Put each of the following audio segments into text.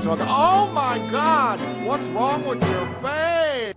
Oh my God! What's wrong with your face?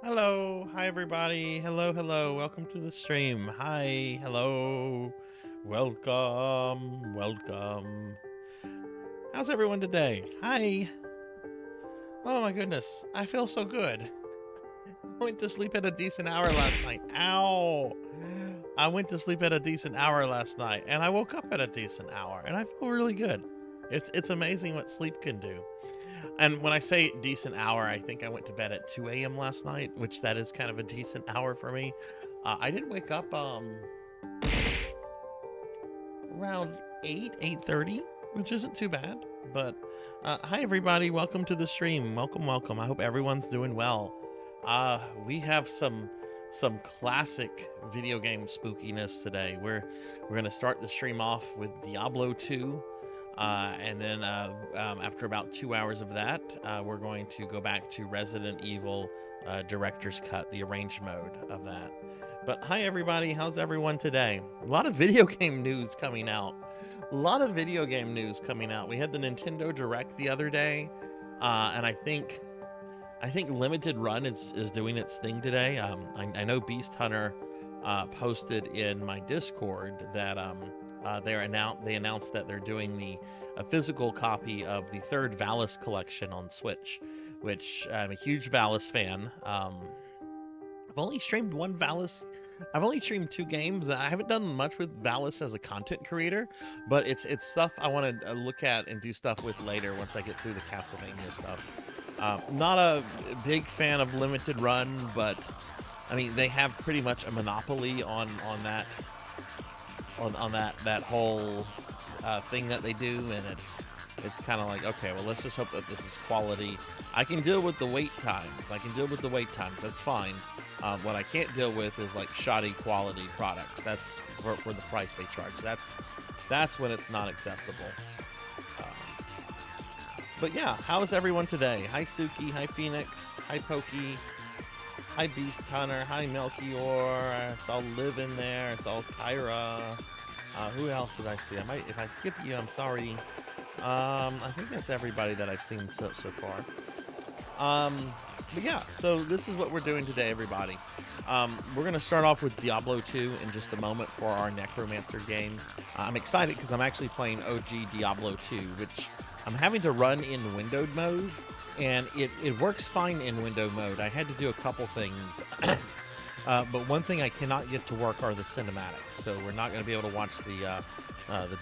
Hello, hi everybody. Hello, hello. Welcome to the stream. Hi, hello. Welcome, welcome. How's everyone today? Hi. Oh my goodness, I feel so good. I went to sleep at a decent hour last night. Ow. I went to sleep at a decent hour last night and I woke up at a decent hour and I feel really good. It's amazing what sleep can do. And when I say decent hour, I think I went to bed at 2 a.m. last night, which that is kind of a decent hour for me. I did wake up around 8:30, which isn't too bad. But hi everybody, welcome to the stream. Welcome, welcome. I hope everyone's doing well. We have some classic video game spookiness today. We're gonna start the stream off with Diablo 2. And then after about 2 hours of that, we're going to go back to Resident Evil Director's Cut, the arranged mode of that. But hi everybody, how's everyone today? A lot of video game news coming out. A lot of video game news coming out. We had the Nintendo Direct the other day, and I think Limited Run is doing its thing today. I know Beast Hunter posted in my Discord that they announced that they're doing a physical copy of the third Valis collection on Switch, which I'm a huge Valis fan. I've only streamed one Valis. I've only streamed 2 games. I haven't done much with Valis as a content creator, but it's stuff I want to look at and do stuff with later once I get through the Castlevania stuff. Not a big fan of Limited Run, but I mean they have pretty much a monopoly on that whole thing that they do, and it's kind of like, okay, well, let's just hope that this is quality. I can deal with the wait times. That's fine. What I can't deal with is like shoddy quality products. That's for the price they charge. That's when it's not acceptable. But yeah, how is everyone today? Hi Suki, hi Phoenix, hi Pokey, hi Beast Hunter, hi Melchior. I saw Liv in there. I saw Kyra. Who else did I see? If I skipped you, I'm sorry. I think that's everybody that I've seen so far. But yeah, so this is what we're doing today, everybody. We're going to start off with Diablo 2 in just a moment for our Necromancer game. I'm excited because I'm actually playing OG Diablo 2, which I'm having to run in windowed mode, and it works fine in window mode. I had to do a couple things. But one thing I cannot get to work are the cinematics, so we're not going to be able to watch the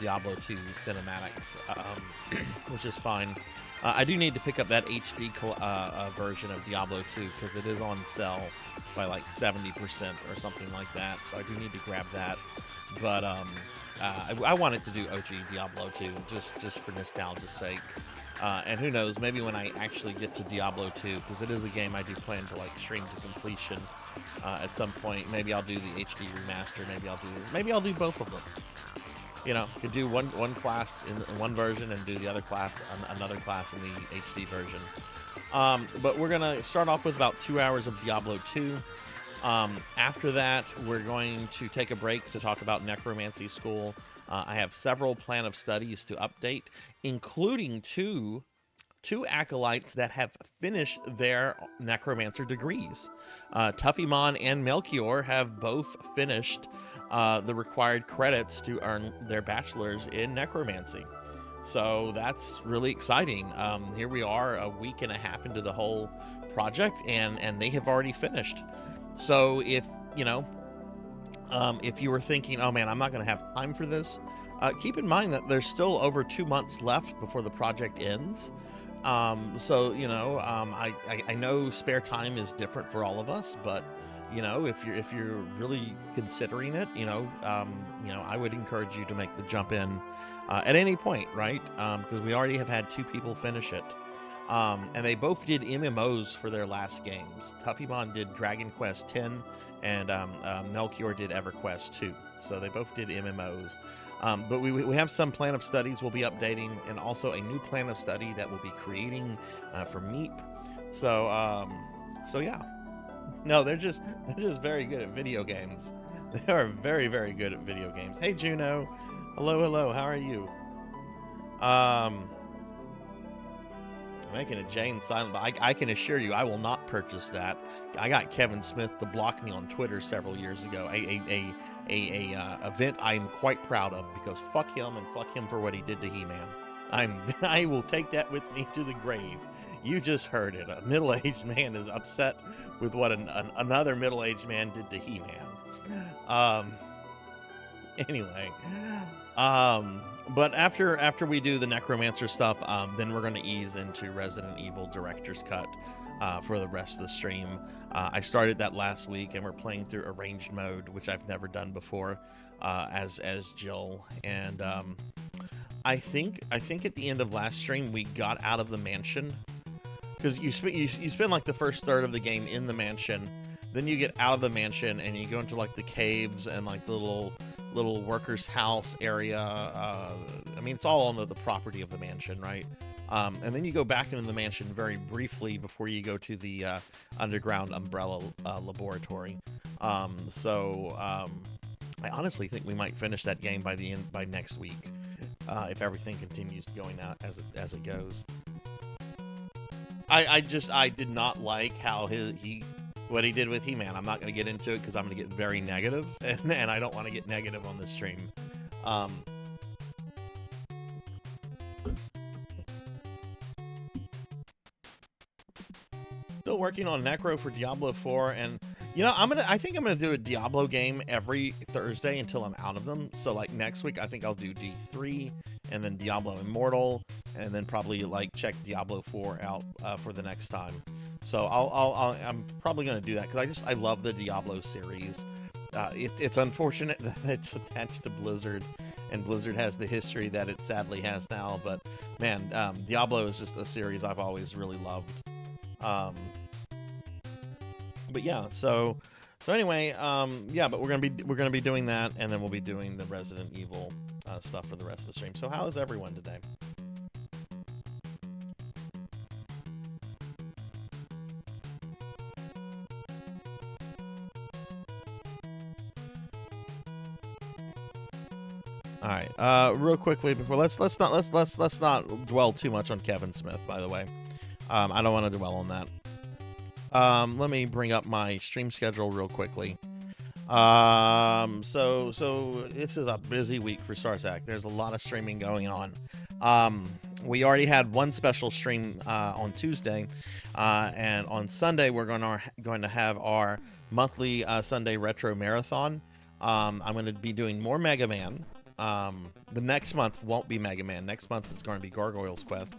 Diablo 2 cinematics, which is fine. I do need to pick up that HD version of Diablo 2 because it is on sale by like 70% or something like that, so I do need to grab that. But I wanted to do OG Diablo 2 just for nostalgia's sake. And who knows, maybe when I actually get to Diablo 2, because it is a game I do plan to like stream to completion at some point. Maybe I'll do the HD remaster. Maybe I'll do this. Maybe I'll do both of them. You know, could do one class in one version and do the other class, another class in the HD version. But we're gonna start off with about 2 hours of Diablo 2. After that, we're going to take a break to talk about Necromancy School. I have several plan of studies to update, including two acolytes that have finished their necromancer degrees. Tuffymon and Melchior have both finished the required credits to earn their bachelor's in necromancy. So that's really exciting. Here we are a week and a half into the whole project, and they have already finished. So if you were thinking, oh man, I'm not going to have time for this, keep in mind that there's still over 2 months left before the project ends. So I know spare time is different for all of us, but if you're really considering it, I would encourage you to make the jump in at any point, right? Because we already have had two people finish it. And they both did MMOs for their last games. Tuffymon did Dragon Quest X, and Melchior did EverQuest 2. So they both did MMOs. But we have some plan of studies we'll be updating, and also a new plan of study that we'll be creating for Meep. So yeah. No, they're just very good at video games. They are very, very good at video games. Hey Juno, hello. How are you? Making a Jane silent, but I can assure you I will not purchase that. I got Kevin Smith to block me on Twitter several years ago. A event I'm quite proud of, because fuck him and fuck him for what he did to He-Man. I will take that with me to the grave. You just heard it. A middle-aged man is upset with what another middle-aged man did to He-Man. Anyway, but after we do the Necromancer stuff, then we're going to ease into Resident Evil Director's Cut for the rest of the stream. I started that last week, and we're playing through arranged mode, which I've never done before, as Jill. And I think at the end of last stream we got out of the mansion, because you spend like the first third of the game in the mansion, then you get out of the mansion and you go into like the caves and like the little workers' house area. I mean, it's all on the property of the mansion, right? And then you go back into the mansion very briefly before you go to the underground Umbrella laboratory. I honestly think we might finish that game by next week, if everything continues going out as it goes. I did not like how what he did with He-Man. I'm not going to get into it because I'm going to get very negative, and I don't want to get negative on this stream. Still working on Necro for Diablo 4, and I think I'm gonna do a Diablo game every Thursday until I'm out of them. So like next week, I think I'll do D3, and then Diablo Immortal, and then probably like check Diablo 4 out for the next time. So I'm probably gonna do that because I love the Diablo series. It's unfortunate that it's attached to Blizzard, and Blizzard has the history that it sadly has now. But man, Diablo is just a series I've always really loved. But yeah, so anyway, but we're gonna be doing that, and then we'll be doing the Resident Evil stuff for the rest of the stream. So how is everyone today? All right, real quickly before let's not dwell too much on Kevin Smith. By the way, I don't want to dwell on that. Let me bring up my stream schedule real quickly. So this is a busy week for Sarzac. There's a lot of streaming going on. We already had one special stream on Tuesday, and on Sunday we're going to have our monthly Sunday retro marathon. I'm going to be doing more Mega Man. The next month won't be Mega Man. Next month it's going to be Gargoyle's Quest.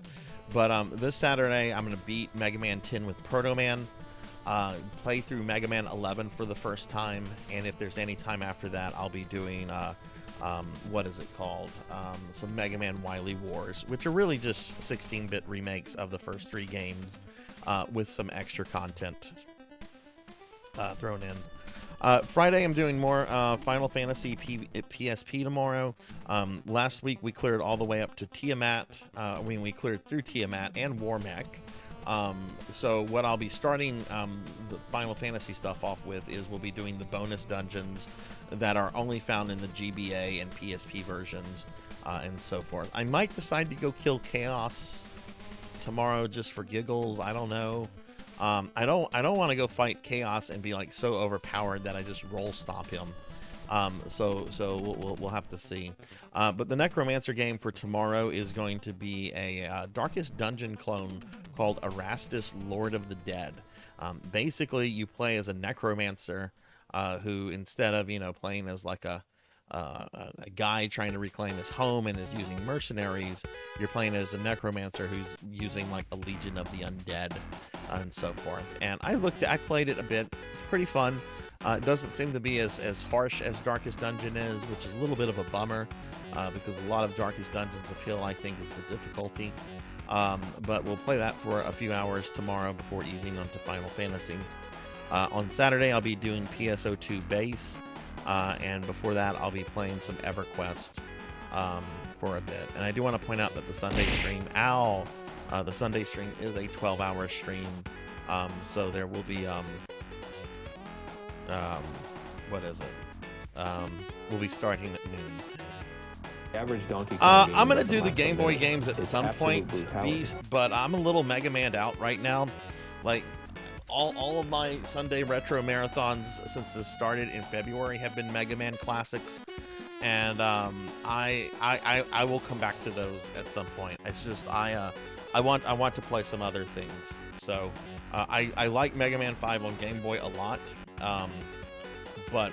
But this Saturday I'm going to beat Mega Man 10 with Proto Man. Play through Mega Man 11 for the first time, and if there's any time after that, I'll be doing what is it called? Some Mega Man Wily Wars, which are really just 16-bit remakes of the first three games, with some extra content thrown in. Friday, I'm doing more Final Fantasy PSP tomorrow. Last week, we cleared all the way up to Tiamat. We cleared through Tiamat and Warmech. So what I'll be starting the Final Fantasy stuff off with is we'll be doing the bonus dungeons that are only found in the GBA and PSP versions, and so forth. I might decide to go kill Chaos tomorrow just for giggles. I don't know. I don't want to go fight Chaos and be like so overpowered that I just roll stomp him. So we'll have to see. But the Necromancer game for tomorrow is going to be a Darkest Dungeon clone called Erastus, Lord of the Dead. Basically, you play as a necromancer who, instead of playing as like a a guy trying to reclaim his home and is using mercenaries. You're playing as a necromancer who's using like a legion of the undead and so forth. And I played it a bit. It's pretty fun. It doesn't seem to be as harsh as Darkest Dungeon is, which is a little bit of a bummer because a lot of Darkest Dungeon's appeal, I think, is the difficulty. But we'll play that for a few hours tomorrow before easing on to Final Fantasy. On Saturday, I'll be doing PSO2 base, and before that, I'll be playing some EverQuest for a bit. And I do want to point out that the Sunday stream, the Sunday stream is a 12-hour stream, so there will be, what is it? We'll be starting at noon. Average donkey. I'm gonna do the Game Boy games at some point, Beast, but I'm a little Mega Man out right now. Like all of my Sunday retro marathons since this started in February have been Mega Man classics, and I will come back to those at some point. It's just I want to play some other things. So I like Mega Man 5 on Game Boy a lot, but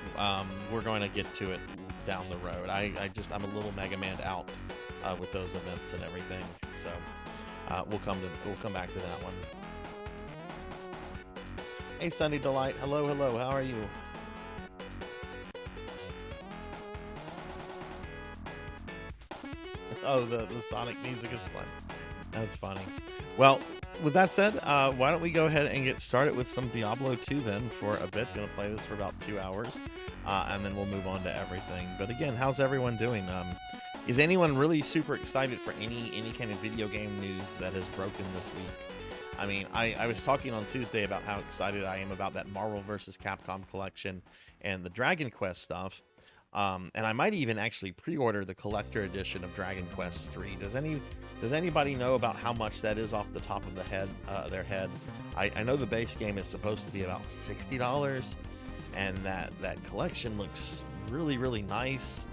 we're going to get to it down the road. I'm a little Mega Man out with those events and everything. So we'll come back to that one. Hey, Sunny Delight. Hello. How are you? Oh, the Sonic music is fun. That's funny. Well, with that said, why don't we go ahead and get started with some Diablo 2 then for a bit. Gonna play this for about 2 hours, and then we'll move on to everything. But again, how's everyone doing? Is anyone really super excited for any kind of video game news that has broken this week? I mean, I was talking on Tuesday about how excited I am about that Marvel vs. Capcom collection and the Dragon Quest stuff. And I might even actually pre-order the collector edition of Dragon Quest 3. Does anybody know about how much that is off the top of their head? I know the base game is supposed to be about $60, and that collection looks really, really nice.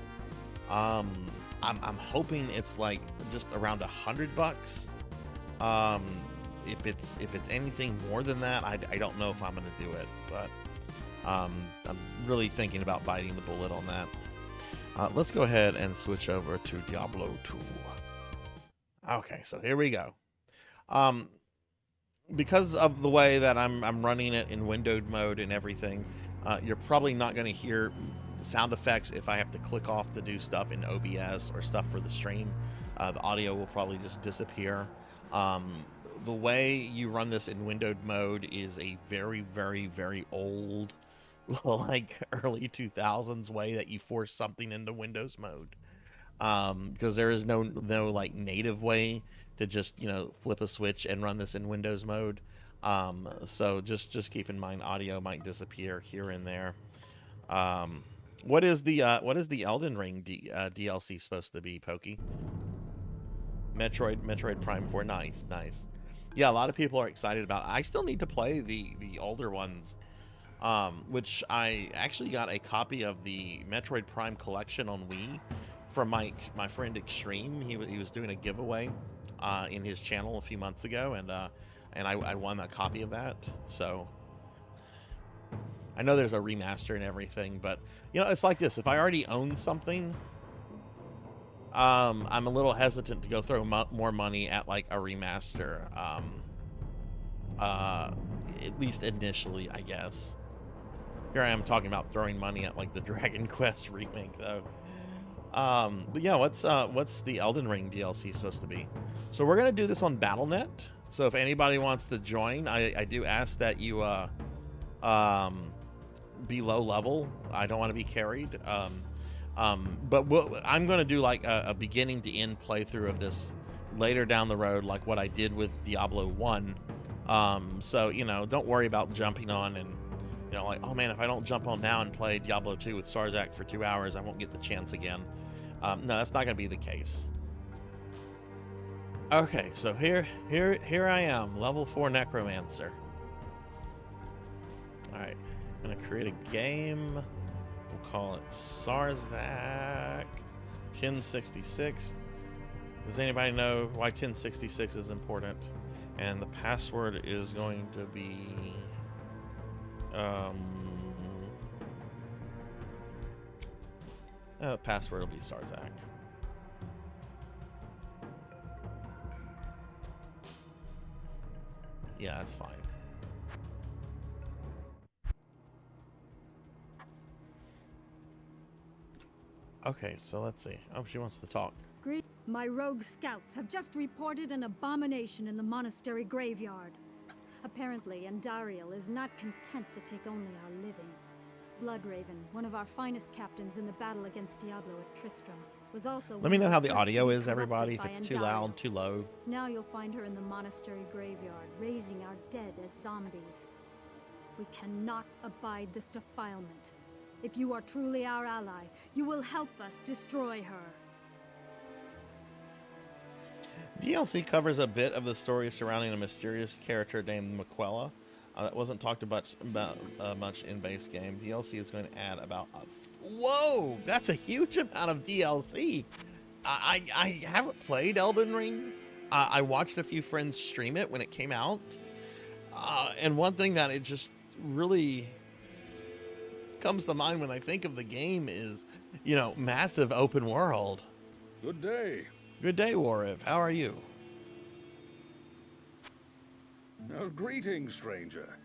I'm hoping it's like just around $100. If it's anything more than that, I don't know if I'm gonna do it, but I'm really thinking about biting the bullet on that. Let's go ahead and switch over to Diablo 2. Okay, so here we go. Because of the way that I'm running it in windowed mode and everything, you're probably not going to hear sound effects if I have to click off to do stuff in OBS or stuff for the stream. The audio will probably just disappear. The way you run this in windowed mode is a very, very, very old, like early 2000s way that you force something into Windows mode, because there is no like native way to just flip a switch and run this in Windows mode. So just keep in mind audio might disappear here and there. What is the Elden Ring DLC supposed to be, Pokey? Metroid Prime 4. Nice. Yeah, a lot of people are excited about it. I still need to play the older ones, which I actually got a copy of the Metroid Prime collection on Wii from my friend Extreme. He was doing a giveaway in his channel a few months ago, and I won a copy of that. So I know there's a remaster and everything, but it's like this. If I already own something, I'm a little hesitant to go throw more money at like a remaster, at least initially, I guess. Here I am talking about throwing money at like the Dragon Quest remake, though. But yeah, what's the Elden Ring DLC supposed to be? So we're gonna do this on Battle.net. So if anybody wants to join, I do ask that you be low level. I don't want to be carried. But I'm going to do like a beginning to end playthrough of this later down the road, like what I did with Diablo 1. So, don't worry about jumping on and, like, oh man, if I don't jump on now and play Diablo 2 with Sarzac for 2 hours, I won't get the chance again. No, that's not going to be the case. Okay, so here I am, level 4 Necromancer. All right, I'm going to create a game. We'll call it Sarzac 1066. Does anybody know why 1066 is important? And the password is going to be Password will be Sarzac. Yeah, that's fine. Okay, so let's see. Oh, she wants to talk. My rogue scouts have just reported an abomination in the monastery graveyard. Apparently, Andariel is not content to take only our living. Bloodraven, one of our finest captains in the battle against Diablo at Tristram, was also. Let me know how the first to audio be is, everybody. If corrupted it's by too loud, Andariel. too low. Now you'll find her in the monastery graveyard, raising our dead as zombies. We cannot abide this defilement. If you are truly our ally, you will help us destroy her. DLC covers a bit of the story surrounding a mysterious character named Maquella that wasn't talked about much in base game. DLC is going to add about whoa, that's a huge amount of DLC. I haven't played Elden Ring. I watched a few friends stream it when it came out, and one thing that it just really comes to mind when I think of the game is, you know, massive open world. Good day. Good day, Wariv. How are you? Greetings, stranger.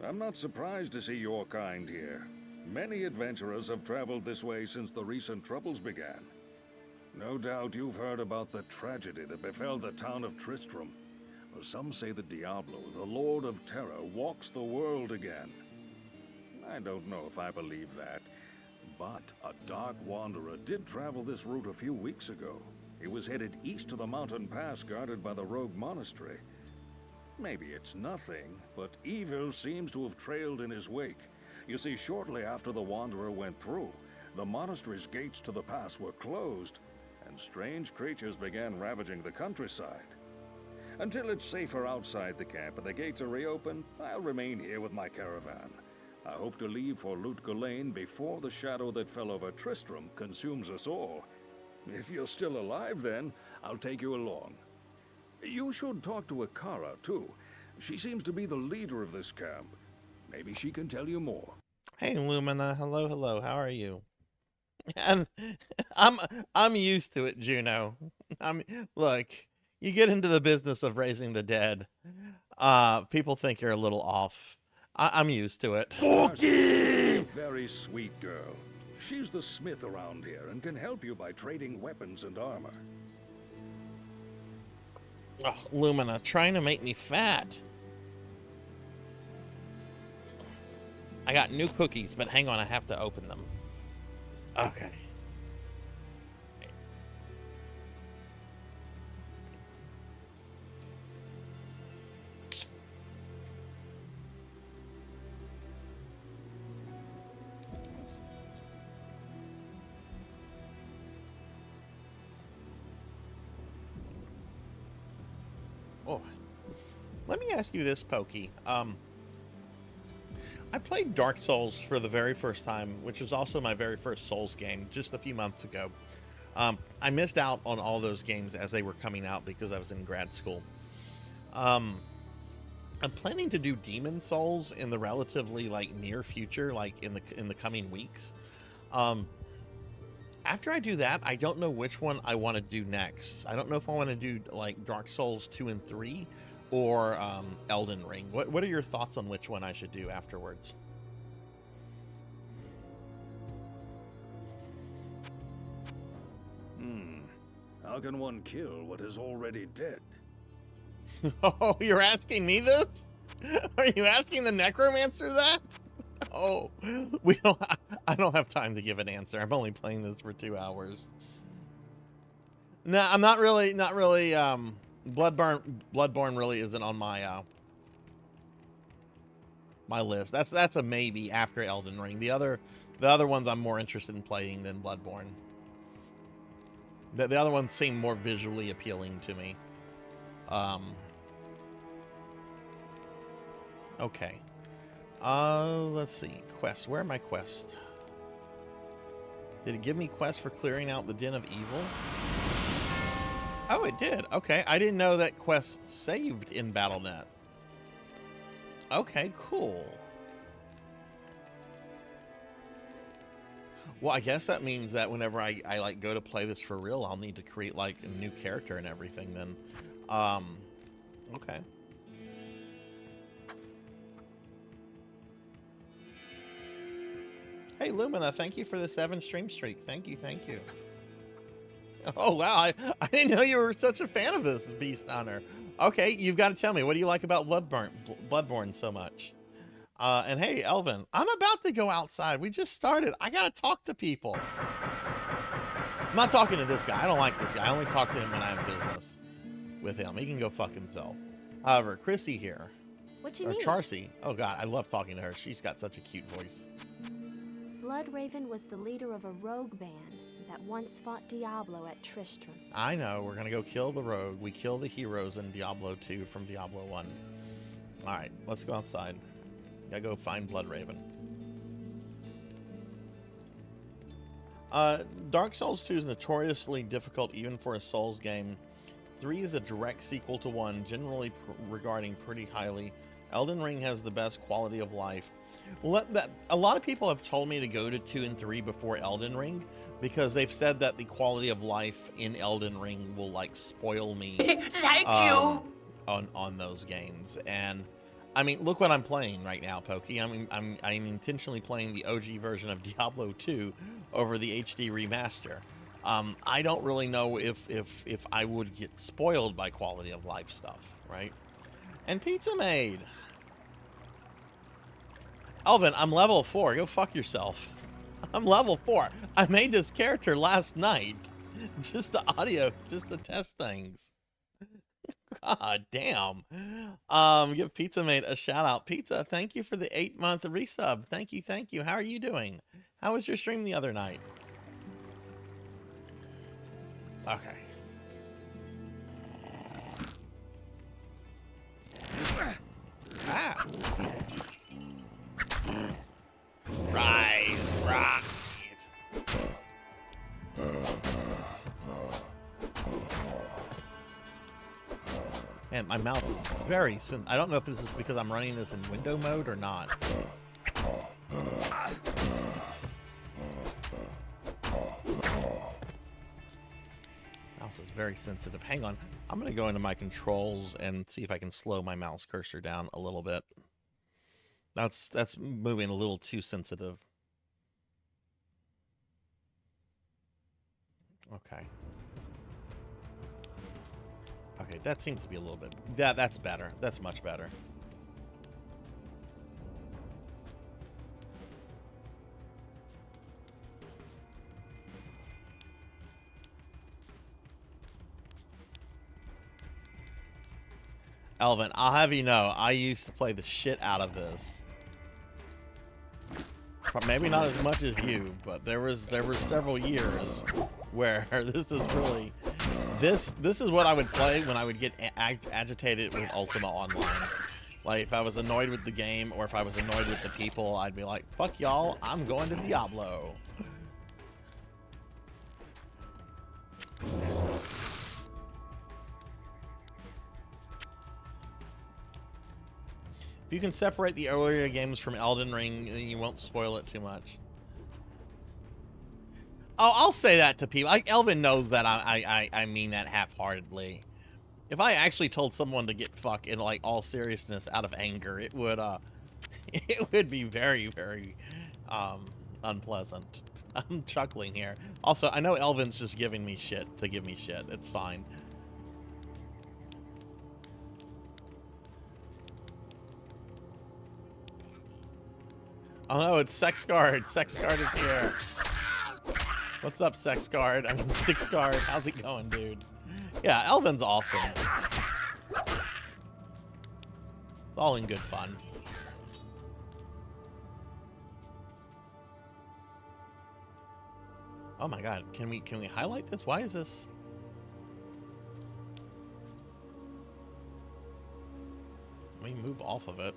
I'm not surprised to see your kind here. Many adventurers have traveled this way since the recent troubles began. No doubt you've heard about the tragedy that befell the town of Tristram. Well, some say that Diablo, the Lord of Terror, walks the world again. I don't know if I believe that, but a dark wanderer did travel this route a few weeks ago. He was headed east to the mountain pass guarded by the rogue monastery. Maybe it's nothing, but evil seems to have trailed in his wake. You see, shortly after the wanderer went through, the monastery's gates to the pass were closed, and strange creatures began ravaging the countryside. Until it's safer outside the camp and the gates are reopened, I'll remain here with my caravan. I hope to leave for Lut Gulain before the shadow that fell over Tristram consumes us all. If you're still alive then, I'll take you along. You should talk to Akara, too. She seems to be the leader of this camp. Maybe she can tell you more. Hey, Lumina. Hello, hello. How are you? And I'm used to it, Juno. Look, you get into the business of raising the dead. People think you're a little off. I'm used to it. She's a very sweet girl. She's the smith around here and can help you by trading weapons and armor. Oh, Lumina, trying to make me fat. I got new cookies, but hang on, I have to open them. Okay. Oh, let me ask you this, Pokey. I played Dark Souls for the very first time, which was also my very first Souls game, just a few months ago. I missed out on all those games as they were coming out because I was in grad school. I'm planning to do Demon Souls in the relatively near future, in the coming weeks. After I do that, I don't know which one I want to do next. I don't know if I want to do Dark Souls 2 and 3 or Elden Ring. What are your thoughts on which one I should do afterwards? How can one kill what is already dead? Oh, you're asking me this? Are you asking the necromancer that? Oh, I don't have time to give an answer. I'm only playing this for 2 hours. No, I'm not really. Bloodborne really isn't on my my list. That's a maybe after Elden Ring. The other ones I'm more interested in playing than Bloodborne. The other ones seem more visually appealing to me. Okay. Let's see. Quests. Where are my quests? Did it give me quests for clearing out the Den of Evil? Oh, it did. Okay. I didn't know that quests saved in Battle.net. Okay, cool. Well, I guess that means that whenever I like go to play this for real, I'll need to create like a new character and everything then. Okay. Hey Lumina, thank you for the 7 stream streak. Thank you, thank you. Oh wow, I didn't know you were such a fan of this, Beast Hunter. Okay, you've got to tell me, what do you like about Bloodborne so much? And hey, Elvin, I'm about to go outside. We just started. I gotta talk to people. I'm not talking to this guy. I don't like this guy. I only talk to him when I have business with him. He can go fuck himself. However, Chrissy here, What you or need? Charcy. Oh God, I love talking to her. She's got such a cute voice. Bloodraven was the leader of a rogue band that once fought Diablo at Tristram. I know. We're gonna go kill the rogue. We kill the heroes in Diablo 2 from Diablo 1. All right, let's go outside. Gotta go find Bloodraven. Dark Souls 2 is notoriously difficult even for a Souls game. 3 is a direct sequel to 1, generally regarding pretty highly. Elden Ring has the best quality of life. Well, a lot of people have told me to go to 2 and 3 before Elden Ring because they've said that the quality of life in Elden Ring will like spoil me. Thank you. On those games. And I mean, look what I'm playing right now, Pokey. I'm intentionally playing the OG version of Diablo 2 over the HD remaster. I don't really know if I would get spoiled by quality of life stuff, right? And Pizza Maid. Elvin, I'm level 4. Go fuck yourself. I'm level 4. I made this character last night. Just the audio, just to test things. God damn. Give Pizza Mate a shout out. Pizza, thank you for the 8-month resub. Thank you, thank you. How are you doing? How was your stream the other night? Okay. Ah. Rise, rise. Man, my mouse is very I don't know if this is because I'm running this in window mode or not. Mouse is very sensitive. Hang on. I'm going to go into my controls and see if I can slow my mouse cursor down a little bit. That's moving a little too sensitive. Okay. Okay, that seems to be a little bit... That's better. That's much better. Elvin, I'll have you know, I used to play the shit out of this. Maybe not as much as you, but there were several years where this is really... This is what I would play when I would get agitated with Ultima Online. Like, if I was annoyed with the game, or if I was annoyed with the people, I'd be like, fuck y'all, I'm going to Diablo. If you can separate the earlier games from Elden Ring, then you won't spoil it too much. Oh, I'll say that to people. Elvin knows that I mean that half-heartedly. If I actually told someone to get fucked in like all seriousness out of anger, it would be very, very unpleasant. I'm chuckling here. Also, I know Elvin's just giving me shit to give me shit. It's fine. Oh no, it's Sex Guard. Sex Guard is here. What's up, Sex Guard? I mean, Six Guard. How's it going, dude? Yeah, Elvin's awesome. It's all in good fun. Oh my god, can we highlight this? Why is this? Let me move off of it.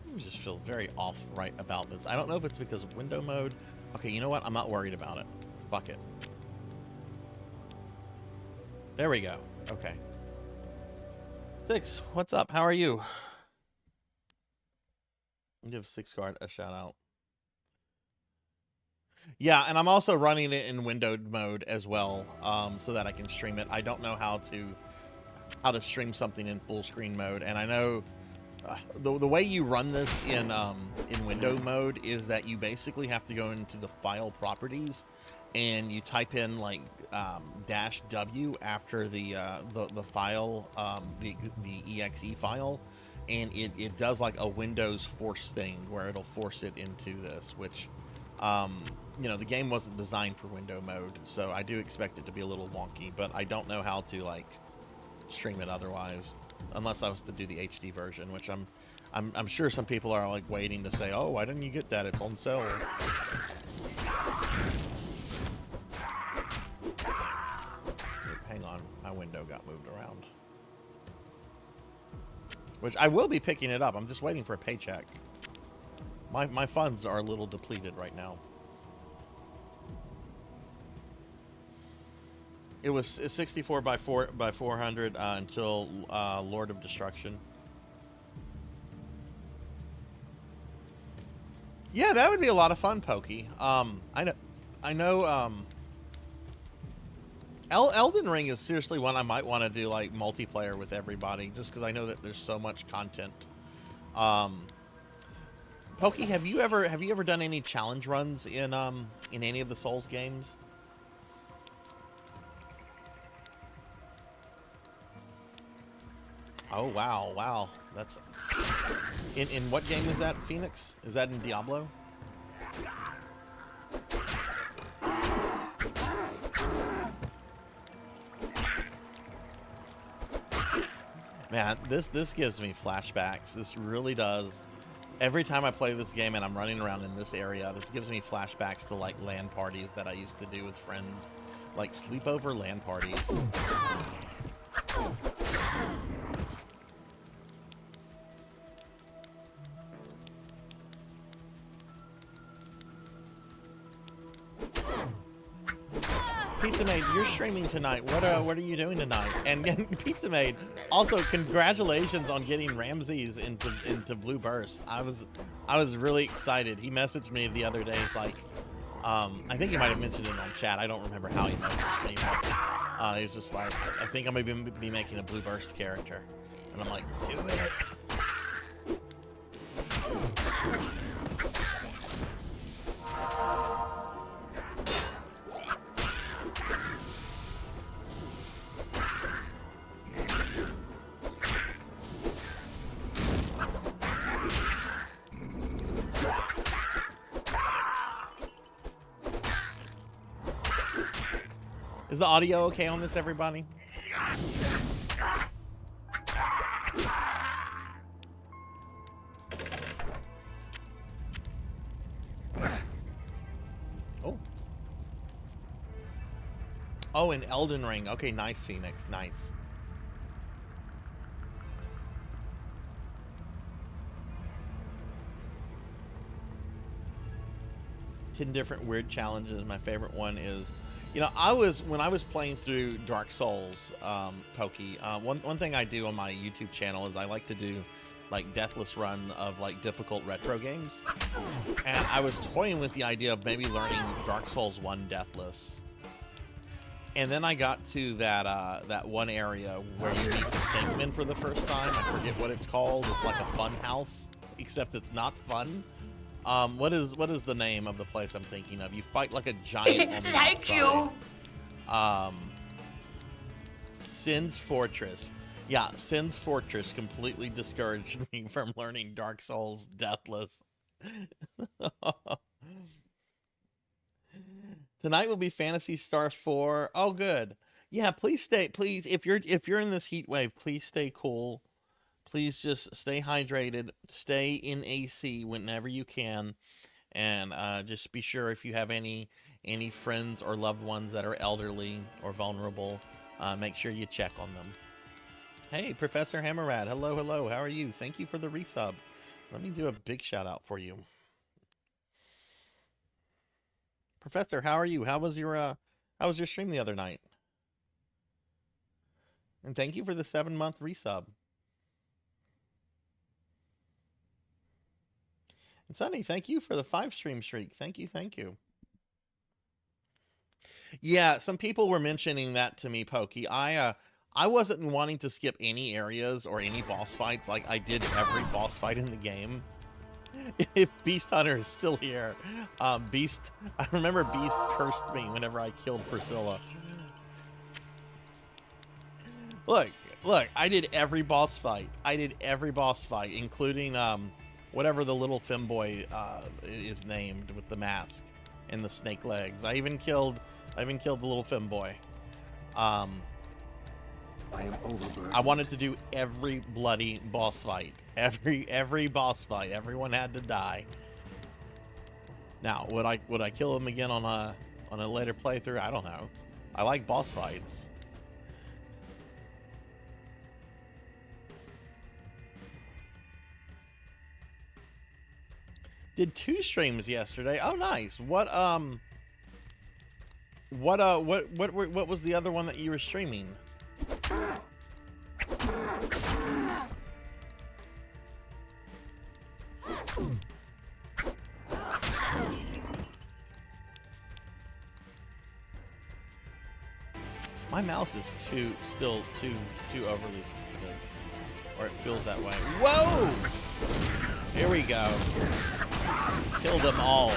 I just feel very off right about this. I don't know if it's because of window mode. Okay, you know what? I'm not worried about it. Fuck it. There we go. Okay. Six, what's up? How are you? Give Six Guard a shout out. Yeah, and I'm also running it in windowed mode as well, so that I can stream it. I don't know how to stream something in full screen mode, and I know the way you run this in window mode is that you basically have to go into the file properties, and you type in like -W after the file, the exe file, and it does like a Windows force thing where it'll force it into this, which you know, the game wasn't designed for window mode, so I do expect it to be a little wonky, but I don't know how to like stream it otherwise, unless I was to do the HD version, which I'm sure some people are like waiting to say, oh, why didn't you get that? It's on sale. Hang on, my window got moved around. Which I will be picking it up. I'm just waiting for a paycheck. My funds are a little depleted right now. It was 64 by 400 until Lord of Destruction. Yeah, that would be a lot of fun, Pokey. I know. Elden Ring is seriously one I might want to do like multiplayer with everybody, just because I know that there's so much content. Pokey, have you ever done any challenge runs in any of the Souls games? Oh wow, that's in what game is that, Phoenix? Is that in Diablo? Man, this gives me flashbacks. This really does. Every time I play this game and I'm running around in this area, this gives me flashbacks to like LAN parties that I used to do with friends, like sleepover LAN parties. Pizza Maid, you're streaming tonight. What are you doing tonight? And Pizza Maid, also congratulations on getting Ramses into Blue Burst. I was really excited. He messaged me the other day. He's like, I think he might have mentioned it on chat. I don't remember how he messaged me. But, he was just like, I think I'm gonna be making a Blue Burst character, and I'm like, do it. Is the audio okay on this, everybody? Oh. Oh, an Elden Ring. Okay, nice, Phoenix. Nice. Ten different weird challenges. My favorite one is, you know, when I was playing through Dark Souls, Pokey, one thing I do on my YouTube channel is I like to do like deathless run of like difficult retro games, and I was toying with the idea of maybe learning Dark Souls 1 deathless, and then I got to that one area where you meet the Stinkman for the first time. I forget what it's called. It's like a fun house, except it's not fun. What is the name of the place I'm thinking of? You fight like a giant on the Thank you. Sin's Fortress. Yeah, Sin's Fortress completely discouraged me from learning Dark Souls Deathless. Tonight will be Phantasy Star 4. Oh, good. Yeah, please if you're in this heat wave, please stay cool. Please just stay hydrated, stay in AC whenever you can, and just be sure if you have any friends or loved ones that are elderly or vulnerable, make sure you check on them. Hey, Professor Hammerrad, hello, how are you? Thank you for the resub. Let me do a big shout out for you. Professor, how are you? How was your stream the other night? And thank you for the 7-month resub. Sunny, thank you for the 5-stream streak. Thank you, thank you. Yeah, some people were mentioning that to me, Pokey. I wasn't wanting to skip any areas or any boss fights. Like, I did every boss fight in the game. If Beast Hunter is still here, I remember Beast cursed me whenever I killed Priscilla. Look, I did every boss fight. Including whatever the little femboy is named with the mask and the snake legs. I even killed the little femboy. I am overburdened. I wanted to do every bloody boss fight. Every boss fight. Everyone had to die. Now, would I kill him again on a later playthrough? I don't know. I like boss fights. Did 2 streams yesterday. Oh, nice. What was the other one that you were streaming? My mouse is still too overly sensitive, or it feels that way. Whoa! Here we go. Kill them all.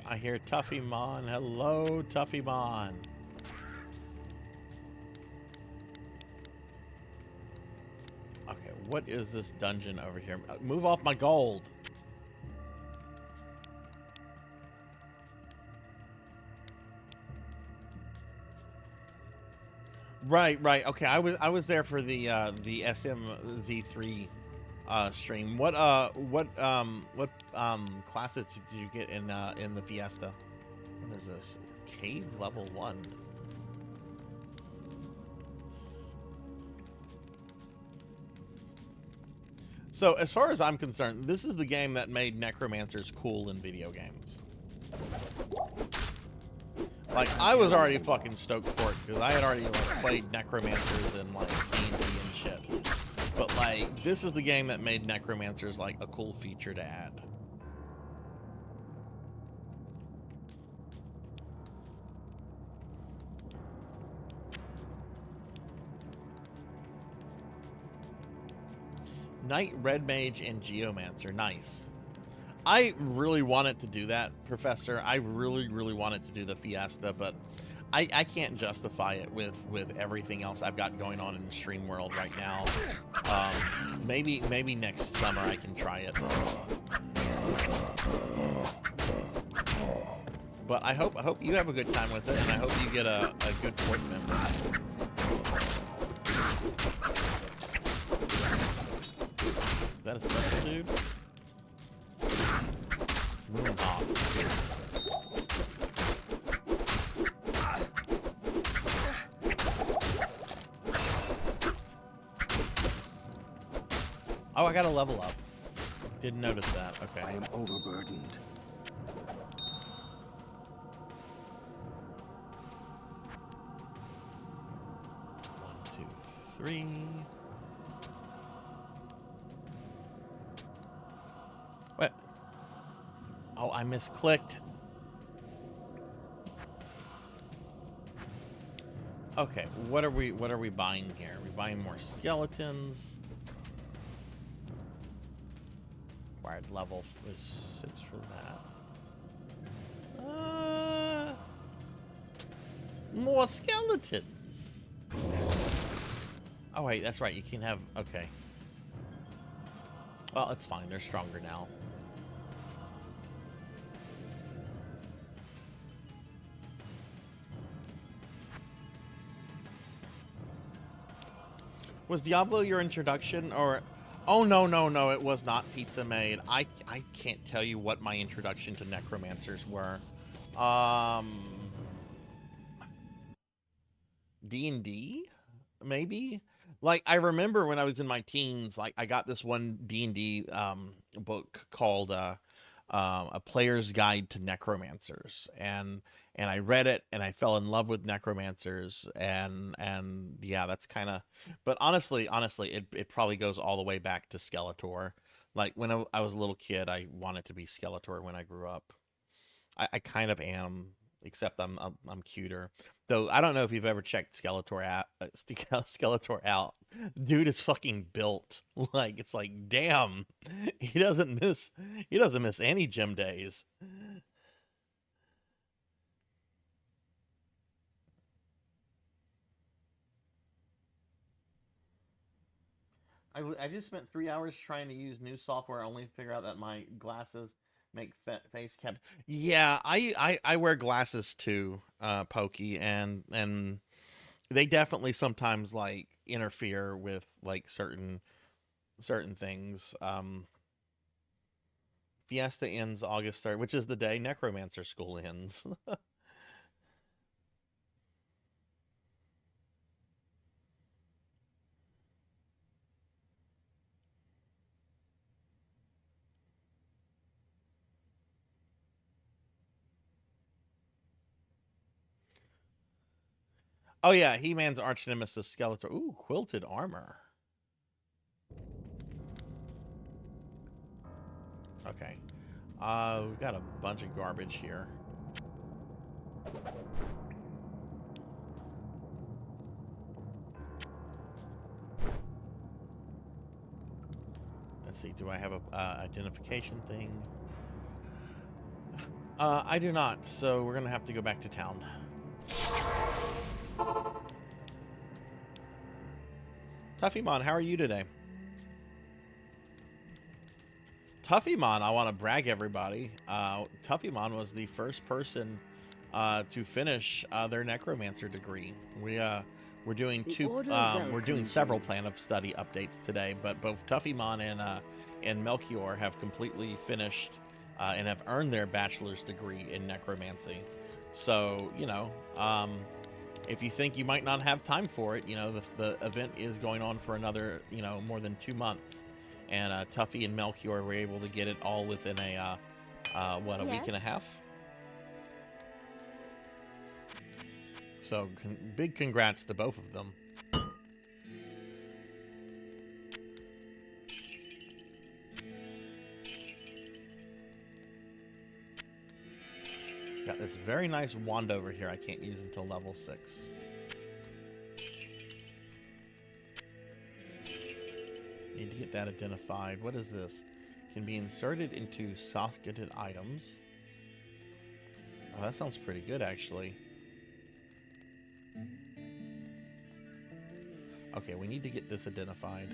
I hear Tuffy Mon. Hello, Tuffy Mon. Okay, what is this dungeon over here? Move off my gold. Right. Okay, I was there for the SMZ3 stream. What classes did you get in the Fiesta? What is this? Cave level 1. So as far as I'm concerned, this is the game that made necromancers cool in video games. Like, I was already fucking stoked for it because I had already like played necromancers and like D&D and shit. But like, this is the game that made necromancers like a cool feature to add. Knight, Red Mage, and Geomancer. Nice. I really wanted to do that, Professor. I really wanted to do the Fiesta, but I can't justify it with everything else I've got going on in the stream world right now. Maybe next summer I can try it. But I hope you have a good time with it, and I hope you get a good fourth member. Is that a special dude? Oh, I got a level up. Didn't notice that. Okay. I am overburdened. One, two, three. What? Oh, I misclicked. Okay, what are we buying here? Are we buying more skeletons? Required level is 6 for that. More skeletons. Oh wait, that's right. You can have. Okay. Well, it's fine. They're stronger now. Was Diablo your introduction, or... Oh, no, it was not Pizza Made. I can't tell you what my introduction to necromancers were. D&D, maybe. Like, I remember when I was in my teens, like, I got this one D&D book called A Player's Guide to Necromancers, and I read it and I fell in love with necromancers, and yeah, that's kind of. But honestly, it probably goes all the way back to Skeletor. Like when I was a little kid, I wanted to be Skeletor when I grew up. I kind of am, except I'm cuter. Though I don't know if you've ever checked Skeletor out. Dude is fucking built. Like it's like, damn, he doesn't miss any gym days. I just spent 3 hours trying to use new software, only to figure out that my glasses make face cap. Yeah, I wear glasses too, Pokey, and they definitely sometimes like interfere with like certain things. Fiesta ends August 3rd, which is the day Necromancer School ends. Oh yeah, He-Man's arch nemesis Skeletor. Ooh, quilted armor. Okay. We've got a bunch of garbage here. Let's see, do I have a identification thing? I do not, so we're gonna have to go back to town. Tuffymon, how are you today? Tuffymon, I want to brag everybody. Tuffymon was the first person to finish their necromancer degree. We're doing several plan of study updates today, but both Tuffymon and Melchior have completely finished and have earned their bachelor's degree in necromancy. So, you know, if you think you might not have time for it, you know, the event is going on for another, you know, more than 2 months. And Tuffy and Melchior were able to get it all within a week and a half? So, big congrats to both of them. Got this very nice wand over here I can't use until level 6. Need to get that identified. What is this? Can be inserted into socketed items. Oh, that sounds pretty good, actually. Okay, we need to get this identified.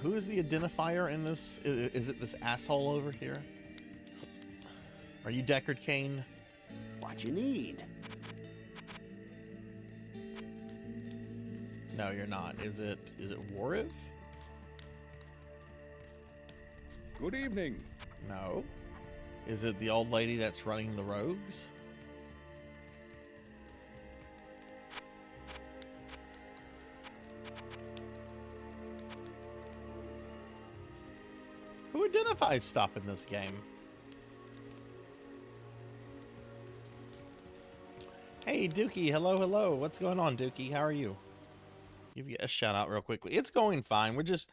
Who is the identifier in this? Is it this asshole over here? Are you Deckard Cain? What you need? No, you're not. Is it Wariv? Good evening. No. Is it the old lady that's running the rogues? Who identifies stuff in this game? Hey, Dookie. Hello, hello. What's going on, Dookie? How are you? Give you a shout out real quickly. It's going fine. We're just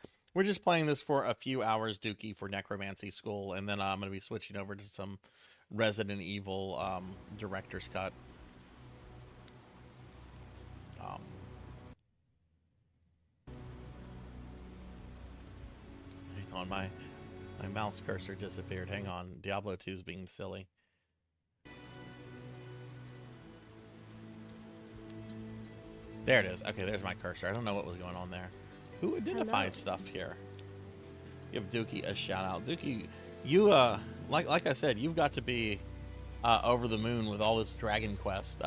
playing this for a few hours, Dookie, for Necromancy School, and then I'm going to be switching over to some Resident Evil director's cut. Hang on, my mouse cursor disappeared. Hang on. Diablo 2 is being silly. There it is. Okay, there's my cursor. I don't know what was going on there. Who identifies stuff here? Give Dookie a shout out. Dookie, you like I said, you've got to be over the moon with all this Dragon Quest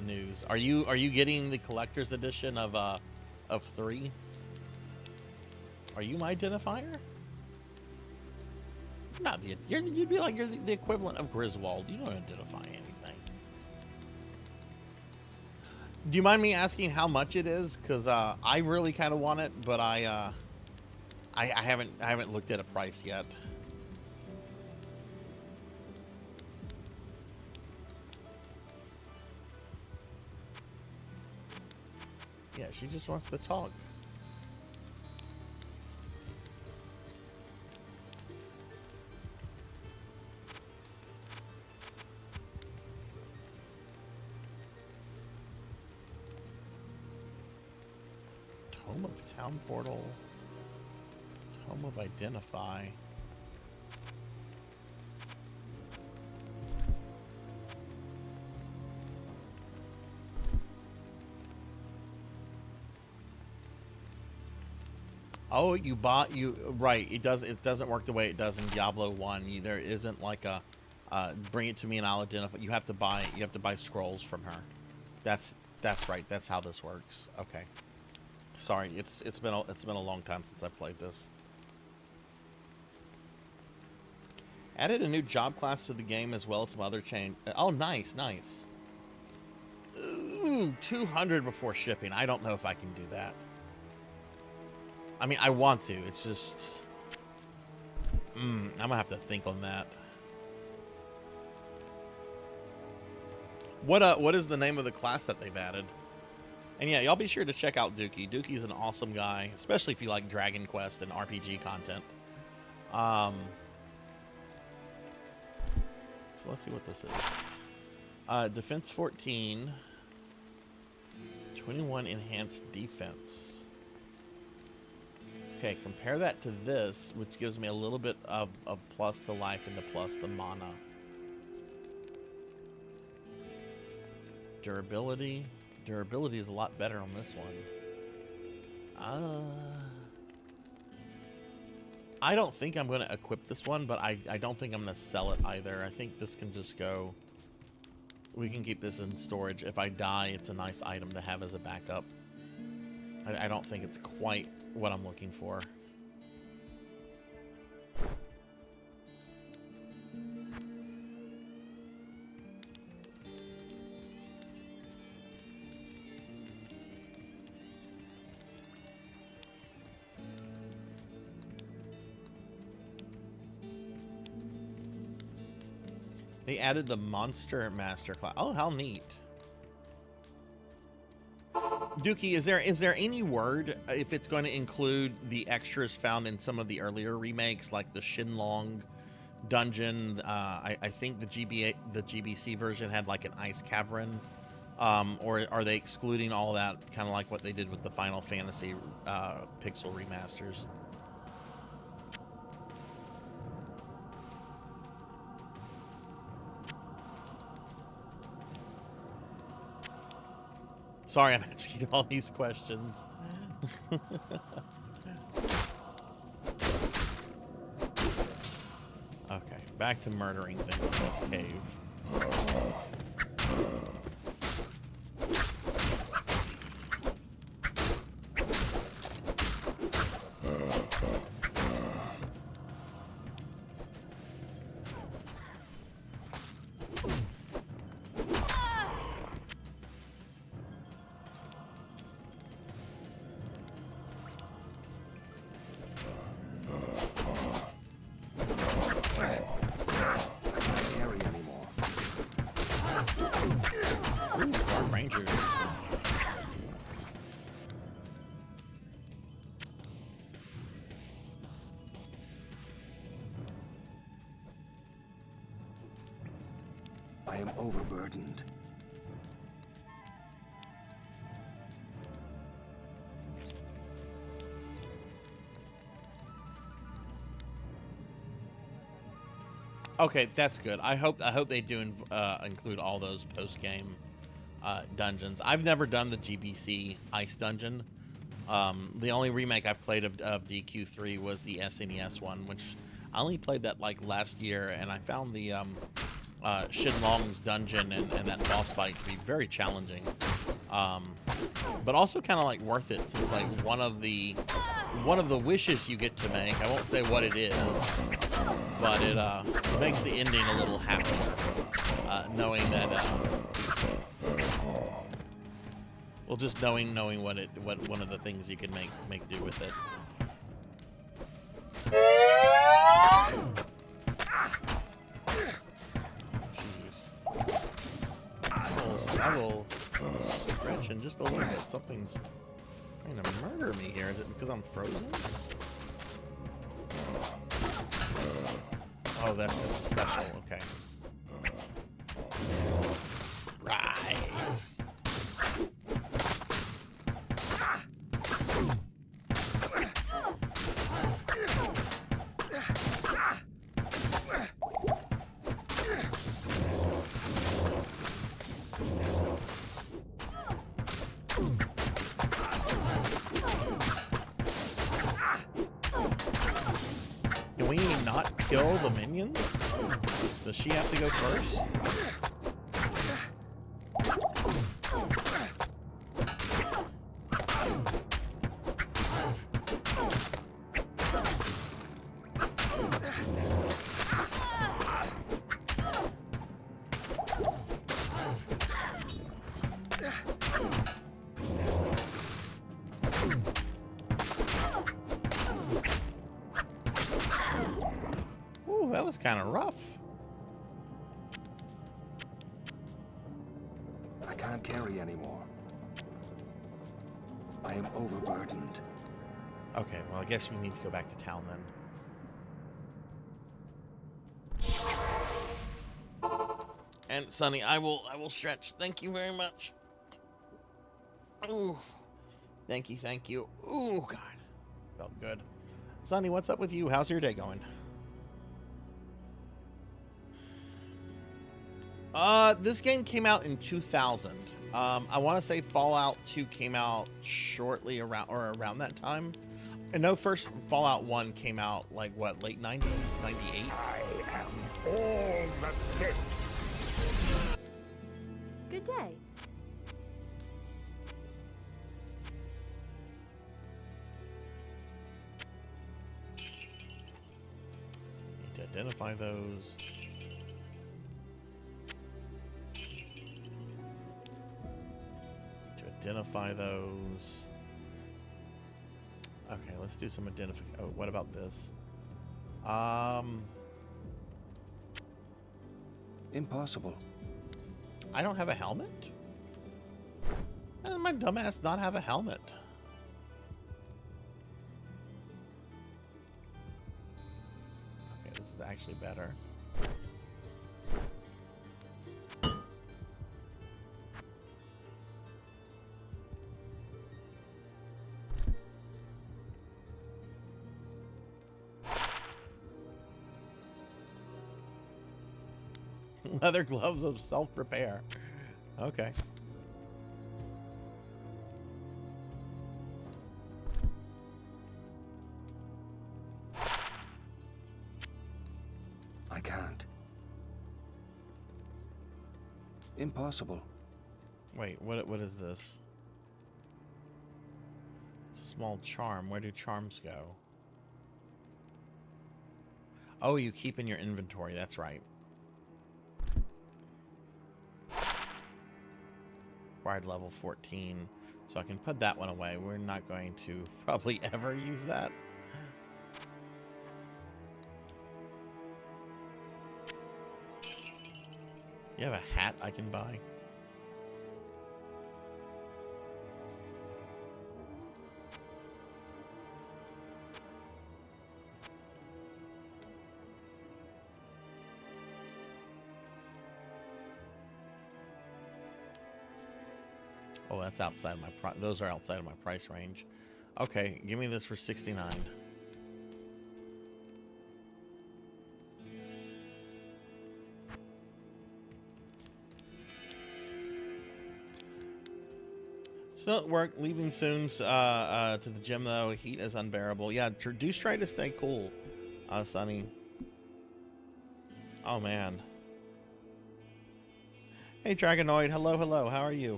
news. Are you getting the collector's edition of 3? Are you my identifier? Not the. You'd be like you're the equivalent of Griswold. You don't identify anything. Do you mind me asking how much it is? Because I really kind of want it, but I haven't looked at a price yet. Yeah, she just wants to talk. Tome of Town Portal. Tome of Identify. Oh, right. It doesn't work the way it does in Diablo 1. There isn't like a bring it to me and I'll identify. You have to buy scrolls from her. That's right. That's how this works. Okay. Sorry, it's been a long time since I played this. Added a new job class to the game as well as some other change. Oh, nice. Ooh, 200 before shipping. I don't know if I can do that. I mean, I want to. It's just... I'm gonna have to think on that. What is the name of the class that they've added? And yeah, y'all be sure to check out Dookie. Dookie's an awesome guy, especially if you like Dragon Quest and RPG content. So let's see what this is. Defense 14. 21 enhanced defense. Okay, compare that to this, which gives me a little bit of plus to life and to plus to mana. Durability. Durability is a lot better on this one. I don't think I'm going to equip this one, but I don't think I'm going to sell it either. I think this can just go... We can keep this in storage. If I die, it's a nice item to have as a backup. I don't think it's quite what I'm looking for. They added the Monster Master class. Oh, how neat. Dookie, is there any word if it's going to include the extras found in some of the earlier remakes, like the Shinlong dungeon? I think the GBC version had like an ice cavern, or are they excluding all that, kind of like what they did with the Final Fantasy pixel remasters? Sorry, I'm asking all these questions. Okay, back to murdering things in this cave. I am overburdened. Okay, that's good. I hope they do include all those post-game dungeons. I've never done the GBC Ice Dungeon. The only remake I've played of DQ3 was the SNES one, which I only played that like last year, and I found the Shinlong's dungeon and that boss fight to be very challenging, but also kind of like worth it, since like one of the one of the wishes you get to make. I won't say what it is, but it makes the ending a little happier, knowing that. Well, just knowing what one of the things you can make do with it. I will stretch in just a little bit. Something's trying to murder me here. Is it because I'm frozen? Oh, that's a special. Okay. Rise. Can we not kill the minions? Does she have to go first? Ooh, that was kind of rough. I can't carry anymore. I am overburdened. Okay, well, I guess we need to go back to town then. And Sonny, I will stretch. Thank you very much. Ooh. Thank you. Ooh, God. Felt good. Sonny, what's up with you? How's your day going? This game came out in 2000. I want to say Fallout 2 came out shortly around that time. I know first Fallout 1 came out like what, late 90s, 98? I am all the dead. Good day. Need to identify those. Identify those. Okay, let's do some identification. Oh, what about this? Impossible. I don't have a helmet? How does my dumbass not have a helmet? Okay, this is actually better. Leather gloves of self-repair. Okay. I can't. Impossible. Wait, what is this? It's a small charm. Where do charms go? Oh, you keep in your inventory. That's right. Required level 14, so I can put that one away. We're not going to probably ever use that. You have a hat I can buy? Oh, that's outside of my those are outside of my price range. Okay, give me this for 69. Still at work, leaving soon to the gym though. Heat is unbearable. Yeah, do try to stay cool, Sonny. Oh man. Hey Dragonoid, hello, how are you?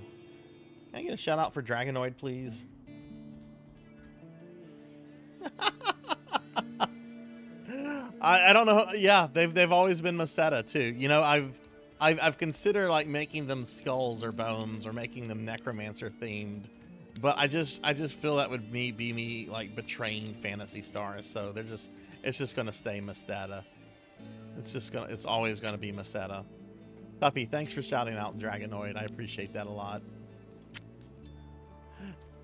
Can I get a shout out for Dragonoid, please? I don't know. Yeah, they've always been Masetta too. You know, I've considered like making them skulls or bones or making them necromancer themed, but I just feel that would be me like betraying Phantasy Star. So it's just gonna stay Masetta. It's always gonna be Masetta. Tuppy, thanks for shouting out Dragonoid. I appreciate that a lot.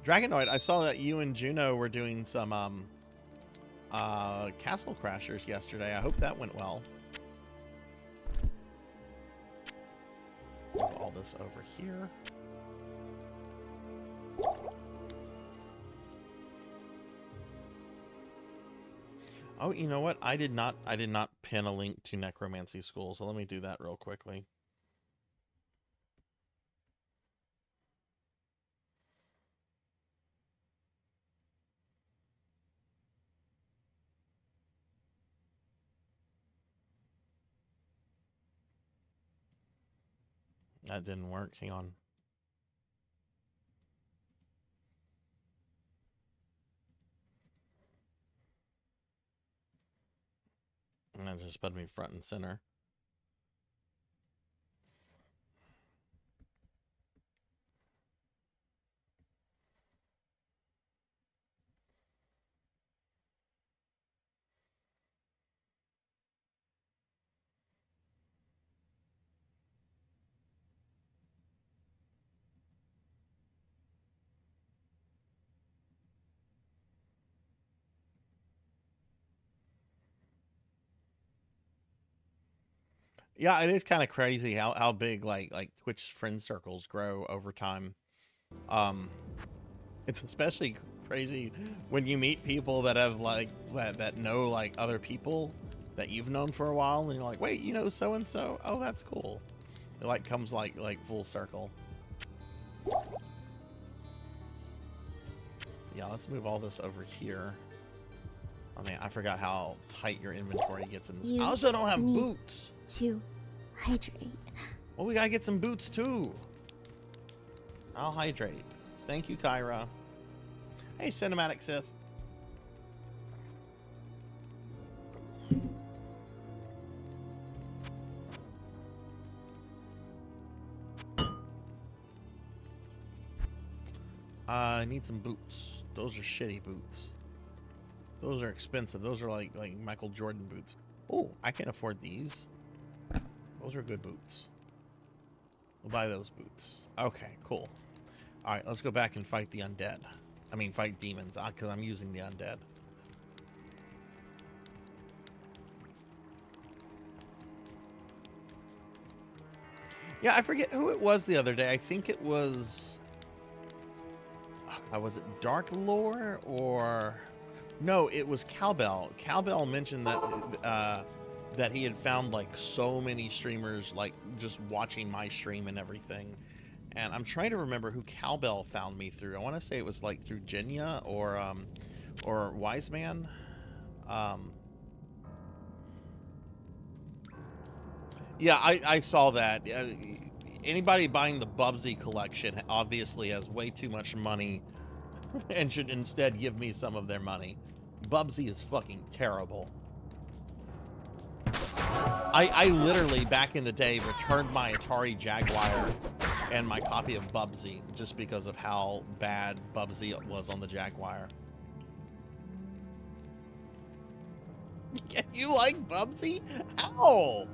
Dragonoid, I saw that you and Juno were doing some Castle Crashers yesterday. I hope that went well. Move all this over here. Oh, you know what? I did not pin a link to Necromancy School, so let me do that real quickly. That didn't work. Hang on. And that just put me front and center. Yeah, it is kind of crazy how big like Twitch friend circles grow over time. It's especially crazy when you meet people that have like that know like other people that you've known for a while, and you're like, wait, you know so and so? Oh, that's cool. It like comes like full circle. Yeah, let's move all this over here. Oh man, I forgot how tight your inventory gets in this. I also don't have boots. To hydrate. Well, we gotta get some boots too. I'll hydrate. Thank you, Kyra. Hey, Cinematic Sith. I need some boots. Those are shitty boots. Those are expensive. Those are like Michael Jordan boots. Oh, I can afford these. Those are good boots. We'll buy those boots. Okay, cool. All right, let's go back and fight the undead. I mean, fight demons, because I'm using the undead. Yeah, I forget who it was the other day. I think it was... was it Dark Lore or... No, it was Cowbell. Cowbell mentioned that that he had found like so many streamers like just watching my stream and everything. And I'm trying to remember who Cowbell found me through. I want to say it was like through Jenya or Wiseman. Yeah, I saw that. Anybody buying the Bubsy collection obviously has way too much money and should instead give me some of their money. Bubsy is fucking terrible. I literally, back in the day, returned my Atari Jaguar and my copy of Bubsy just because of how bad Bubsy was on the Jaguar. You like Bubsy? How?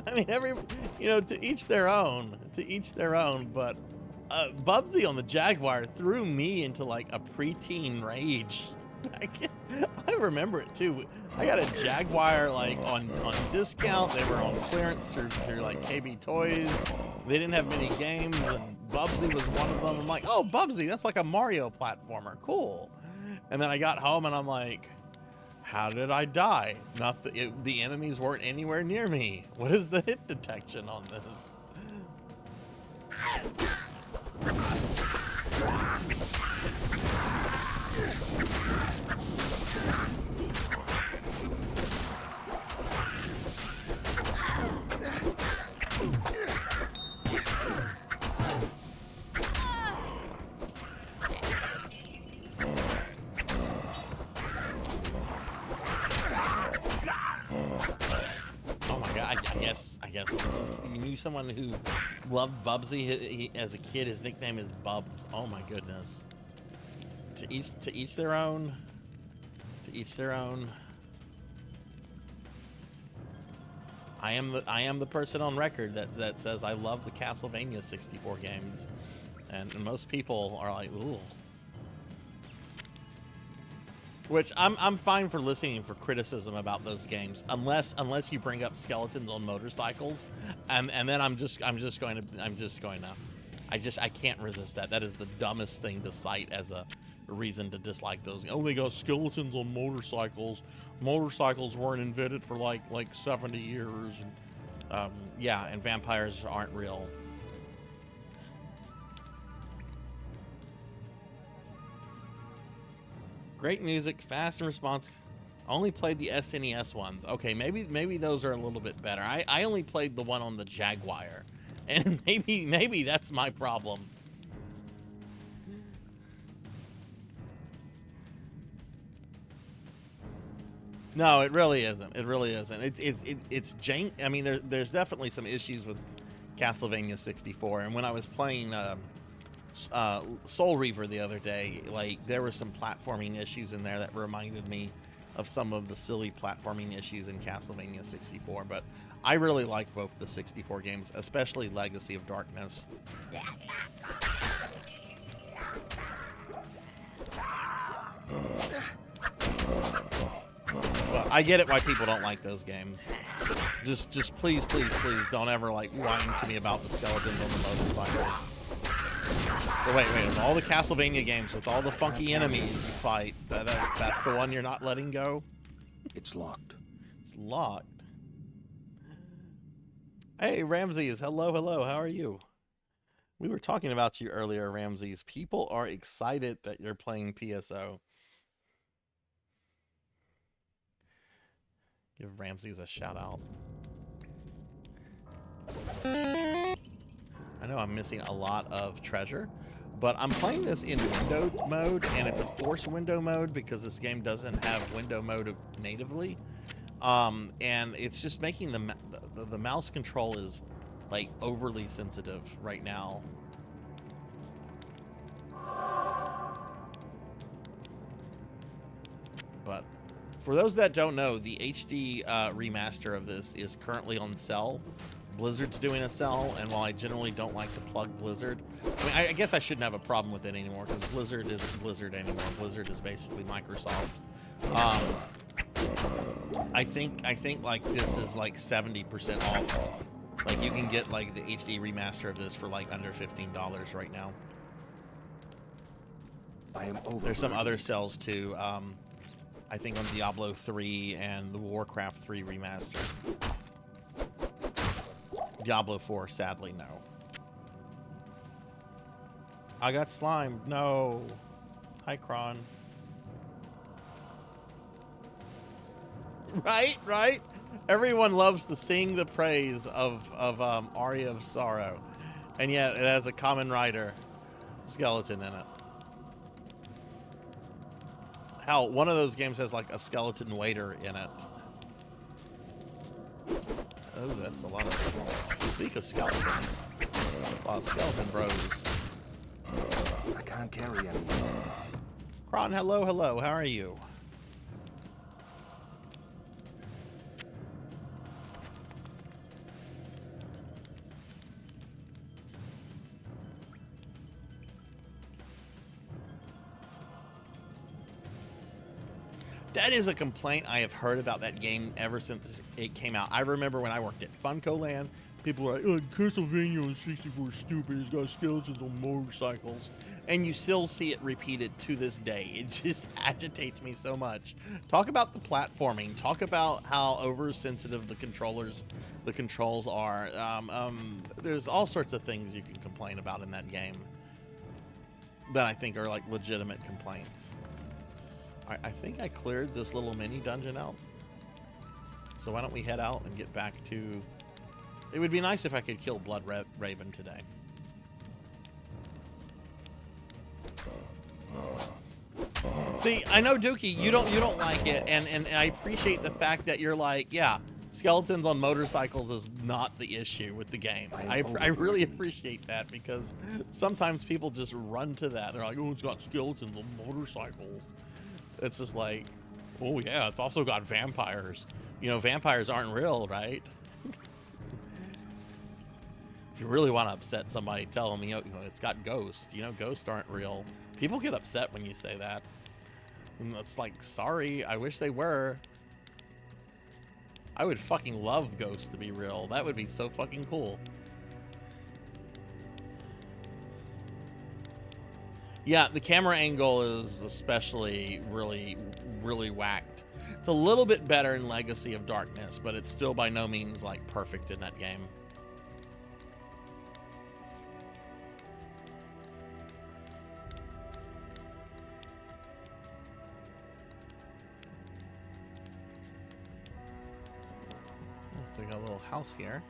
I mean, to each their own. To each their own, but Bubsy on the Jaguar threw me into like a preteen rage. I remember it too. I got a Jaguar like on discount. They were on clearance through like KB Toys. They didn't have many games, and Bubsy was one of them. I'm like, oh, Bubsy, that's like a Mario platformer. Cool. And then I got home and I'm like, how did I die? Nothing. The enemies weren't anywhere near me. What is the hit detection on this? I guess you knew someone who loved Bubsy. As a kid, his nickname is Bubs. Oh my goodness. To each their own. To each their own. I am the person on record that says I love the Castlevania 64 games, and most people are like, ooh. Which I'm fine for listening for criticism about those games, unless you bring up skeletons on motorcycles, and then I can't resist that. That is the dumbest thing to cite as a reason to dislike those. Oh, they got skeletons on motorcycles. Motorcycles weren't invented for like 70 years. And, yeah, and vampires aren't real. Great music, fast and responsive. Only played the SNES ones. Okay, maybe those are a little bit better. I only played the one on the Jaguar, and maybe that's my problem. No, it really isn't. It really isn't. It's jank. I mean, there's definitely some issues with Castlevania 64, and when I was playing Soul Reaver the other day, like, there were some platforming issues in there that reminded me of some of the silly platforming issues in Castlevania 64, but I really like both the 64 games, especially Legacy of Darkness. But I get it why people don't like those games. Just please don't ever like whine to me about the skeletons on the motorcycles. So wait, of all the Castlevania games with all the funky enemies you fight, that's the one you're not letting go? It's locked. It's locked. Hey, Ramses. Hello. How are you? We were talking about you earlier, Ramses. People are excited that you're playing PSO. Give Ramses a shout out. I know I'm missing a lot of treasure, but I'm playing this in window mode, and it's a forced window mode because this game doesn't have window mode natively. And it's just making the mouse control is like overly sensitive right now. But for those that don't know, the HD remaster of this is currently on sale. Blizzard's doing a sale, and while I generally don't like to plug Blizzard, I mean, I guess I shouldn't have a problem with it anymore because Blizzard isn't Blizzard anymore. Blizzard is basically Microsoft. I think like this is like 70% off. Like you can get like the HD remaster of this for like under $15 right now. I am over. There's some other sales too. I think on Diablo 3 and the Warcraft 3 remaster. Diablo 4, sadly, no. I got slimed. No. Hi, Kron. Right? Everyone loves to sing the praise of Aria of Sorrow. And yet it has a common rider skeleton in it. Hell, one of those games has like a skeleton waiter in it. Oh, that's a lot of... Speak of skeletons. That's a lot of skeleton bros. I can't carry anymore. Kron, hello. How are you? That is a complaint I have heard about that game ever since it came out. I remember when I worked at Funko Land, people were like, oh, Castlevania on 64 is stupid. It's got skeletons on motorcycles. And you still see it repeated to this day. It just agitates me so much. Talk about the platforming. Talk about how oversensitive the controls are. There's all sorts of things you can complain about in that game that I think are like legitimate complaints. I think I cleared this little mini dungeon out. So why don't we head out and get back to... It would be nice if I could kill Blood Raven today. See, I know, Dookie, you don't like it, and I appreciate the fact that you're like, yeah, skeletons on motorcycles is not the issue with the game. I really appreciate that, because sometimes people just run to that. They're like, oh, it's got skeletons on motorcycles. It's just like, oh yeah, it's also got vampires. You know, vampires aren't real, right? If you really want to upset somebody, tell them, you know, it's got ghosts. You know, ghosts aren't real. People get upset when you say that. And it's like, sorry, I wish they were. I would fucking love ghosts to be real. That would be so fucking cool. Yeah, the camera angle is especially really whacked. It's a little bit better in Legacy of Darkness, but it's still by no means like perfect in that game. So we got a little house here.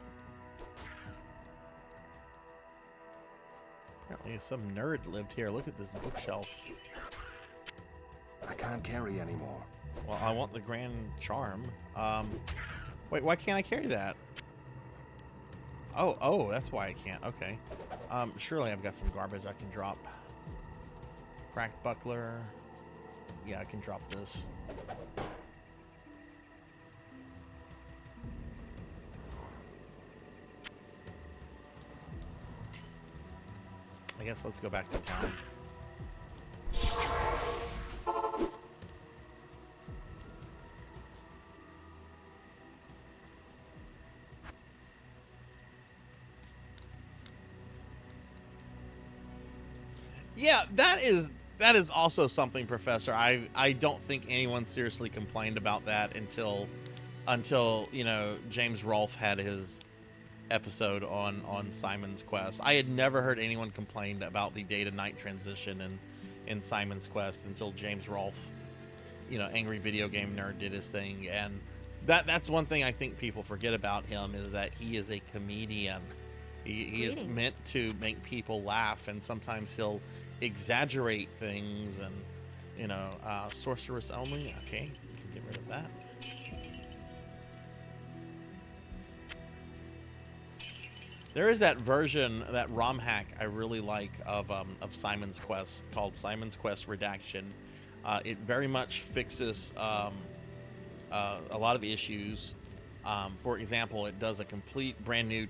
Apparently some nerd lived here. Look at this bookshelf. I can't carry anymore. Well, I want the Grand Charm. Wait, why can't I carry that? Oh, that's why I can't. Okay. Surely I've got some garbage I can drop. Cracked buckler. Yeah, I can drop this. I guess let's go back to town. Yeah, that is also something, Professor. I don't think anyone seriously complained about that until you know, James Rolfe had his episode on Simon's Quest. I had never heard anyone complain about the day to night transition in Simon's Quest until James Rolfe, you know, angry video game nerd, did his thing. And that's one thing I think people forget about him, is that he is a comedian. He is meant to make people laugh, and sometimes he'll exaggerate things, and you know, sorceress only. Okay, we can get rid of that. There is that version, that ROM hack I really like of Simon's Quest, called Simon's Quest Redaction. It very much fixes a lot of issues. For example, it does a complete brand new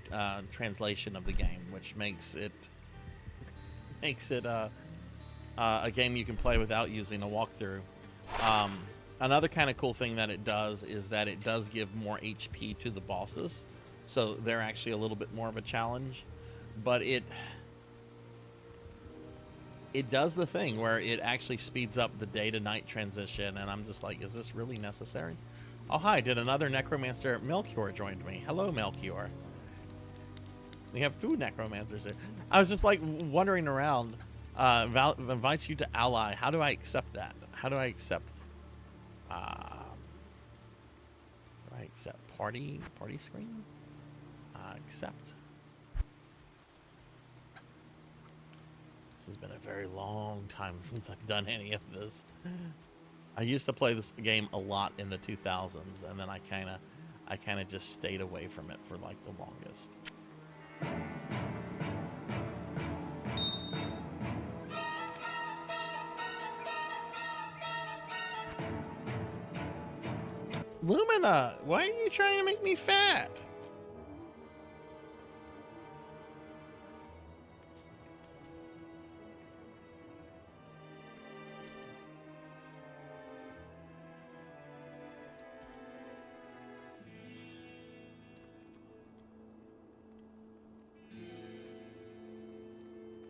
translation of the game, which makes it a game you can play without using a walkthrough. Another kind of cool thing that it does is that it does give more HP to the bosses. So they're actually a little bit more of a challenge, but it does the thing where it actually speeds up the day to night transition, and I'm just like, is this really necessary? Oh hi, did another necromancer, Melchior, joined me. Hello, Melchior. We have 2 necromancers here. I was just like wandering around. Val invites you to ally. How do I accept that? How do I accept? Party screen? Accept. This has been a very long time since I've done any of this. I used to play this game a lot in the 2000s, and then I kind of just stayed away from it for like the longest. Lumina, why are you trying to make me fat?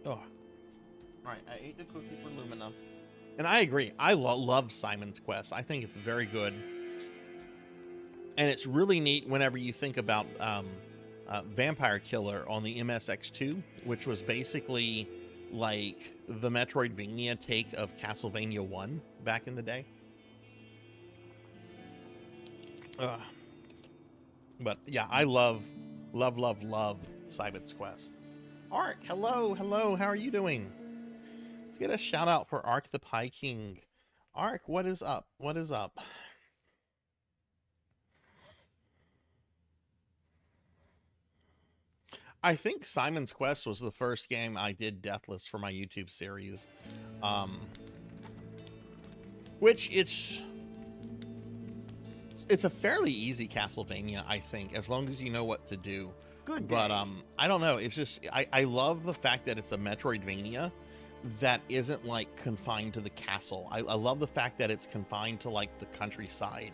Oh, all right. I ate the cookie for Lumina, and I agree. I love Simon's Quest. I think it's very good. And it's really neat whenever you think about Vampire Killer on the MSX2, which was basically like the Metroidvania take of Castlevania 1 back in the day. But yeah, I love Simon's Quest. Ark, hello, how are you doing? Let's get a shout out for Ark the Pie King. Ark, what is up? What is up? I think Simon's Quest was the first game I did deathless for my YouTube series. Which it's a fairly easy Castlevania, I think, as long as you know what to do. Good But day. I don't know. It's just I love the fact that it's a Metroidvania that isn't like confined to the castle. I love the fact that it's confined to like the countryside,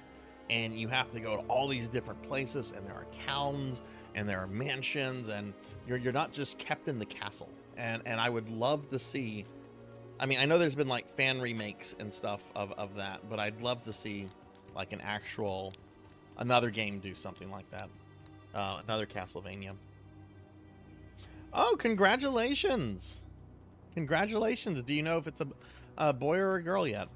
and you have to go to all these different places, and there are towns and there are mansions, and you're not just kept in the castle. And I would love to see. I mean, I know there's been like fan remakes and stuff of that, but I'd love to see like another game do something like that. Another Castlevania. Oh, congratulations! Congratulations. Do you know if it's a boy or a girl yet?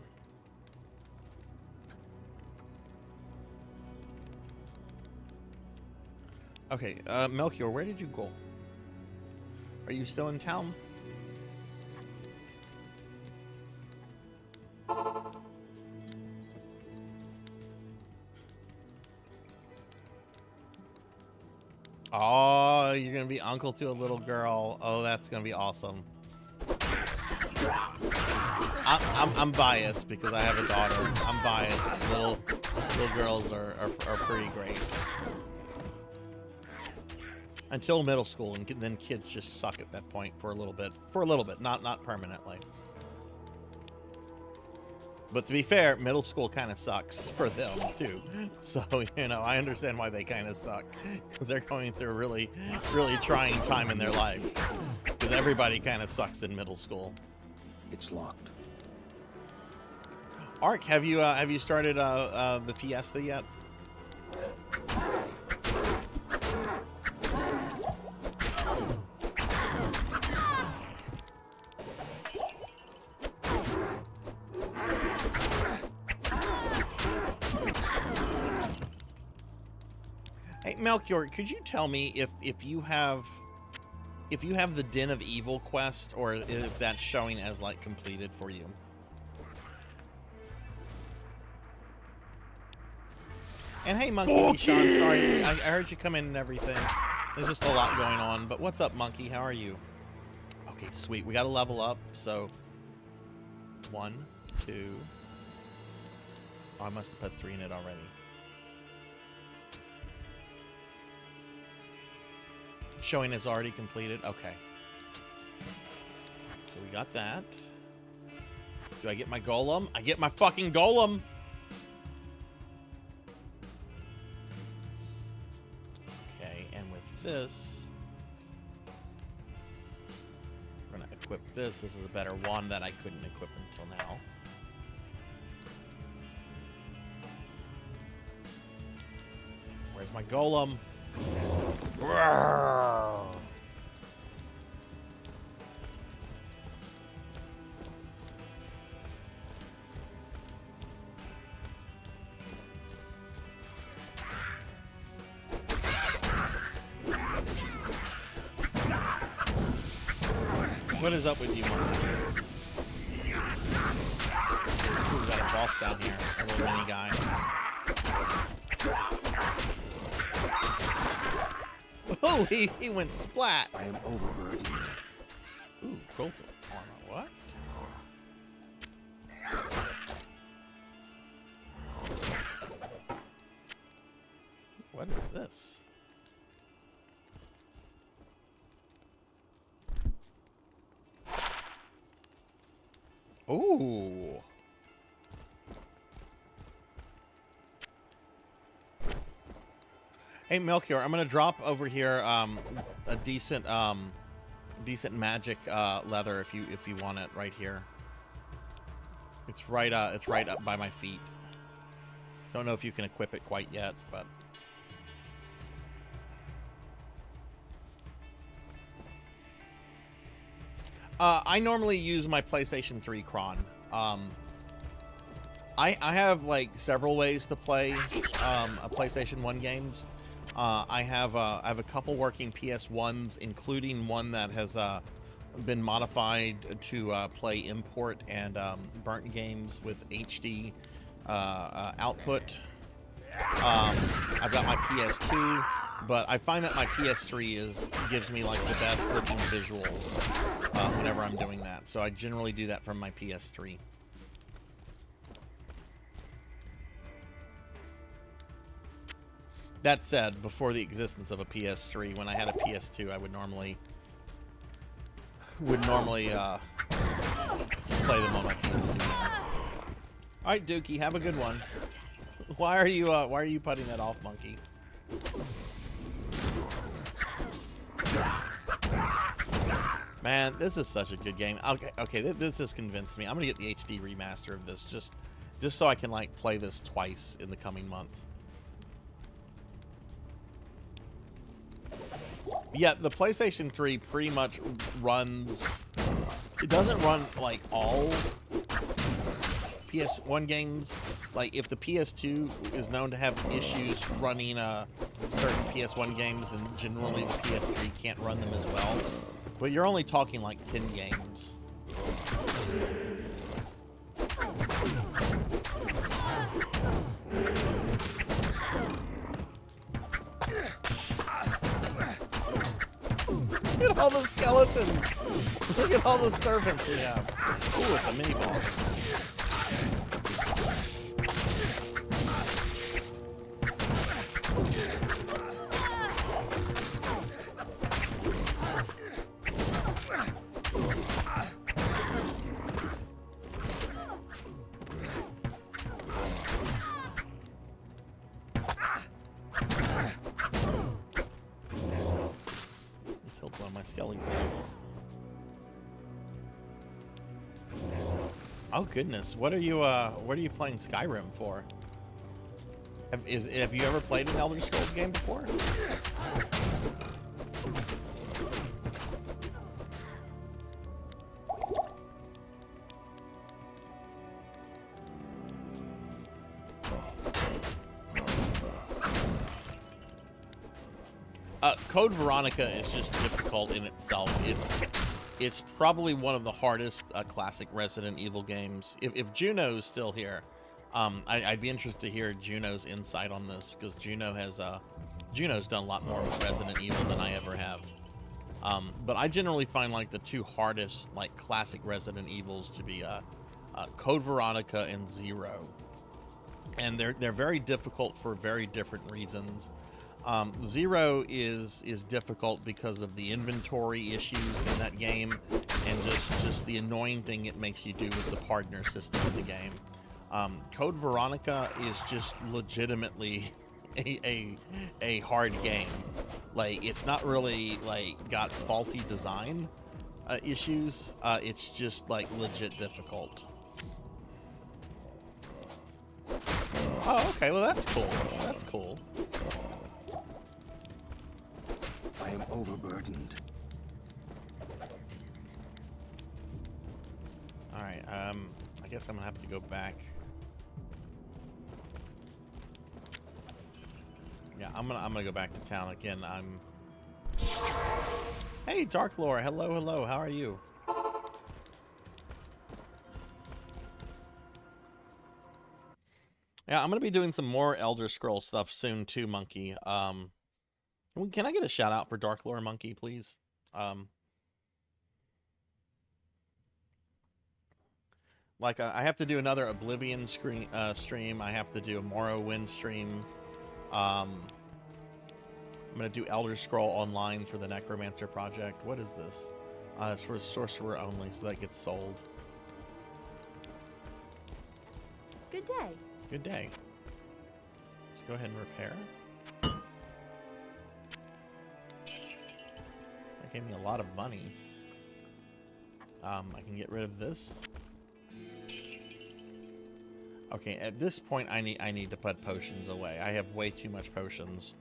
Okay, Melchior, where did you go? Are you still in town? Oh, you're gonna be uncle to a little girl. Oh, that's gonna be awesome. I'm biased because I have a daughter. I'm biased. Little girls are pretty great. Until middle school, and then kids just suck at that point for a little bit. Not permanently. But to be fair, middle school kind of sucks for them too. So, you know, I understand why they kind of suck, because they're going through a really trying time in their life. Because everybody kind of sucks in middle school. It's locked. Ark, have you started the Fiesta yet? Hey, Melchior, could you tell me if you have the Den of Evil quest, or if that's showing as like completed for you? And hey, Monkey Sean, sorry, I heard you come in and everything. There's just a lot going on, but what's up, Monkey? How are you? Okay, sweet. We got to level up. So 1, 2. Oh, I must have put 3 in it already. Showing is already completed. Okay. So we got that. Do I get my golem? I get my fucking golem! Okay, and with this, we're gonna equip this. This is a better one that I couldn't equip until now. Where's my golem? What is up with you, Monkey? Ooh, we got a boss down here. A little mini guy. Oh, he went splat. I am overburdened. Ooh, Colton armor. What? What is this? Ooh. Hey, Melchior, I'm gonna drop over here a decent magic leather if you want it right here. It's right up by my feet. Don't know if you can equip it quite yet, but I normally use my PlayStation 3 cron. I have like several ways to play a PlayStation 1 games. I have a couple working PS1s, including one that has been modified to play import and burnt games with HD output. I've got my PS2 but I find that my PS3 gives me like the best looking visuals whenever I'm doing that. So I generally do that from my PS3. That said, before the existence of a PS3, when I had a PS2, I would normally play them on my PS2. All right, Dookie, have a good one. Why are you putting that off, monkey? Man, this is such a good game. Okay, this has convinced me. I'm gonna get the HD remaster of this just so I can like play this twice in the coming month. Yeah, the PlayStation 3 pretty much runs. It doesn't run like all PS1 games. Like if the PS2 is known to have issues running certain PS1 games, then generally the PS3 can't run them as well. But you're only talking like 10 games. Look at all the skeletons! Look at all the servants we have. Ooh, it's a mini boss. Oh goodness, what are you playing Skyrim for? Have you ever played an Elder Scrolls game before? Code Veronica is just difficult in itself. It's probably one of the hardest classic Resident Evil games. If Juno's still here, I'd be interested to hear Juno's insight on this, because Juno's done a lot more with Resident Evil than I ever have. But I generally find like the two hardest like classic Resident Evils to be Code Veronica and Zero, and they're very difficult for very different reasons. Zero is difficult because of the inventory issues in that game, and just the annoying thing it makes you do with the partner system in the game. Code Veronica is just legitimately a hard game. Like, it's not really like got faulty design issues. It's just like legit difficult. Oh, okay. Well, that's cool. That's cool. I am overburdened. All right. I guess I'm gonna have to go back. Yeah, I'm gonna go back to town again. Hey, Dark Lore. Hello, hello. How are you? Yeah, I'm gonna be doing some more Elder Scrolls stuff soon too, Monkey. Can I get a shout out for Dark Lore Monkey, please? Like I have to do another Oblivion stream. I have to do a Morrowind stream. I'm gonna do Elder Scroll Online for the Necromancer project. What is this? It's for Sorcerer only, so that gets sold. Good day. Good day. Let's go ahead and repair. That gave me a lot of money. I can get rid of this. Okay, at this point I need to put potions away. I have way too much potions.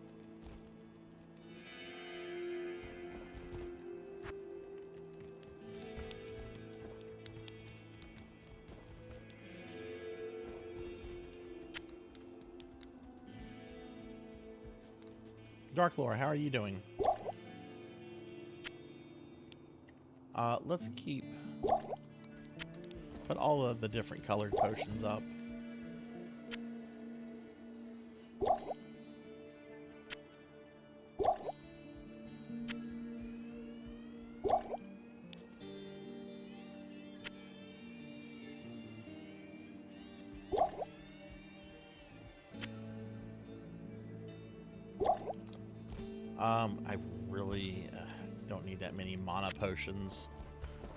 Dark Lore, how are you doing? Let's put all of the different colored potions up. I really don't need that many mana potions.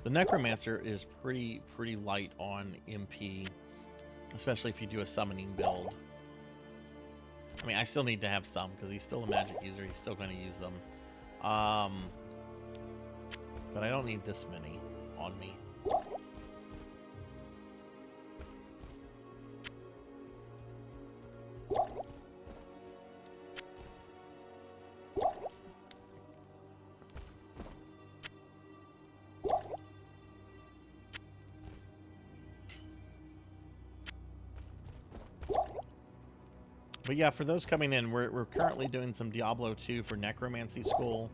The Necromancer is pretty light on MP, especially if you do a summoning build. I mean, I still need to have some because he's still a magic user. He's still going to use them. But I don't need this many on me. But yeah, for those coming in, we're currently doing some Diablo 2 for Necromancy School.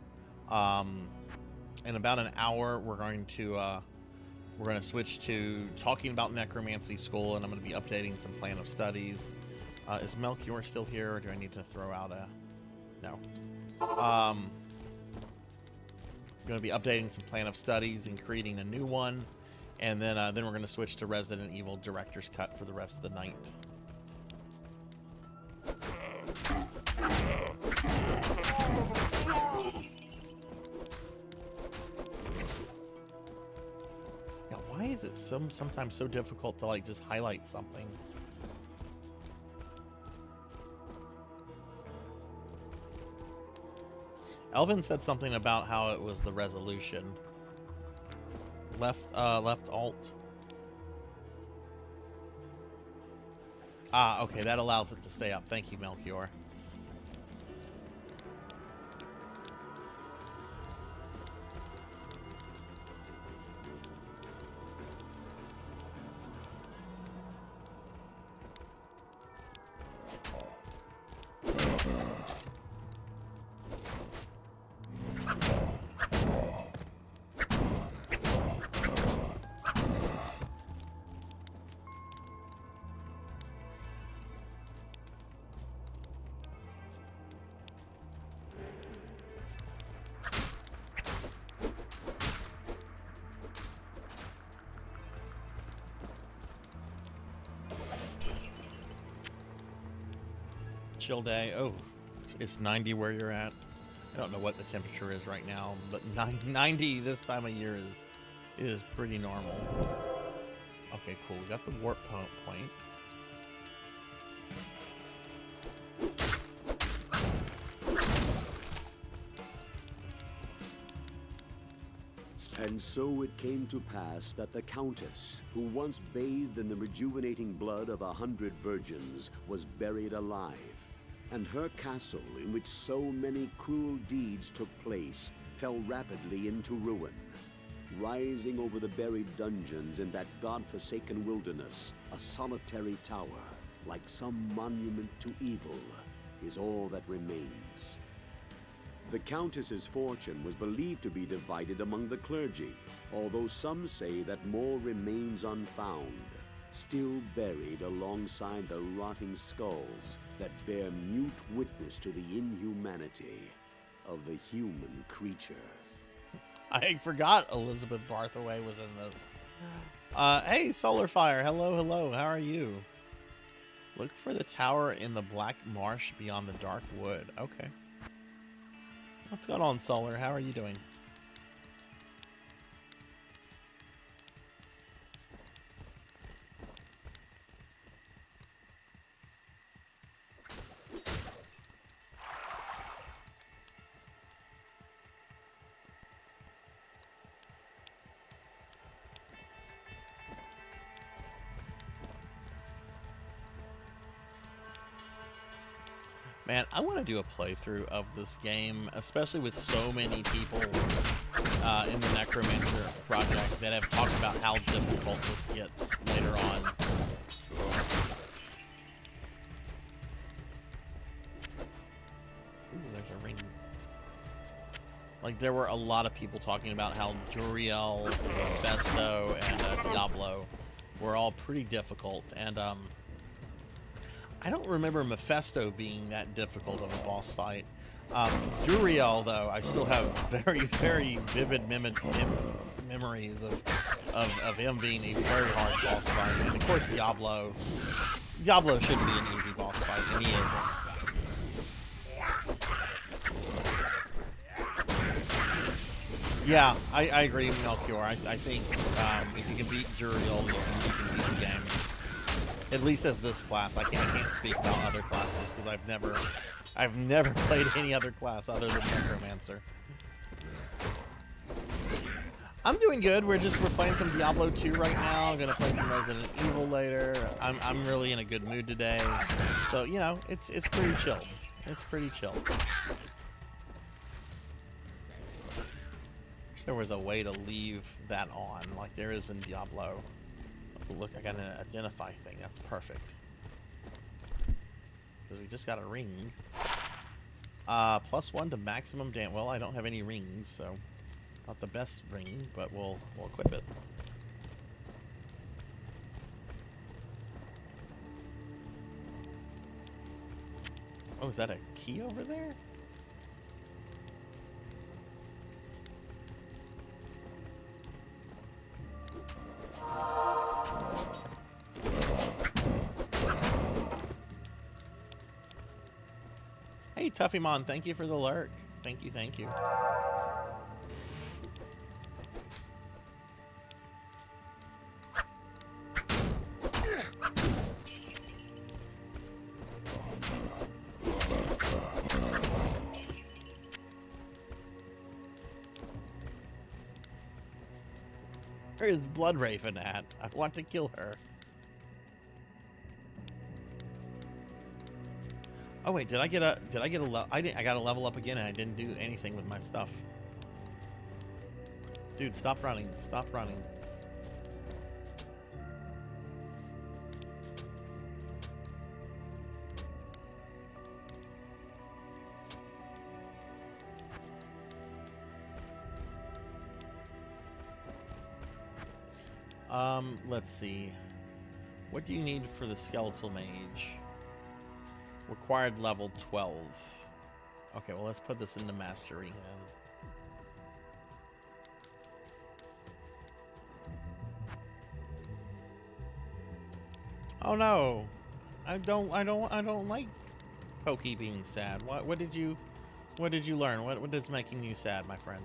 In about an hour, we're going to switch to talking about Necromancy School, and I'm going to be updating some plan of studies. Is Melchior still here, or do I need to throw out a... No. I'm going to be updating some plan of studies and creating a new one, and then we're going to switch to Resident Evil Director's Cut for the rest of the night. Yeah, why is it sometimes so difficult to like just highlight something? Elvin said something about how it was the resolution. Left alt. Ah, okay, that allows it to stay up. Thank you, Melchior. Chill day. Oh, it's 90 where you're at. I don't know what the temperature is right now, but 90 this time of year is pretty normal. Okay, cool. We got the warp point. And so it came to pass that the Countess, who once bathed in the rejuvenating blood of 100 virgins, was buried alive. And her castle, in which so many cruel deeds took place, fell rapidly into ruin. Rising over the buried dungeons in that god-forsaken wilderness, a solitary tower, like some monument to evil, is all that remains. The Countess's fortune was believed to be divided among the clergy, although some say that more remains unfound, still buried alongside the rotting skulls that bear mute witness to the inhumanity of the human creature. I forgot Elizabeth Barthaway was in this. Hey, Solarfire. Hello. How are you? Look for the tower in the Black Marsh beyond the Dark Wood. Okay. What's going on, Solar? How are you doing? Man, I want to do a playthrough of this game, especially with so many people in the Necromancer project that have talked about how difficult this gets later on. Ooh, there's a ring. Like, there were a lot of people talking about how Juriel, Festo, and Diablo were all pretty difficult, and I don't remember Mephisto being that difficult of a boss fight. Juriel, though, I still have very, very vivid memories of him being a very hard boss fight. And of course, Diablo shouldn't be an easy boss fight, and he isn't. Yeah, I agree with Melchior. I think if you can beat Juriel, you can beat the game. At least as this class. I can't speak about other classes because I've never played any other class other than Necromancer. I'm doing good. We're playing some Diablo 2 right now. I'm gonna play some Resident Evil later. I'm really in a good mood today. So, you know, it's pretty chill. It's pretty chill. Wish there was a way to leave that on, like there is in Diablo. Look, I got an identify thing. That's perfect. Because we just got a ring. +1 to maximum damage. Well, I don't have any rings, so not the best ring, but we'll equip it. Oh, is that a key over there? Hey, Tuffymon, thank you for the lurk. Thank you, thank you. Where is Bloodraven at? I want to kill her. Oh wait, I got a level up again and I didn't do anything with my stuff. Dude, stop running. Stop running. Let's see. What do you need for the skeletal mage? Required level 12. Okay, well, let's put this into mastery then. Oh no. I don't like Pokey being sad. What did you learn? What is making you sad, my friend?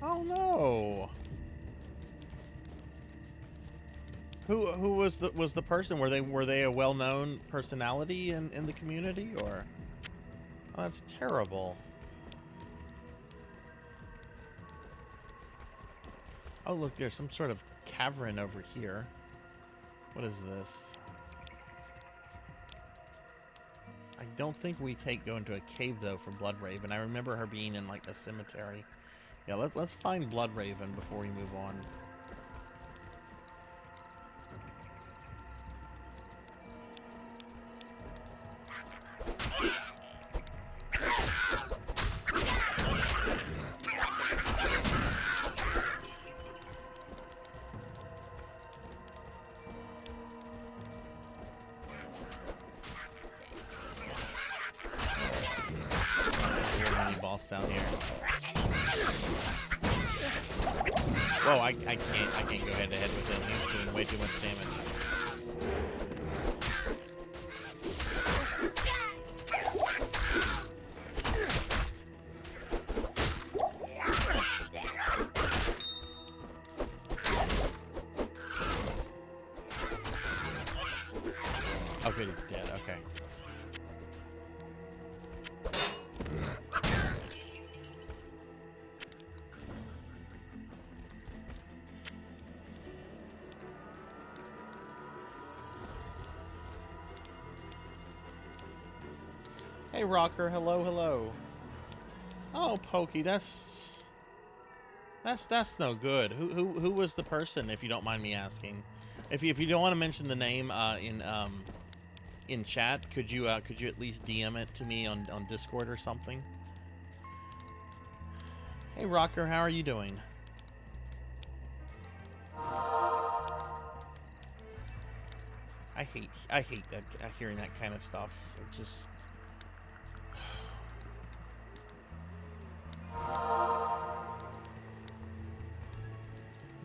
Oh no! Who was the person? Were they a well-known personality in the community, or? Oh, that's terrible. Oh look, there's some sort of cavern over here. What is this? I don't think we go into a cave though for Bloodraven. I remember her being in like the cemetery. Yeah, let's find Bloodraven before we move on. Boss down here. Whoa, I can't go head to head with him. He's doing way too much damage. Oh good, he's dead, okay. Hey Rocker, hello, hello. Oh Pokey, that's no good. Who was the person, if you don't mind me asking? If you don't want to mention the name in chat, could you at least DM it to me on Discord or something? Hey Rocker, how are you doing? I hate that hearing that kind of stuff. It just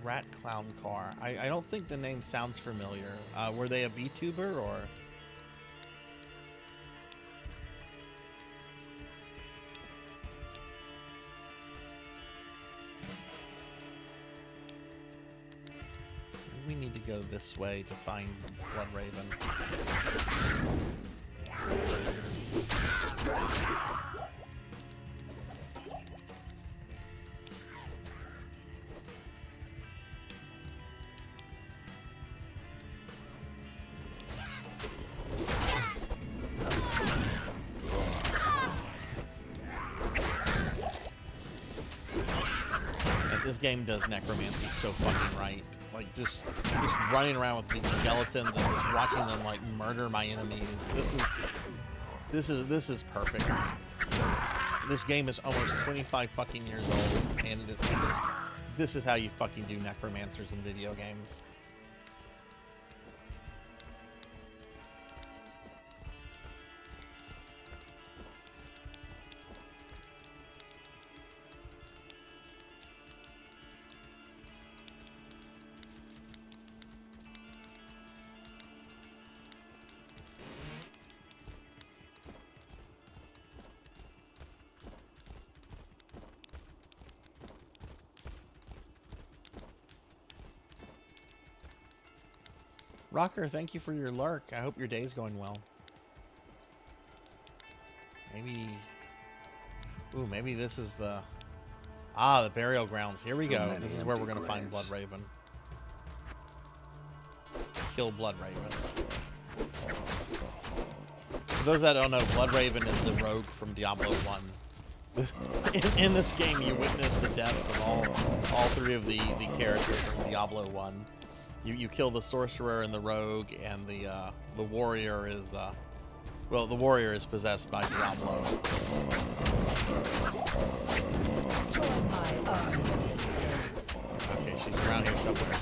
Rat Clown Car. I don't think the name sounds familiar. Were they a VTuber or? We need to go this way to find Bloodraven. This game does necromancy so fucking right. Like just running around with these skeletons and just watching them like murder my enemies. This is perfect. This game is almost 25 fucking years old, and it is just, this is how you fucking do necromancers in video games. Rocker, thank you for your lurk. I hope your day's going well. Maybe this is the burial grounds. Here we go. This is where we're gonna find Bloodraven. Kill Bloodraven. For those that don't know, Bloodraven is the rogue from Diablo 1. In this game, you witness the deaths of all three of the characters from Diablo 1. You kill the sorcerer and the rogue, and the warrior is the warrior is possessed by Diablo. Okay, she's around here somewhere.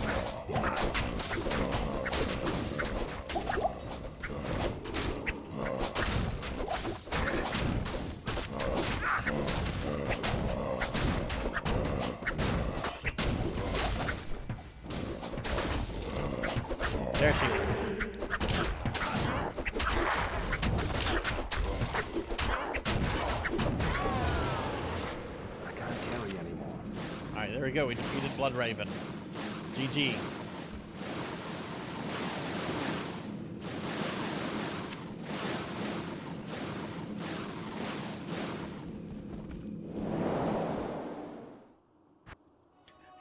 There she is. I can't carry anymore. Alright, there we go. We defeated Bloodraven. GG.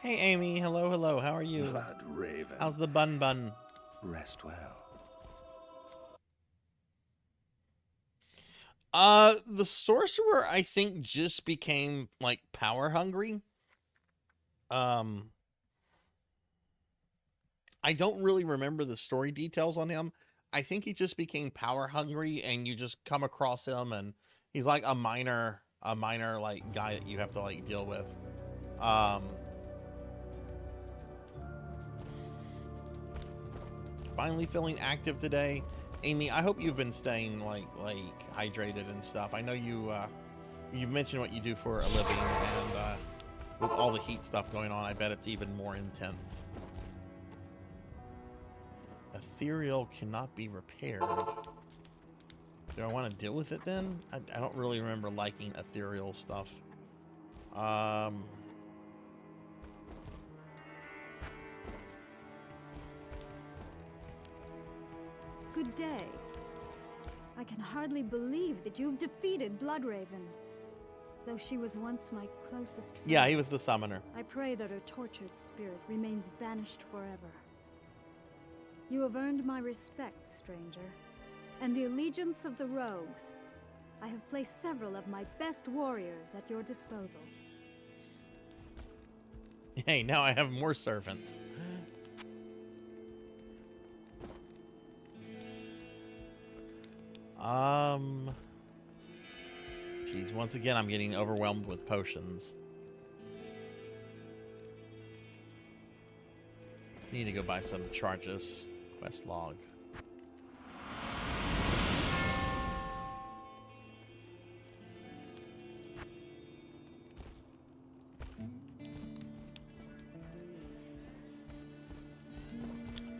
Hey Amy, hello, hello. How are you? Bloodraven. How's the bun? Rest well. The sorcerer, I think, just became like power hungry. I don't really remember the story details on him. I think he just became power hungry, and you just come across him, and he's like a minor like guy that you have to like deal with. Finally feeling active today. Amy, I hope you've been staying like hydrated and stuff. I know you mentioned what you do for a living, and with all the heat stuff going on, I bet it's even more intense. Ethereal cannot be repaired. Do I want to deal with it then? I don't really remember liking ethereal stuff. Good day. I can hardly believe that you've defeated Bloodraven. Though she was once my closest friend. Yeah, he was the summoner. I pray that her tortured spirit remains banished forever. You have earned my respect, stranger, and the allegiance of the rogues. I have placed several of my best warriors at your disposal. Hey, now I have more servants. Geez, once again, I'm getting overwhelmed with potions. Need to go buy some charges. Quest log.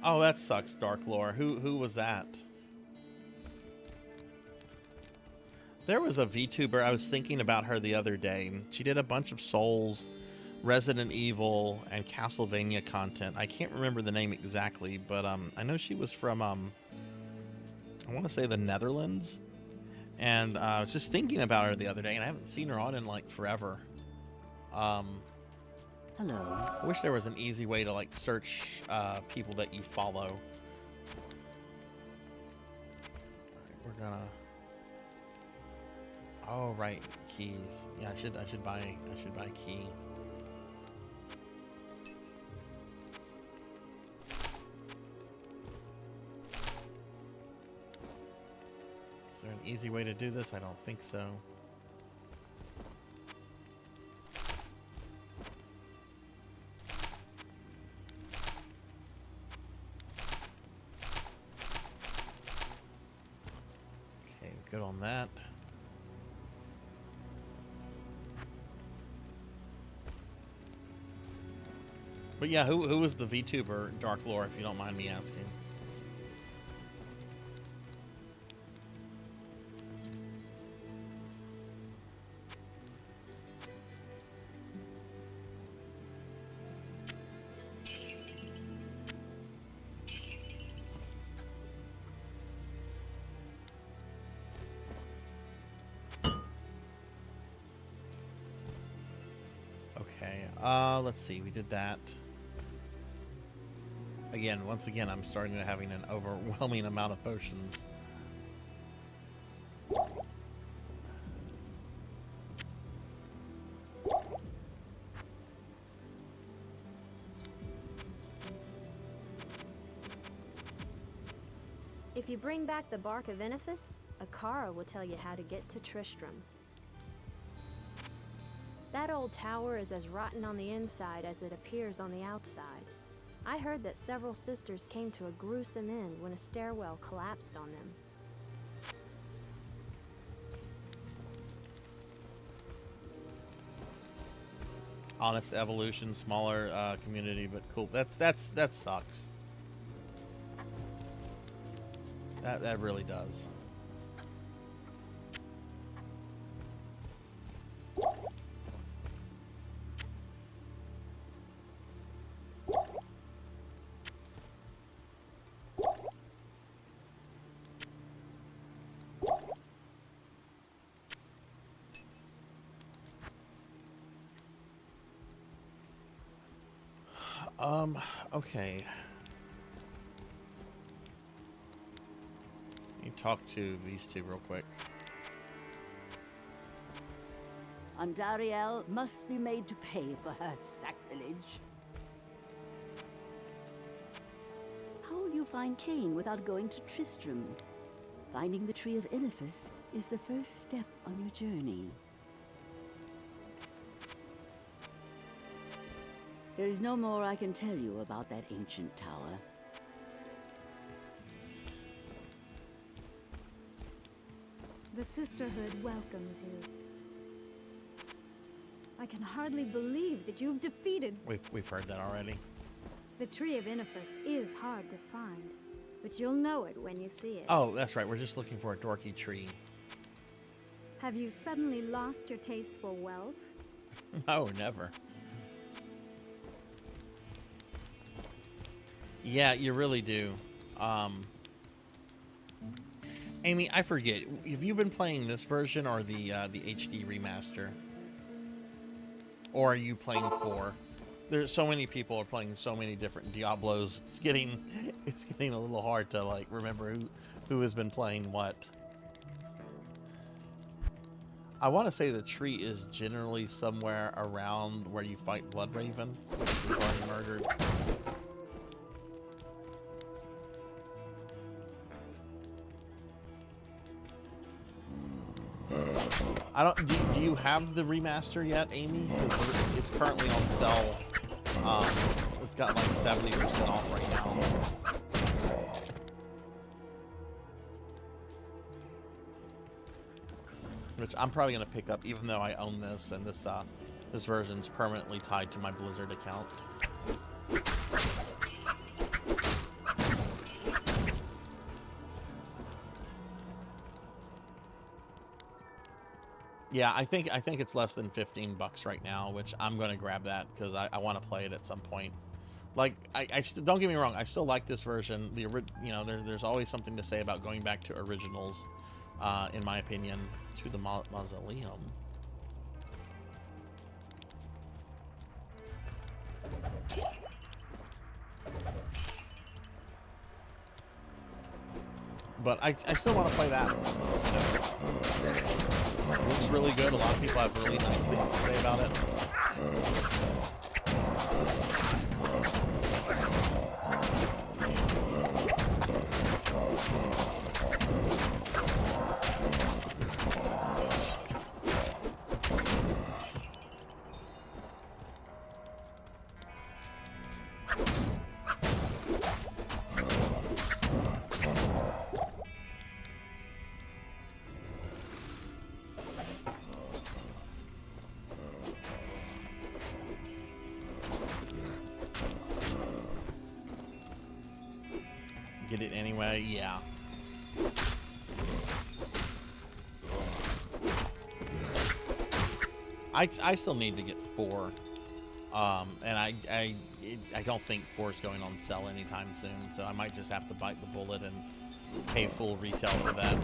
Oh, that sucks, Dark Lore. Who was that? There was a VTuber, I was thinking about her the other day. She did a bunch of Souls, Resident Evil, and Castlevania content. I can't remember the name exactly, but I know she was from, I want to say the Netherlands. And I was just thinking about her the other day, and I haven't seen her on in like forever. Hello. I wish there was an easy way to like search people that you follow. All right, we're gonna. Oh right, keys. Yeah, I should buy a key. Is there an easy way to do this? I don't think so. Okay, good on that. But yeah, who was the VTuber Dark Lore, if you don't mind me asking? Okay, let's see, we did that. Again, once again, I'm starting to having an overwhelming amount of potions. If you bring back the bark of Inifis, Akara will tell you how to get to Tristram. That old tower is as rotten on the inside as it appears on the outside. I heard that several sisters came to a gruesome end when a stairwell collapsed on them. Honest evolution, smaller community, but cool. That sucks. That really does. Okay. You talk to these two real quick. Andariel must be made to pay for her sacrilege. How will you find Cain without going to Tristram? Finding the Tree of Inifis is the first step on your journey. There is no more I can tell you about that ancient tower. The Sisterhood welcomes you. I can hardly believe that you've defeated... We've heard that already. The Tree of Inifis is hard to find, but you'll know it when you see it. Oh, that's right. We're just looking for a dorky tree. Have you suddenly lost your taste for wealth? No, never. Yeah, you really do. Amy, I forget. Have you been playing this version or the HD remaster? Or are you playing 4? There's so many people are playing so many different Diablos. It's getting a little hard to like remember who has been playing what. I want to say the tree is generally somewhere around where you fight Bloodraven, which we've already murdered. I don't. Do you have the remaster yet, Amy? Because it's currently on sale. It's got like 70% off right now. Which I'm probably gonna pick up, even though I own this, and this version's permanently tied to my Blizzard account. Yeah, I think it's less than $15 right now, which I'm gonna grab that because I want to play it at some point. Like, I still, don't get me wrong, I still like this version. There's always something to say about going back to originals, in my opinion, to the mausoleum. But I still want to play that. It looks really good. A lot of people have really nice things to say about it. Get it anyway, yeah. I still need to get 4, and I don't think 4 is going on sale anytime soon, so I might just have to bite the bullet and pay full retail for that.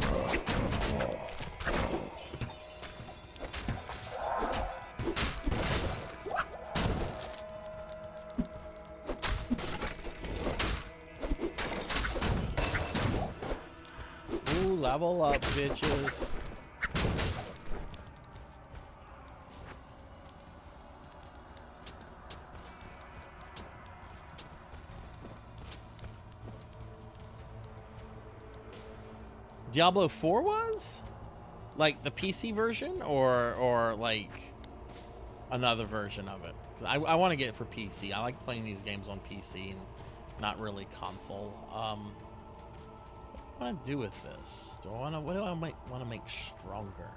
Ooh, level up, bitches. Diablo 4 was? Like the PC version or like another version of it? 'Cause I want to get it for PC. I like playing these games on PC and not really console. What do I want to do with this? What do I want to make stronger?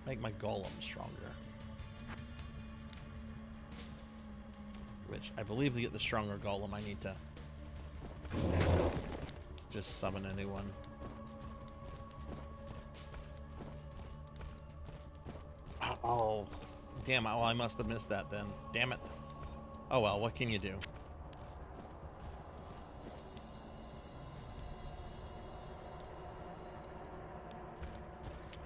Make my golem stronger. Which I believe to get the stronger golem, I need to just summon a new one. Oh, damn! Well, I must have missed that then. Damn it! Oh well, what can you do?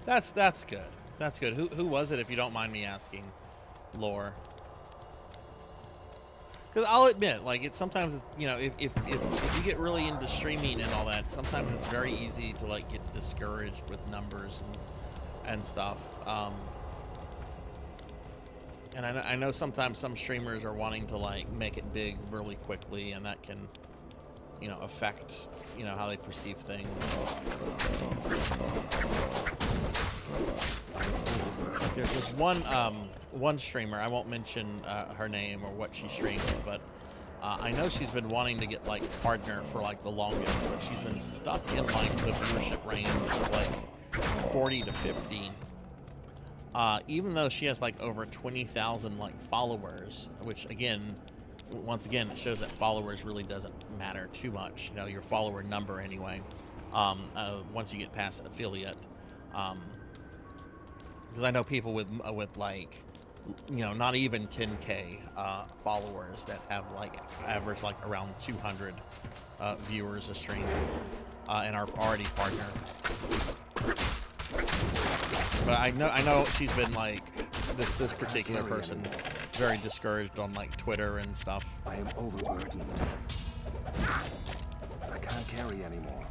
That's good. That's good. Who was it, if you don't mind me asking, Lore? Because I'll admit, like, sometimes it's, you know, if you get really into streaming and all that, sometimes it's very easy to like get discouraged with numbers and stuff. And I know sometimes some streamers are wanting to like make it big really quickly, and that can, you know, affect, you know, how they perceive things. There's this one streamer, I won't mention her name or what she streams, but I know she's been wanting to get like partner for like the longest, but she's been stuck in like the viewership range of like 40 to 50. Even though she has like over 20,000 like followers, which again, once again, it shows that followers really doesn't matter too much. You know, your follower number anyway. Once you get past affiliate, because I know people with like, you know, not even 10K followers that have like average like around 200 viewers a stream, and are already partner. But I know she's been like this particular person very discouraged on like Twitter and stuff. I am overburdened. I can't carry anymore.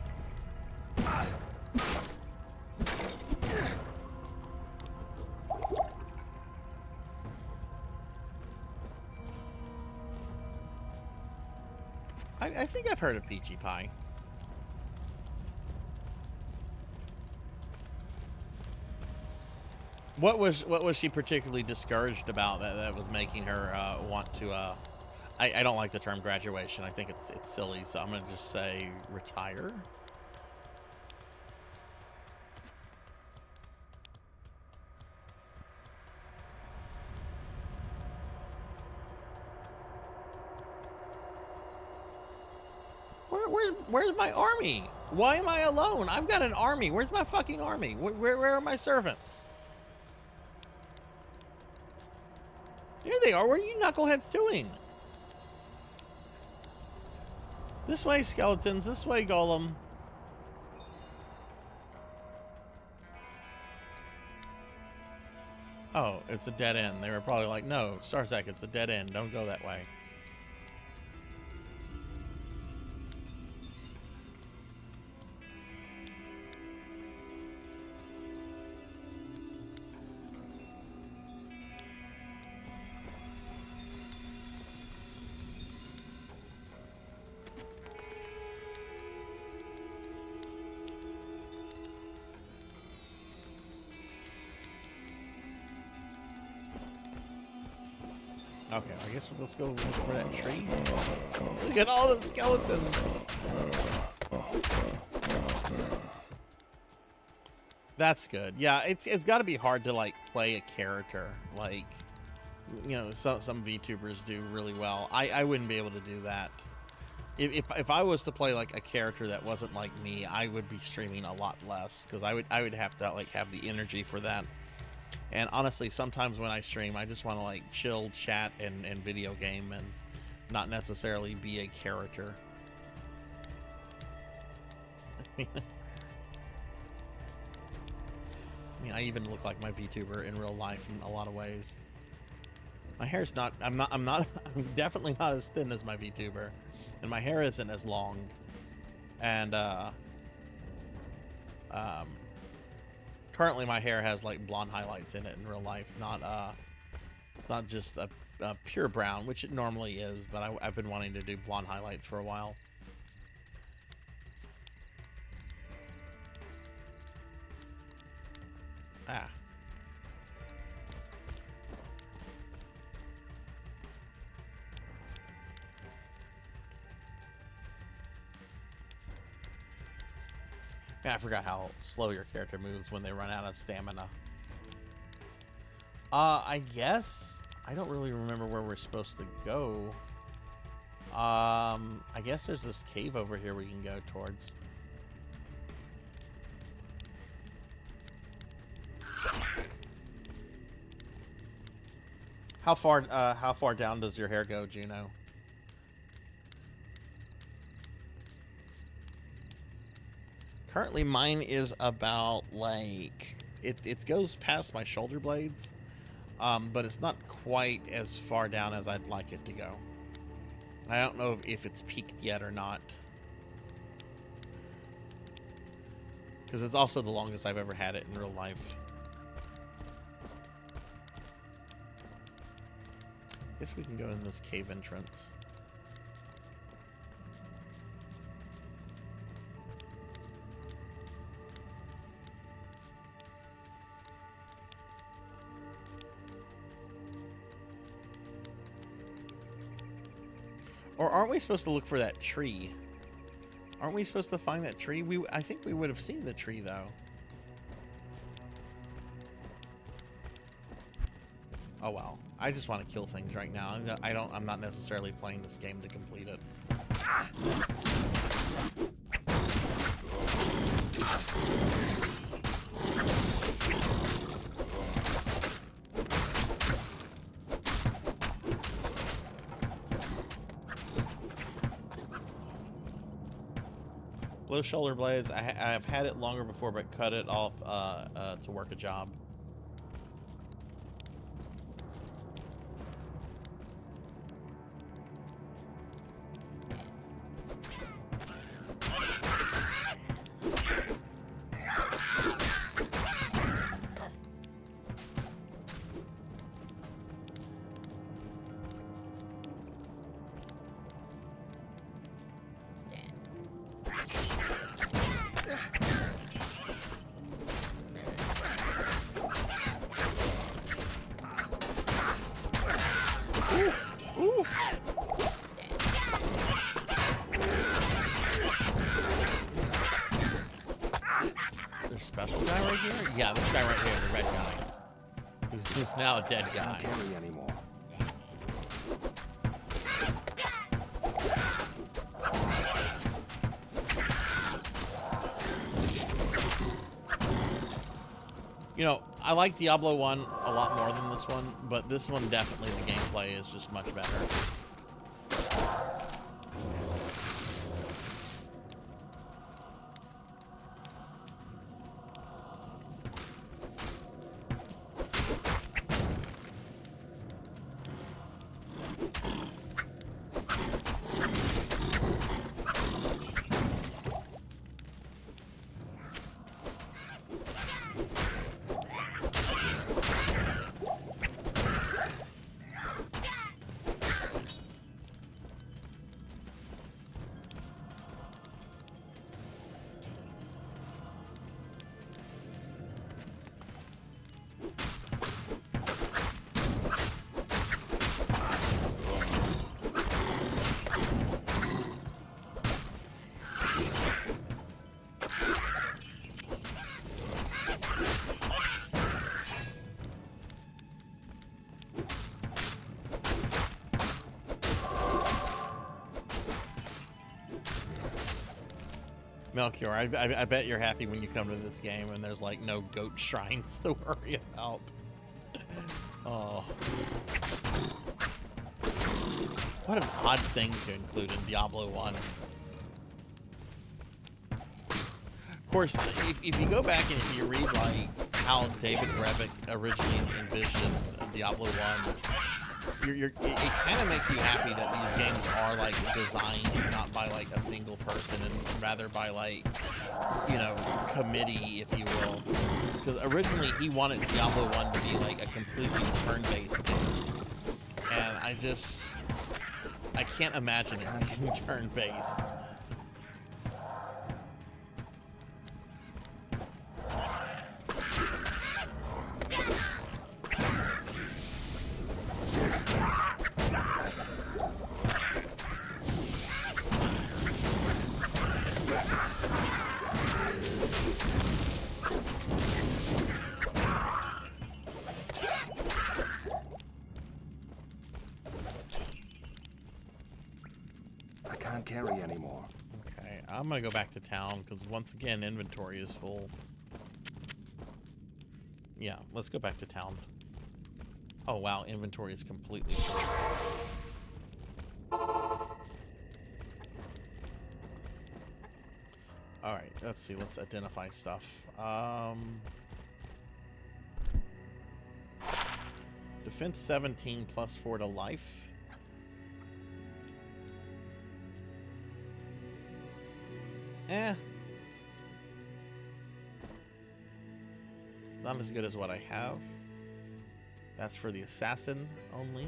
I think I've heard of Peachy Pie. What was she particularly discouraged about that was making her want to? I don't like the term graduation. I think it's silly, so I'm gonna just say retire. Where's my army? Why am I alone? I've got an army. Where's my fucking army? Where are my servants? Here they are. What are you knuckleheads doing? This way, skeletons. This way, golem. Oh, it's a dead end. They were probably like, no, Sarzac, it's a dead end. Don't go that way. Okay, I guess let's go look for that tree. Look at all the skeletons. That's good. Yeah, it's got to be hard to like play a character like, you know, some VTubers do really well. I wouldn't be able to do that. If I was to play like a character that wasn't like me, I would be streaming a lot less because I would have to like have the energy for that. And honestly, sometimes when I stream, I just want to like chill, chat, and video game, and not necessarily be a character. I mean, I even look like my VTuber in real life in a lot of ways. My hair's not. I'm definitely not as thin as my VTuber, and my hair isn't as long. And currently, my hair has like blonde highlights in it in real life. It's not just a pure brown, which it normally is. But I've been wanting to do blonde highlights for a while. Ah. Yeah, I forgot how slow your character moves when they run out of stamina. I guess I don't really remember where we're supposed to go. I guess there's this cave over here we can go towards. How far down does your hair go, Juno? Currently, mine is about like it goes past my shoulder blades, but it's not quite as far down as I'd like it to go. I don't know if it's peaked yet or not, because it's also the longest I've ever had it in real life. Guess we can go in this cave entrance. Or aren't we supposed to look for that tree? Aren't we supposed to find that tree? I think we would have seen the tree though. Oh well. I just want to kill things right now. I'm not necessarily playing this game to complete it. Low shoulder blades. I've had it longer before, but cut it off to work a job. Oof! Oof! There's a special guy right here? Yeah, this guy right here, the red guy. Who's now a dead guy. Can't carry anymore. You know, I like Diablo 1 a lot more than this one, but this one definitely the gameplay is just much better. Melchior, I bet you're happy when you come to this game and there's like no goat shrines to worry about. Oh. What an odd thing to include in Diablo 1. Of course, if you go back and if you read like how David Revick originally envisioned Diablo 1, it kind of makes you happy that these games are like designed not by like a single person and rather by like, you know, committee, if you will. Because originally he wanted Diablo 1 to be like a completely turn-based game, and I can't imagine it being turn-based. Carry anymore. Okay, I'm gonna go back to town because once again inventory is full. Yeah, let's go back to town. Oh wow, inventory is completely full. All right, let's see. Let's identify stuff. Defense 17 plus 4 to life. Not as good as what I have. That's for the assassin only.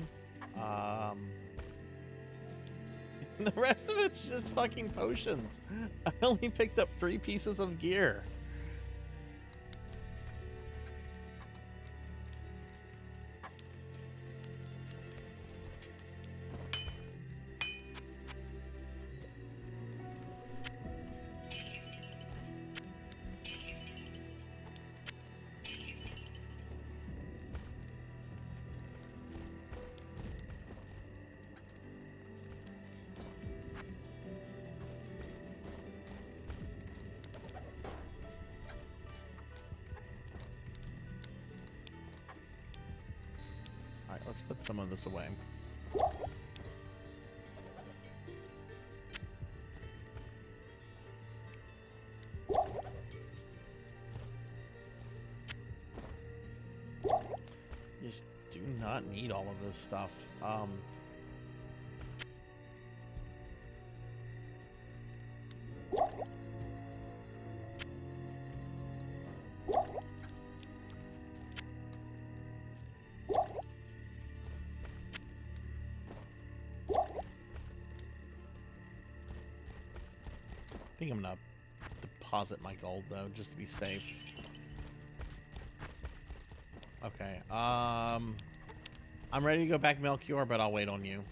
The rest of it's just fucking potions. I only picked up 3 pieces of gear. Let's put some of this away. Just do not need all of this stuff. I think I'm gonna deposit my gold though, just to be safe. Okay, I'm ready to go back Melchior, but I'll wait on you.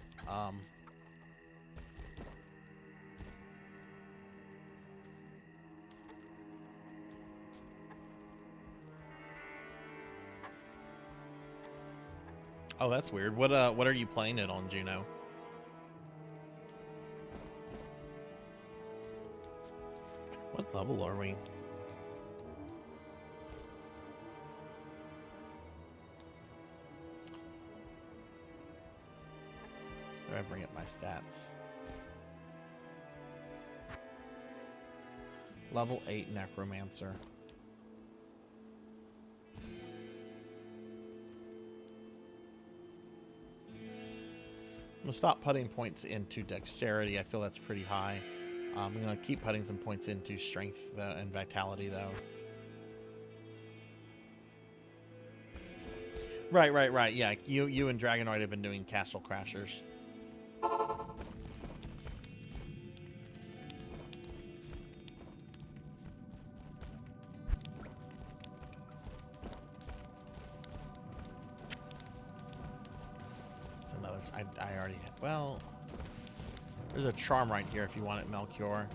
Oh, that's weird. What are you playing it on, Juno? What level are we? Where do I bring up my stats? Level 8 Necromancer. I'm gonna stop putting points into dexterity. I feel that's pretty high. I'm gonna keep putting some points into strength and vitality, though. Right. Yeah, you and Dragonoid have been doing Castle Crashers. It's another. I already had. Well, there's a charm right here if you want it, Melchior.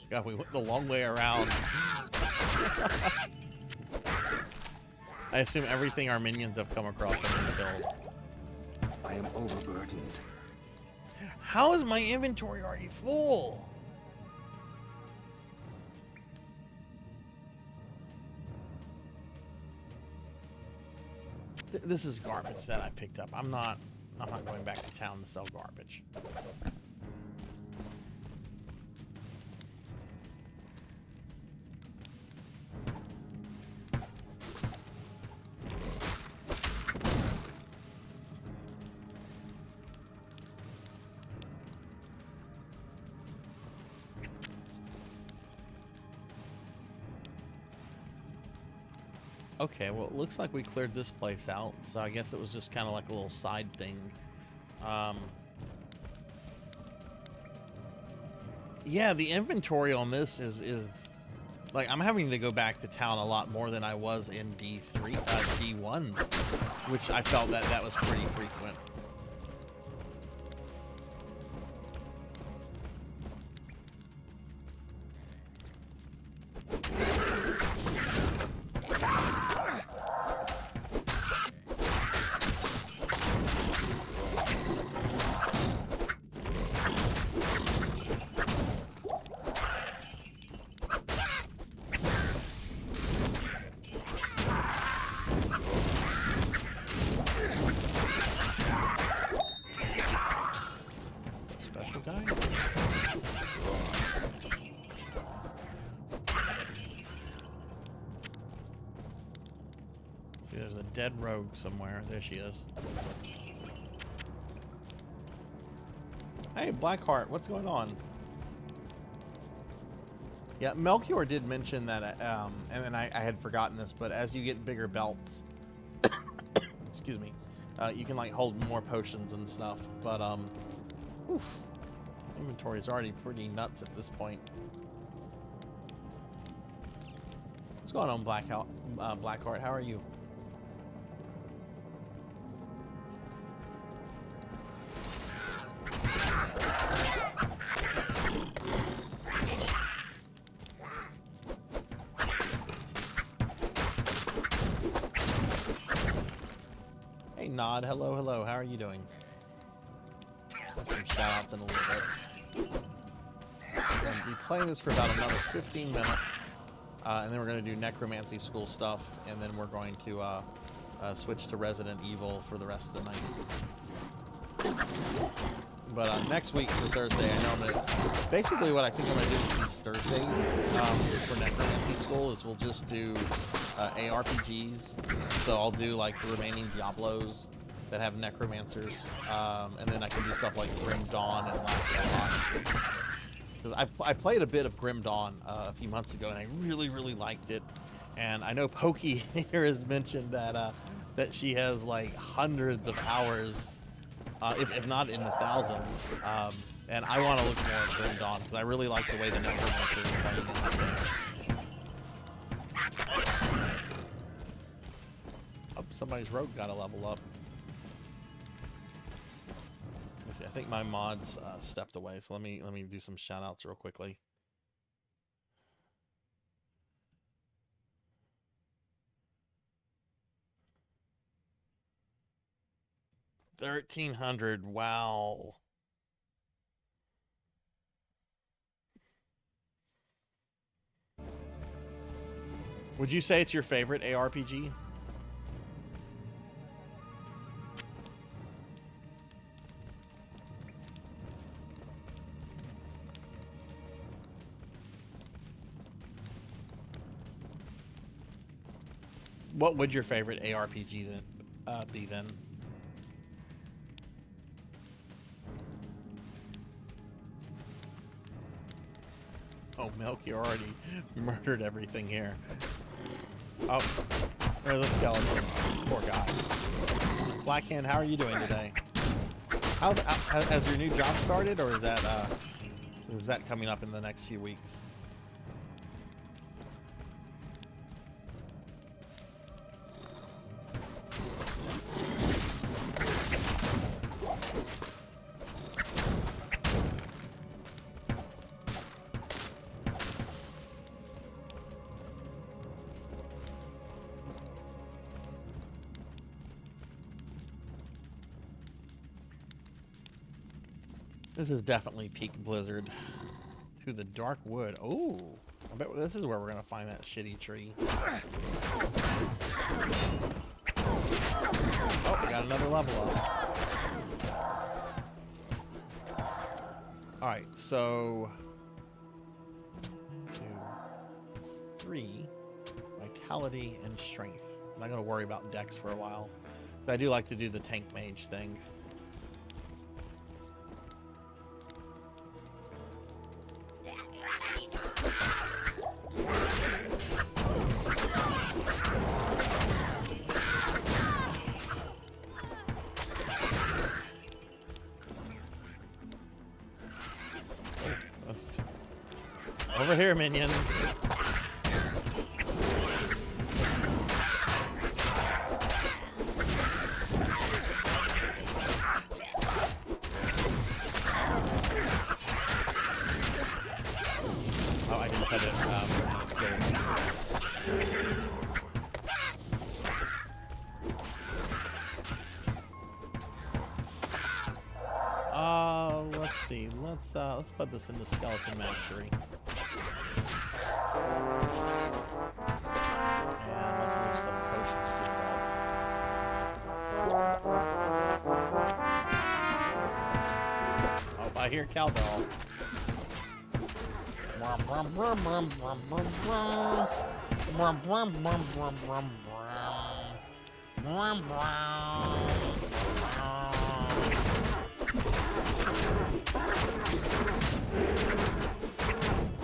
God, we went the long way around. I assume everything our minions have come across have been killed. I am overburdened. How is my inventory already full? This is garbage that I picked up. I'm not going back to town to sell garbage. Okay, well, it looks like we cleared this place out, so I guess it was just kind of like a little side thing. Yeah, the inventory on this is like, I'm having to go back to town a lot more than I was in D1, which I felt that was pretty frequent. Dead rogue somewhere. There she is. Hey, Blackheart, what's going on? Yeah, Melchior did mention that, and then I had forgotten this, but as you get bigger belts, excuse me, you can like hold more potions and stuff. But oof, inventory is already pretty nuts at this point. What's going on, Blackheart? How are you? Nod. Hello, hello. How are you doing? Some shout outs in a little bit. We're going to be playing this for about another 15 minutes. And then we're going to do necromancy school stuff. And then we're going to switch to Resident Evil for the rest of the night. But next week for Thursday, I know I'm going to... Basically what I think I'm going to do these Thursdays for necromancy school is we'll just do ARPGs. So I'll do like the remaining Diablos that have necromancers. And then I can do stuff like Grim Dawn and Last Outlaw. Because I played a bit of Grim Dawn a few months ago, and I really, really liked it. And I know Pokey here has mentioned that that she has like hundreds of hours, if not in the thousands. And I want to look more at Grim Dawn because I really like the way the necromancer is playing in that game. Oh, somebody's rogue got a level up. Let's see, I think my mods stepped away, so let me do some shout outs real quickly. $1,300, wow. Would you say it's your favorite ARPG? What would your favorite ARPG then be then? Oh, Milky already murdered everything here. Oh, there's a skeleton. Poor guy. Blackhand, how are you doing today? Has your new job started, or is that coming up in the next few weeks? This is definitely peak Blizzard. To the Dark Wood. Oh, I bet this is where we're gonna find that shitty tree. Oh, we got another level up. All right, so 2, 3, vitality and strength. I'm not gonna worry about dex for a while. I do like to do the tank mage thing. Over here, minions. Oh, I didn't put it let's see. Let's put this into skeleton mastery. And let's move some potions to the right. Oh, I hear cowbell.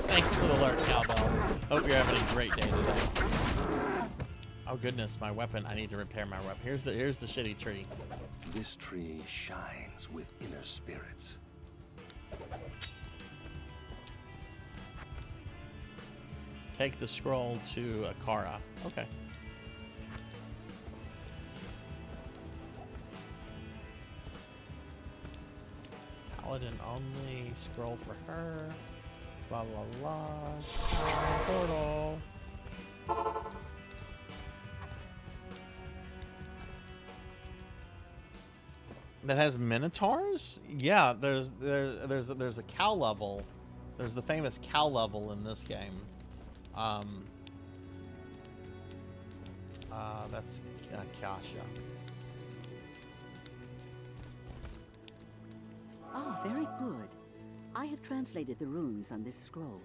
Thanks for the alert, cowbell. Hope you're having a great day today. Oh goodness, my weapon. I need to repair my weapon. Here's the shitty tree. This tree shines with inner spirits. Take the scroll to Akara. Okay. Paladin only. Scroll for her. La la la. Portal. That has minotaurs? Yeah, there's a cow level. There's the famous cow level in this game. That's Kasha. Ah, very good. I have translated the runes on this scroll.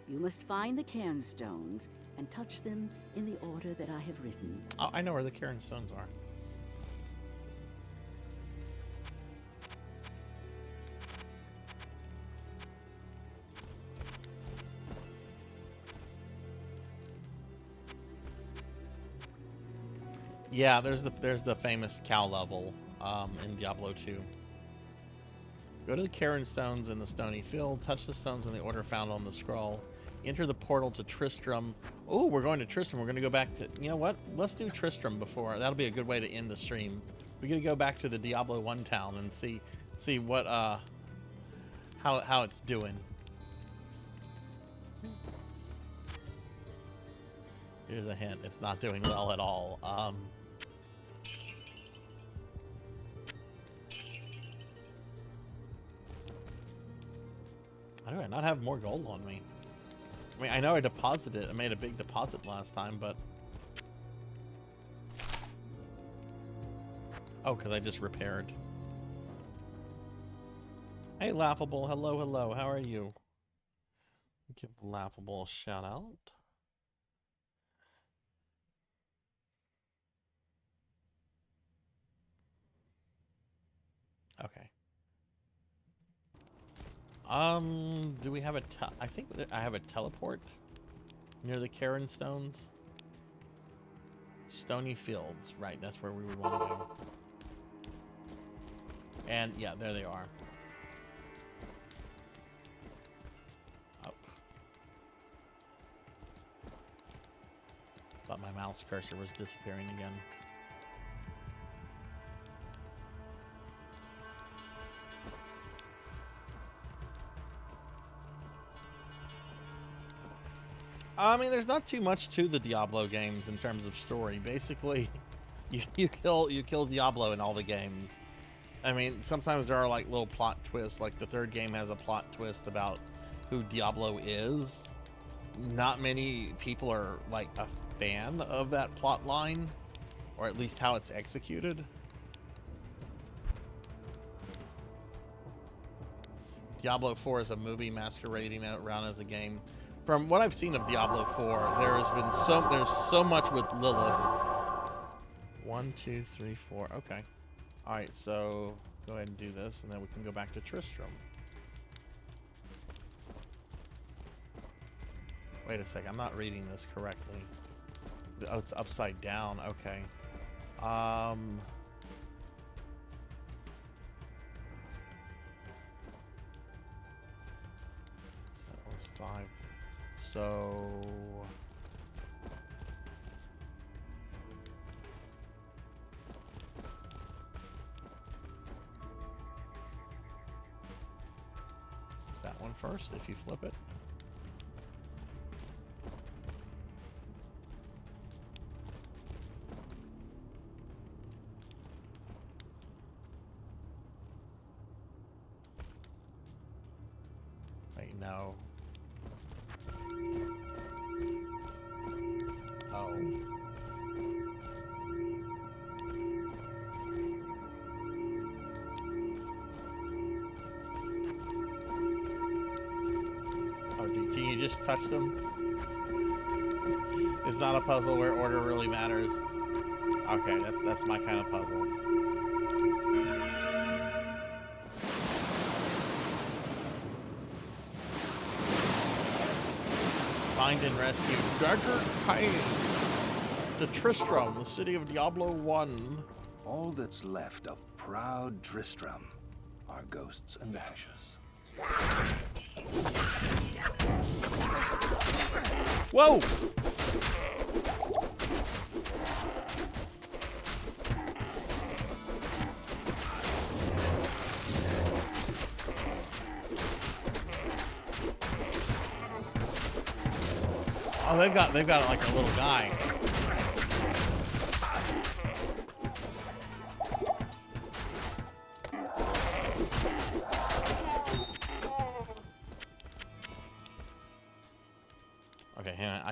You must find the cairn stones and touch them in the order that I have written. Oh, I know where the cairn stones are. Yeah, there's the famous cow level in Diablo 2. Go to the cairn stones in the stony field, touch the stones in the order found on the scroll, enter the portal to Tristram. Oh, we're going to Tristram. We're going to go back to, you know what? Let's do Tristram before. That'll be a good way to end the stream. We're going to go back to the Diablo 1 town and see what how it's doing. Here's a hint. It's not doing well at all. How do I not have more gold on me? I mean, I know I deposited. I made a big deposit last time, but... Oh, because I just repaired. Hey, Laughable. Hello, hello. How are you? Give Laughable a shout out. Okay. Do we have I think I have a teleport near the cairn stones. Stony Fields, right, that's where we would want to go. And yeah, there they are. Up. Thought my mouse cursor was disappearing again. I mean, there's not too much to the Diablo games in terms of story. Basically, you kill Diablo in all the games. I mean, sometimes there are like little plot twists. Like the third game has a plot twist about who Diablo is. Not many people are like a fan of that plot line, or at least how it's executed. Diablo 4 is a movie masquerading around as a game. From what I've seen of Diablo 4, there's so much with Lilith. 1, 2, 3, 4. Okay. All right. So go ahead and do this, and then we can go back to Tristram. Wait a second. I'm not reading this correctly. Oh, it's upside down. Okay. So that was 5. So is that one first if you flip it? Wait, no. Just touch them. It's not a puzzle where order really matters. Okay, that's my kind of puzzle. Find and rescue Dagger Cain to Tristram, the city of Diablo 1. All that's left of proud Tristram are ghosts and ashes. Whoa! Oh, they've got like a little guy.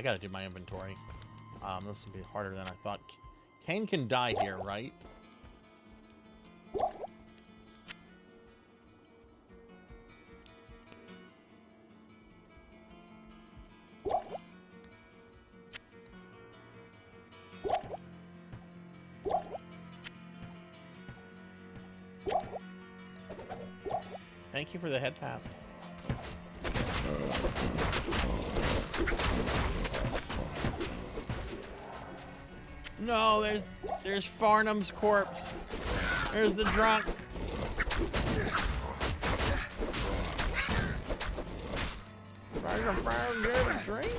I gotta do my inventory. This will be harder than I thought. Kane can die here, right? Thank you for the head pats. No, there's Farnham's corpse. There's the drunk. Trying to find a drink.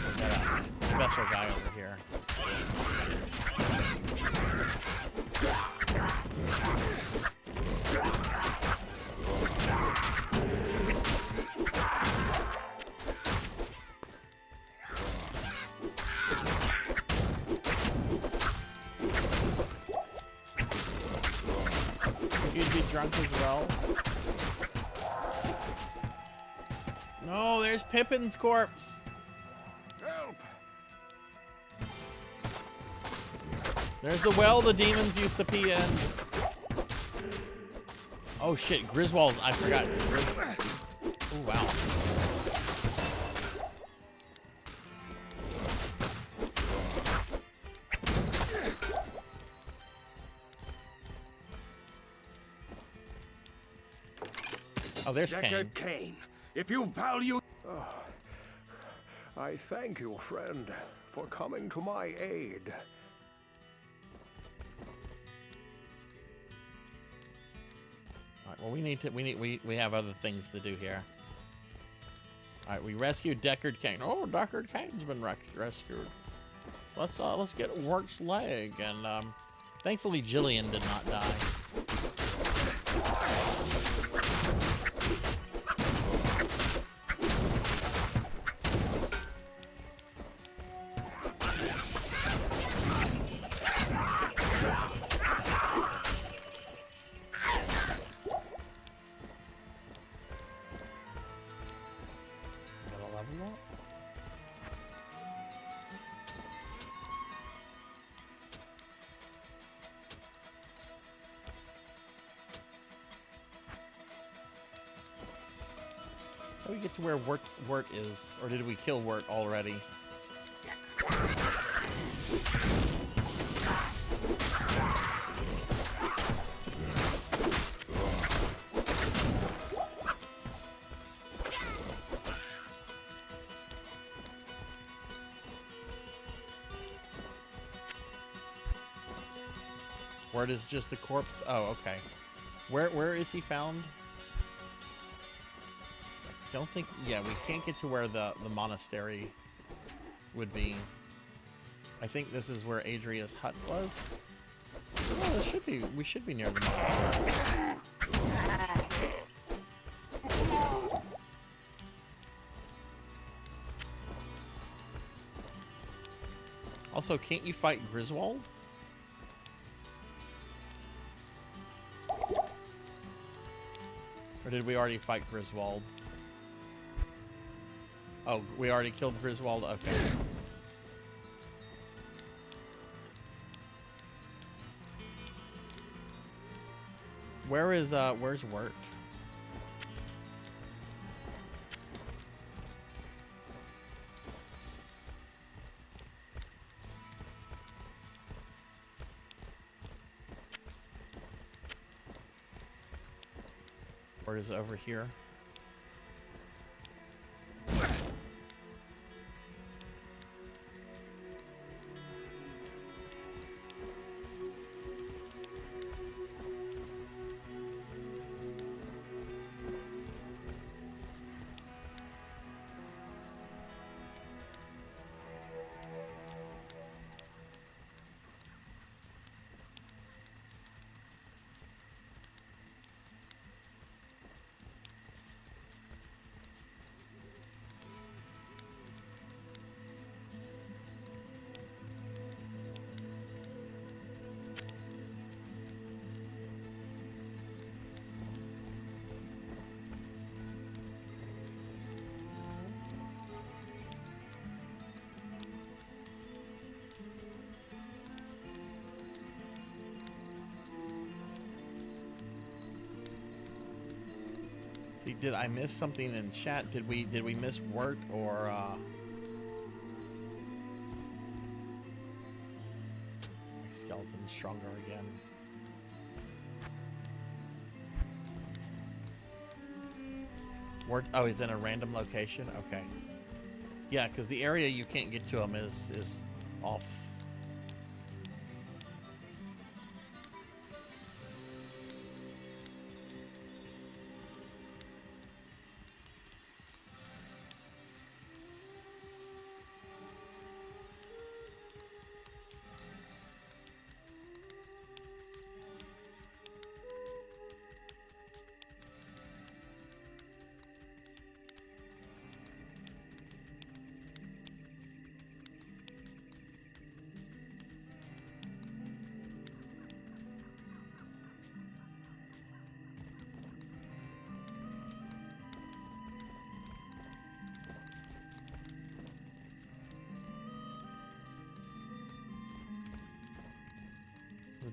We got a special guy over here. You'd be drunk as well. No, there's Pippin's corpse. Help! There's the well the demons used to pee in. Oh shit, Griswold, I forgot. Oh wow. Oh, there's Deckard Kane. Kane, if you value... I thank you, friend, for coming to my aid. All right, well, we have other things to do here. All right, we rescued Deckard Kane. Oh, Deckard Kane's been rescued. Let's get Wort's leg, and thankfully Jillian did not die. How do we get to where Wirt is? Or did we kill Wirt already? Wirt is just a corpse? Oh, okay. Where is he found? Don't think, yeah, we can't get to where the monastery would be. I think this is where Adria's hut was. Oh, this should be, we should be near the monastery. Also, can't you fight Griswold? Or did we already fight Griswold? Oh, we already killed Griswold? Okay. Where's Wirt? Wirt is over here. See, did I miss something in chat? Did we miss Wirt or my skeleton's stronger again? Wirt, oh, he's in a random location? Okay. Yeah, because the area you can't get to him is off.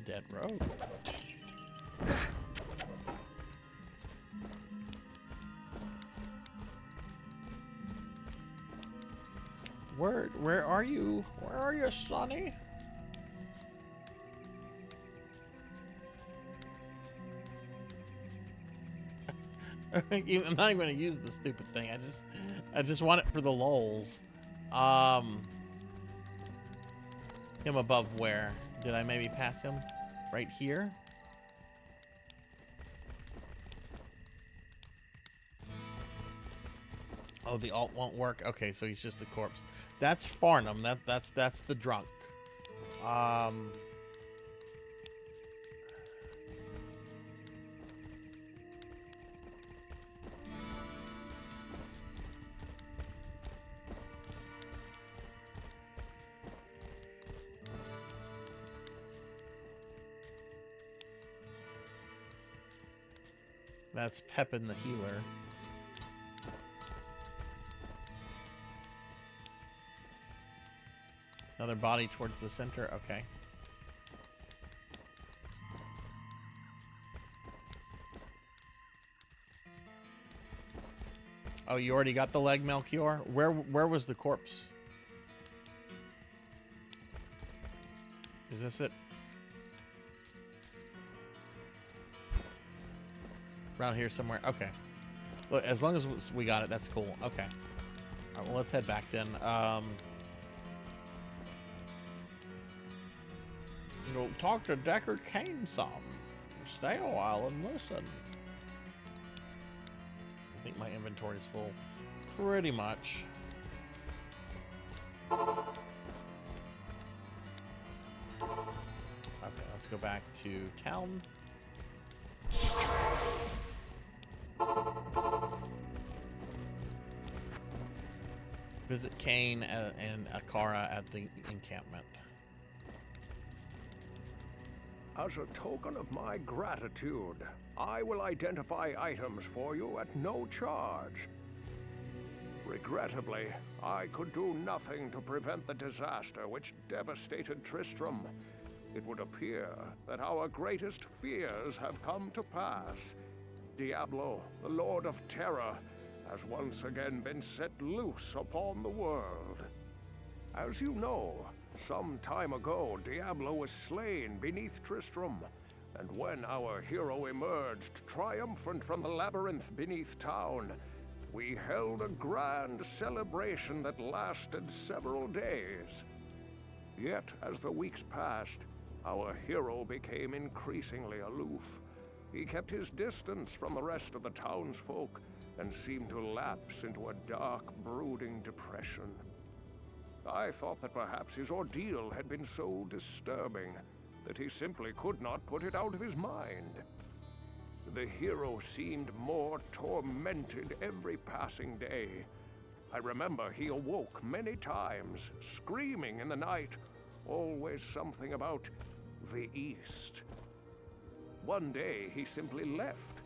Dead road. Where are you? Where are you, Sonny? I'm not even going to use the stupid thing. I just want it for the lols. Him above where? Did I maybe pass him? Right here? Oh, the alt won't work. Okay, so he's just a corpse. That's Farnham. That's the drunk. That's Pepin the healer. Another body towards the center. Okay. Oh, you already got the leg, Melchior? Where was the corpse? Is this it? Around here somewhere. Okay. Look, as long as we got it, that's cool. Okay. All right, well, let's head back then. You know, talk to Deckard Cain some. Stay a while and listen. I think my inventory is full. Pretty much. Okay, let's go back to town. Visit Cain and Akara at the encampment. As a token of my gratitude, I will identify items for you at no charge. Regrettably, I could do nothing to prevent the disaster which devastated Tristram. It would appear that our greatest fears have come to pass. Diablo, the Lord of Terror, has once again been set loose upon the world. As you know, some time ago, Diablo was slain beneath Tristram, and when our hero emerged triumphant from the labyrinth beneath town, we held a grand celebration that lasted several days. Yet, as the weeks passed, our hero became increasingly aloof. He kept his distance from the rest of the townsfolk and seemed to lapse into a dark, brooding depression. I thought that perhaps his ordeal had been so disturbing that he simply could not put it out of his mind. The hero seemed more tormented every passing day. I remember he awoke many times, screaming in the night, always something about the East. One day he simply left,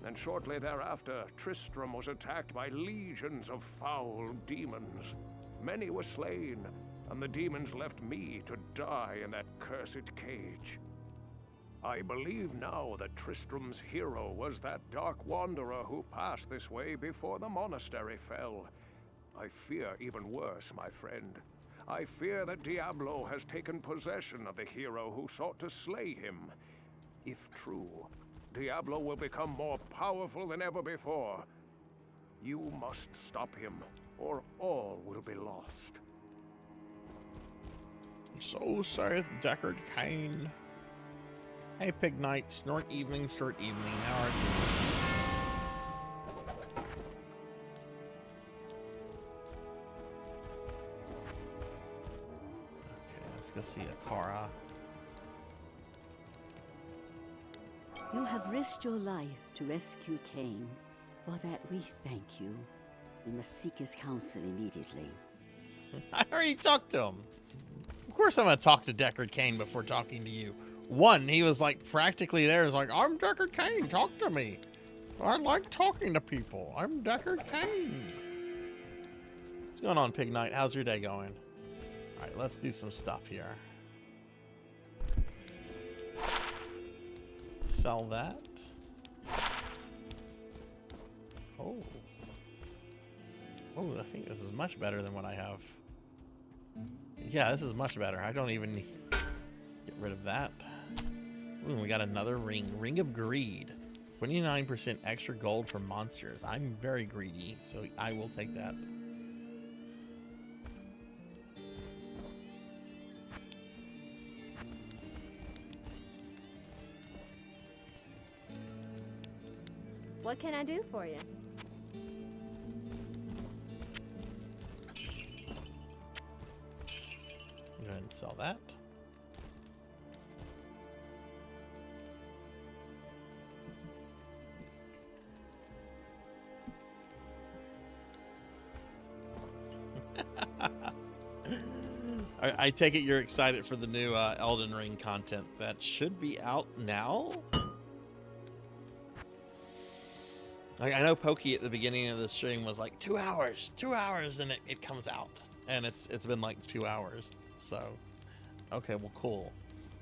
and shortly thereafter Tristram was attacked by legions of foul demons. Many were slain, and the demons left me to die in that cursed cage. I believe now that Tristram's hero was that dark wanderer who passed this way before the monastery fell. I fear even worse, my friend. I fear that Diablo has taken possession of the hero who sought to slay him. If true, Diablo will become more powerful than ever before. You must stop him, or all will be lost. So saith Deckard Cain. Hey, Pig Knight, snort evening, how are you? Okay, let's go see Akara. You have risked your life to rescue Cain. For that we thank you. We must seek his counsel immediately. I already talked to him. Of course I'm going to talk to Deckard Cain before talking to you. One, he was like practically there. He's like, I'm Deckard Cain, talk to me. I like talking to people. I'm Deckard Cain. What's going on, Pig Knight? How's your day going? All right, let's do some stuff here. Sell that. Oh. Oh, I think this is much better than what I have. Yeah, this is much better. I don't even need to get rid of that. Ooh, we got another ring. Ring of Greed. 29% extra gold for monsters. I'm very greedy, so I will take that. What can I do for you? Go ahead and sell that. I take it you're excited for the new Elden Ring content that should be out now. I know Pokey at the beginning of the stream was like 2 hours, and it comes out, and it's been like 2 hours. So, okay, well, cool.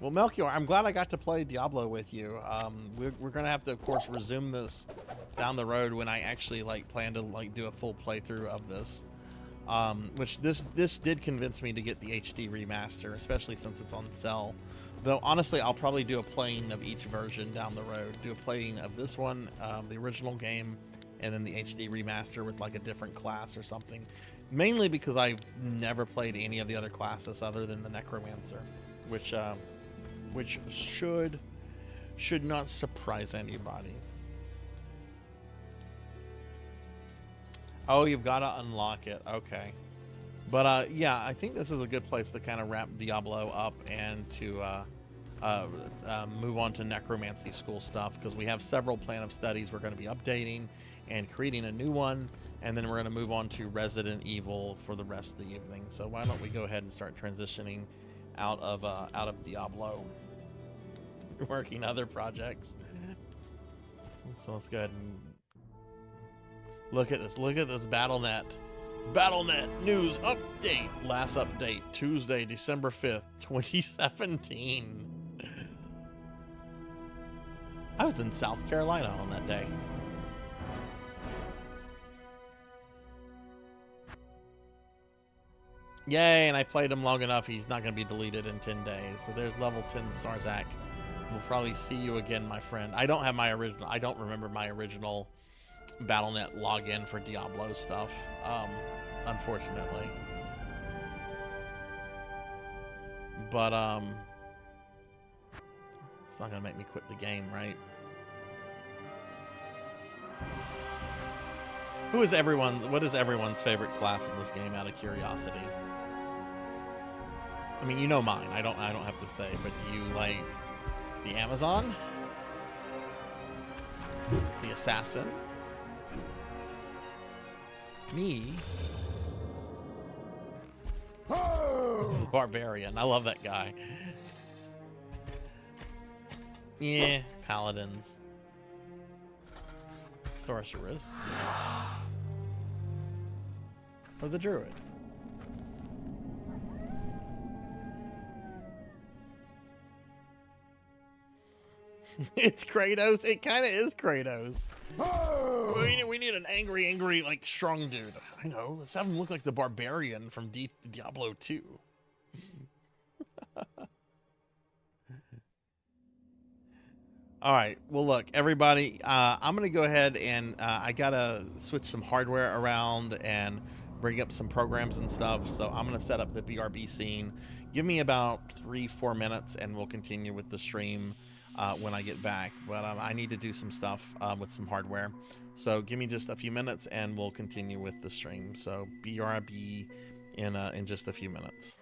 Well, Melchior, I'm glad I got to play Diablo with you. We're gonna have to, of course, resume this down the road when I actually plan to do a full playthrough of this. Which this did convince me to get the HD remaster, especially since it's on sale. Though honestly, I'll probably do a playing of each version down the road. Do a playing of this one, the original game, and then the HD remaster with like a different class or something. Mainly because I've never played any of the other classes other than the Necromancer, which should not surprise anybody. Oh, you've got to unlock it. Okay. But yeah, I think this is a good place to kind of wrap Diablo up and to move on to Necromancy School stuff, because we have several plan of studies we're going to be updating and creating a new one, and then we're going to move on to Resident Evil for the rest of the evening. So why don't we go ahead and start transitioning out of Diablo, working other projects. So let's go ahead and look at this. Look at this BattleNet. BattleNet news update. Last update, Tuesday, December 5th, 2017. I was in South Carolina on that day. Yay, and I played him long enough. He's not going to be deleted in 10 days. So there's level 10 Sarzac. We'll probably see you again, my friend. I don't remember my original BattleNet login for Diablo stuff, unfortunately. But it's not gonna make me quit the game, right? What is everyone's favorite class in this game, out of curiosity? I mean, you know mine. I don't have to say, but do you like the Amazon? The Assassin? Me? Oh! Barbarian. I love that guy. Yeah, Paladins. Sorceress. Or the Druid. It's Kratos. It kind of is Kratos. We need an angry, like, strong dude. I know. Let's have him look like the barbarian from Diablo 2. All right. Well, look, everybody, I'm going to go ahead and I got to switch some hardware around and bring up some programs and stuff. So I'm going to set up the BRB scene. Give me about 3-4 minutes and we'll continue with the stream when I get back. But I need to do some stuff with some hardware. So give me just a few minutes and we'll continue with the stream. So BRB in just a few minutes.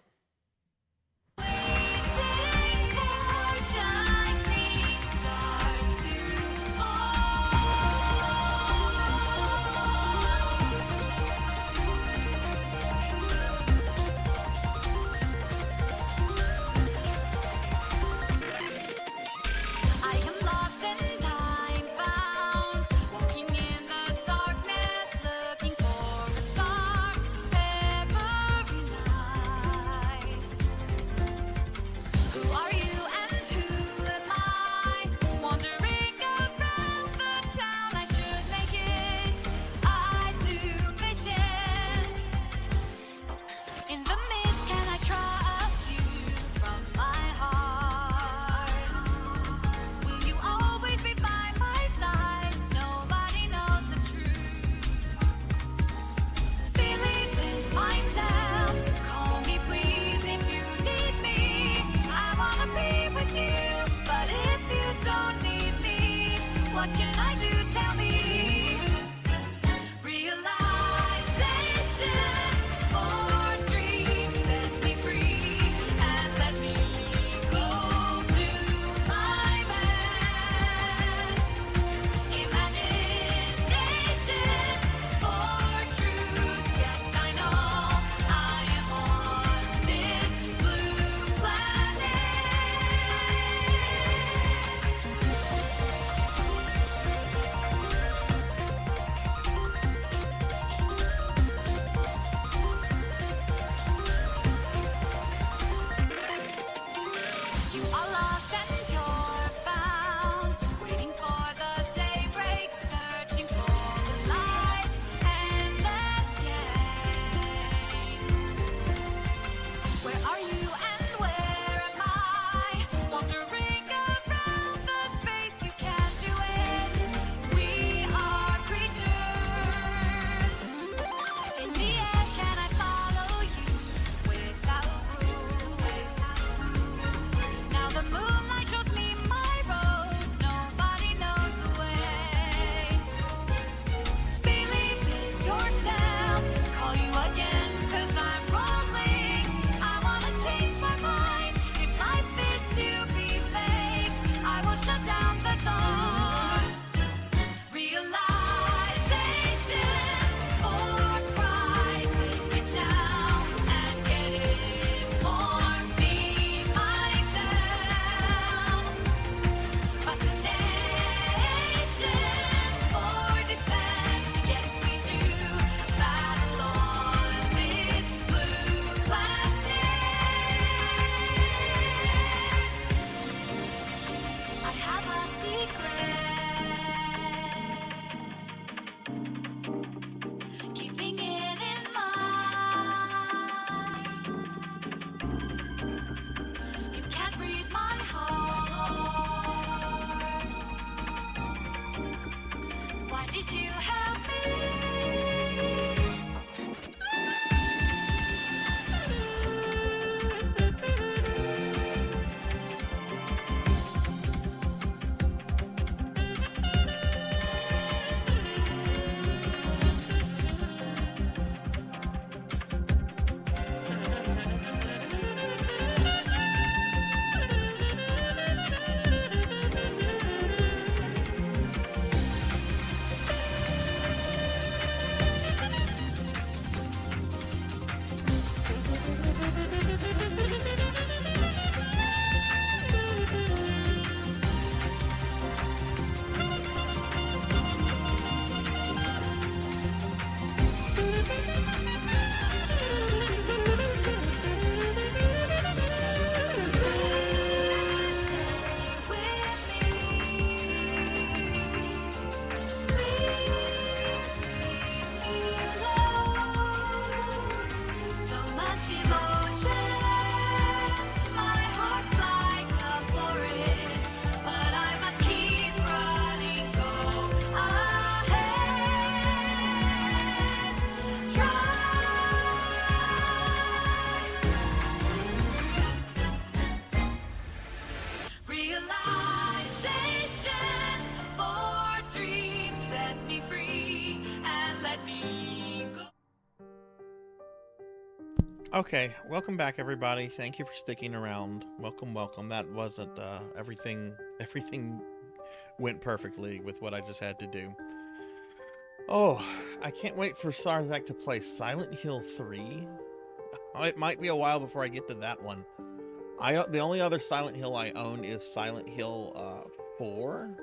Okay, welcome back, everybody. Thank you for sticking around. Welcome, welcome. That wasn't everything. Everything went perfectly with what I just had to do. Oh, I can't wait for Sarzac to play Silent Hill 3. It might be a while before I get to that one. The only other Silent Hill I own is Silent Hill 4,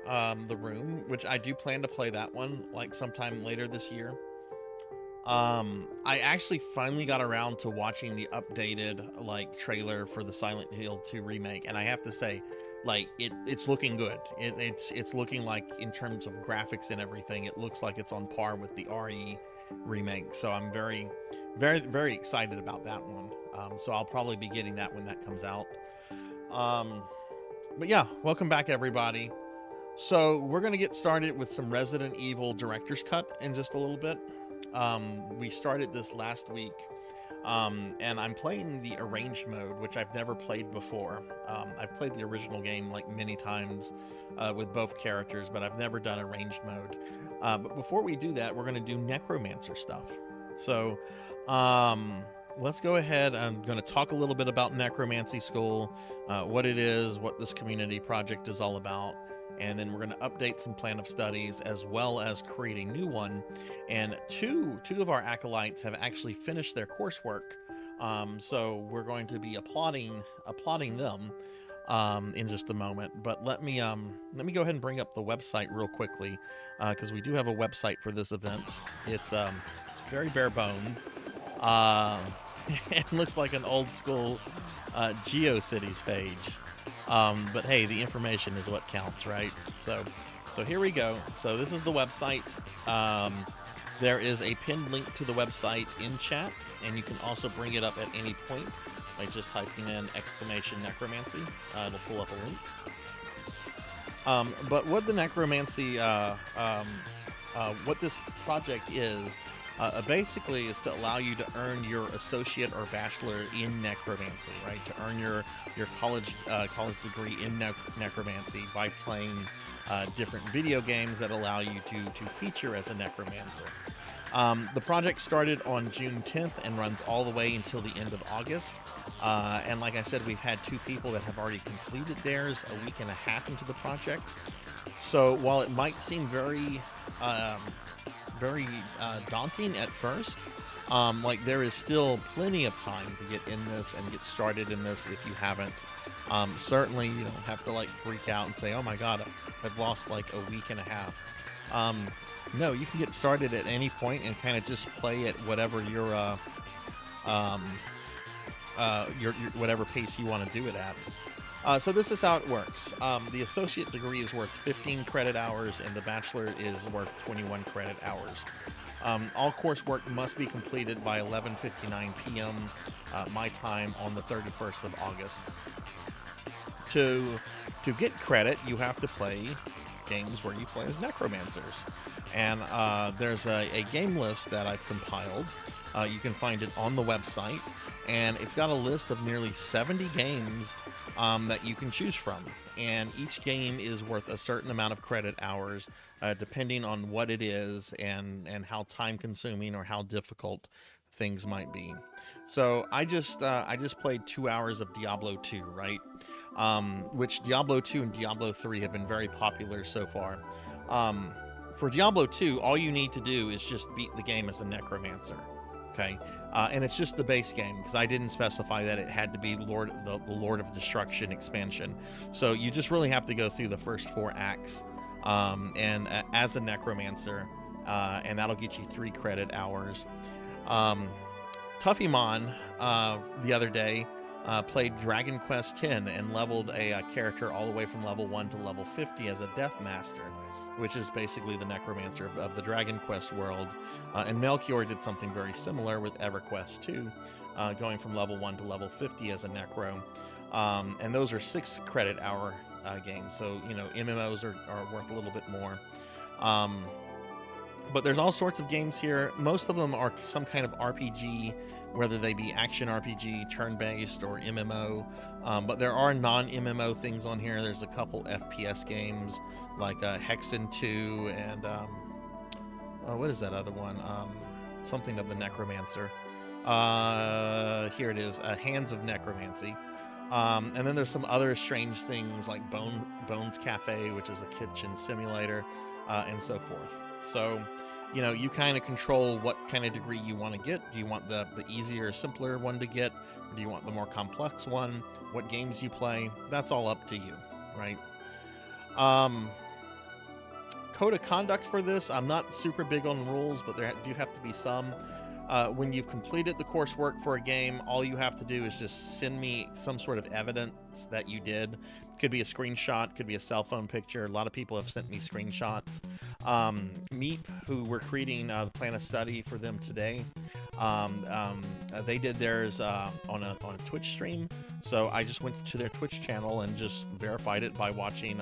The Room, which I do plan to play that one like sometime later this year. I actually finally got around to watching the updated like trailer for the Silent Hill 2 remake, and I have to say, like it's looking good. It's looking like, in terms of graphics and everything, it looks like it's on par with the RE remake. So I'm very, very, very excited about that one. So I'll probably be getting that when that comes out. But yeah, welcome back, everybody. So we're gonna get started with some Resident Evil Director's Cut in just a little bit. We started this last week, and I'm playing the arranged mode, which I've never played before. I've played the original game like many times with both characters, but I've never done arranged mode. But before we do that, we're going to do necromancer stuff. So let's go ahead. I'm going to talk a little bit about Necromancy School, what it is, what this community project is all about. And then we're going to update some plan of studies as well as create a new one. And two of our acolytes have actually finished their coursework. So we're going to be applauding them in just a moment. But let me go ahead and bring up the website real quickly, because we do have a website for this event. It's very bare bones. It looks like an old school GeoCities page. But hey, the information is what counts, right? So here we go. So this is the website. There is a pinned link to the website in chat, and you can also bring it up at any point by just typing in !necromancy. It'll pull up a link. But what the necromancy, what this project is, basically is to allow you to earn your associate or bachelor in necromancy, right? To earn your college degree in necromancy by playing different video games that allow you to feature as a necromancer. The project started on June 10th and runs all the way until the end of August. And like I said, we've had 2 people that have already completed theirs a week and a half into the project. So while it might seem very daunting at first, like there is still plenty of time to get in this and get started in this if you haven't. Certainly you don't have to like freak out and say, oh my god, I've lost like a week and a half. No, you can get started at any point and kind of just play at whatever your whatever pace you want to do it at. So this is how it works. The associate degree is worth 15 credit hours, and the bachelor is worth 21 credit hours. All coursework must be completed by 11:59 p.m. My time on the 31st of August. To get credit, you have to play games where you play as necromancers. And there's a game list that I've compiled. You can find it on the website, and it's got a list of nearly 70 games that you can choose from, and each game is worth a certain amount of credit hours, depending on what it is and how time consuming or how difficult things might be. So I just played 2 hours of Diablo 2, right? Which Diablo 2 and Diablo 3 have been very popular so far. For Diablo 2, all you need to do is just beat the game as a necromancer. Okay, and it's just the base game, because I didn't specify that it had to be the Lord of Destruction expansion. So you just really have to go through the first 4 acts, and as a necromancer, and that'll get you 3 credit hours. Tuffymon the other day played Dragon Quest X and leveled a character all the way from level 1 to level 50 as a Death Master, which is basically the necromancer of the Dragon Quest world. And Melchior did something very similar with EverQuest 2, going from level 1 to level 50 as a necro. And those are 6 credit hour games, so you know, MMOs are worth a little bit more. But there's all sorts of games here. Most of them are some kind of RPG, whether they be action RPG, turn-based, or MMO. But there are non-MMO things on here. There's a couple FPS games like Hexen 2 and what is that other one? Something of the Necromancer. Here it is, Hands of Necromancy. And then there's some other strange things like Bones Cafe, which is a kitchen simulator, and so forth. So, you know, you kind of control what kind of degree you want to get. Do you want the easier, simpler one to get? Or do you want the more complex one? What games you play? That's all up to you, right? Code of conduct for this, I'm not super big on rules, but there do have to be some. When you've completed the coursework for a game, all you have to do is just send me some sort of evidence that you did. Could be a screenshot, could be a cell phone picture. A lot of people have sent me screenshots. Meep, who we're creating the plan of study for them today, they did theirs on a Twitch stream. So I just went to their Twitch channel and just verified it by watching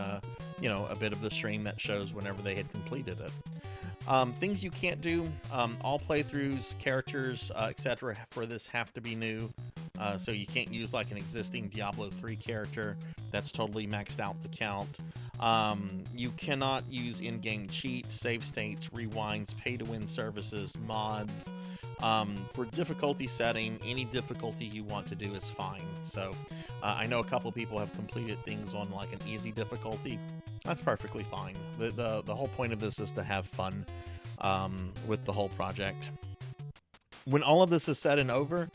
you know, a bit of the stream that shows whenever they had completed it. Things you can't do, all playthroughs, characters, etc. for this have to be new. So you can't use like an existing Diablo 3 character that's totally maxed out the count. You cannot use in-game cheats, save states, rewinds, pay-to-win services, mods. For difficulty setting, any difficulty you want to do is fine. So I know a couple people have completed things on like an easy difficulty. That's perfectly fine. The whole point of this is to have fun with the whole project. When all of this is said and over,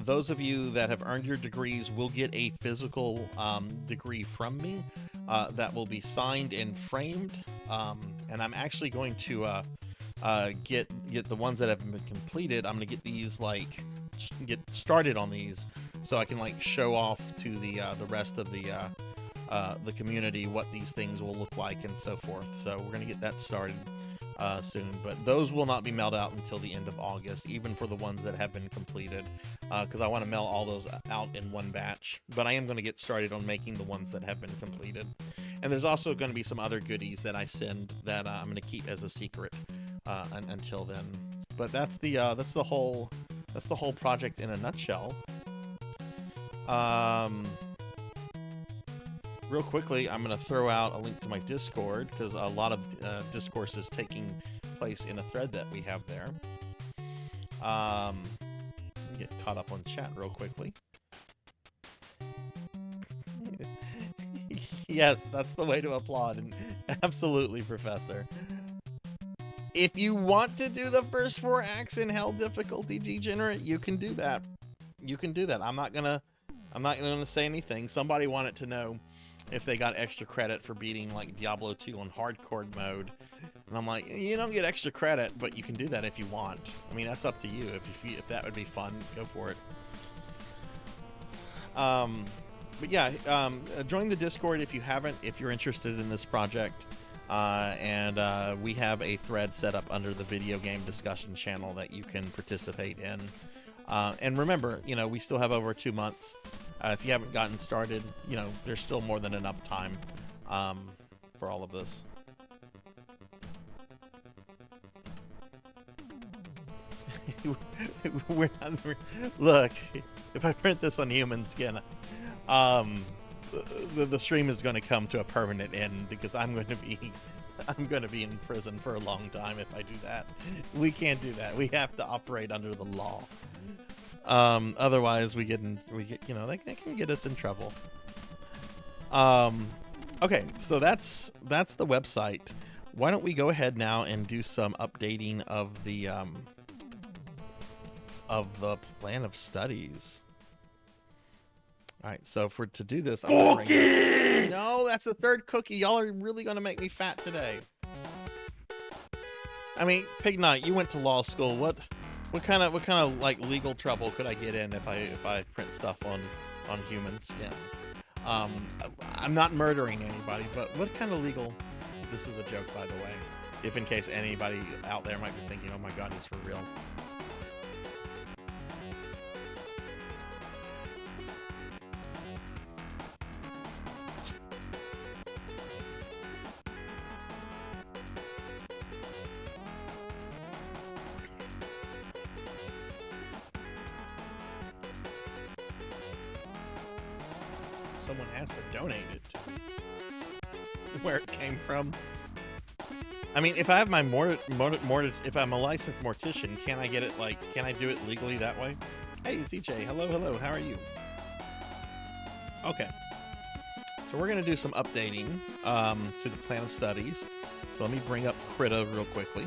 those of you that have earned your degrees will get a physical degree from me that will be signed and framed. And I'm actually going to get the ones that have been completed. I'm going to get these get started on these so I can like show off to the rest of the community what these things will look like and so forth. So we're going to get that started soon, but those will not be mailed out until the end of August, even for the ones that have been completed, because I want to mail all those out in one batch. But I am going to get started on making the ones that have been completed. And there's also going to be some other goodies that I send that I'm going to keep as a secret until then. But that's the whole project in a nutshell. Real quickly, I'm going to throw out a link to my Discord, because a lot of discourse is taking place in a thread that we have there. Let me get caught up on chat real quickly. Yes, that's the way to applaud, and absolutely, Professor. If you want to do the first 4 acts in Hell difficulty degenerate, you can do that. You can do that. I'm not gonna say anything. Somebody wanted to know if they got extra credit for beating like Diablo 2 on hardcore mode, and I'm like, you don't get extra credit, but you can do that if you want. I mean, that's up to you. If that would be fun, go for it. But yeah, join the Discord if you haven't, if you're interested in this project. And we have a thread set up under the video game discussion channel that you can participate in. And remember, you know, we still have over 2 months. If you haven't gotten started, you know, there's still more than enough time for all of this. Look, if I print this on human skin, the stream is going to come to a permanent end, because I'm going to be in prison for a long time if I do that. We can't do that. We have to operate under the law. Otherwise we get, you know, they can get us in trouble. Okay, so that's the website. Why don't we go ahead now and do some updating of the plan of studies. All right, so to do this, I'm gonna bring... No, that's the 3rd cookie. Y'all are really gonna make me fat today. I mean, Pig Knight, you went to law school. What kind of like legal trouble could I get in if I print stuff on human skin? I'm not murdering anybody, but what kind of legal? This is a joke, by the way. If in case anybody out there might be thinking, oh my God, he's for real. Someone has to donate it. Where it came from. I mean, if I have my if I'm a licensed mortician, can I get it can I do it legally that way? Hey, ZJ, hello, how are you? Okay, so we're gonna do some updating to the plan of studies. So let me bring up Krita real quickly.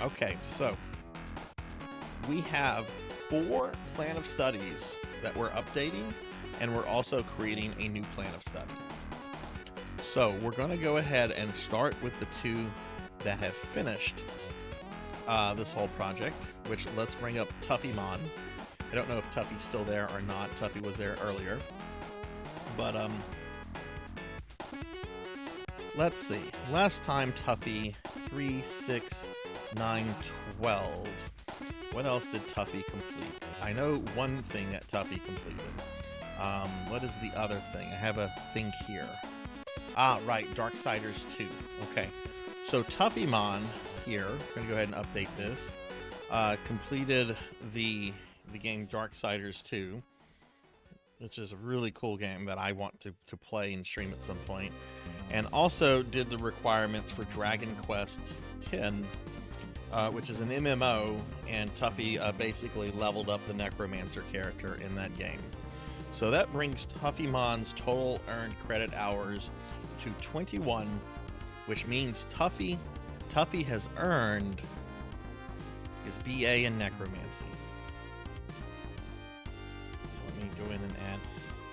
Okay, so we have 4 plan of studies that we're updating, and we're also creating a new plan of study. So we're going to go ahead and start with the 2 that have finished this whole project, which let's bring up Tuffymon. I don't know if Tuffy's still there or not. Tuffy was there earlier. But let's see. Last time Tuffy 3, 6, 9, 12. What else did Tuffy complete? I know one thing that Tuffy completed. What is the other thing? I have a thing here. Ah, right, Darksiders 2. Okay, so Tuffymon here, we're going to go ahead and update this, completed the game Darksiders 2, which is a really cool game that I want to play and stream at some point, and also did the requirements for Dragon Quest X, which is an MMO, and Tuffy basically leveled up the Necromancer character in that game. So that brings Tuffymon's total earned credit hours to 21, which means Tuffy has earned his BA in Necromancy. So let me go in and add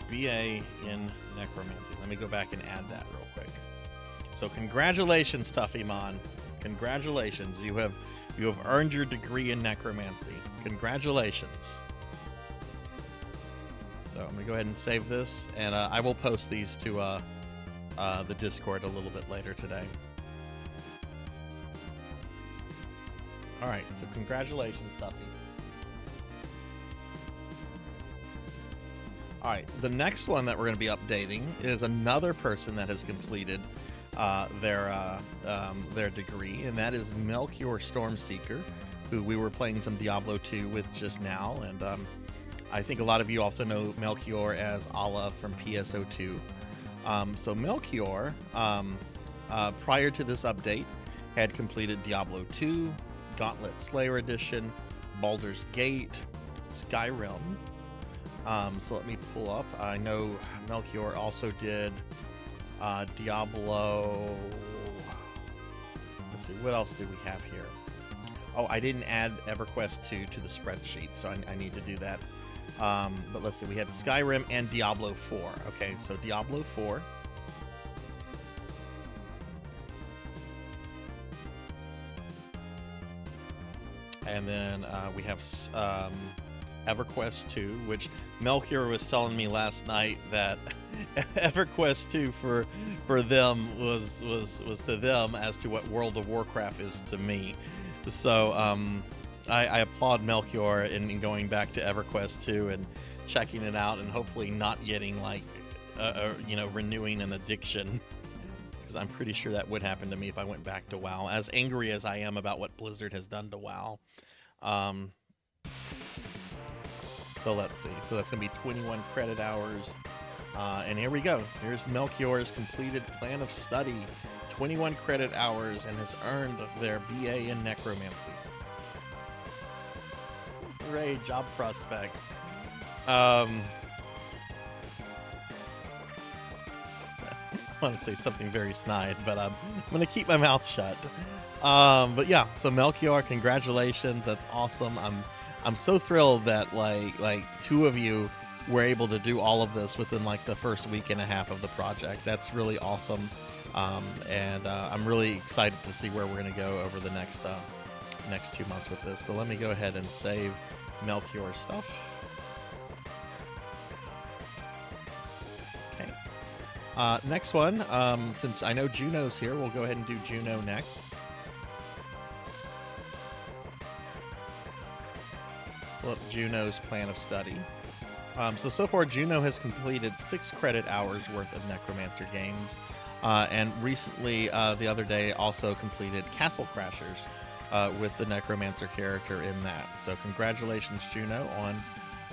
BA in Necromancy. Let me go back and add that real quick. So congratulations, Tuffymon. Congratulations. You have earned your degree in Necromancy. Congratulations. So I'm going to go ahead and save this, and I will post these to the Discord a little bit later today. All right, so congratulations, Tuffy. All right, the next one that we're going to be updating is another person that has completed their degree, and that is Melchior Stormseeker, who we were playing some Diablo 2 with just now, and I think a lot of you also know Melchior as Allah from PSO2. So Melchior, prior to this update, had completed Diablo 2, Gauntlet Slayer Edition, Baldur's Gate, Skyrim. So let me pull up. I know Melchior also did Diablo. Let's see, what else do we have here? Oh, I didn't add EverQuest 2 to the spreadsheet, so I need to do that. But let's see, we had Skyrim and Diablo 4. Okay, so Diablo 4. And then we have EverQuest 2, which Melchior was telling me last night that EverQuest 2 for them was to them as to what World of Warcraft is to me. So I applaud Melchior in going back to EverQuest 2 and checking it out, and hopefully not getting renewing an addiction, because I'm pretty sure that would happen to me if I went back to WoW, as angry as I am about what Blizzard has done to WoW. So let's see. So that's going to be 21 credit hours. And here we go. Here's Melchior's completed plan of study. 21 credit hours, and has earned their BA in Necromancy. Hooray, job prospects. I want to say something very snide, but I'm going to keep my mouth shut. But yeah, so Melchior, congratulations. That's awesome. I'm so thrilled that like 2 of you were able to do all of this within like the first week and a half of the project. That's really awesome. And I'm really excited to see where we're going to go over the next 2 months with this. So let me go ahead and save Melchior stuff. Okay. Next one, since I know Juno's here, we'll go ahead and do Juno next. Pull up Juno's plan of study. So far, Juno has completed 6 credit hours worth of Necromancer games. And recently, the other day, also completed Castle Crashers with the Necromancer character in that. So congratulations, Juno,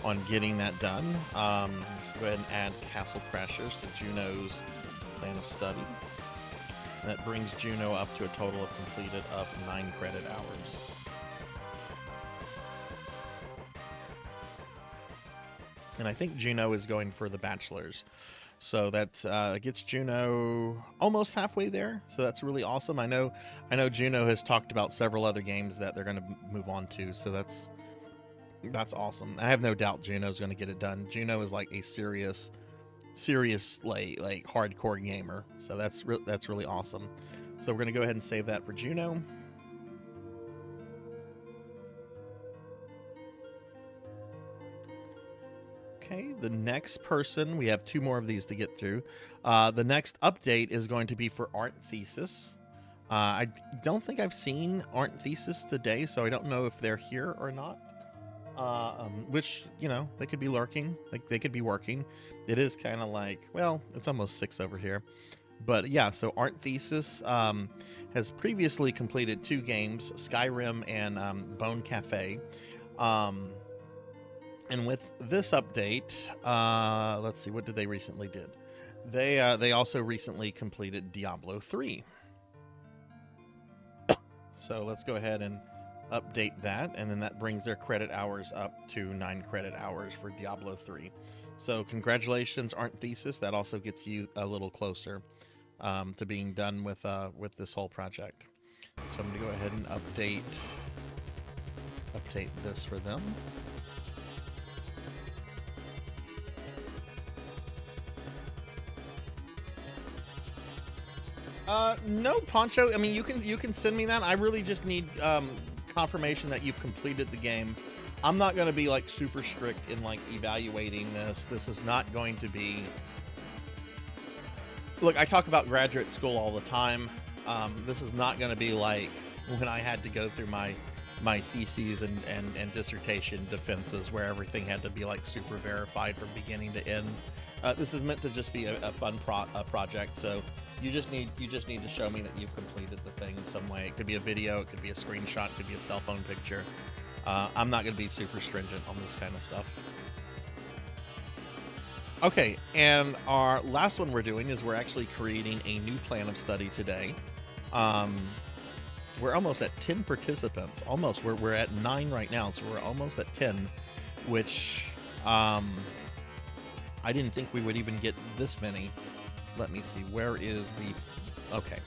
on getting that done. Let's go ahead and add Castle Crashers to Juno's plan of study. That brings Juno up to a total of completed of 9 credit hours. And I think Juno is going for the bachelor's. So that gets Juno almost halfway there. So that's really awesome. I know Juno has talked about several other games that they're going to move on to. So that's awesome. I have no doubt Juno's going to get it done. Juno is like a serious like hardcore gamer. So that's really awesome. So we're going to go ahead and save that for Juno. Okay, the next person, we have 2 more of these to get through. The next update is going to be for Art Thesis. I don't think I've seen Art Thesis today, so I don't know if they're here or not. Which, you know, they could be lurking, like they could be working. It is kind of like, well, it's almost 6 over here. But yeah, so Art Thesis has previously completed 2 games, Skyrim and Bone Cafe. And with this update, let's see, what did they recently did? They also recently completed Diablo 3. So let's go ahead and update that, and then that brings their credit hours up to 9 credit hours for Diablo 3. So congratulations, Art Thesis. That also gets you a little closer to being done with this whole project. So I'm going to go ahead and update this for them. No, Poncho. I mean, you can send me that. I really just need confirmation that you've completed the game. I'm not going to be like super strict in like evaluating this. This is not going to be. Look, I talk about graduate school all the time. This is not going to be like when I had to go through my theses and dissertation defenses where everything had to be like super verified from beginning to end. This is meant to just be a fun project. So you just need to show me that you've completed the thing in some way. It could be a video, it could be a screenshot, it could be a cell phone picture. I'm not going to be super stringent on this kind of stuff. Okay, and our last one we're doing is we're actually creating a new plan of study today. We're almost at 10 participants. Almost. We're at 9 right now, so we're almost at 10, which I didn't think we would even get this many. Let me see. Where is the... Okay.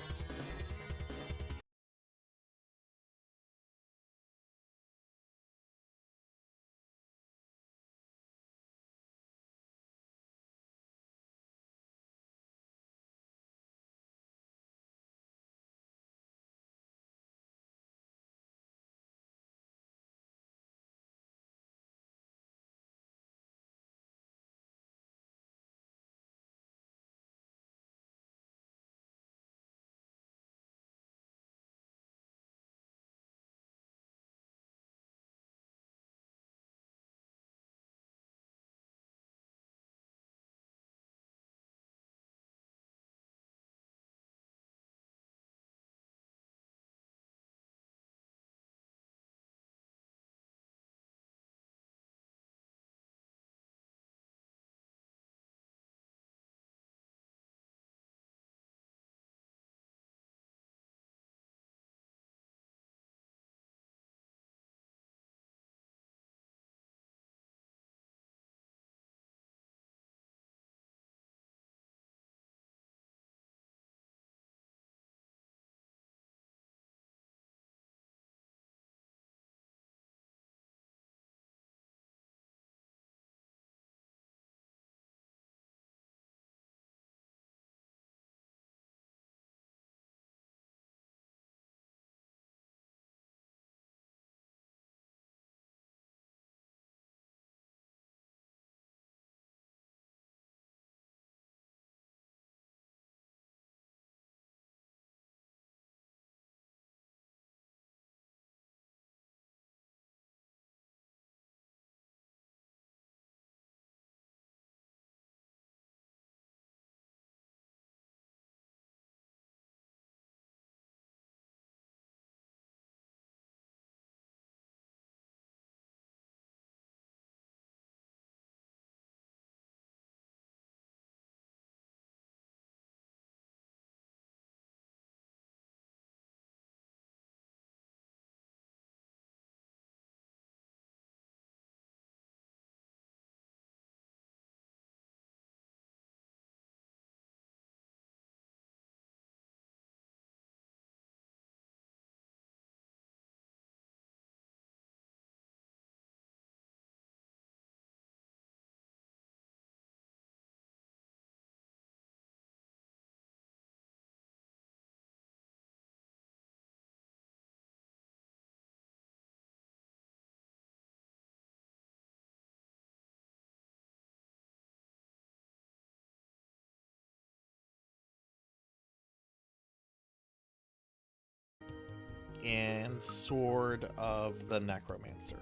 and Sword of the Necromancer.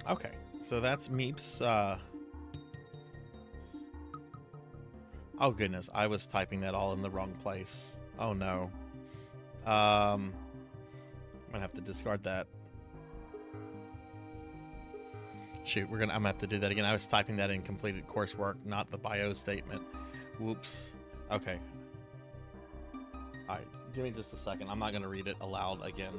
Okay, so that's Meep's. Oh goodness, I was typing that all in the wrong place. Oh no. I'm gonna have to discard that. Shoot, I'm gonna have to do that again. I was typing that in completed coursework, not the bio statement. Whoops. Okay. All right, give me just a second. I'm not gonna read it aloud again.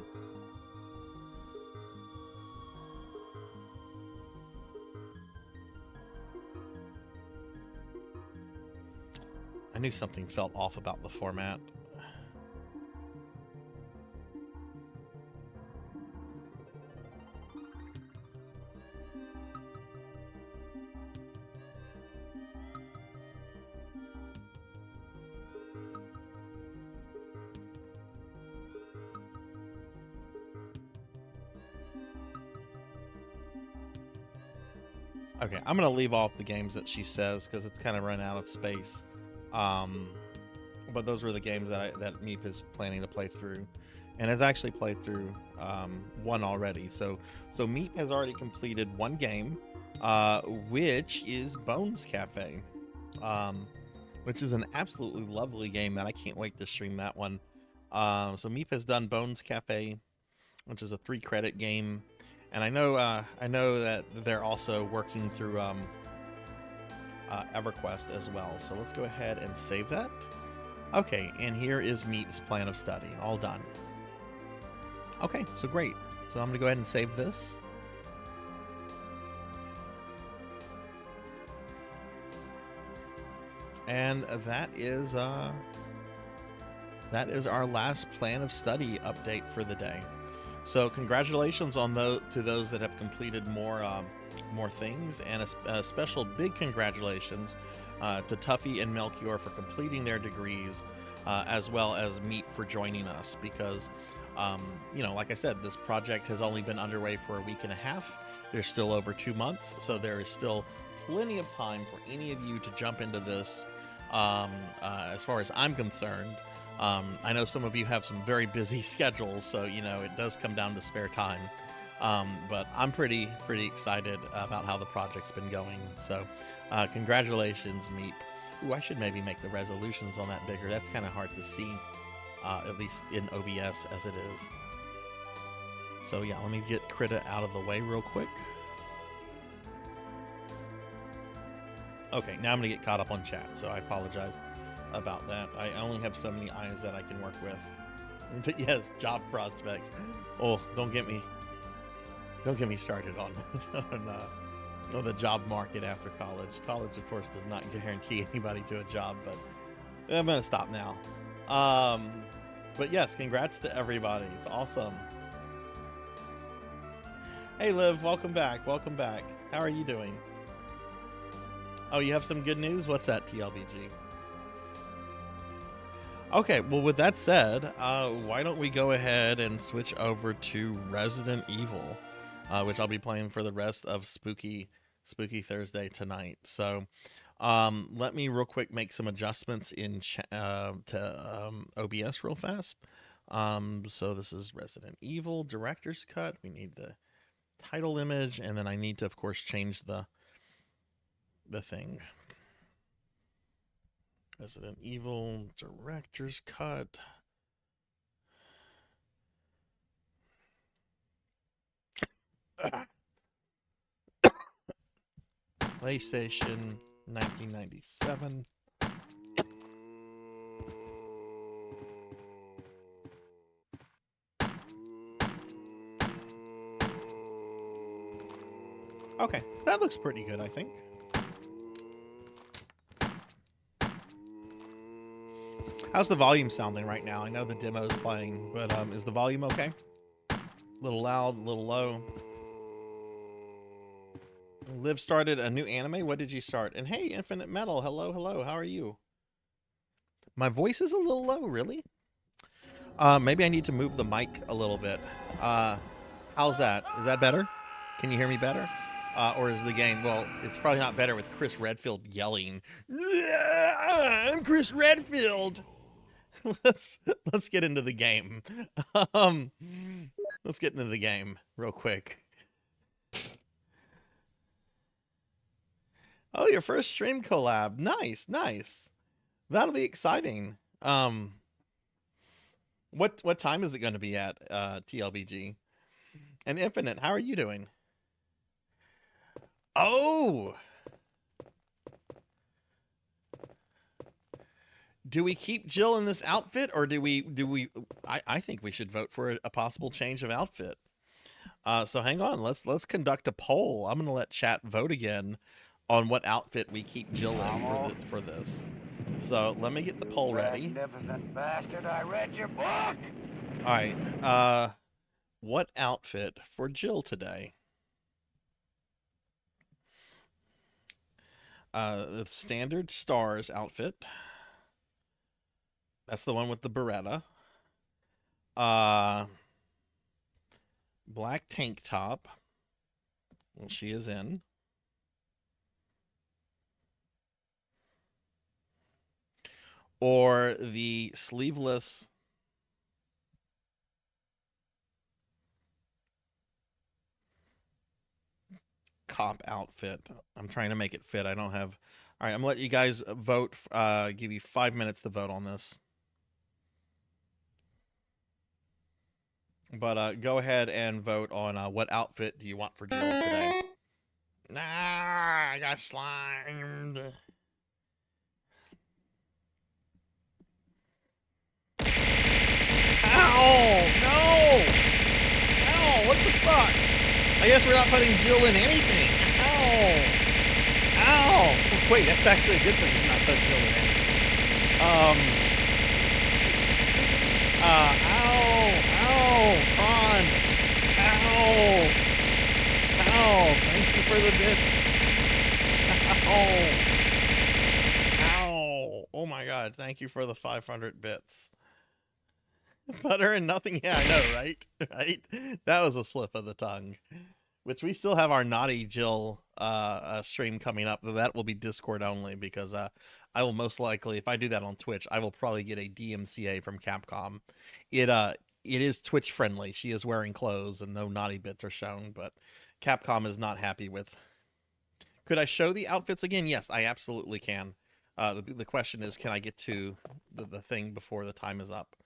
I knew something felt off about the format. Okay, I'm going to leave off the games that she says because it's kind of run out of space. But those were the games that Meep is planning to play through, and has actually played through one already. So Meep has already completed one game, which is Bones Cafe, which is an absolutely lovely game that I can't wait to stream that one. So Meep has done Bones Cafe, which is a 3-credit game, and I know that they're also working through EverQuest as well. So let's go ahead and save that. Okay, and here is Meep's plan of study, all done. Okay, so great. So I'm gonna go ahead and save this. And that is our last plan of study update for the day. So congratulations on to those that have completed more things, and a special big congratulations to Tuffy and Melchior for completing their degrees, as well as Meep for joining us, because like I said, this project has only been underway for a week and a half. There's still over 2 months, so there is still plenty of time for any of you to jump into this. As far as I'm concerned, I know some of you have some very busy schedules, so it does come down to spare time. But I'm pretty excited about how the project's been going. So congratulations, Meep. Ooh, I should maybe make the resolutions on that bigger. That's kind of hard to see, at least in OBS as it is. So yeah, let me get Krita out of the way real quick. Okay, now I'm gonna get caught up on chat, so I apologize about that. I only have so many eyes that I can work with. But yes, job prospects. Oh, don't get me started on the job market after college. College, of course, does not guarantee anybody to a job, but I'm gonna stop now. But yes, congrats to everybody. It's awesome. Hey, Liv, welcome back. Welcome back. How are you doing? Oh, you have some good news? What's that, TLBG? Okay, well, with that said, why don't we go ahead and switch over to Resident Evil, which I'll be playing for the rest of Spooky Thursday tonight. So let me real quick make some adjustments in OBS real fast. So this is Resident Evil Director's Cut. We need the title image, and then I need to, of course, change the thing. Resident Evil Director's Cut. PlayStation 1997. Okay, that looks pretty good, I think. How's the volume sounding right now? I know the demo's playing, but is the volume okay? A little loud, a little low. Liv started a new anime. What did you start? And hey, Infinite Metal, hello, hello. How are you? My voice is a little low, really? Maybe I need to move the mic a little bit. How's that? Is that better? Can you hear me better? Or is the game, well, it's probably not better with Chris Redfield yelling, I'm Chris Redfield. let's get into the game. Let's get into the game real quick. Oh, your first stream collab. Nice, nice. That'll be exciting. What time is it going to be at, TLBG? And Infinite, how are you doing? Oh! Do we keep Jill in this outfit, or do we I think we should vote for a possible change of outfit. So hang on, let's conduct a poll. I'm going to let chat vote again on what outfit we keep Jill in for this. So let me get the poll ready. Magnificent bastard, I read your book! All right. What outfit for Jill today? The standard stars outfit. That's the one with the Beretta. Black tank top. Well, she is in. Or the sleeveless cop outfit. I'm trying to make it fit. I don't have... All right, I'm going to let you guys vote. Give you 5 minutes to vote on this. But go ahead and vote on what outfit do you want for Jill today. Nah, I got slimed. Ow! No! Ow! What the fuck? I guess we're not putting Jill in anything. Ow! Ow! Wait, that's actually a good thing to not put Jill in anything. Ow! Ow! Prawn! Ow! Ow! Thank you for the bits. Ow! Ow! Oh my god, thank you for the 500 bits. Butter and nothing. Yeah, I know, right? Right? That was a slip of the tongue. Which we still have our Naughty Jill stream coming up. That will be Discord only because I will most likely, if I do that on Twitch, I will probably get a DMCA from Capcom. It is Twitch friendly. She is wearing clothes and no naughty bits are shown, but Capcom is not happy with. Could I show the outfits again? Yes, I absolutely can. The question is, can I get to the thing before the time is up?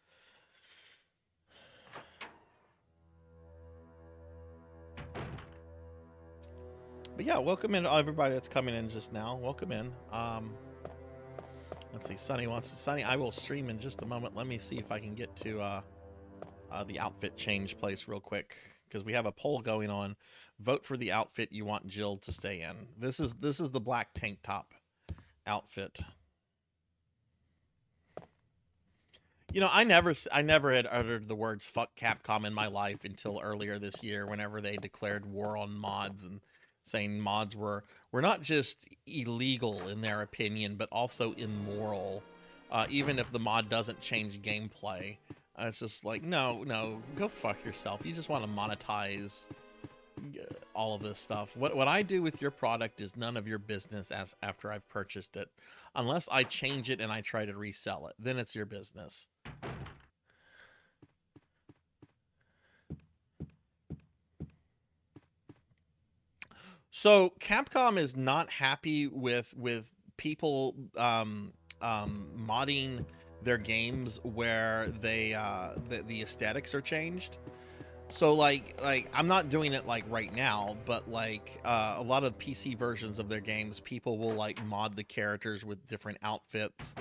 But yeah, welcome in everybody that's coming in just now. Welcome in. Let's see. Sunny, I will stream in just a moment. Let me see if I can get to the outfit change place real quick because we have a poll going on. Vote for the outfit you want Jill to stay in. This is the black tank top outfit. You know, I never had uttered the words "fuck Capcom" in my life until earlier this year, whenever they declared war on mods and saying mods were not just illegal in their opinion, but also immoral, even if the mod doesn't change gameplay. It's just like, no, go fuck yourself. You just want to monetize all of this stuff. What I do with your product is none of your business after I've purchased it, unless I change it and I try to resell it. Then it's your business. So Capcom is not happy with people modding their games where they the aesthetics are changed. So like I'm not doing it like right now, but like a lot of PC versions of their games, people will like mod the characters with different outfits.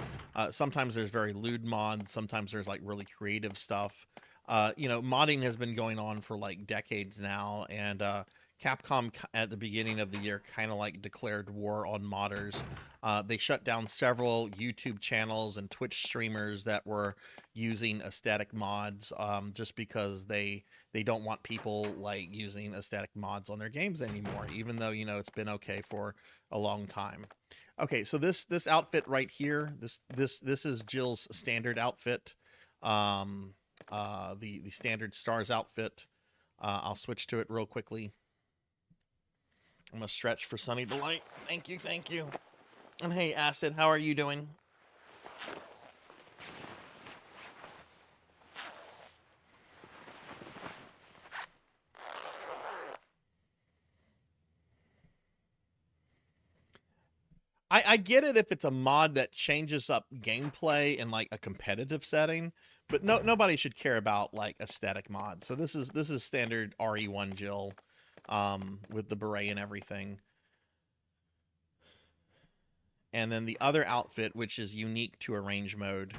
Sometimes there's very lewd mods, sometimes there's like really creative stuff. You know, modding has been going on for like decades now, and Capcom at the beginning of the year kind of like declared war on modders. They shut down several YouTube channels and Twitch streamers that were using aesthetic mods just because they don't want people like using aesthetic mods on their games anymore, even though, you know, it's been okay for a long time. Okay, so this outfit right here, this is Jill's standard outfit, the standard stars outfit. I'll switch to it real quickly. I'm gonna stretch for Sunny Delight. Thank you. And hey, Acid, how are you doing? I get it if it's a mod that changes up gameplay in like a competitive setting, but nobody should care about like aesthetic mods. So this is standard RE1 Jill, with the beret and everything. And then the other outfit, which is unique to arrange mode,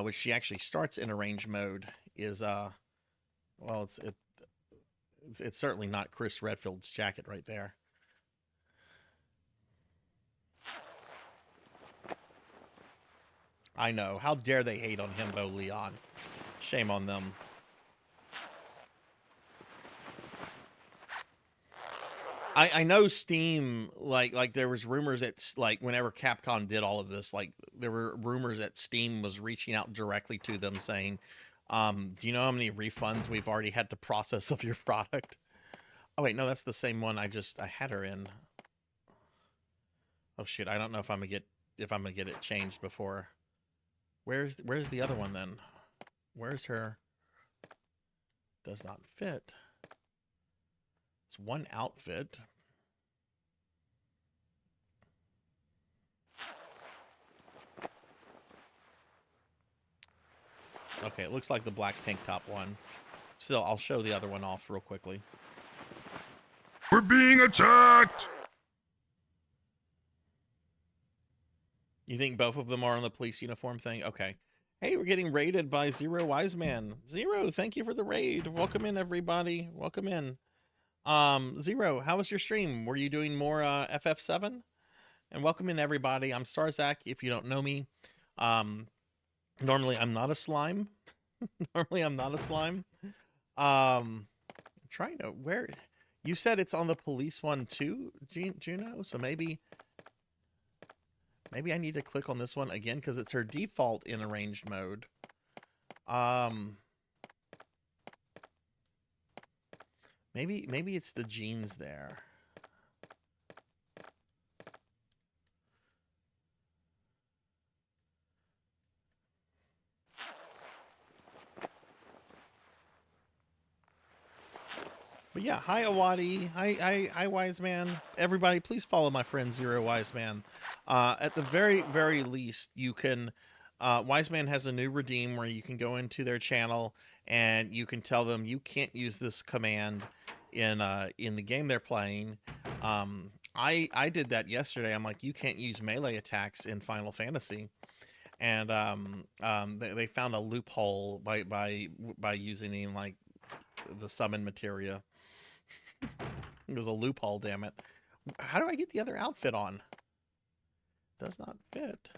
which she actually starts in arrange mode, is well, it's certainly not Chris Redfield's jacket right there. I know. How dare they hate on Himbo Leon? Shame on them. I know Steam, like there was rumors that, like, whenever Capcom did all of this, like, there were rumors that Steam was reaching out directly to them saying, do you know how many refunds we've already had to process of your product? Oh, wait, no, that's the same one I had her in. Oh, shit, I don't know if I'm gonna get it changed before. Where's the other one then? Where's her? Does not fit. It's one outfit. Okay, it looks like the black tank top one. Still, I'll show the other one off real quickly. We're being attacked! You think both of them are on the police uniform thing? Okay. Hey, we're getting raided by Zero Wise Man. Zero, thank you for the raid. Welcome in, everybody. Welcome in. Zero, how was your stream? Were you doing more FF7? And welcome in, everybody. I'm Sarzac, if you don't know me. Normally I'm not a slime. Normally I'm not a slime. I'm trying to, where, you said it's on the police one too, Juno? So maybe I need to click on this one again because it's her default in arranged mode. Maybe it's the jeans there. But yeah, hi Awadi, hi Wise Man. Everybody, please follow my friend Zero Wise Man. At the very least, you can. Wise Man has a new redeem where you can go into their channel and you can tell them you can't use this command in the game they're playing. I did that yesterday. I'm like, you can't use melee attacks in Final Fantasy, and they found a loophole by using like the summon materia. It was a loophole, damn it. How do I get the other outfit on? Does not fit.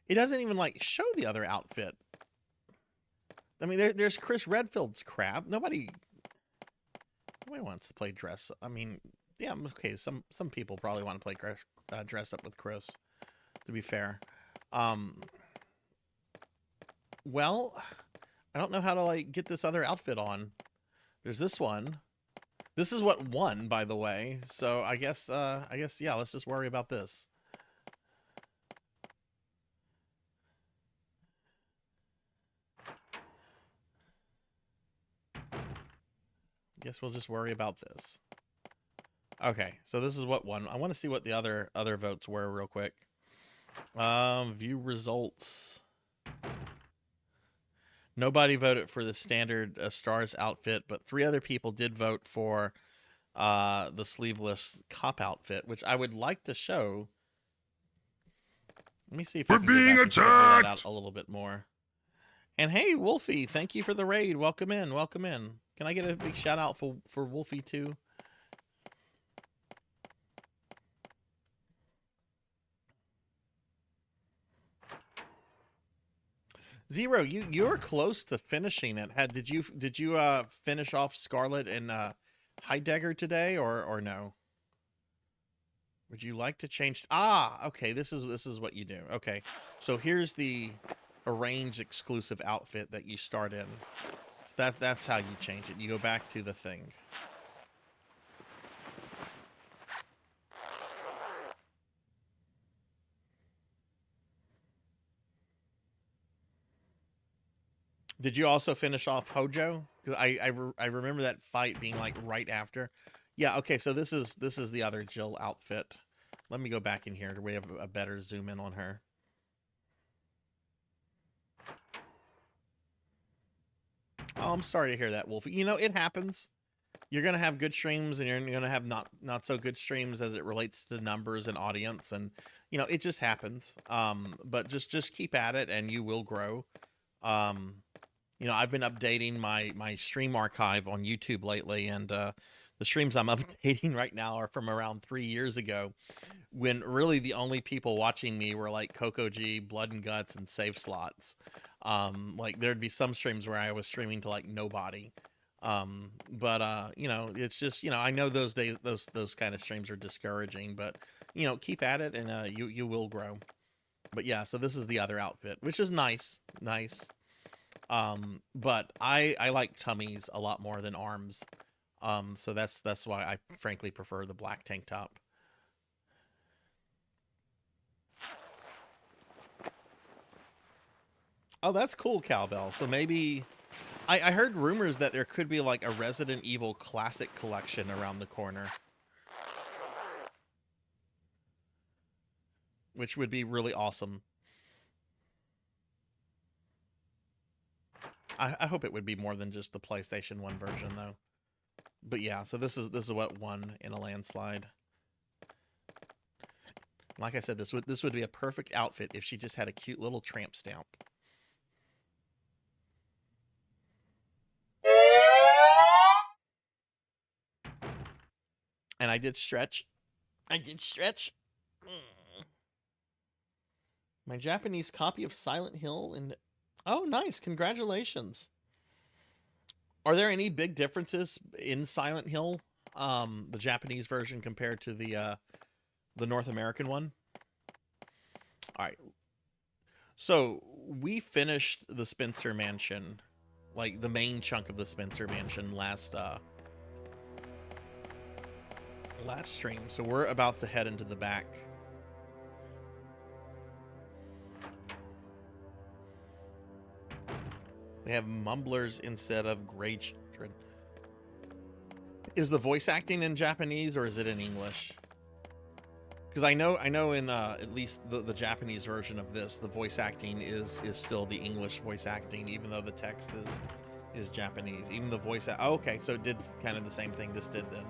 It doesn't even like show the other outfit. I mean, there's Chris Redfield's crap. Nobody wants to play dress. I mean, yeah, okay. Some people probably want to play dress up with Chris. To be fair, well, I don't know how to like get this other outfit on. There's this one. This is what won, by the way. So I guess yeah. Let's just worry about this. Guess we'll just worry about this. Okay, so this is what won. I want to see what the other votes were real quick. View results. Nobody voted for the standard Stars outfit, but 3 other people did vote for the sleeveless cop outfit, which I would like to show. Let me see if I can go back and figure that out a little bit more. And hey, Wolfie, thank you for the raid. Welcome in, welcome in. Can I get a big shout out for Wolfie too? Zero, you're close to finishing it. Did you finish off Scarlet and Heidegger today or no? Would you like to change? Ah, okay. This is what you do. Okay, so here's the arranged exclusive outfit that you start in. So that's how you change it. You go back to the thing. Did you also finish off Hojo? Because I remember that fight being like right after. Yeah. Okay. So this is the other Jill outfit. Let me go back in here to we have a better zoom in on her. Oh, I'm sorry to hear that, Wolfie. You know, it happens. You're gonna have good streams, and you're gonna have not so good streams as it relates to numbers and audience, and you know it just happens. But just keep at it, and you will grow. You know, I've been updating my stream archive on YouTube lately, and the streams I'm updating right now are from around 3 years ago, when really the only people watching me were like Coco G, Blood and Guts, and Save Slots. Like there'd be some streams where I was streaming to like nobody. But you know, it's just, you know, I know those days, those kind of streams are discouraging, but you know, keep at it, and you will grow. But yeah, so this is the other outfit, which is nice. But I like tummies a lot more than arms. So that's why I frankly prefer the black tank top. Oh, that's cool, Cowbell. So maybe I heard rumors that there could be like a Resident Evil Classic collection around the corner, which would be really awesome. I hope it would be more than just the PlayStation 1 version, though. But yeah, so this is what won in a landslide. Like I said, this would be a perfect outfit if she just had a cute little tramp stamp. And I did stretch. My Japanese copy of Silent Hill and oh, nice. Congratulations. Are there any big differences in Silent Hill, the Japanese version compared to the North American one? All right. So we finished the Spencer Mansion, like the main chunk of the Spencer Mansion last stream. So we're about to head into the back. They have mumblers instead of gray children. Is the voice acting in Japanese or is it in English? Because I know in at least the Japanese version of this, the voice acting is still the English voice acting, even though the text is Japanese. Even the voice. Oh, okay, so it did kind of the same thing this did then.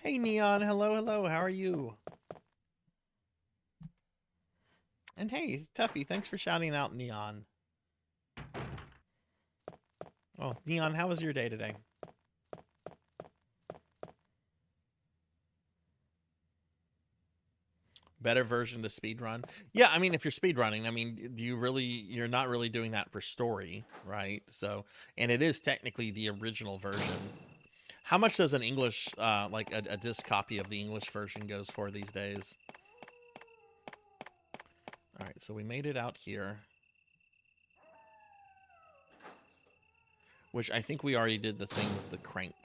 Hey, Neon. Hello. How are you? And hey, Tuffy, thanks for shouting out Neon. Oh, Neon, how was your day today? Better version to speedrun? Yeah, I mean, if you're speedrunning, I mean, you're not really doing that for story, right? So, and it is technically the original version. How much does an English, like a disc copy of the English version goes for these days? All right, so we made it out here. Which I think we already did the thing with the crank.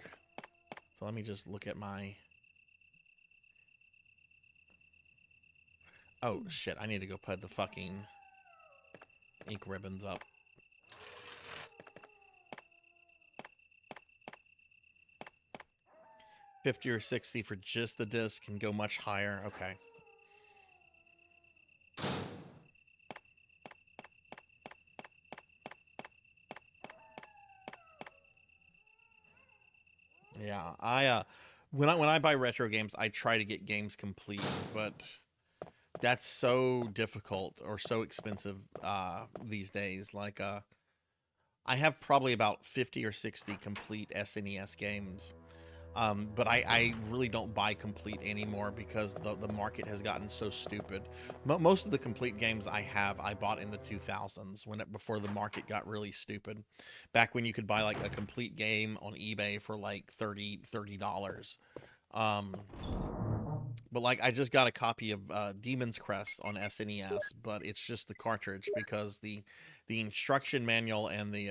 So let me just look at my... Oh, shit, I need to go put the fucking ink ribbons up. $50 or $60 for just the disc, can go much higher. Okay. Yeah, when I buy retro games, I try to get games complete, but that's so difficult or so expensive these days. Like I have probably about 50 or 60 complete SNES games. But I really don't buy complete anymore because the market has gotten so stupid. Most of the complete games I bought in the 2000s before the market got really stupid. Back when you could buy like a complete game on eBay for like $30. But like I just got a copy of Demon's Crest on SNES, but it's just the cartridge because the instruction manual and the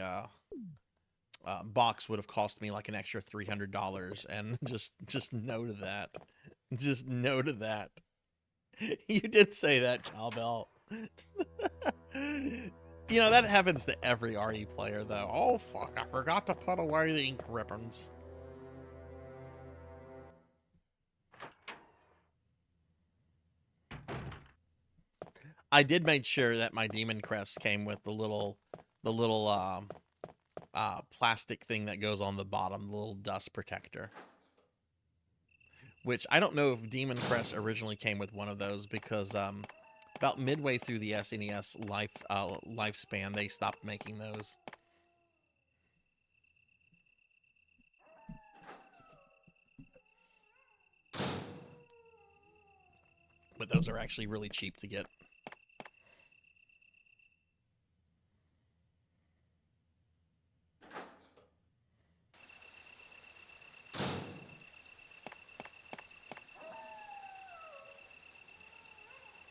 box would have cost me like an extra $300, and just no to that. Just no to that. You did say that, Cowbell. You know, that happens to every RE player, though. Oh, fuck, I forgot to put away the ink ribbons. I did make sure that my Demon Crest came with the little plastic thing that goes on the bottom, the little dust protector. Which, I don't know if Demon Crest originally came with one of those, because about midway through the SNES lifespan, they stopped making those. But those are actually really cheap to get.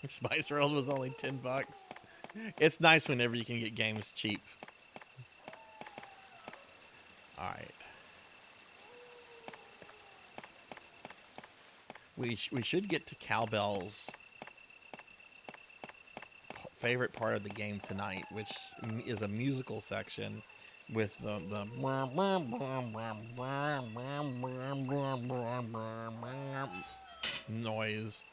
Spice World was only $10. It's nice whenever you can get games cheap. All right. We should get to Cowbell's favorite part of the game tonight, which is a musical section with the noise.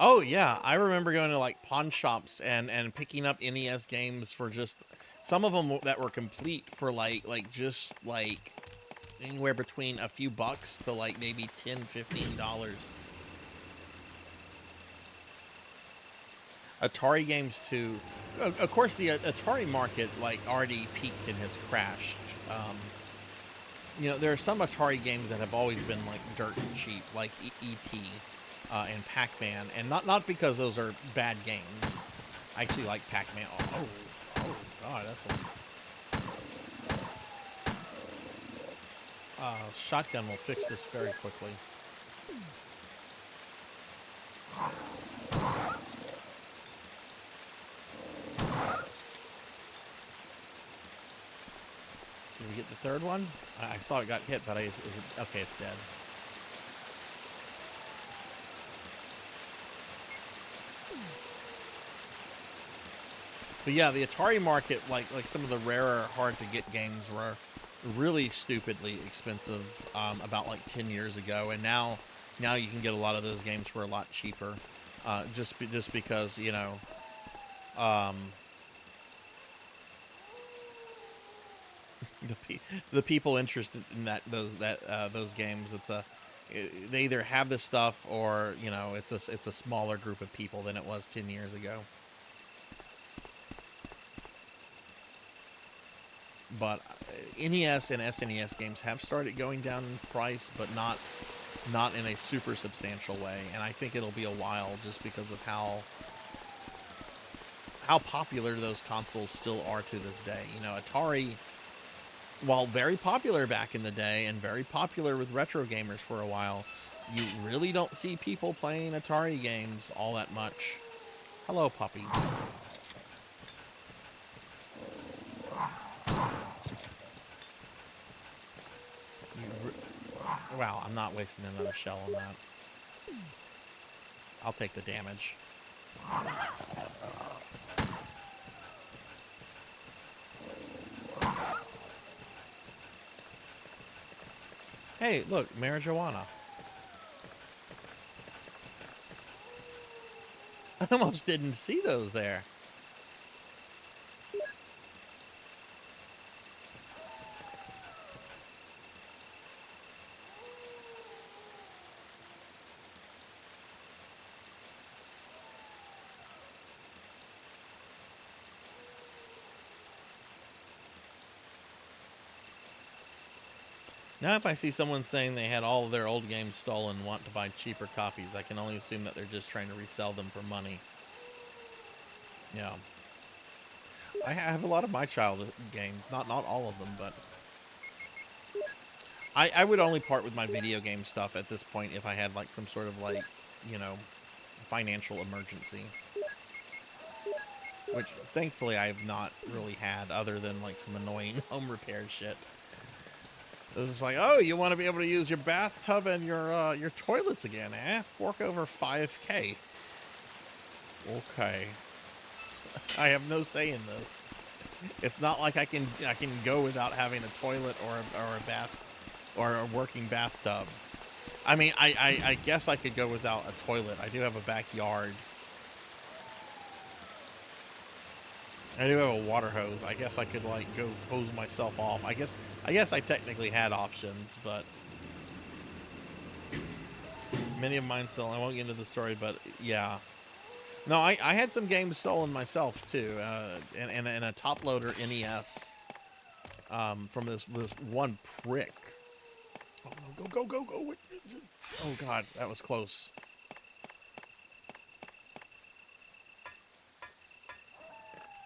Oh yeah, I remember going to like pawn shops and picking up NES games for just some of them that were complete for like just like anywhere between a few bucks to like maybe $10-15. Atari games too. Of course, the Atari market like already peaked and has crashed. You know, there are some Atari games that have always been like dirt cheap, like E.T. And Pac-Man, and not because those are bad games. I actually like Pac-Man. Oh god, that's a shotgun will fix this very quickly. Did we get the third one? I saw it got hit, but is it okay? It's dead. But yeah, the Atari market, like some of the rarer, hard-to-get games were really stupidly expensive about like 10 years ago, and now you can get a lot of those games for a lot cheaper, just because, you know, the people interested in those games, they either have this stuff, or you know, it's a smaller group of people than it was 10 years ago. But NES and SNES games have started going down in price, but not in a super substantial way. And I think it'll be a while, just because of how popular those consoles still are to this day. You know, Atari, while very popular back in the day and very popular with retro gamers for a while, you really don't see people playing Atari games all that much. Hello, puppy. Wow, I'm not wasting another shell on that. I'll take the damage. Hey, look, marijuana. I almost didn't see those there. Now if I see someone saying they had all of their old games stolen and want to buy cheaper copies, I can only assume that they're just trying to resell them for money. Yeah. I have a lot of my childhood games. Not all of them, but... I would only part with my video game stuff at this point if I had like some sort of like, you know, financial emergency. Which thankfully I have not really had, other than like some annoying home repair shit. It's like, oh, you want to be able to use your bathtub and your toilets again, eh? Fork over 5K. Okay. I have no say in this. It's not like I can go without having a toilet or a bath or a working bathtub. I mean, I guess I could go without a toilet. I do have a backyard. I do have a water hose. I guess I could like go hose myself off. I guess I technically had options, but many of mine still. I won't get into the story, but yeah. No, I had some games stolen myself too, and a top loader NES from this one prick. Oh no! Go! Oh god, that was close.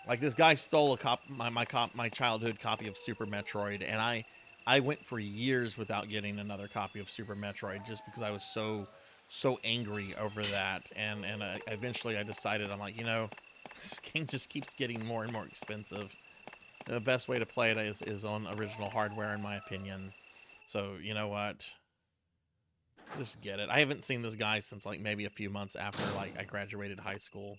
Like this guy stole my childhood copy of Super Metroid, and I went for years without getting another copy of Super Metroid just because I was so angry over that, and eventually I decided, I'm like, you know, this game just keeps getting more and more expensive. The best way to play it is on original hardware, in my opinion. So you know what, just get it. I haven't seen this guy since like maybe a few months after like I graduated high school.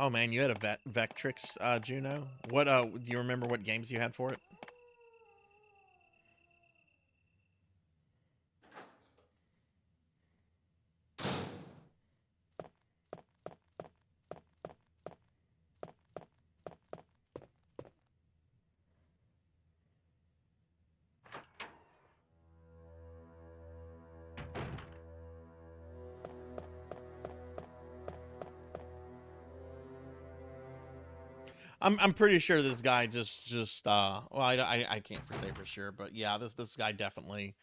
Oh man, you had a Vectrix, Juno. What do you remember what games you had for it? I'm pretty sure this guy just well, I can't say for sure, but yeah, this guy definitely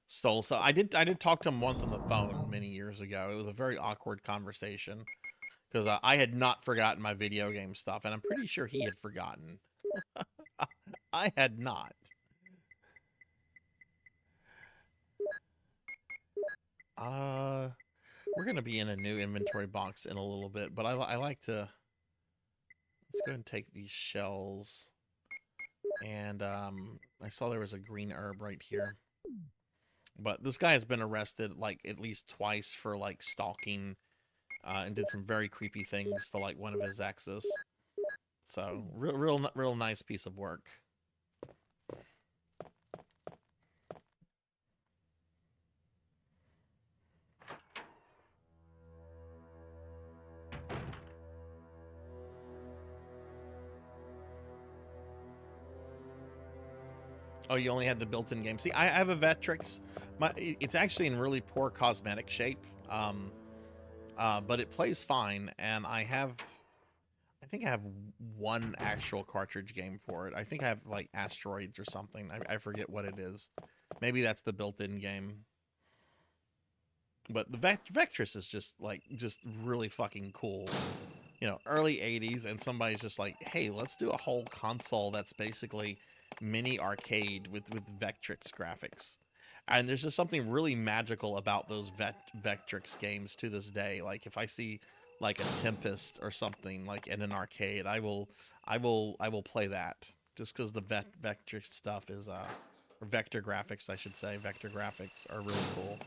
stole stuff. I did talk to him once on the phone many years ago. It was a very awkward conversation because I had not forgotten my video game stuff, and I'm pretty sure he had forgotten. I had not. We're gonna be in a new inventory box in a little bit, but I like to. Let's go ahead and take these shells. And I saw there was a green herb right here. But this guy has been arrested like at least twice for like stalking and did some very creepy things to like one of his exes. So real nice piece of work. Oh, you only had the built-in game. See, I have a Vectrix. It's actually in really poor cosmetic shape, but it plays fine. And I think I have one actual cartridge game for it. I think I have like Asteroids or something. I forget what it is. Maybe that's the built-in game. But the Vectrix is just really fucking cool. You know, early 80s, and somebody's just like, hey, let's do a whole console that's basically mini arcade with Vectrix graphics. And there's just something really magical about those Vectrix games to this day. Like if I see like a Tempest or something like in an arcade, I will play that just because the Vectrix stuff is or vector graphics, I should say. Vector graphics are really cool.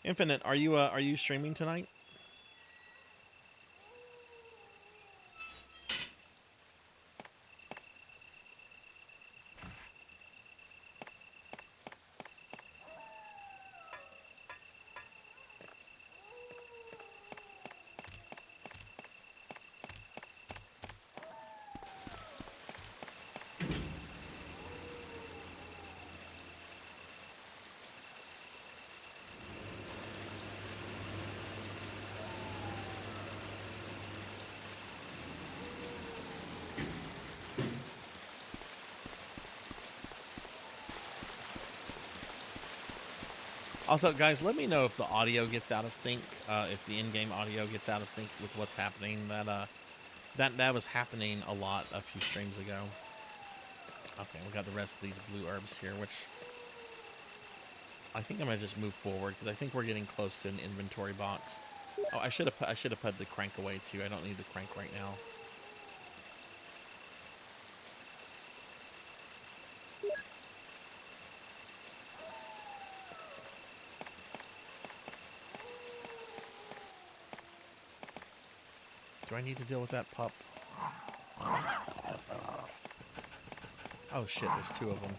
Infinite, are you streaming tonight? Also, guys, let me know if the audio gets out of sync, if the in-game audio gets out of sync with what's happening. That was happening a lot a few streams ago. Okay, we got the rest of these blue herbs here, which I think I'm gonna just move forward because I think we're getting close to an inventory box. Oh, I should have put the crank away too. I don't need the crank right now. Do I need to deal with that pup? Oh shit, there's two of them.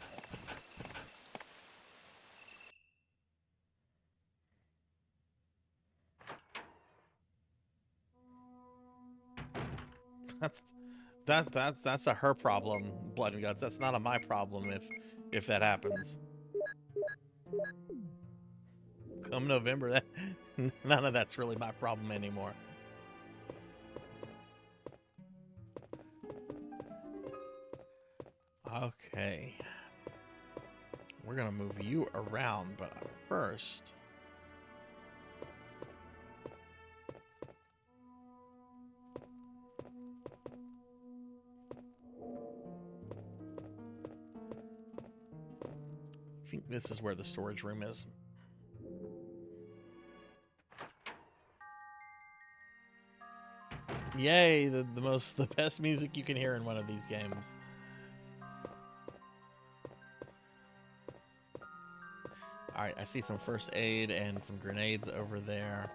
That's a her problem, Blood and Guts. That's not a my problem if that happens. Come November, that none of that's really my problem anymore. Okay. We're gonna move you around, but first I think this is where the storage room is. Yay, the best music you can hear in one of these games. Alright, I see some first aid and some grenades over there.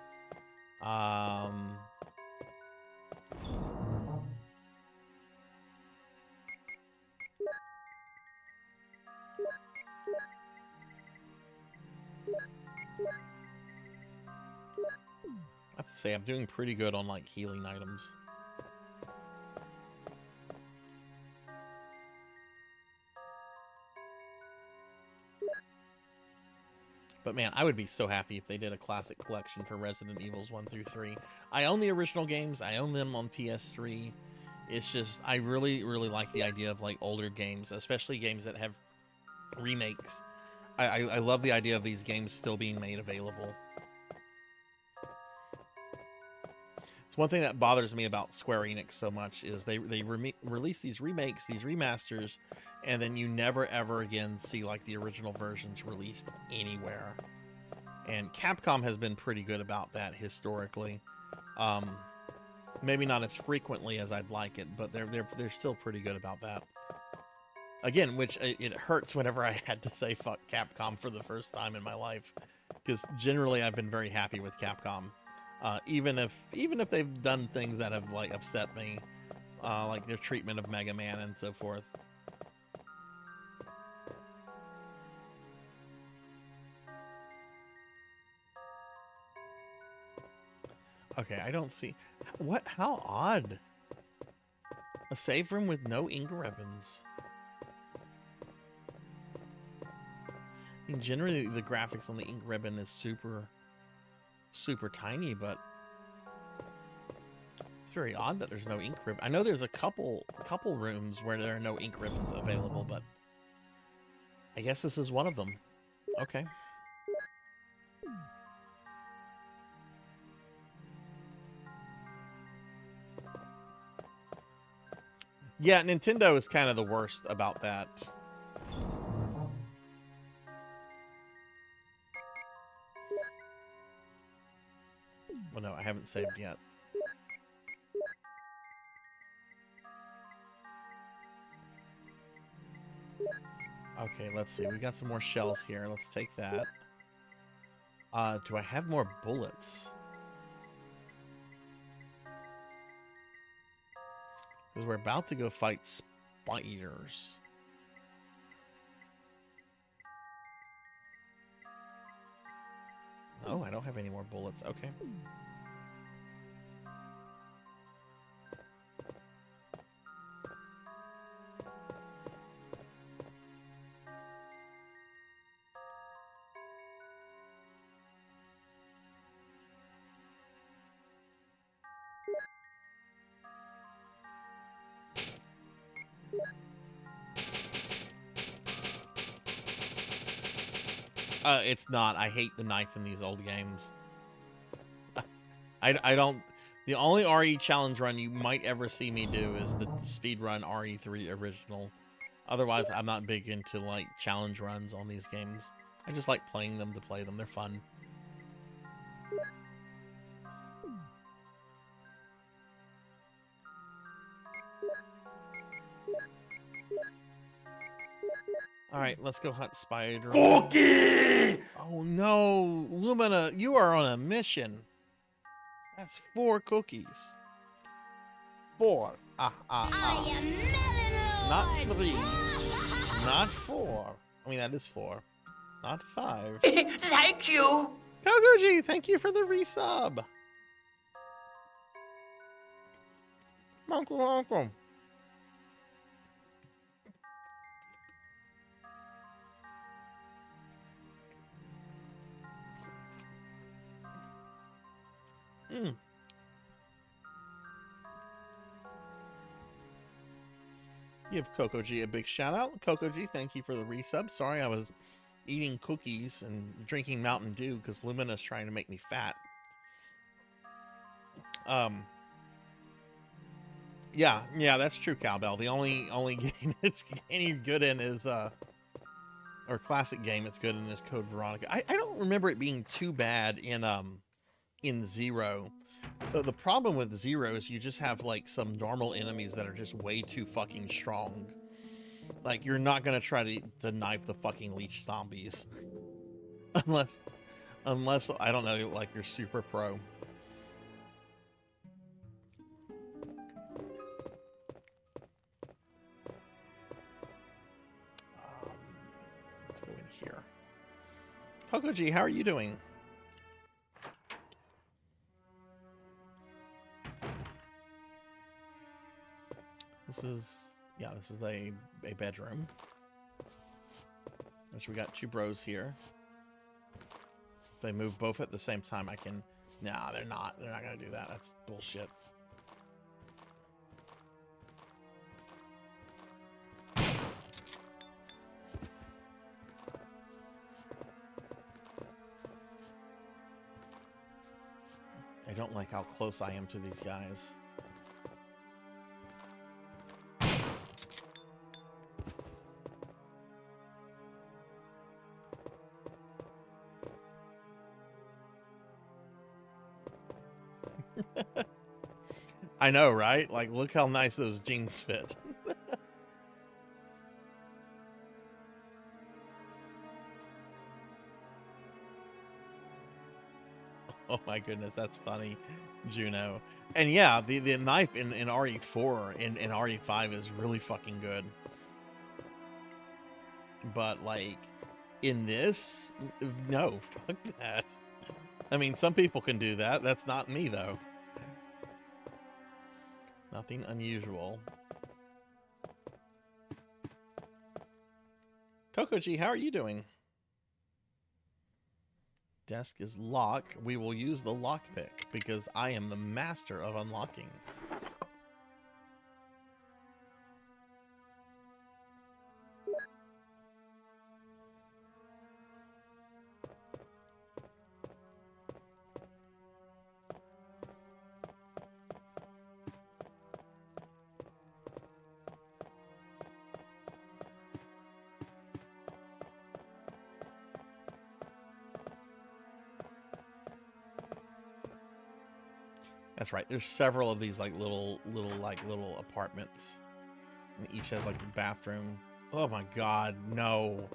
I have to say, I'm doing pretty good on, like, healing items. But man, I would be so happy if they did a classic collection for Resident Evils 1 through 3. I own the original games. I own them on PS3. It's just, I really, really like the idea of, like, older games, especially games that have remakes. I love the idea of these games still being made available. It's one thing that bothers me about Square Enix so much is they release these remakes, these remasters, and then you never ever again see like the original versions released anywhere. And Capcom has been pretty good about that historically. Maybe not as frequently as I'd like it, but they're still pretty good about that. Again, which it hurts whenever I had to say fuck Capcom for the first time in my life, because generally I've been very happy with Capcom. Even if they've done things that have like upset me, like their treatment of Mega Man and so forth. Okay, I don't see what. How odd! A save room with no ink ribbons. I mean, generally the graphics on the ink ribbon is super tiny, but it's very odd that there's no ink ribbon. I know there's a couple rooms where there are no ink ribbons available, but I guess this is one of them. Okay. Yeah, Nintendo is kind of the worst about that. Well, no, I haven't saved yet. Okay, let's see. We got some more shells here. Let's take that. Do I have more bullets? Because we're about to go fight spiders. Oh, I don't have any more bullets. Okay. It's not. I hate the knife in these old games. I don't. The only RE challenge run you might ever see me do is the speedrun RE3 original. Otherwise, I'm not big into like challenge runs on these games. I just like playing them to play them. They're fun. All right, let's go hunt spider. Cookie! Oh no, Lumina, you are on a mission. That's 4 cookies. 4. I am not 3. Not 4. I mean, that is 4. Not 5. Thank you! Koguji, thank you for the resub. Welcome. Give Kokoji a big shout out. Kokoji, thank you for the resub. Sorry, I was eating cookies and drinking Mountain Dew because Lumina's trying to make me fat. Yeah, that's true, Cowbell. The only game it's any good in is or classic game it's good in is Code Veronica. I don't remember it being too bad in Zero. The problem with Zero is you just have like some normal enemies that are just way too fucking strong. Like you're not gonna try to knife the fucking leech zombies unless I don't know, like you're super pro. Let's go in here. Kokoji, how are you doing? This is a bedroom. So we got 2 bros here. If they move both at the same time, I can... Nah, they're not. They're not going to do that. That's bullshit. I don't like how close I am to these guys. I know, right? Like, look how nice those jeans fit. Oh my goodness, that's funny, Juno. And yeah, the knife in RE4 and in RE5 is really fucking good. But like, in this, no, fuck that. I mean, some people can do that. That's not me, though. Nothing unusual. Kokoji, how are you doing? Desk is locked. We will use the lockpick because I am the master of unlocking. That's right. There's several of these like little apartments. And each has like a bathroom. Oh my god, no.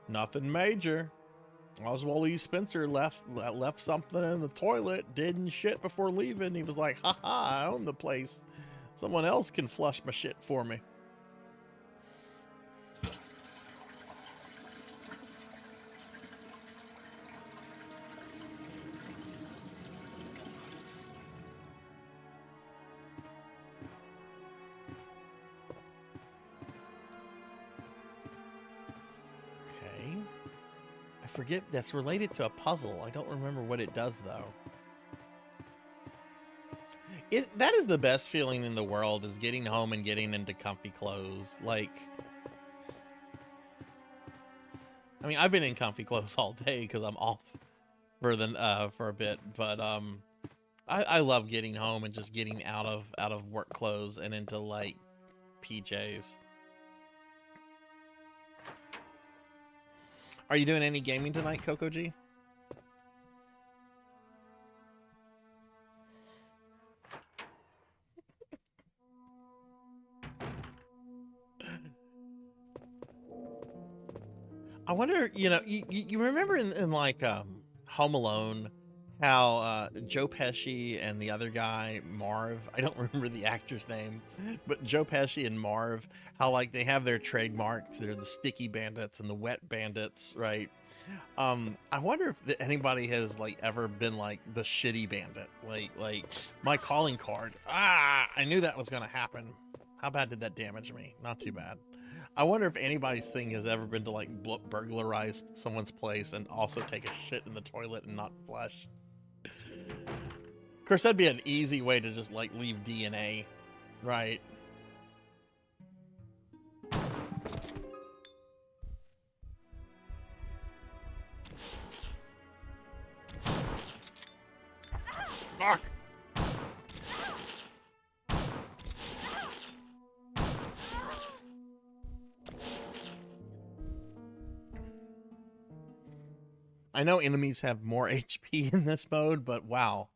Nothing major. Oswald E. Spencer left something in the toilet, didn't shit before leaving. He was like, haha, I own the place. Someone else can flush my shit for me. Forget that's related to a puzzle. I don't remember what it does though. That is the best feeling in the world, is getting home and getting into comfy clothes. Like, I mean, I've been in comfy clothes all day because I'm off for a bit, but I love getting home and just getting out of work clothes and into like PJs. Are you doing any gaming tonight, Coco G? I wonder, you remember in like Home Alone how Joe Pesci and the other guy, Marv, I don't remember the actor's name, but Joe Pesci and Marv, how like they have their trademarks. They're the sticky bandits and the wet bandits, right? I wonder if anybody has like ever been like the shitty bandit, like my calling card. I knew that was gonna happen. How bad did that damage me? Not too bad. I wonder if anybody's thing has ever been to like burglarize someone's place and also take a shit in the toilet and not flush. Of course, that'd be an easy way to just like leave DNA, right? Fuck. I know enemies have more HP in this mode, but wow.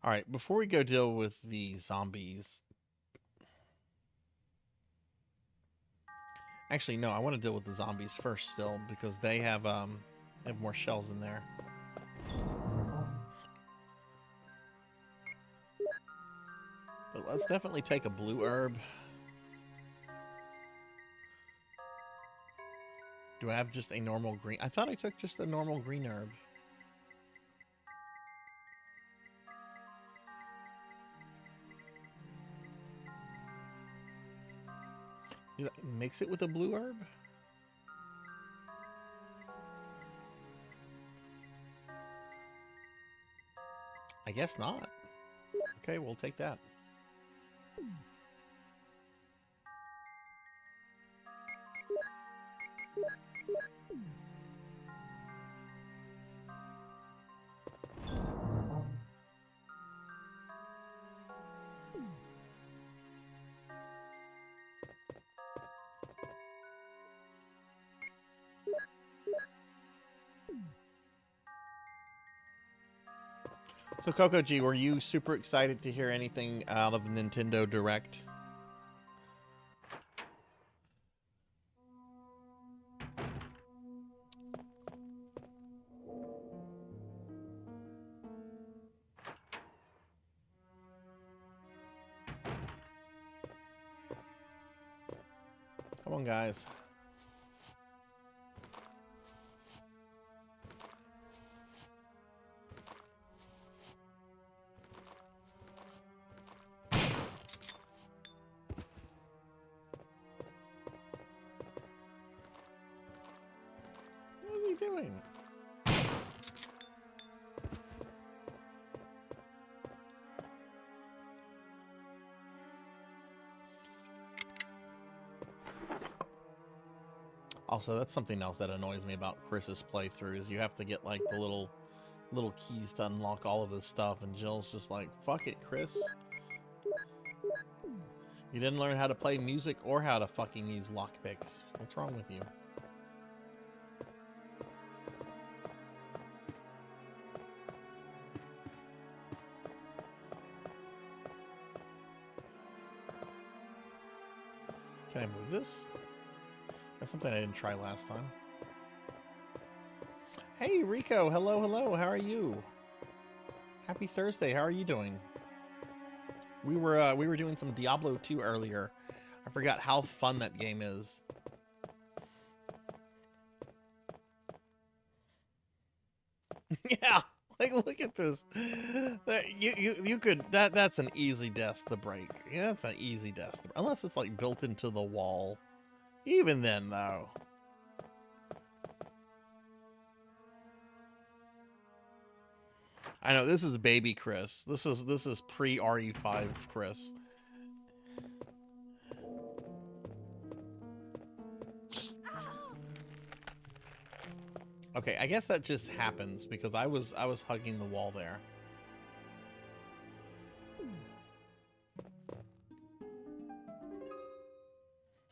All right, before we go deal with the zombies. Actually, no, I want to deal with the zombies first still because they have more shells in there. But let's definitely take a blue herb. Do I have just a normal green? I thought I took just a normal green herb. Did I mix it with a blue herb? I guess not. Okay, we'll take that. So Coco G, were you super excited to hear anything out of Nintendo Direct? Come on, guys. What is he doing? Also, that's something else that annoys me about Chris's playthrough is you have to get like the little keys to unlock all of his stuff, and Jill's just like, fuck it, Chris. You didn't learn how to play music or how to fucking use lockpicks. What's wrong with you? Can I move this? That's something I didn't try last time. Hey, Rico. Hello, hello. How are you? Happy Thursday. How are you doing? We were doing some Diablo 2 earlier. I forgot how fun that game is. Yeah, like look at this. You could that's an easy desk to break. Yeah, that's an easy desk unless it's like built into the wall. Even then, though. I know this is baby Chris. This is pre RE5 Chris. Okay, I guess that just happens because I was hugging the wall there.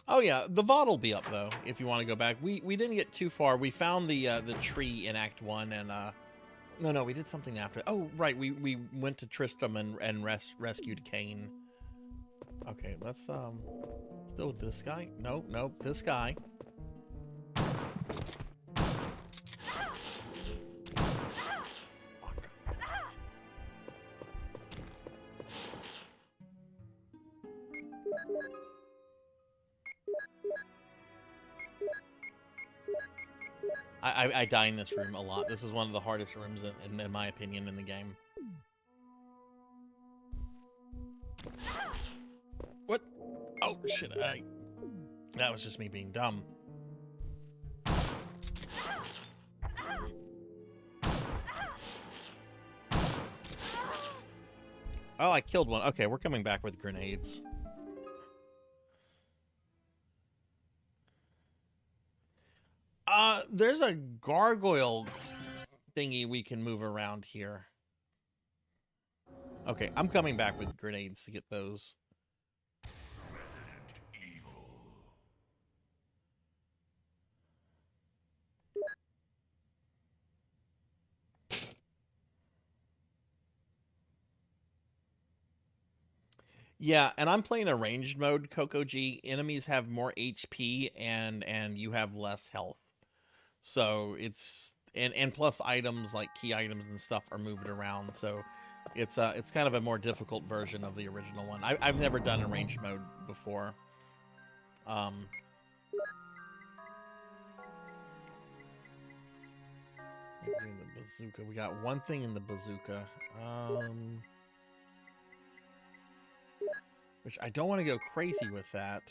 Oh yeah, the VOD will be up though if you want to go back. We didn't get too far. We found the tree in Act 1 and no, we did something after. Oh right, we went to Tristram and rescued Cain. Okay, let's deal with this guy. Nope, this guy. I die in this room a lot. This is one of the hardest rooms, in my opinion, in the game. What? Oh, shit. That was just me being dumb. Oh, I killed one. Okay, we're coming back with grenades. There's a gargoyle thingy we can move around here. Okay, I'm coming back with grenades to get those. Resident Evil. Yeah, and I'm playing a ranged mode, Coco G. Enemies have more HP and you have less health. So it's and plus items like key items and stuff are moving around. So it's kind of a more difficult version of the original one. I've never done a ranged mode before. Doing the bazooka. We got one thing in the bazooka. Which I don't want to go crazy with that.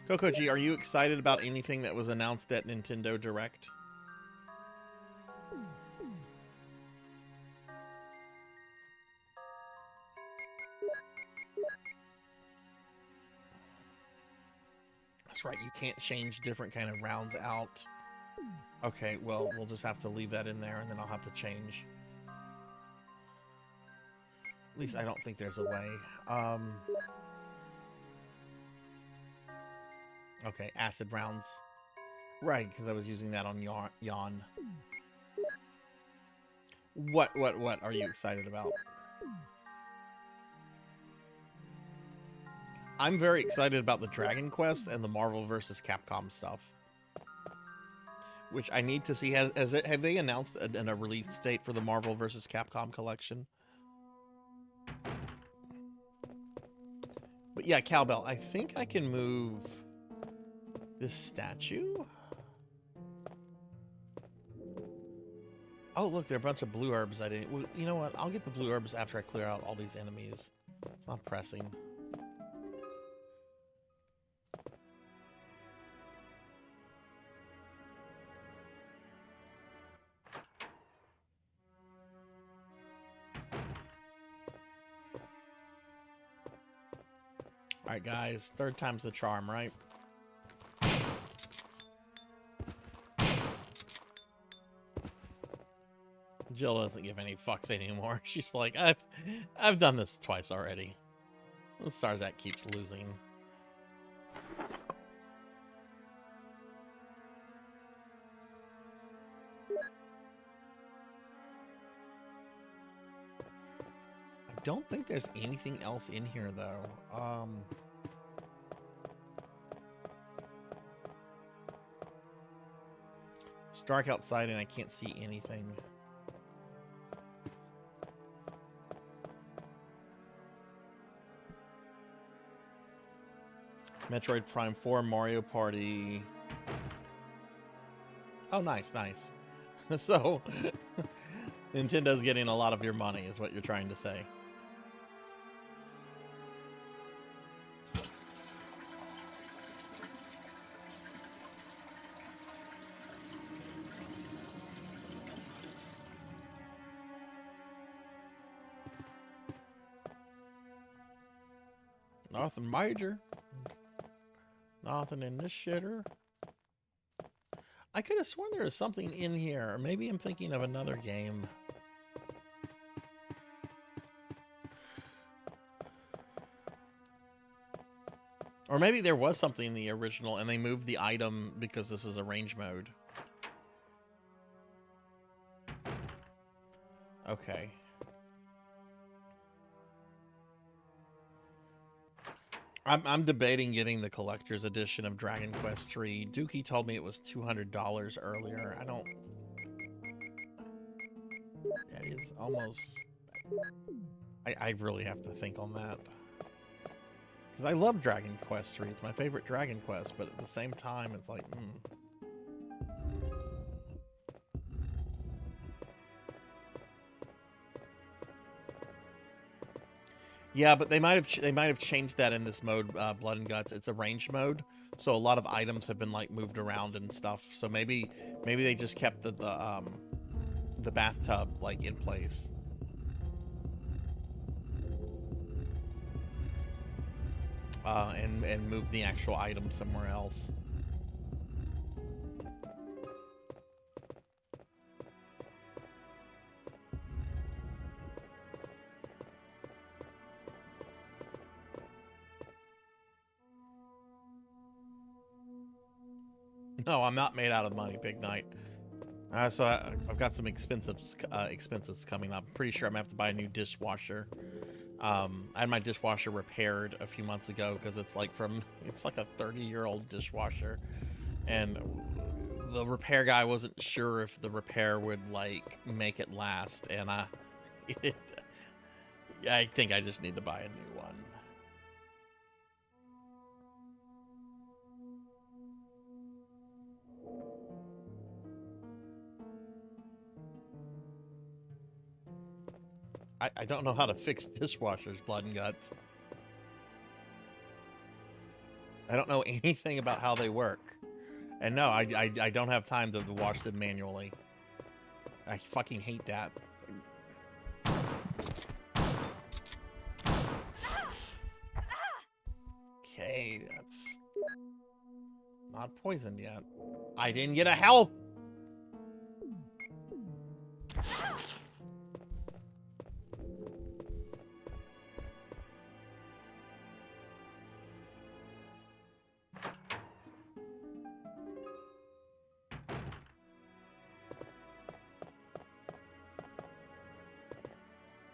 Coco G, are you excited about anything that was announced at Nintendo Direct? That's right, you can't change different kind of rounds out. Okay, well, we'll just have to leave that in there and then I'll have to change. At least I don't think there's a way. Okay, acid rounds. Right, because I was using that on Yawn. What are you excited about? I'm very excited about the Dragon Quest and the Marvel vs. Capcom stuff. Which I need to see. Have they announced a release date for the Marvel vs. Capcom collection? But yeah, Cowbell, I think I can move this statue. Oh, look, there are a bunch of blue herbs I didn't... Well, you know what? I'll get the blue herbs after I clear out all these enemies. It's not pressing. Alright, guys. Third time's the charm, right? Jill doesn't give any fucks anymore. She's like, I've done this twice already. The Sarzac keeps losing. I don't think there's anything else in here though. It's dark outside and I can't see anything. Metroid Prime 4, Mario Party. Oh, nice, nice. So, Nintendo's getting a lot of your money, is what you're trying to say. Nothing major. Nothing in this shitter. I could have sworn there was something in here. Or maybe I'm thinking of another game. Or maybe there was something in the original and they moved the item because this is a range mode. Okay. I'm debating getting the collector's edition of Dragon Quest III. Dookie told me it was $200 earlier. I don't... That is almost... I really have to think on that. Because I love Dragon Quest III. It's my favorite Dragon Quest, but at the same time, it's like, Yeah, but they might have changed that in this mode, Blood and Guts. It's a ranged mode, so a lot of items have been like moved around and stuff. So maybe they just kept the bathtub like in place. And moved the actual item somewhere else. No, I'm not made out of money, Big Night. So I've got some expenses coming up. I'm pretty sure I'm gonna have to buy a new dishwasher. I had my dishwasher repaired a few months ago because it's like a 30-year-old dishwasher, and the repair guy wasn't sure if the repair would like make it last, and I think I just need to buy a new one. I don't know how to fix dishwashers, Blood and Guts. I don't know anything about how they work. And no, I don't have time to wash them manually. I fucking hate that. Okay, that's not poisoned yet. I didn't get a health!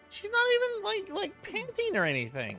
She's not even like panting or anything.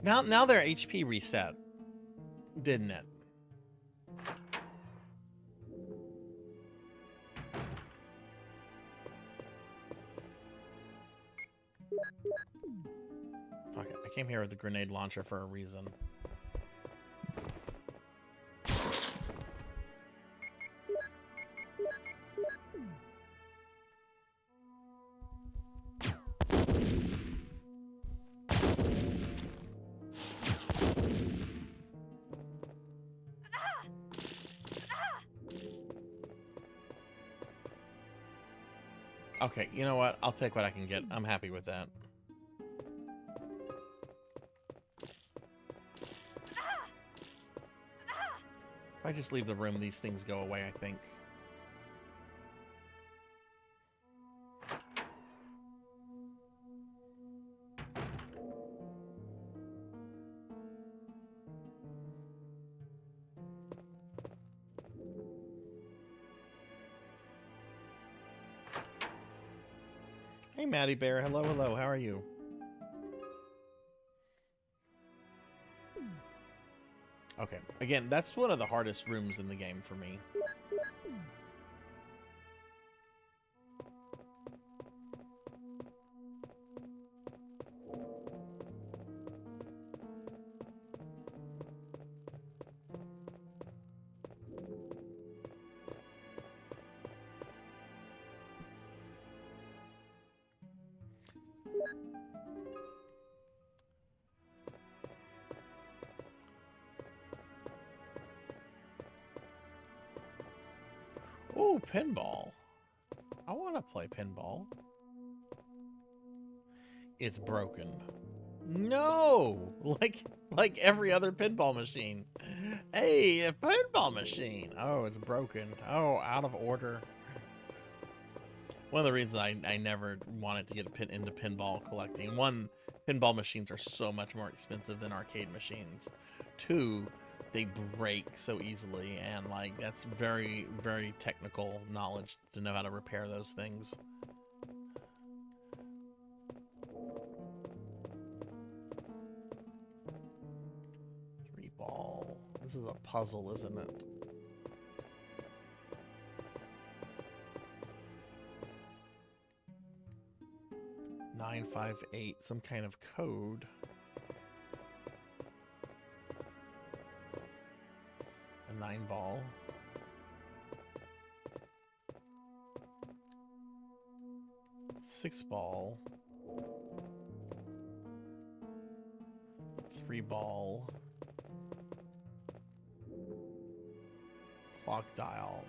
Now their HP reset, didn't it? Fuck it. I came here with a grenade launcher for a reason. Okay, you know what? I'll take what I can get. I'm happy with that. If I just leave the room, these things go away, I think. Hey, Maddie Bear. Hello, hello. How are you? Okay. Again, that's one of the hardest rooms in the game for me. Oh, pinball. I want to play pinball. It's broken. No! Like every other pinball machine. Hey, a pinball machine. Oh, it's broken. Oh, out of order. One of the reasons I never wanted to get into pinball collecting. One, pinball machines are so much more expensive than arcade machines. Two, they break so easily, and like that's very, very technical knowledge to know how to repair those things. Three ball. This is a puzzle, isn't it? Nine, 5, 8. Some kind of code. A 9 ball. Six ball. 3 ball. Clock dial.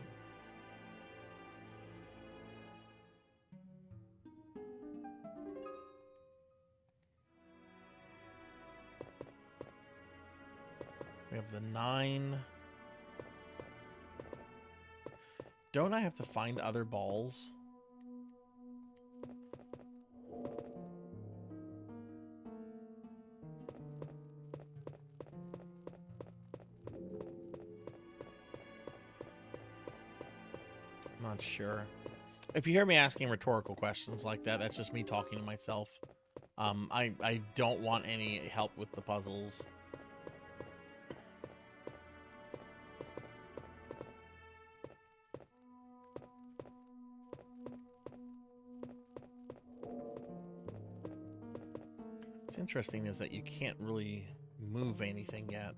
We have the 9. Don't I have to find other balls? I'm not sure. If you hear me asking rhetorical questions like that, that's just me talking to myself. I don't want any help with the puzzles. What's interesting is that you can't really move anything yet.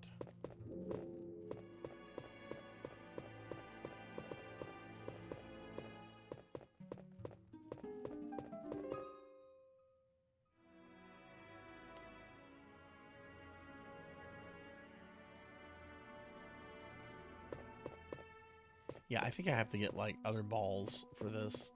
Yeah, I think I have to get, like, other balls for this.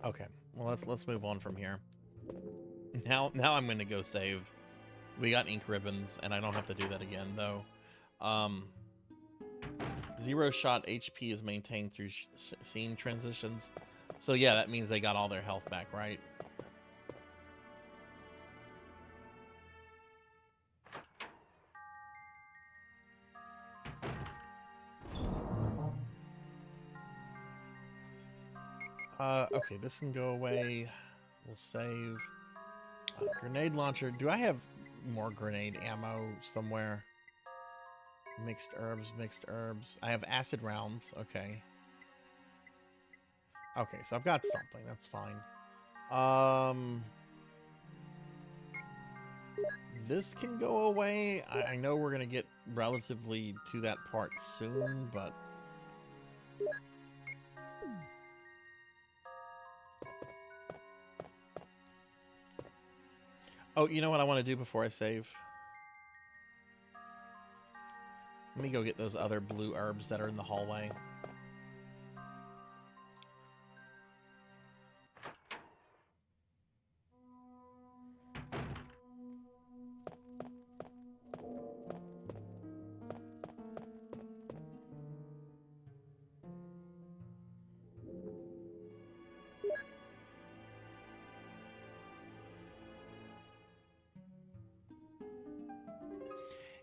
Okay, well let's move on from here. Now I'm gonna go save. We got ink ribbons, and I don't have to do that again though. 0 shot HP is maintained through scene transitions. So yeah, that means they got all their health back, right? Okay, this can go away. We'll save. Grenade launcher. Do I have more grenade ammo somewhere? Mixed herbs, mixed herbs. I have acid rounds. Okay. Okay, so I've got something. That's fine. this can go away. I know we're going to get relatively to that part soon, but... Oh, you know what I want to do before I save? Let me go get those other blue herbs that are in the hallway.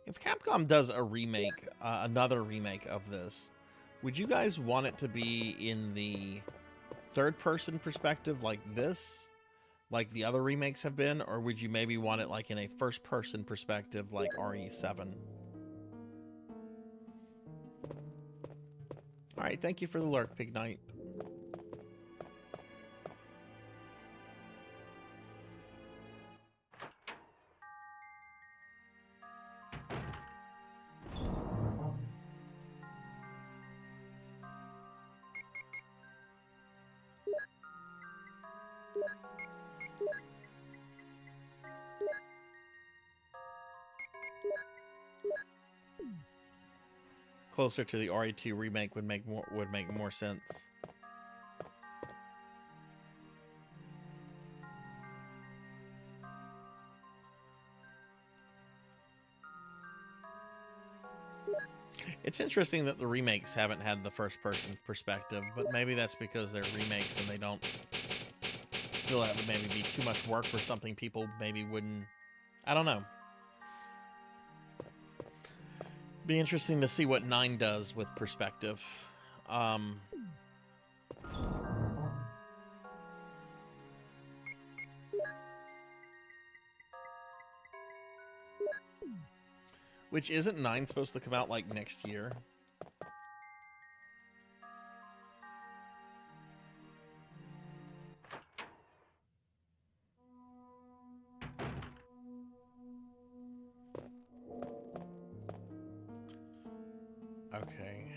If Capcom does a remake, another remake of this, would you guys want it to be in the third-person perspective like this, like the other remakes have been, or would you maybe want it like in a first-person perspective like RE7? All right, thank you for the lurk, Pig Knight. Closer to the RE2 remake would make more sense. It's interesting that the remakes haven't had the first-person perspective, but maybe that's because they're remakes and they don't feel that would maybe be too much work for something people maybe wouldn't. I don't know. Be interesting to see what 9 does with perspective. Which isn't 9 supposed to come out like next year? Okay.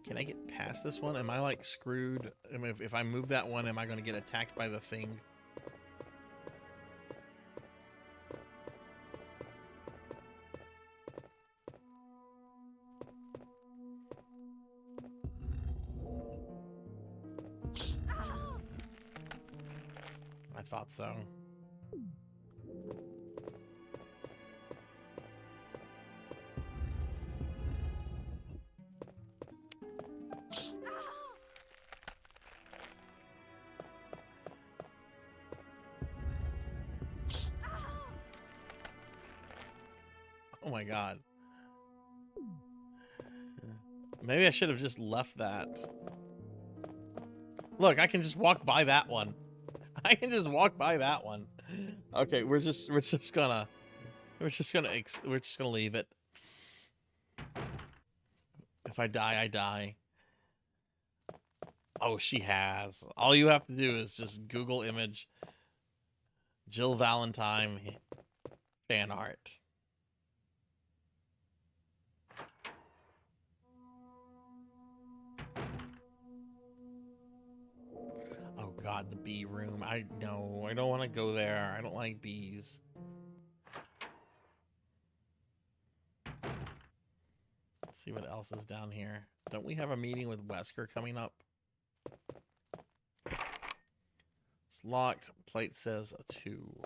Can I get past this one? Am I like screwed? I mean, if I move that one, am I going to get attacked by the thing? I thought so. Oh my god. Maybe I should have just left that. Look, I can just walk by that one. I can just walk by that one. Okay, we're just gonna leave it. If I die, I die. Oh, she has. All you have to do is just Google image Jill Valentine fan art. Oh god, the bee room. I don't want to go there. I don't like bees. Let's see what else is down here. Don't we have a meeting with Wesker coming up? It's locked. Plate says a 2.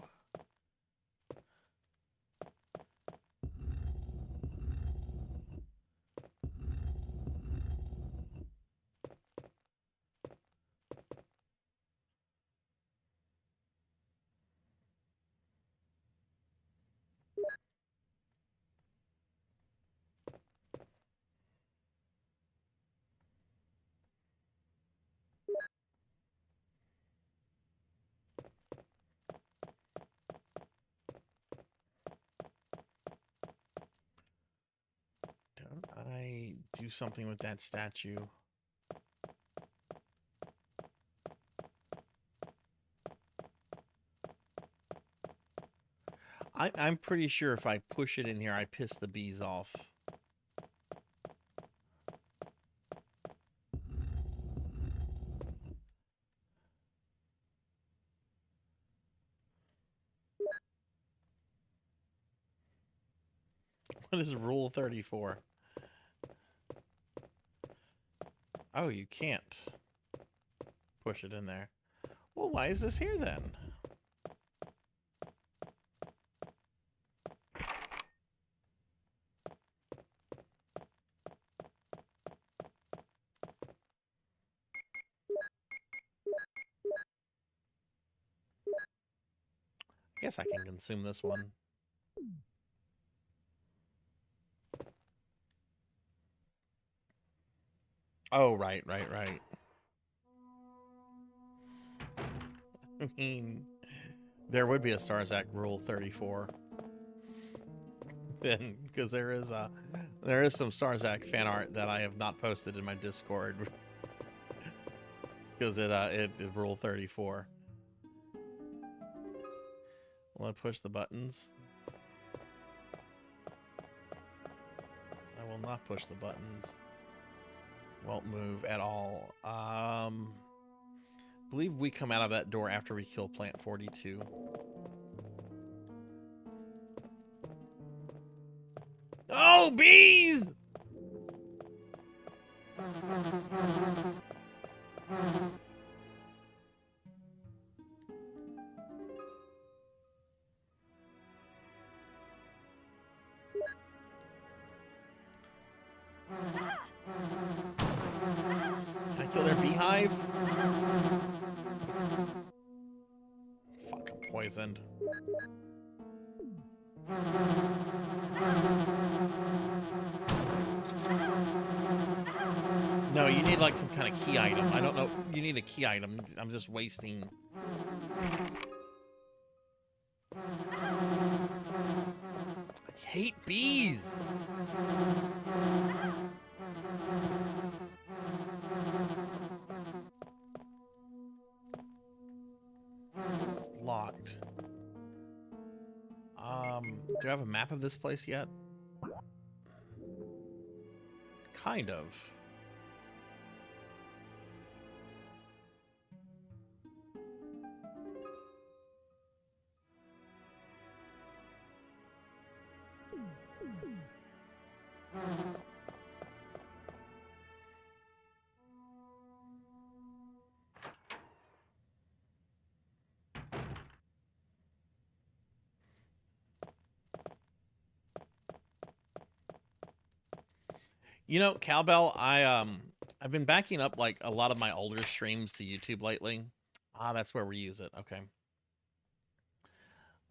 I do something with that statue? I'm pretty sure if I push it in here, I piss the bees off. What is Rule 34? Oh, you can't push it in there. Well, why is this here then? I guess I can consume this one. Oh, right. I mean, there would be a Sarzac Rule 34. Then, because there is some Sarzac fan art that I have not posted in my Discord. Because it is Rule 34. Will I push the buttons? I will not push the buttons. Won't move at all. Believe we come out of that door after we kill Plant 42. Oh, bees! Can I kill their beehive? Fuck, I'm poisoned. No, you need like some kind of key item. I don't know. You need a key item. I'm just wasting. I hate bees. It's locked. Do I have a map of this place yet? Kind of. You know, Cowbell, I've been backing up like a lot of my older streams to YouTube lately. Ah, that's where we use it. Okay.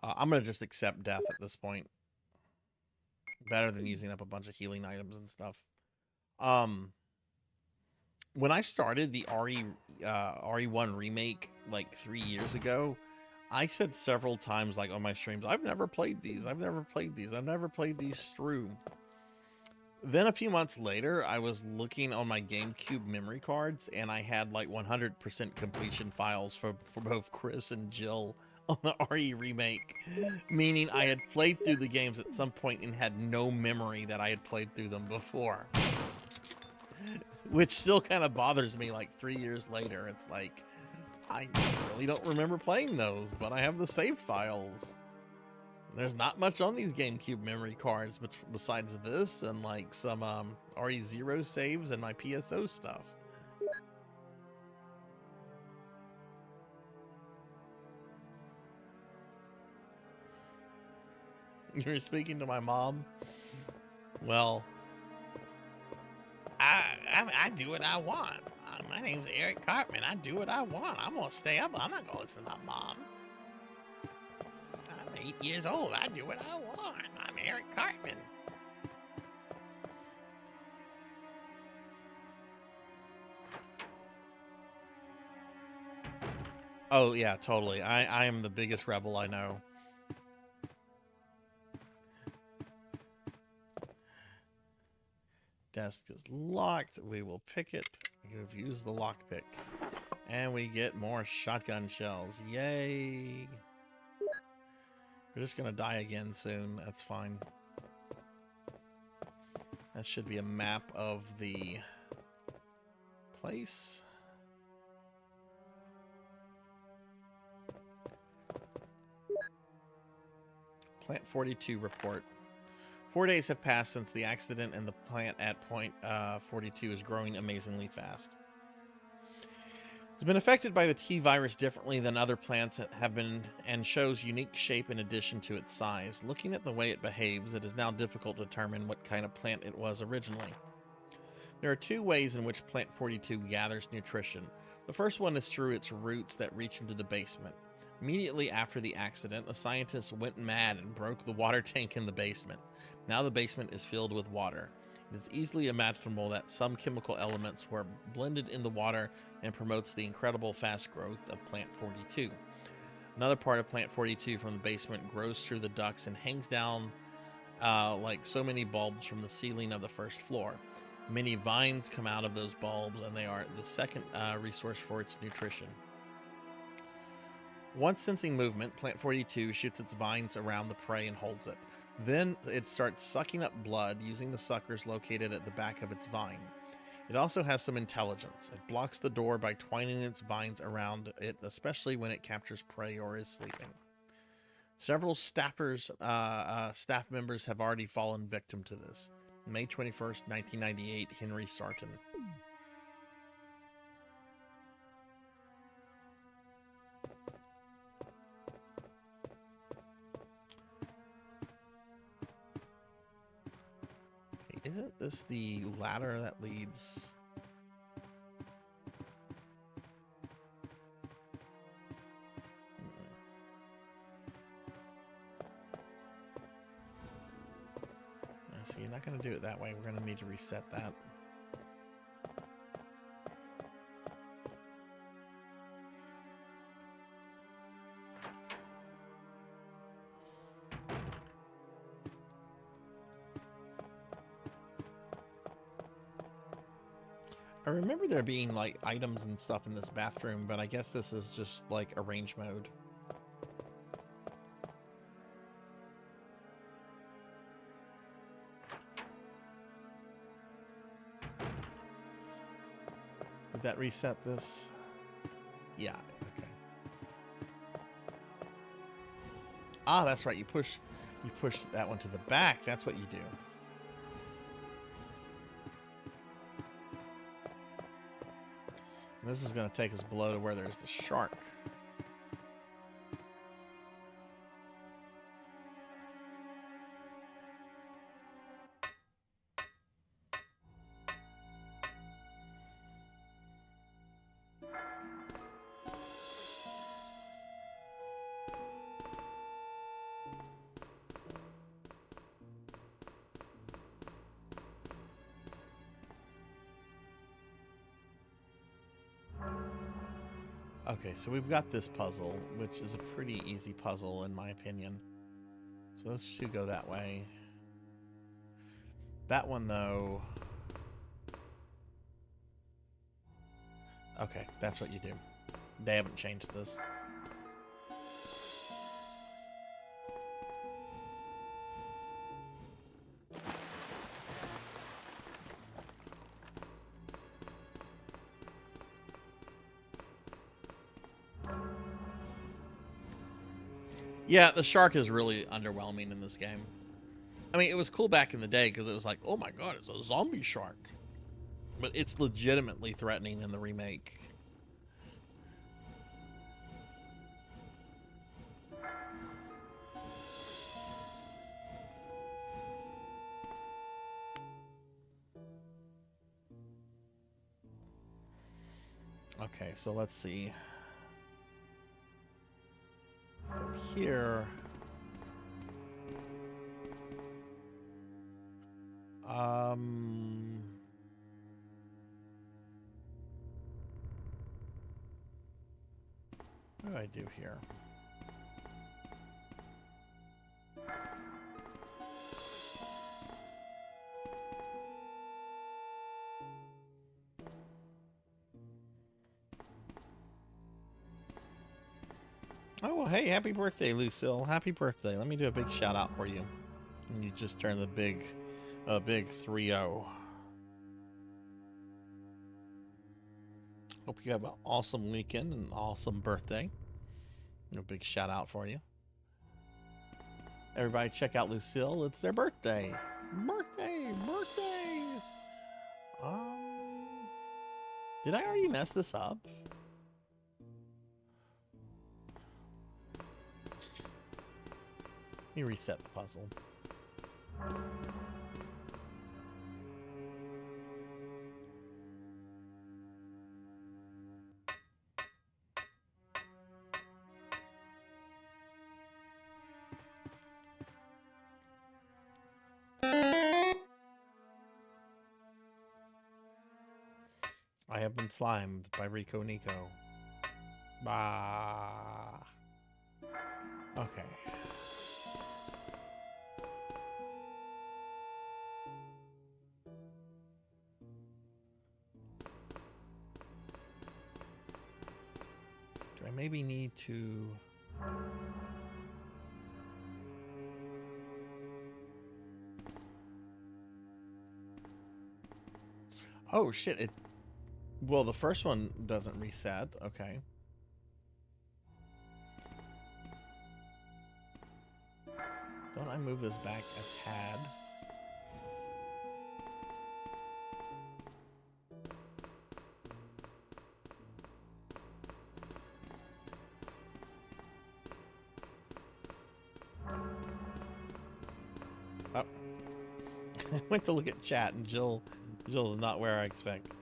I'm gonna just accept death at this point. Better than using up a bunch of healing items and stuff. When I started the RE1 remake like 3 years ago, I said several times like on my streams, I've never played these. I've never played these through. Then a few months later, I was looking on my GameCube memory cards, and I had like 100% completion files for both Chris and Jill on the RE remake, meaning I had played through the games at some point and had no memory that I had played through them before. Which still kind of bothers me like 3 years later. It's like, I really don't remember playing those, but I have the save files. There's not much on these GameCube memory cards besides this and like some RE0 saves and my PSO stuff. You're speaking to my mom? Well, I do what I want. My name's Eric Cartman. I do what I want. I'm gonna stay up. I'm not gonna listen to my mom. I'm 8 years old. I do what I want. I'm Eric Cartman. Oh, yeah, totally. I am the biggest rebel I know. Desk is locked. We will pick it. We've used the lockpick. And we get more shotgun shells. Yay! We're just going to die again soon. That's fine. That should be a map of the place. Plant 42 report. 4 days have passed since the accident, and the plant at point 42 is growing amazingly fast. It's been affected by the T virus differently than other plants that have been, and shows unique shape in addition to its size. Looking at the way it behaves, it is now difficult to determine what kind of plant it was originally. There are two ways in which Plant 42 gathers nutrition. The first one is through its roots that reach into the basement. Immediately after the accident, a scientist went mad and broke the water tank in the basement. Now the basement is filled with water. It is easily imaginable that some chemical elements were blended in the water and promotes the incredible fast growth of Plant 42. Another part of Plant 42 from the basement grows through the ducts and hangs down like so many bulbs from the ceiling of the first floor. Many vines come out of those bulbs, and they are the second resource for its nutrition. Once sensing movement, Plant 42 shoots its vines around the prey and holds it. Then it starts sucking up blood using the suckers located at the back of its vine. It also has some intelligence. It blocks the door by twining its vines around it, especially when it captures prey or is sleeping. Several staff members have already fallen victim to this. May 21st, 1998, Henry Sarton. Okay, isn't this the ladder that leads? So you're not going to do it that way. We're going to need to reset that. I remember there being like items and stuff in this bathroom, but I guess this is just like arrange mode. Did that reset this? Yeah, okay. Ah, that's right. You push that one to the back. That's what you do. And this is going to take us below to where there's the shark. Okay, so we've got this puzzle, which is a pretty easy puzzle in my opinion. So those two go that way. That one, though... Okay, that's what you do. They haven't changed this. Yeah, the shark is really underwhelming in this game. I mean, it was cool back in the day because it was like, oh my god, it's a zombie shark. But it's legitimately threatening in the remake. Okay, so let's see. From here... What do I do here? Oh, well, hey, happy birthday, Lucille. Happy birthday. Let me do a big shout out for you. And you just turned the big 3-0. Hope you have an awesome weekend and an awesome birthday. A big shout out for you. Everybody check out Lucille. It's their birthday. Birthday. Did I already mess this up? Let me reset the puzzle. I have been slimed by Rico Nico. Bah. Okay. Do I maybe need to... Oh shit, it... Well, the first one doesn't reset. Okay. Don't I move this back a tad? Oh. I went to look at chat and Jill's not where I expect.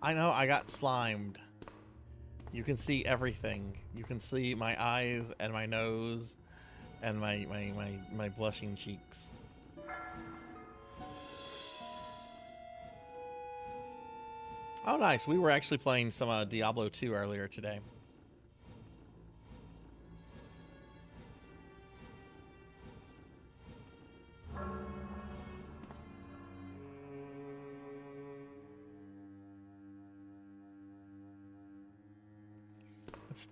I know, I got slimed. You can see everything. You can see my eyes and my nose and my blushing cheeks. Oh, nice. We were actually playing some Diablo 2 earlier today.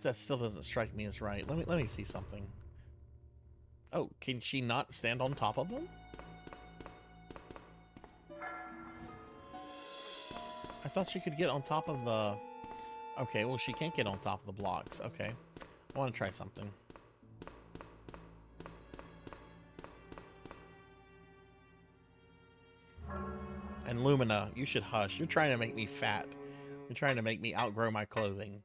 That still doesn't strike me as right. Let me see something. Oh, can she not stand on top of them? I thought she could get on top of the... Okay, well, she can't get on top of the blocks. Okay. I want to try something. And Lumina, you should hush. You're trying to make me fat. You're trying to make me outgrow my clothing.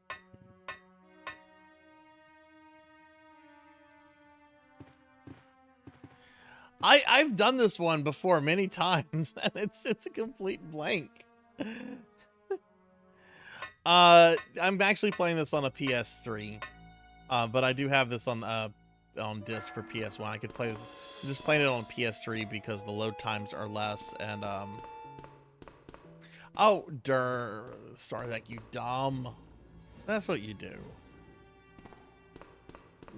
I've done this one before many times, and it's a complete blank. I'm actually playing this on a PS3, but I do have this on disc for PS1. I could play this. I'm just playing it on PS3 because the load times are less, and oh, Sarzac, you dumb. That's what you do.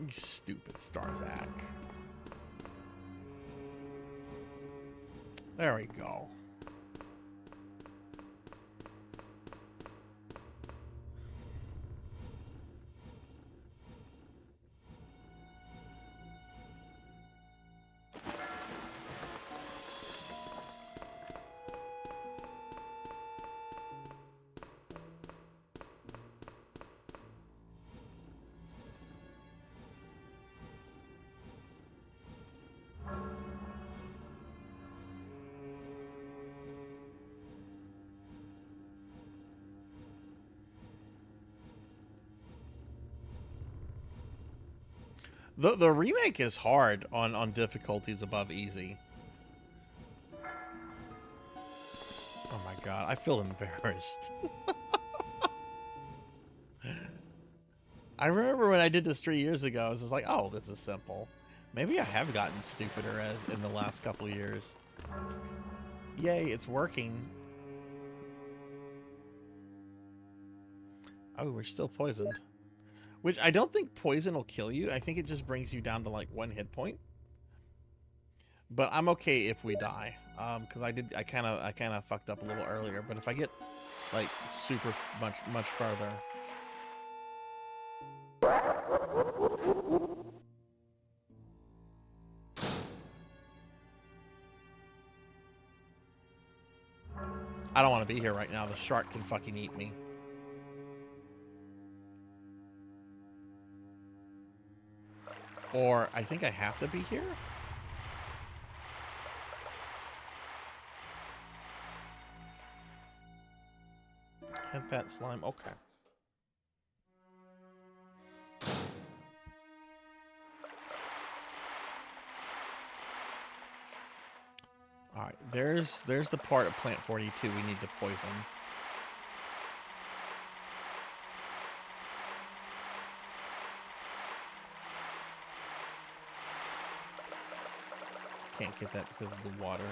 You stupid Sarzac. There we go. The remake is hard on difficulties above easy. Oh my god, I feel embarrassed. I remember when I did this 3 years ago, I was just like, oh, this is simple. Maybe I have gotten stupider as in the last couple of years. Yay, it's working. Oh, we're still poisoned. Which I don't think poison will kill you. I think it just brings you down to like 1 hit point. But I'm okay if we die, because I kind of fucked up a little earlier. But if I get like super much further. I don't want to be here right now. The shark can fucking eat me. Or I think I have to be here. Headpat slime. Okay. All right. There's the part of Plant 42 we need to poison. Can't get that because of the water.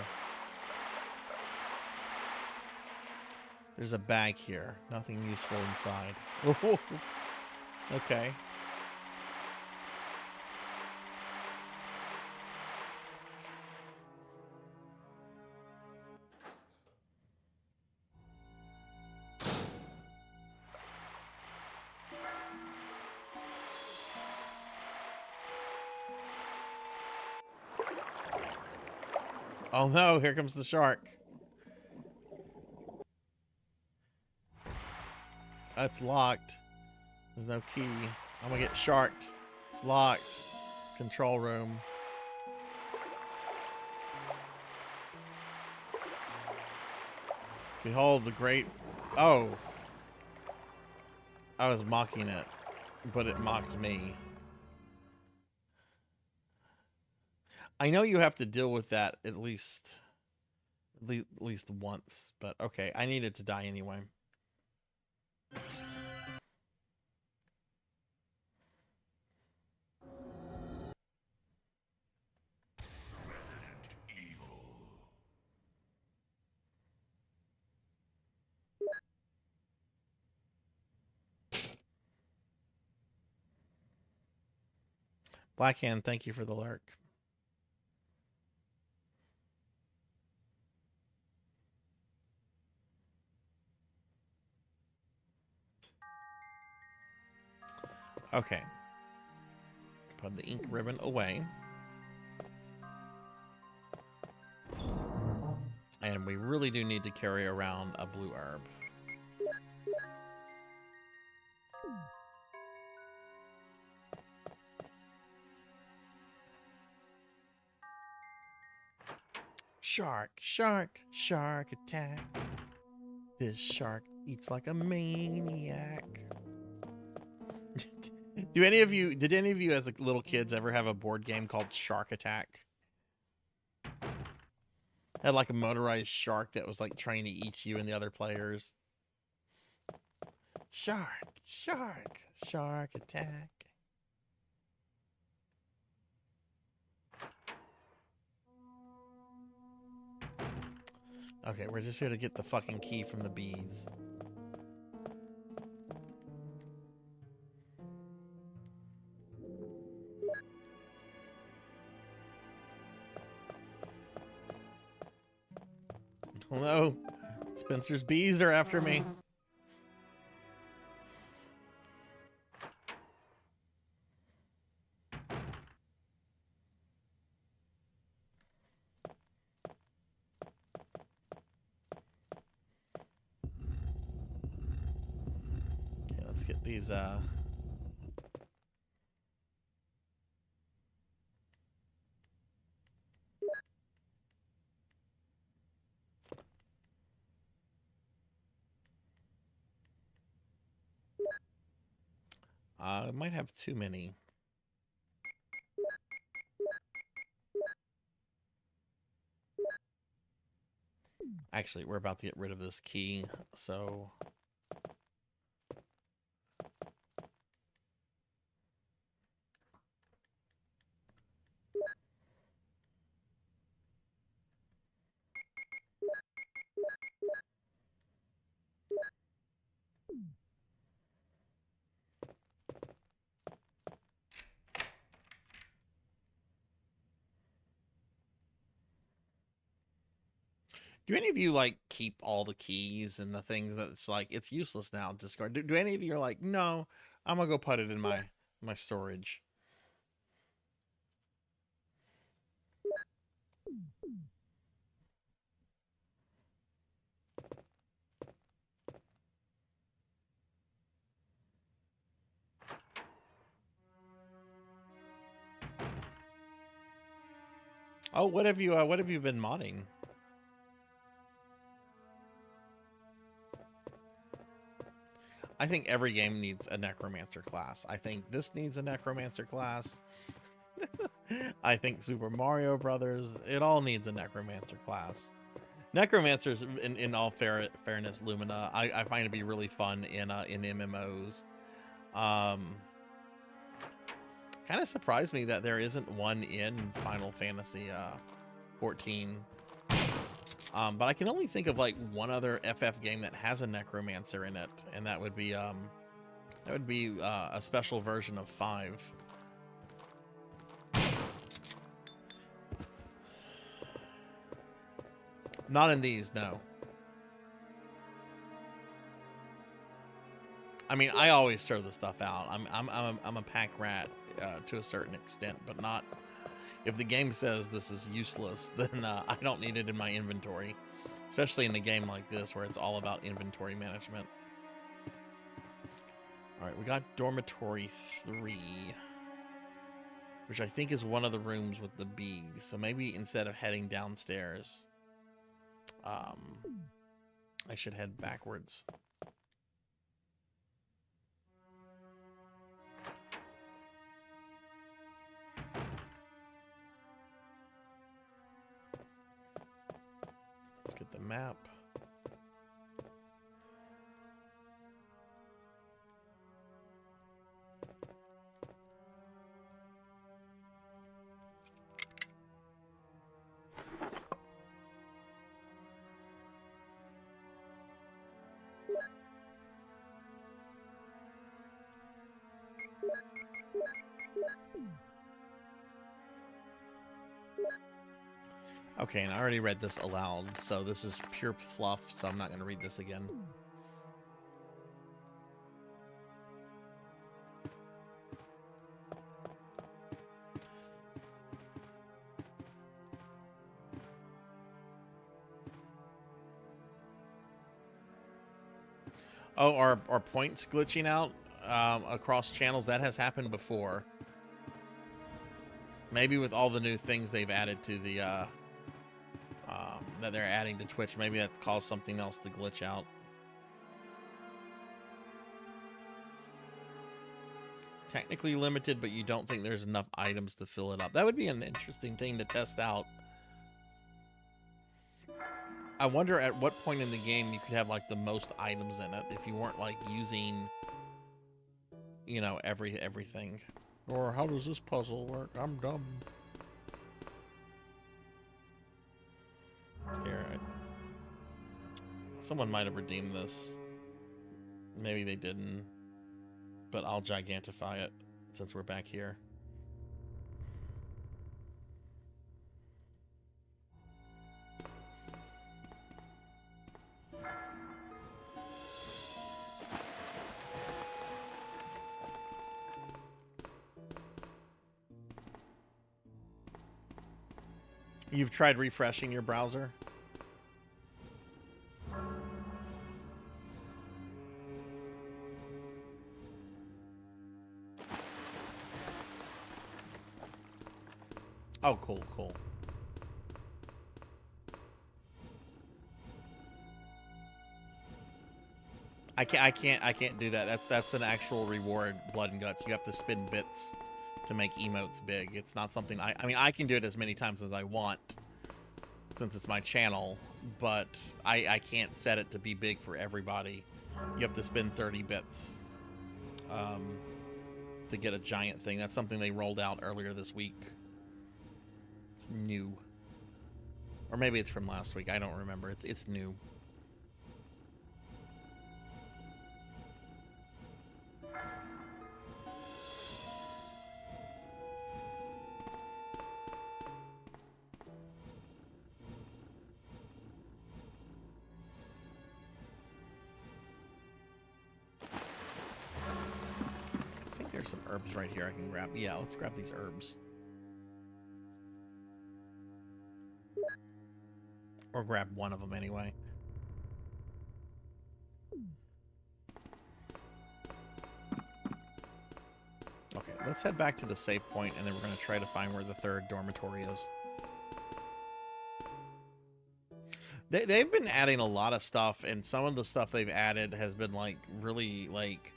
There's a bag here. Nothing useful inside. Okay. Oh no, here comes the shark. That's locked. There's no key. I'm gonna get sharked. It's locked. Control room. Behold the great... Oh. I was mocking it, but it mocked me. I know you have to deal with that at least once, but okay, I needed to die anyway. Blackhand, thank you for the lurk. Okay. Put the ink ribbon away. And we really do need to carry around a blue herb. Shark, shark, shark attack. This shark eats like a maniac. Did any of you as little kids ever have a board game called Shark Attack? Had like a motorized shark that was like trying to eat you and the other players. Shark, shark, shark attack. Okay, we're just here to get the fucking key from the bees. Oh no, Spencer's bees are after me. Okay, let's get these I might have too many. Actually, we're about to get rid of this key, so... Do any of you like keep all the keys and the things that it's like it's useless now? Discard. Do any of you are like, no, I'm gonna go put it in my storage? Oh, what have you been modding? I think every game needs a necromancer class. I think this needs a necromancer class. I think Super Mario Brothers, it all needs a necromancer class. Necromancers, in all fairness, Lumina, I find to be really fun in MMOs. Kind of surprised me that there isn't one in Final Fantasy 14. But I can only think of like one other FF game that has a necromancer in it, and that would be a special version of 5. Not in these, no. I mean, I always throw the stuff out. I'm a pack rat to a certain extent, but not. If the game says this is useless, then I don't need it in my inventory, especially in a game like this where it's all about inventory management. All right, we got dormitory 3, which I think is one of the rooms with the beads. So maybe instead of heading downstairs, I should head backwards. Let's get the map. Okay, and I already read this aloud, so this is pure fluff, so I'm not going to read this again. Oh, are points glitching out across channels? That has happened before. Maybe with all the new things they've added to the that they're adding to Twitch, maybe that caused something else to glitch out. Technically limited, but you don't think there's enough items to fill it up. That would be an interesting thing to test out. I wonder at what point in the game you could have like the most items in it if you weren't like using, you know, everything. Or how does this puzzle work? I'm dumb. Here, someone might have redeemed this. Maybe they didn't. But I'll gigantify it since we're back here. You've tried refreshing your browser? Oh, cool, cool. I can't do that. That's an actual reward, blood and guts. You have to spin bits to make emotes big. It's not something I mean, I can do it as many times as I want since it's my channel, but I can't set it to be big for everybody. You have to spend 30 bits to get a giant thing. That's something they rolled out earlier this week. It's new. Or maybe it's from last week. I don't remember. It's new. I think there's some herbs right here I can grab. Yeah, let's grab these herbs. Or grab one of them anyway. Okay, let's head back to the save point, and then we're going to try to find where the third dormitory is. They've been adding a lot of stuff, and some of the stuff they've added has been like really like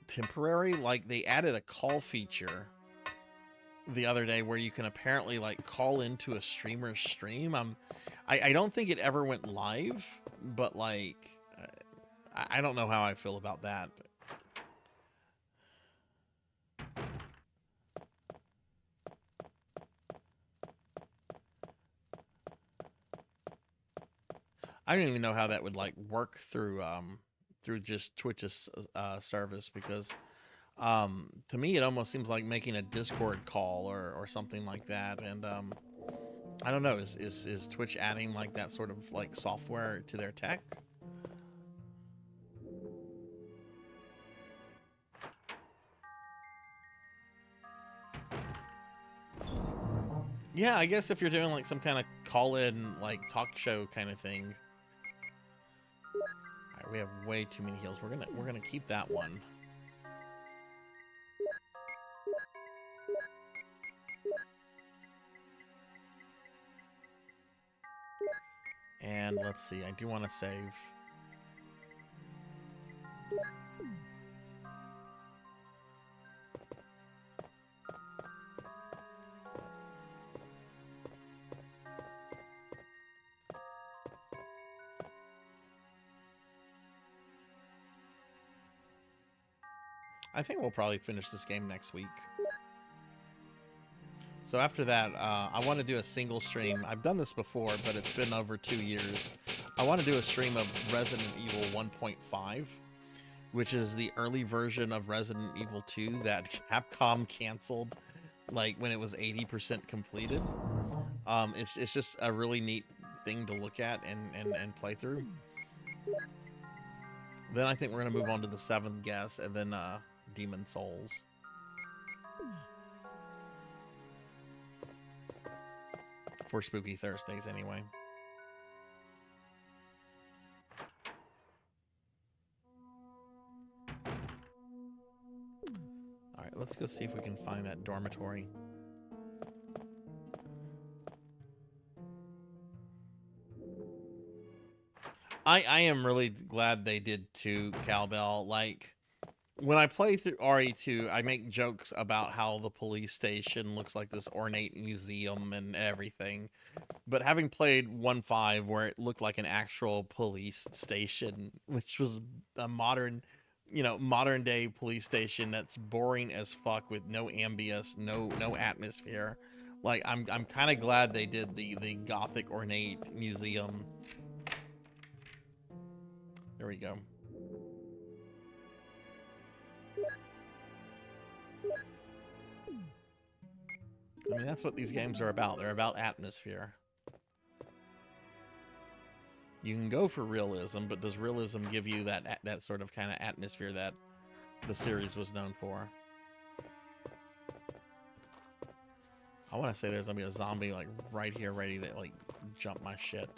temporary. Like they added a call feature the other day where you can apparently like call into a streamer's stream. I don't think it ever went live, but like I don't know how I feel about that. I don't even know how that would like work through just Twitch's service, because to me it almost seems like making a Discord call or something like that. And I don't know, is Twitch adding like that sort of like software to their tech? Yeah, I guess if you're doing like some kind of call-in like talk show kind of thing. All right, we have way too many heals. We're gonna keep that one. And let's see, I do want to save. I think we'll probably finish this game next week. So after that, I want to do a single stream. I've done this before, but it's been over 2 years. I want to do a stream of Resident Evil 1.5, which is the early version of Resident Evil 2 that Capcom canceled like when it was 80% completed. It's just a really neat thing to look at and play through. Then I think we're going to move on to the 7th guest, and then Demon Souls. For Spooky Thursdays, anyway. All right, let's go see if we can find that dormitory. I am really glad they did too, Cowbell. Like, when I play through RE2, I make jokes about how the police station looks like this ornate museum and everything. But having played 1.5, where it looked like an actual police station, which was a modern, modern day police station that's boring as fuck with no ambience, no atmosphere. Like, I'm kind of glad they did the gothic ornate museum. There we go. I mean, that's what these games are about. They're about atmosphere. You can go for realism, but does realism give you that sort of kind of atmosphere that the series was known for? I want to say there's gonna be a zombie like right here, ready to like jump my shit.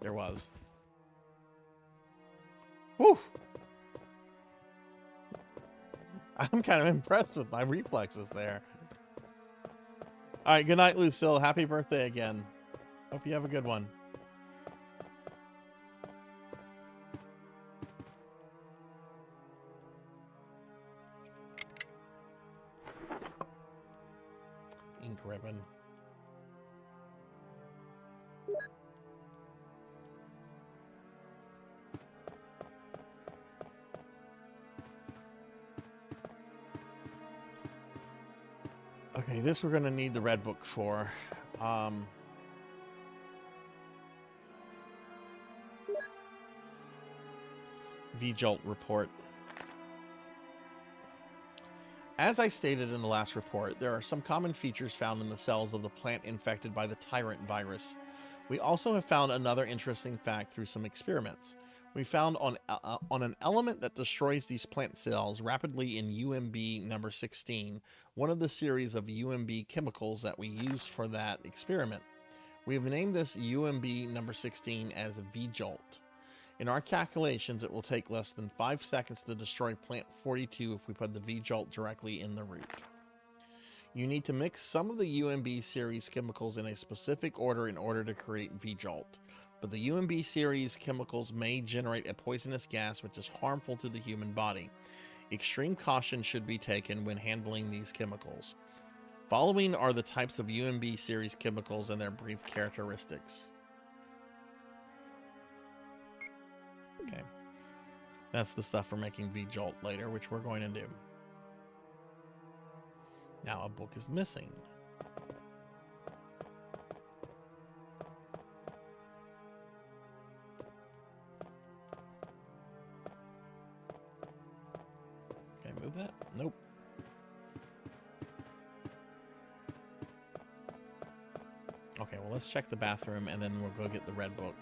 There was. Whew! I'm kind of impressed with my reflexes there. All right, good night, Lucille. Happy birthday again. Hope you have a good one. Ink ribbon. Okay, this we're gonna need the red book for. VJolt report. As I stated in the last report, there are some common features found in the cells of the plant infected by the Tyrant virus. We also have found another interesting fact through some experiments. We found on an element that destroys these plant cells rapidly in UMB number 16, one of the series of UMB chemicals that we used for that experiment. We have named this UMB number 16 as VJolt. In our calculations, it will take less than 5 seconds to destroy plant 42 if we put the VJolt directly in the root. You need to mix some of the UMB series chemicals in a specific order in order to create V-Jolt. But the UMB series chemicals may generate a poisonous gas which is harmful to the human body. Extreme caution should be taken when handling these chemicals. Following are the types of UMB series chemicals and their brief characteristics. Okay. That's the stuff for making V-Jolt later, which we're going to do. Now a book is missing. Can I move that? Nope. Okay, well, let's check the bathroom and then we'll go get the red book.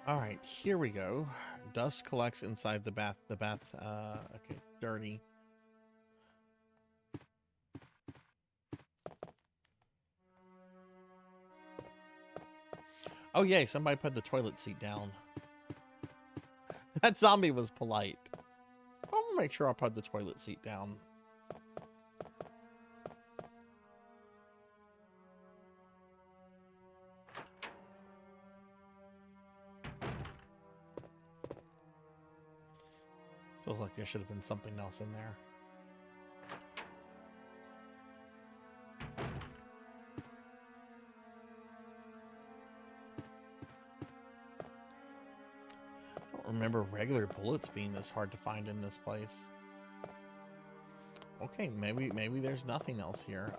All right, here we go. Dust collects inside the bath. Okay, dirty. Oh, yay, somebody put the toilet seat down. That zombie was polite. I'll make sure I put the toilet seat down. Feels like there should have been something else in there. I don't remember regular bullets being this hard to find in this place. Okay, maybe there's nothing else here.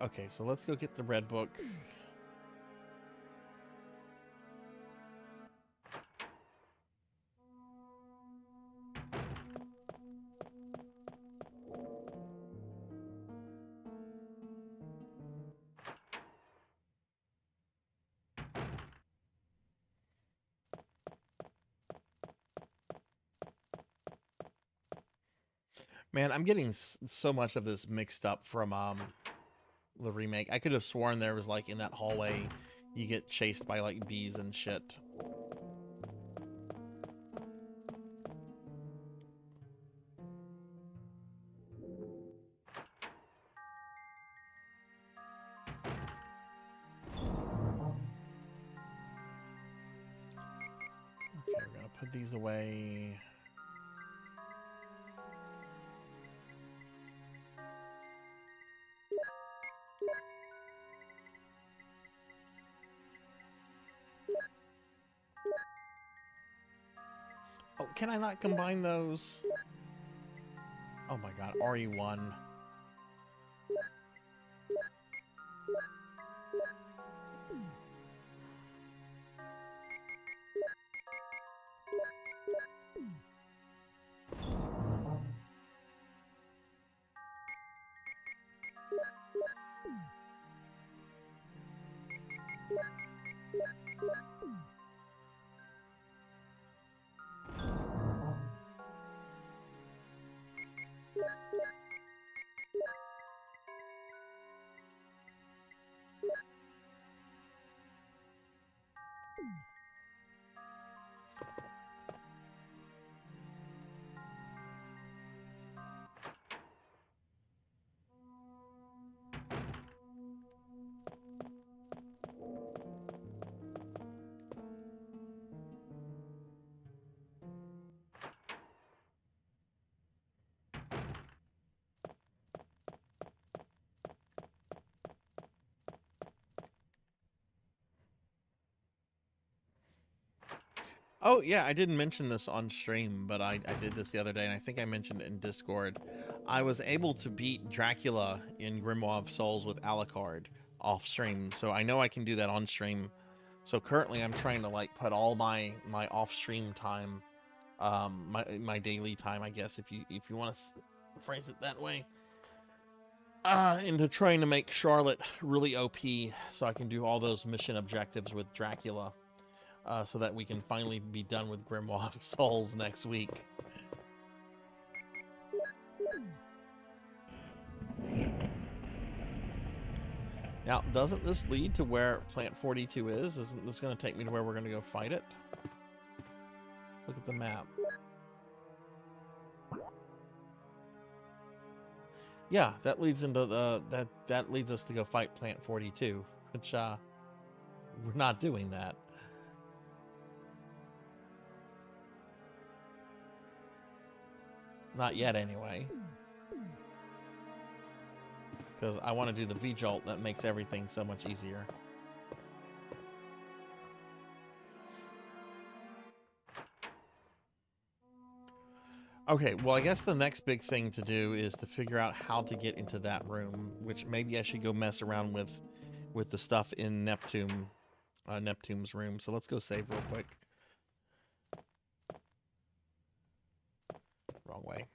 Okay, so let's go get the red book. Man, I'm getting so much of this mixed up from the remake. I could have sworn there was like in that hallway you get chased by like bees and shit. Okay, we're gonna put these away. Oh, can I not combine those? Oh my god, RE1. Oh, yeah, I didn't mention this on stream, but I did this the other day, and I think I mentioned it in Discord. I was able to beat Dracula in Grimoire of Souls with Alucard off stream, so I know I can do that on stream. So currently I'm trying to like put all my off stream time my daily time, I guess, if you want to phrase it that way, into trying to make Charlotte really OP, so I can do all those mission objectives with Dracula, so that we can finally be done with Grimoire of Souls next week. Now, doesn't this lead to where Plant 42 is? Isn't this going to take me to where we're going to go fight it? Let's look at the map. Yeah, that leads into the that leads us to go fight Plant 42, which we're not doing that. Not yet, anyway. Because I want to do the V-Jolt. That makes everything so much easier. Okay, well, I guess the next big thing to do is to figure out how to get into that room, which maybe I should go mess around with the stuff in Neptune's room. So let's go save real quick. Wrong way.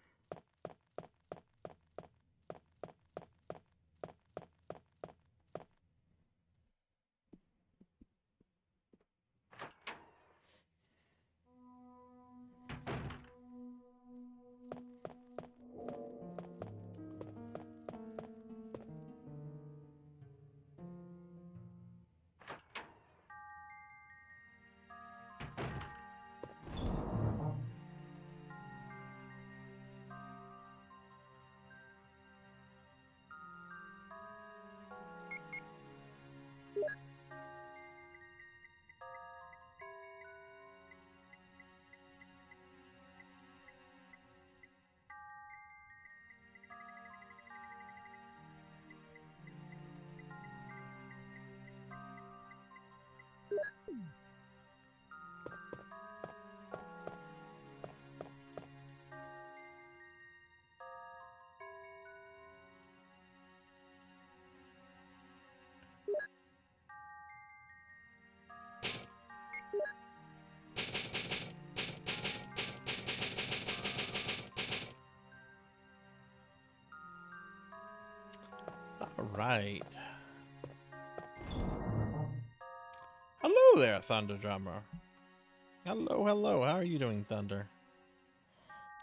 All right. Hello there, Thunder Drummer. Hello, hello. How are you doing, Thunder?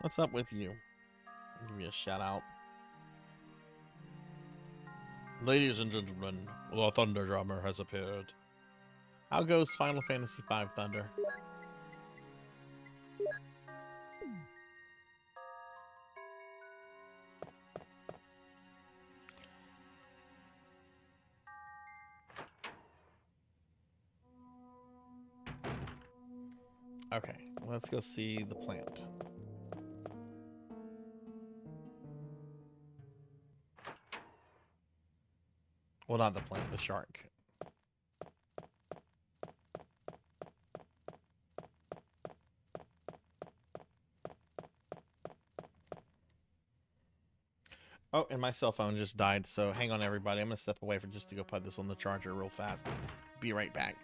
What's up with you? I'll give you a shout out. Ladies and gentlemen, the Thunder Drummer has appeared. How goes Final Fantasy V, Thunder? Okay, let's go see the plant. Well, not the plant, the shark. Oh, and my cell phone just died, so hang on, everybody. I'm going to step away for just to go put this on the charger real fast. Be right back.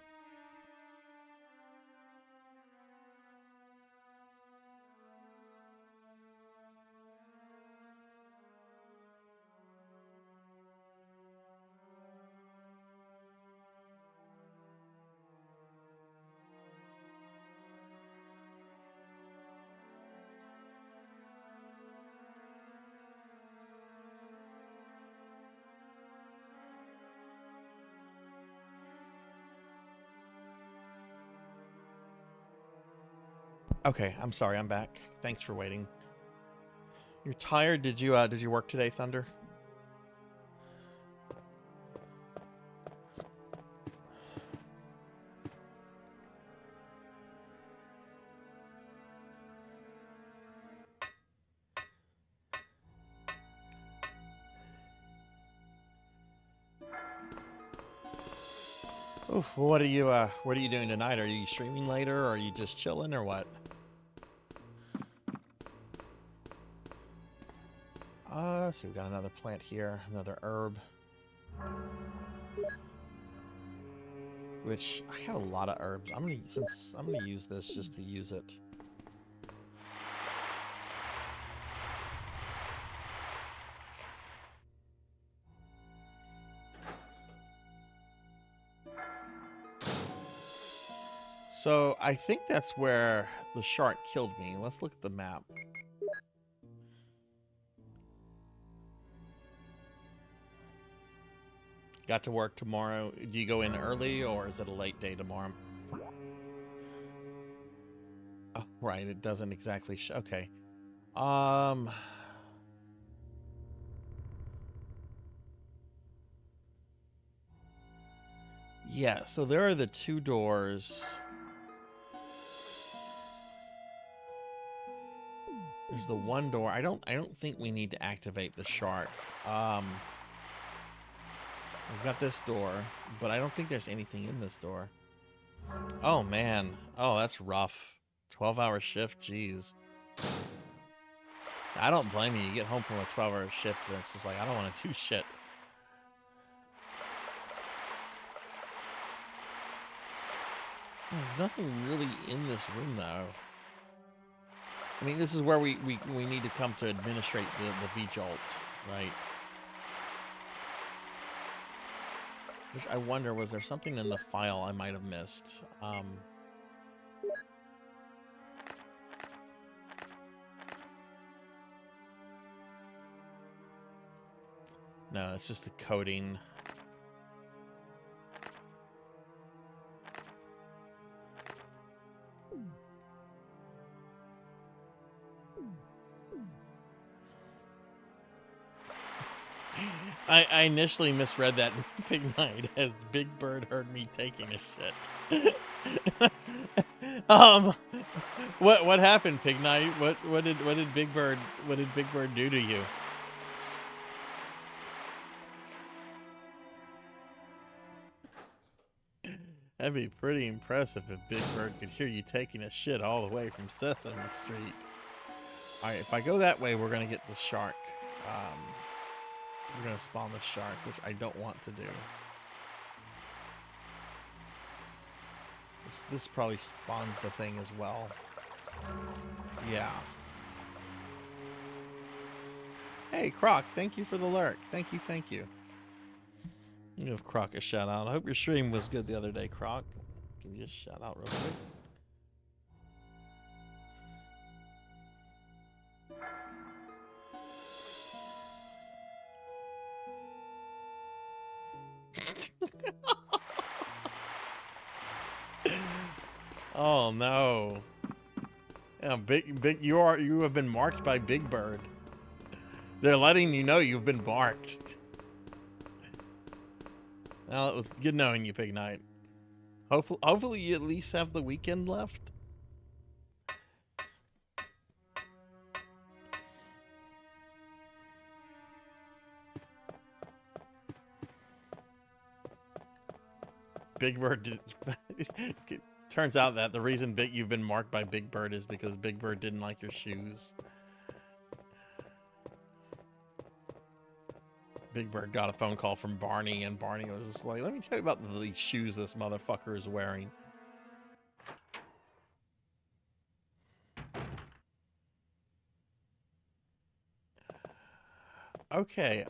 Okay, I'm sorry, I'm back. Thanks for waiting. You're tired? Did you work today, Thunder? Oof, what are you doing tonight? Are you streaming later, or are you just chilling, or what? So we got another plant here, another herb. Which I have a lot of herbs. I'm gonna use this just to use it. So I think that's where the shark killed me. Let's look at the map. Got to work tomorrow. Do you go in early or is it a late day tomorrow? Oh, right. It doesn't exactly show. Okay. Yeah, so there are the two doors. There's the one door. I don't think we need to activate the shark. We've got this door, but I don't think there's anything in this door. Oh man. Oh, that's rough. 12-hour shift, jeez. I don't blame you. You get home from a 12-hour shift and it's just like, I don't want to do shit. There's nothing really in this room though. I mean, this is where we need to come to administrate the VJolt, right? Which I wonder, was there something in the file I might have missed? No, it's just the coding. I initially misread that Big Night as Big Bird heard me taking a shit. What happened, Pig Night? What did Big Bird do to you? That'd be pretty impressive if Big Bird could hear you taking a shit all the way from Sesame Street. Alright, if I go that way, we're gonna get the shark. We're gonna spawn the shark, which I don't want to do. This probably spawns the thing as well. Yeah. Hey, Croc, thank you for the lurk. Thank you, thank you. Give Croc a shout out. I hope your stream was good the other day, Croc. Can you just shout out real quick? Oh no. Yeah, you have been marked by Big Bird. They're letting you know you've been marked. Well, it was good knowing you, Pig Knight. Hopefully you at least have the weekend left. Big Bird did, turns out that the reason you've been marked by Big Bird is because Big Bird didn't like your shoes. Big Bird got a phone call from Barney, and Barney was just like, let me tell you about these shoes this motherfucker is wearing. Okay,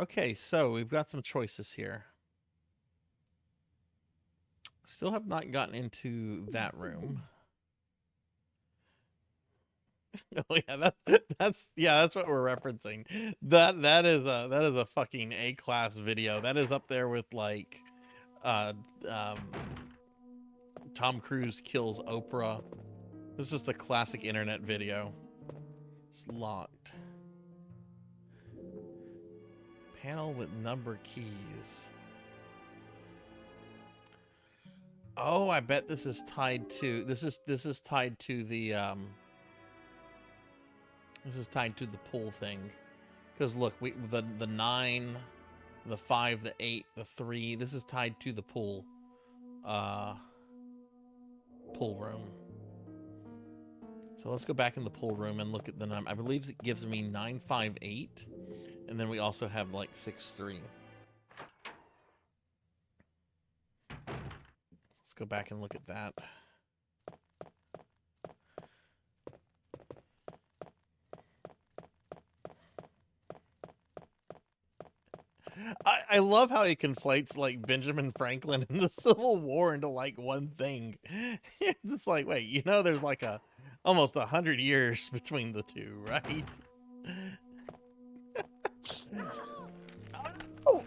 Okay, so we've got some choices here. Still have not gotten into that room. Oh yeah, that's what we're referencing. That is a fucking A-class video. That is up there with like Tom Cruise kills Oprah. This is just a classic internet video. It's locked. Panel with number keys. Oh, I bet this is tied to this is tied to the this is tied to the pool thing. Because look, the 9, the 5, the 8, the 3, this is tied to the pool room. So let's go back in the pool room and look at the number. I believe it gives me 958, and then we also have like 63. Let's go back and look at that. I love how he conflates like Benjamin Franklin and the Civil War into like one thing. It's just like, wait, you know, there's like almost 100 years between the two, right? Oh.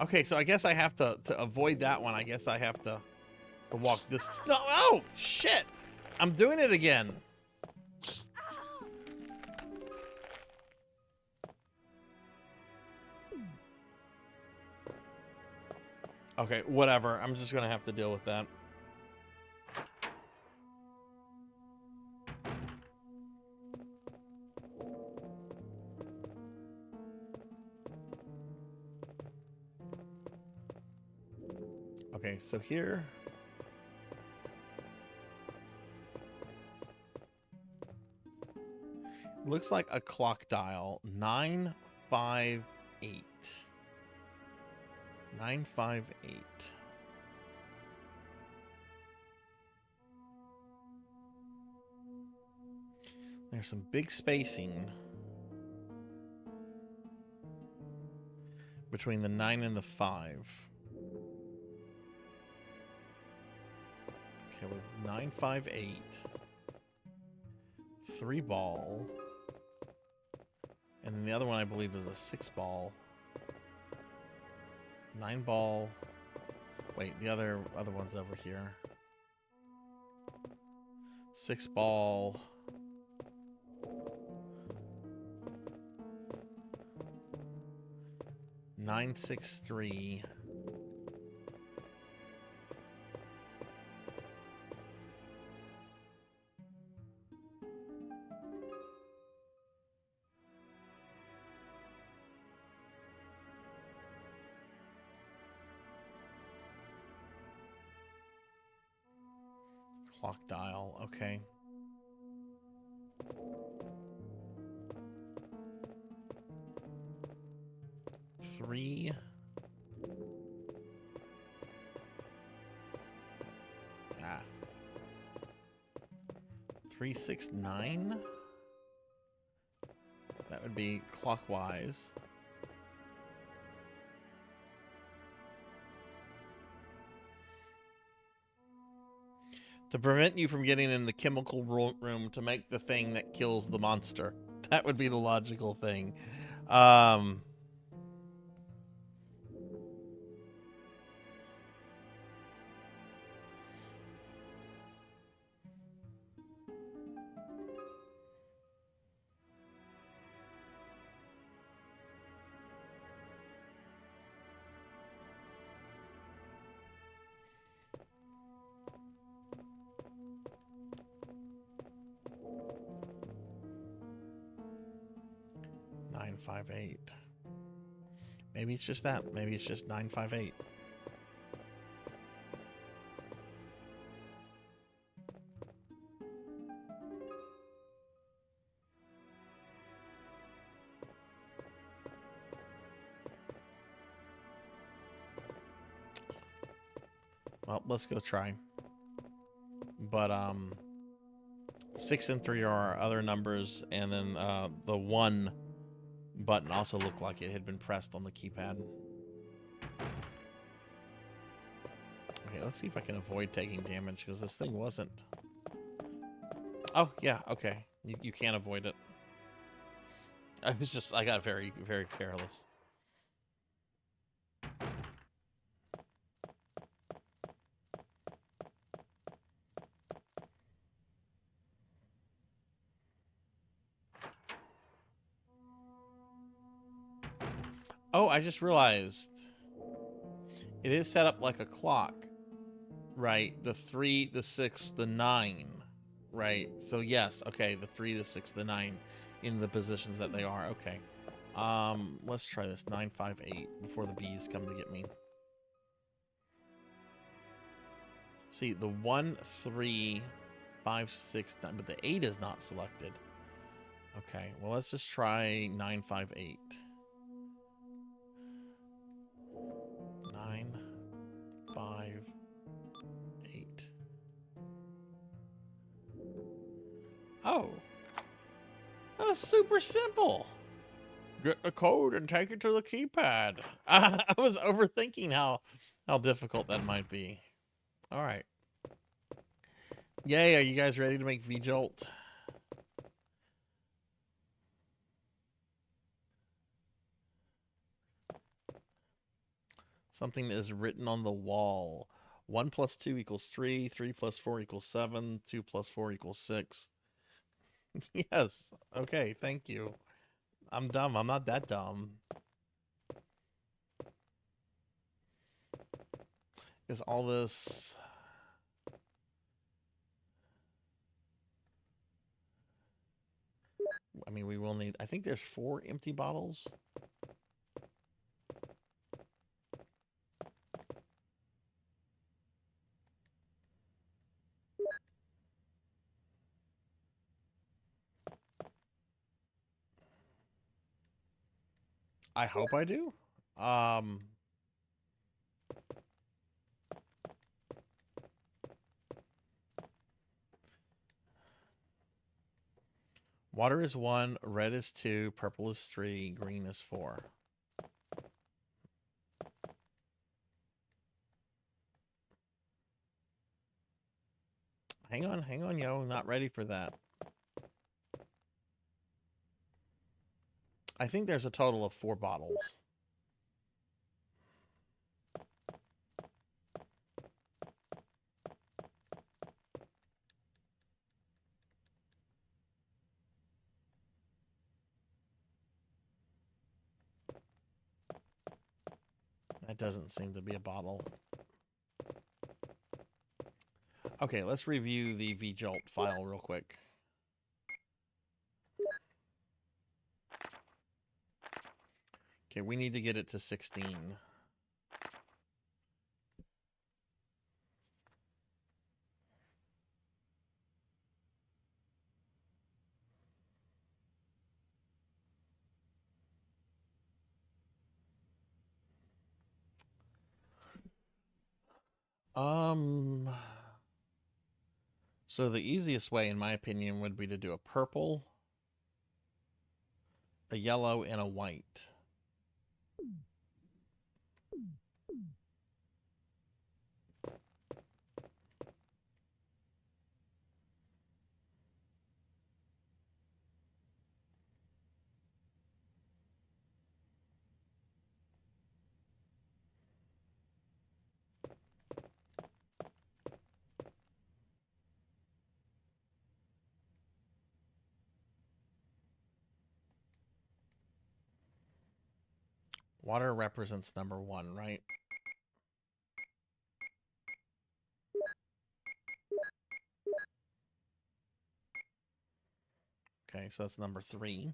Okay, so I guess I have to avoid that one. I guess I have to walk this. No, oh shit! I'm doing it again. Okay, whatever. I'm just gonna have to deal with that. Okay, so here. Looks like a clock dial. 958. 958. There's some big spacing between the 9 and the 5. Okay, with 958. 3 ball. And then the other one I believe is a 6 ball. 9 ball. Wait, the other one's over here. 6 ball. 963. Clock dial, okay. Three. Ah. 369. That would be clockwise. To prevent you from getting in the chemical room to make the thing that kills the monster. That would be the logical thing. 958. Maybe it's just that. Maybe it's just 958. Well, let's go try. But 6 and 3 are our other numbers, and then the 1 button also looked like it had been pressed on the keypad. Okay, let's see if I can avoid taking damage, because this thing wasn't... Oh, yeah, okay. You can't avoid it. I got very, very careless. Oh, I just realized it is set up like a clock, right? The 3, the 6, the 9, right? So yes, okay, the 3, the 6, the 9 in the positions that they are. Okay. Let's try this 958 before the bees come to get me. See, the 1, 3, 5, 6, 9, but the 8 is not selected. Okay, well, let's just try 958. 9, 5, 8. Oh, that was super simple. Get the code and take it to the keypad. I was overthinking how difficult that might be. All right. Yay, are you guys ready to make VJolt? Something is written on the wall. 1 plus 2 equals 3. 3 plus 4 equals 7. 2 plus 4 equals 6. Yes. Okay, thank you. I'm dumb. I'm not that dumb. Is all this... I mean, we will need... I think there's 4 empty bottles. I hope I do. Water is 1, red is 2, purple is 3, green is 4. Hang on, yo. Not ready for that. I think there's a total of 4 bottles. That doesn't seem to be a bottle. Okay, let's review the VJolt file real quick. Okay, we need to get it to 16. So the easiest way, in my opinion, would be to do a purple, a yellow, and a white. Water represents number 1, right? Okay, so that's number 3.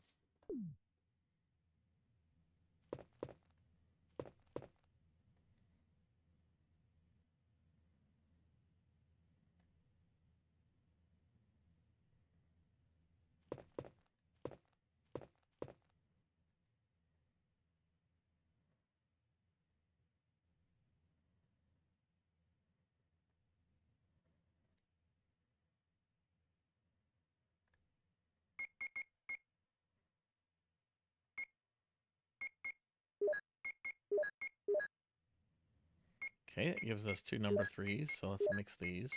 Okay, that gives us 2 number 3s, so let's mix these.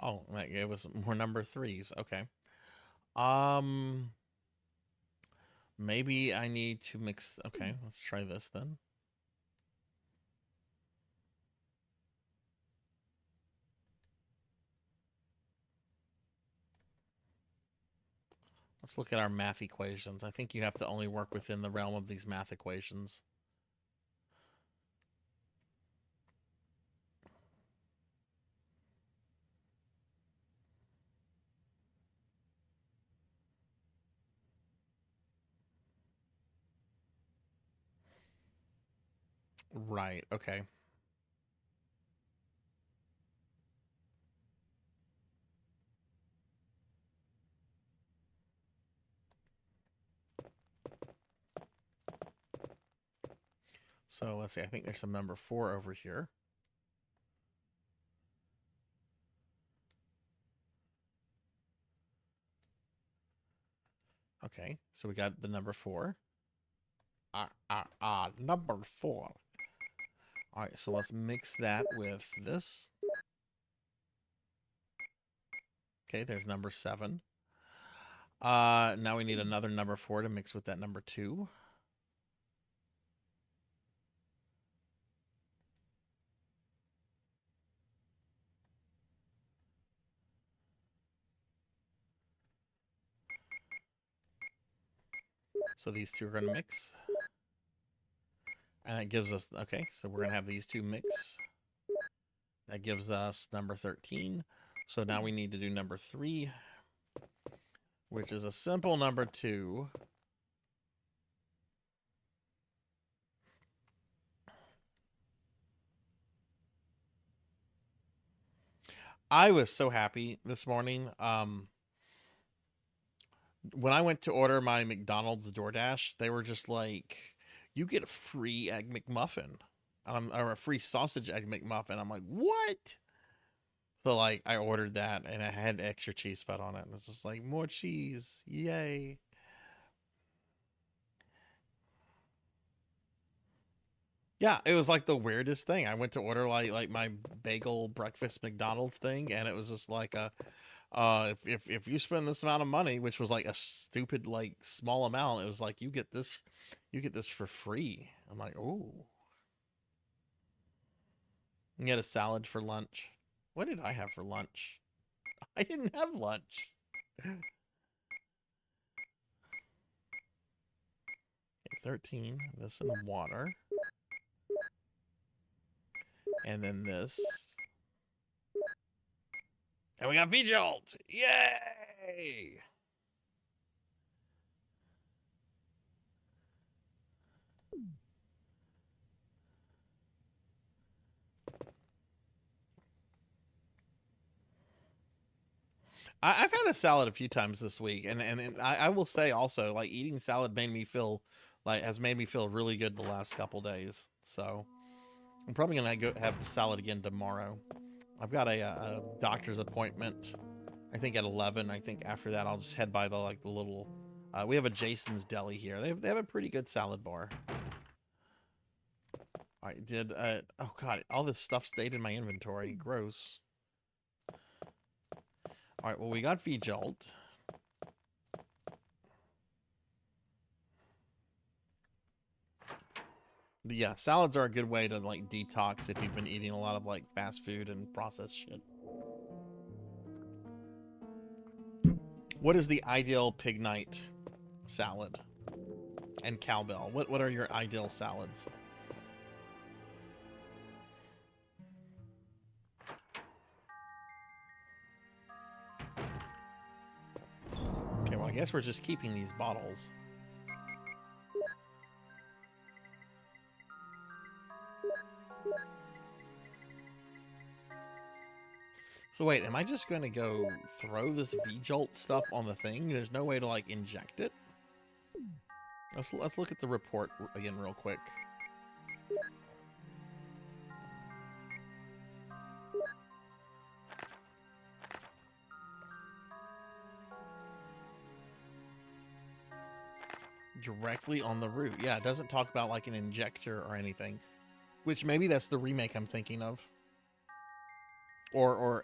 Oh, that gave us more number 3s. Okay. Maybe I need to mix... Okay, let's try this then. Let's look at our math equations. I think you have to only work within the realm of these math equations. Right, okay. So let's see, I think there's some number 4 over here. Okay, so we got the number 4. Number 4. All right, so let's mix that with this. Okay, there's number 7. Now we need another number 4 to mix with that number 2. So these two are going to mix. And that gives us, okay, so we're going to have these two mix. That gives us number 13. So now we need to do number 3, which is a simple number 2. I was so happy this morning. When I went to order my McDonald's DoorDash, they were just like, you get a free Egg McMuffin. Or a free sausage Egg McMuffin. I'm like, what? So, like, I ordered that, and I had extra cheese spread on it. And it's just like, more cheese. Yay. Yeah, it was like the weirdest thing. I went to order like my bagel breakfast McDonald's thing, and it was just like a if you spend this amount of money, which was like a stupid like small amount, it was like you get this for free. I'm like, oh. You get a salad for lunch. What did I have for lunch? I didn't have lunch. Okay, 13. This in the water. And then this. And we got V-Jolt! Yay! I've had a salad a few times this week, and I will say also, like, eating salad has made me feel really good the last couple days. So I'm probably gonna go have salad again tomorrow. I've got a doctor's appointment, I think at 11. I think after that I'll just head by the little. We have a Jason's Deli here. They have a pretty good salad bar. All right, oh god, all this stuff stayed in my inventory. Gross. All right, well, we got V-Jolt. But yeah, salads are a good way to like detox if you've been eating a lot of like fast food and processed shit. What is the ideal pig night salad? And cowbell. What are your ideal salads? Okay, well, I guess we're just keeping these bottles. So wait, am I just going to go throw this V-Jolt stuff on the thing? There's no way to like inject it? Let's look at the report again real quick. Directly on the root. Yeah, it doesn't talk about like an injector or anything. Which maybe that's the remake I'm thinking of. Or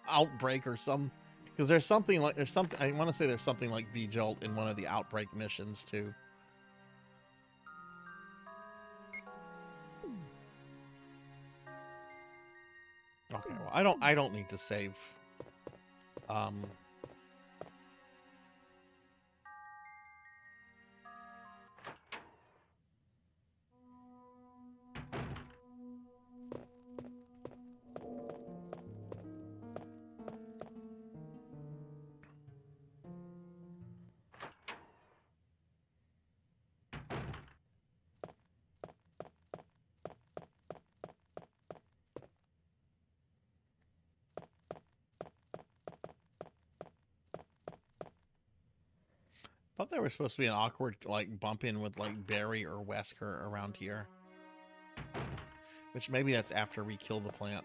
Outbreak or some, because there's something I want to say there's something like V-Jolt in one of the Outbreak missions too. Okay, well, I don't need to save. I thought there was supposed to be an awkward like bump in with like Barry or Wesker around here. Which maybe that's after we kill the plant.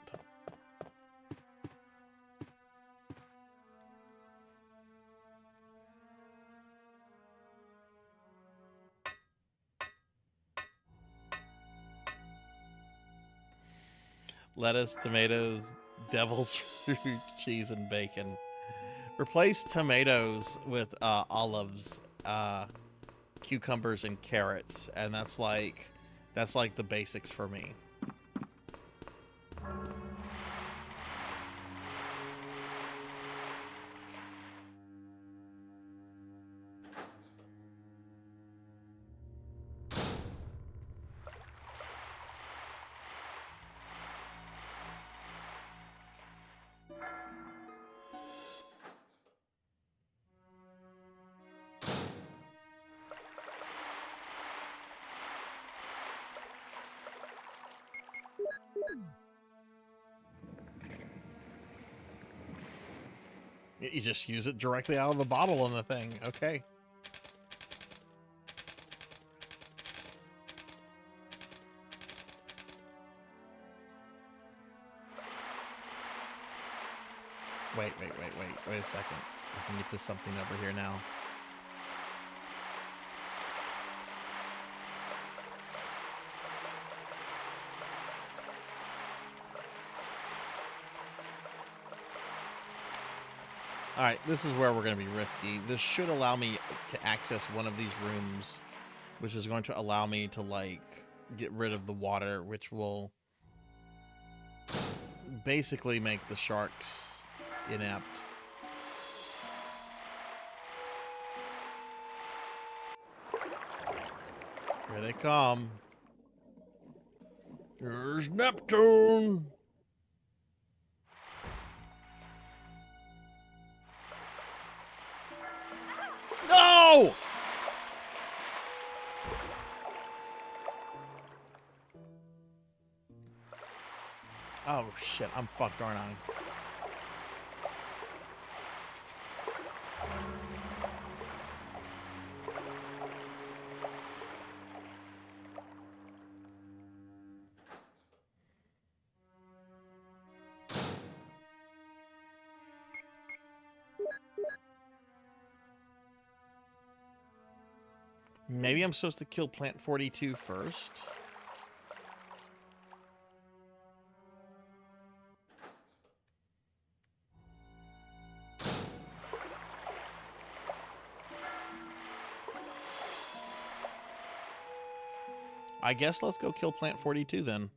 lettuce, tomatoes, devil's fruit, cheese, and bacon. Replace tomatoes with olives, cucumbers, and carrots, and that's like the basics for me. You just use it directly out of the bottle in the thing. Okay. Wait a second. I can get to something over here now. Alright, this is where we're going to be risky. This should allow me to access one of these rooms, which is going to allow me to, like, get rid of the water, which will basically make the sharks inept. Here they come. Here's Neptune! No! Oh shit, I'm fucked, aren't I? Maybe I'm supposed to kill Plant 42 first. I guess let's go kill Plant 42 then.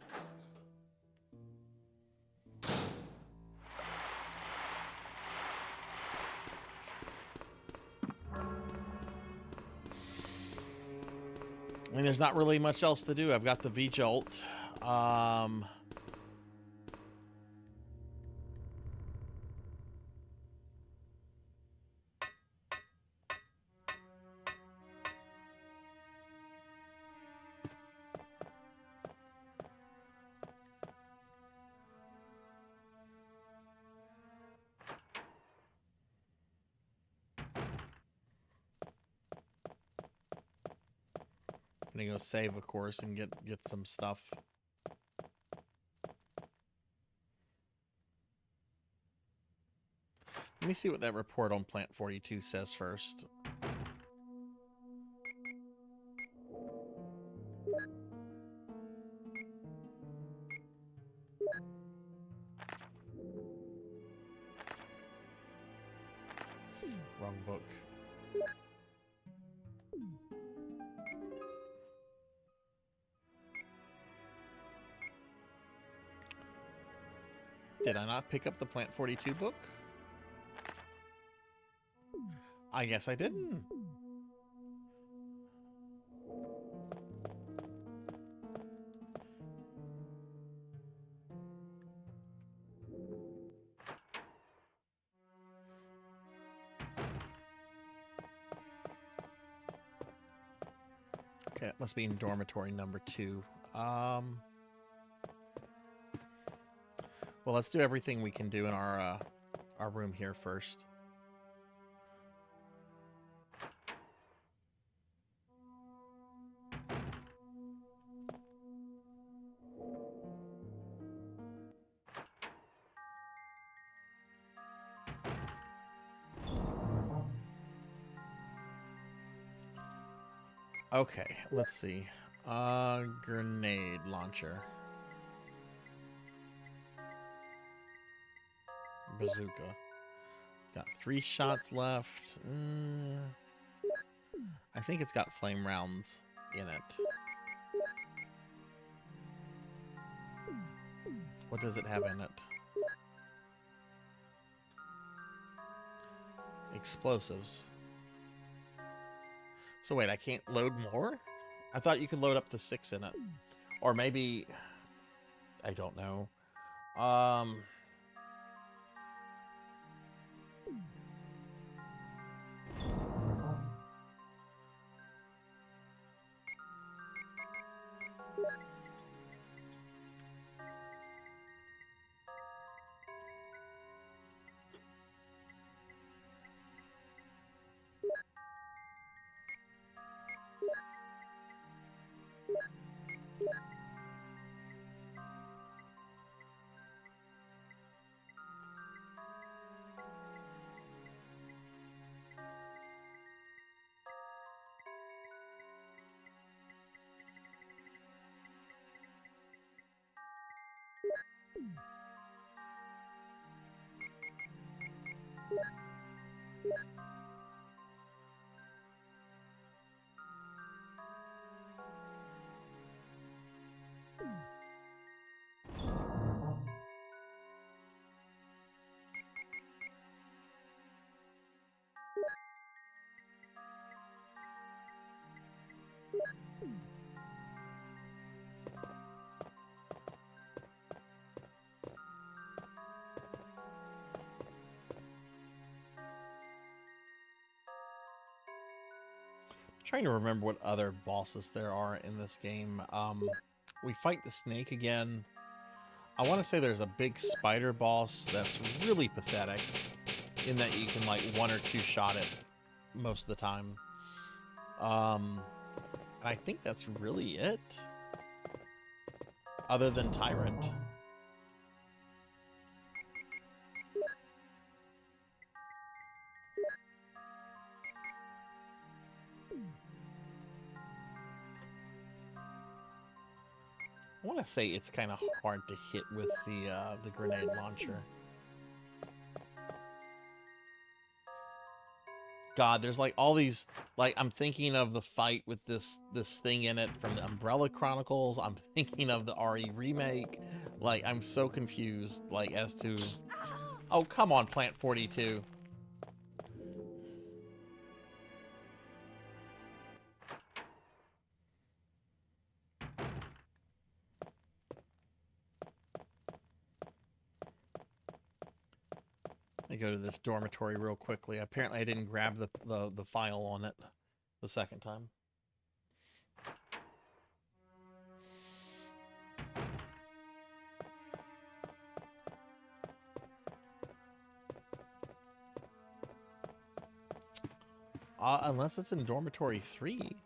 I mean, there's not really much else to do. I've got the V-Jolt. I'm gonna go save, of course, and get some stuff. Let me see what that report on Plant 42 says first. Wrong book. Did I not pick up the Plant 42 book? I guess I didn't. Okay, it must be in dormitory number 2. Well, let's do everything we can do in our room here first. Okay, let's see. Grenade launcher. bazooka. Got 3 shots left. I think it's got flame rounds in it. What does it have in it? Explosives. So wait, I can't load more? I thought you could load up to 6 in it. Or maybe... I don't know. Trying to remember what other bosses there are in this game. We fight the snake again. I want to say there's a big spider boss that's really pathetic in that you can like 1 or 2 shot it most of the time. And I think that's really it. Other than Tyrant. I want to say it's kind of hard to hit with the grenade launcher. God, there's like all these, like I'm thinking of the fight with this thing in it from the Umbrella Chronicles. I'm thinking of the RE remake. Like I'm so confused, like as to, oh come on, Plant 42. Let me go to this dormitory real quickly. Apparently I didn't grab the file on it the second time. Unless it's in dormitory 3.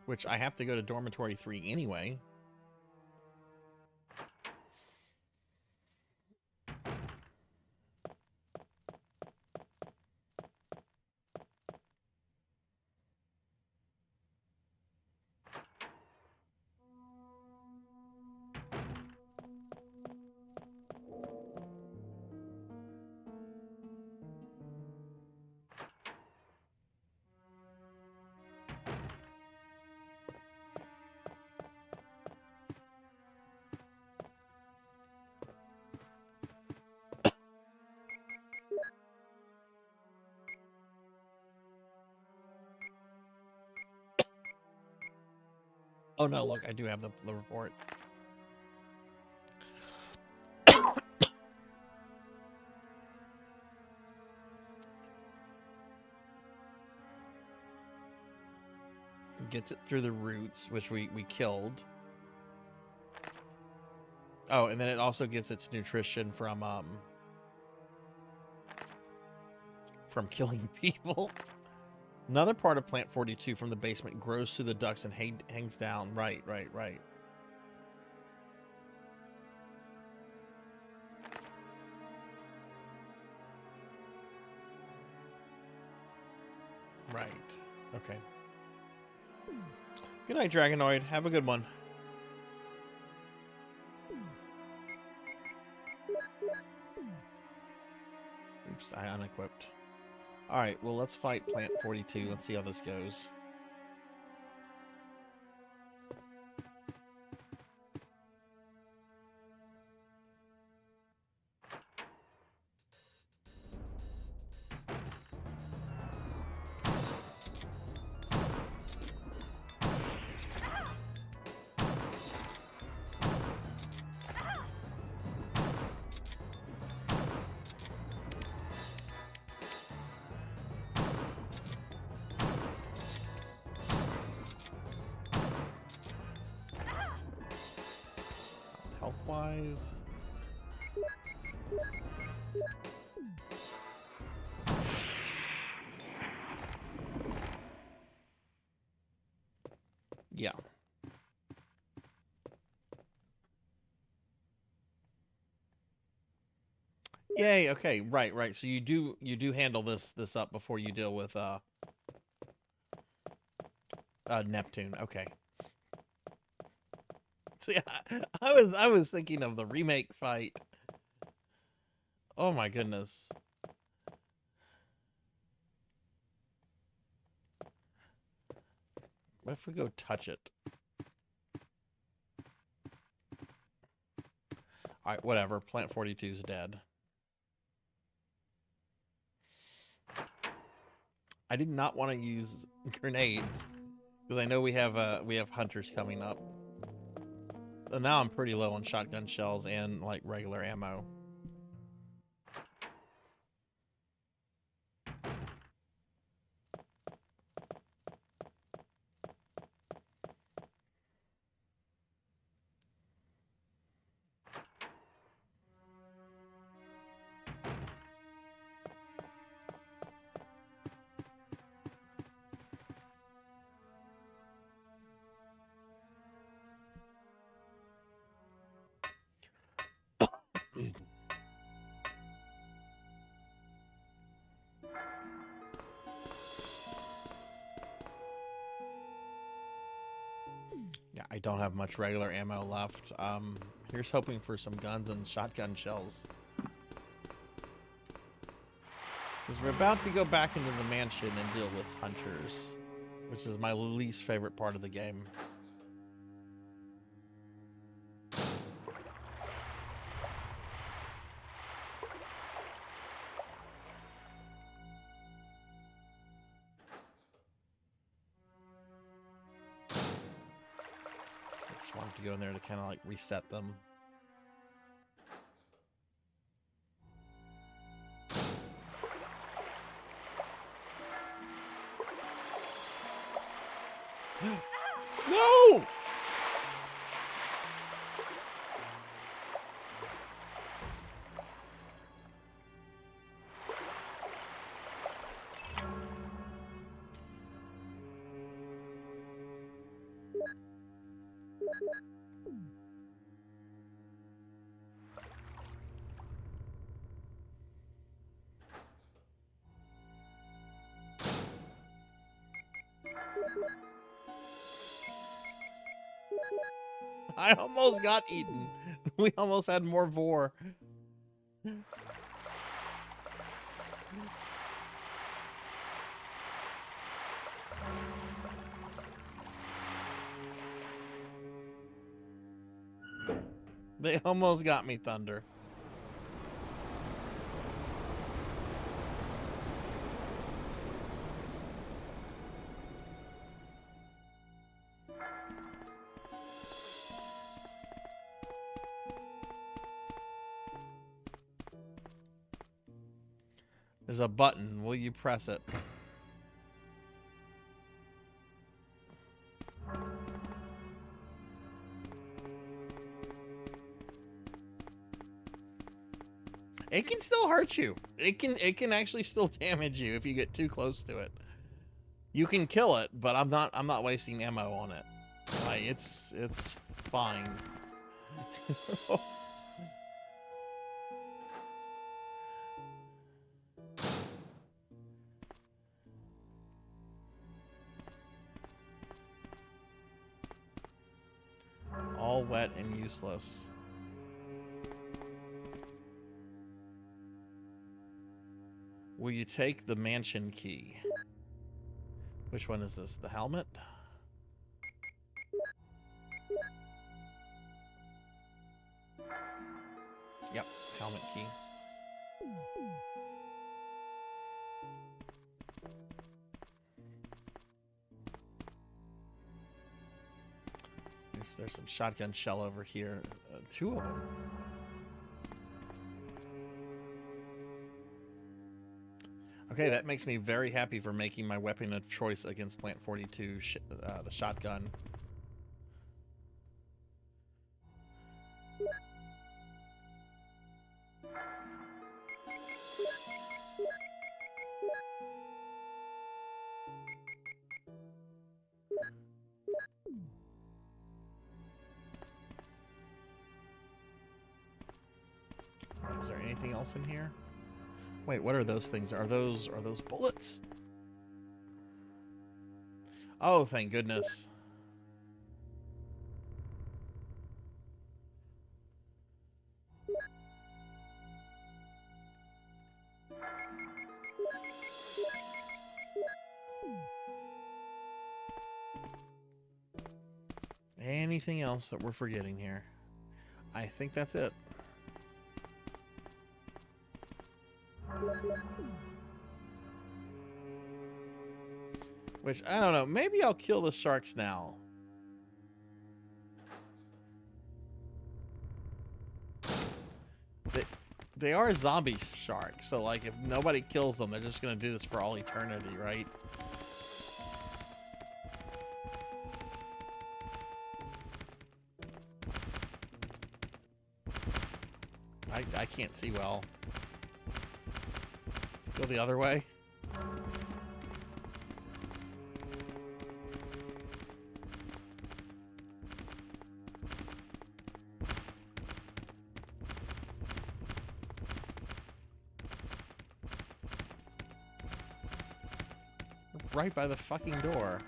Which I have to go to dormitory 3 anyway. Oh no, look, I do have the report. Gets it through the roots, which we killed. Oh, and then it also gets its nutrition from killing people. Another part of Plant 42 from the basement grows through the ducts and hangs down. Right. Right. Okay. Good night, Dragonoid. Have a good one. I unequipped. Alright, well, let's fight Plant 42. Let's see how this goes. Health-wise... Yeah. Yay, okay, right. So you do handle this up before you deal with Neptune. Okay. So yeah, I was thinking of the remake fight. Oh my goodness. What if we go touch it? Alright, whatever. Plant 42's dead. I did not want to use grenades because I know we have hunters coming up. But now I'm pretty low on shotgun shells and like regular ammo. Yeah, I don't have much regular ammo left. Here's hoping for some guns and shotgun shells. Because we're about to go back into the mansion and deal with hunters, which is my least favorite part of the game. I just wanted to go in there to kind of like reset them. No! I almost got eaten. We almost had more vor. They almost got me, Thunder. There's a button. Will you press it? It can still hurt you. It can actually still damage you if you get too close to it. You can kill it, but I'm not wasting ammo on it. Like it's fine. All wet and useless. Will you take the mansion key? Which one is this? The helmet? Yep, helmet key. There's some shotgun shell over here. 2 of them. Okay, that makes me very happy for making my weapon of choice against Plant 42, the shotgun. Is there anything else in here? Wait, what are those things? Are those bullets? Oh, thank goodness. Anything else that we're forgetting here? I think that's it. Which, I don't know, maybe I'll kill the sharks now. They are zombie sharks, so like if nobody kills them, they're just gonna do this for all eternity, right? I can't see well. Let's go the other way. Right by the fucking door.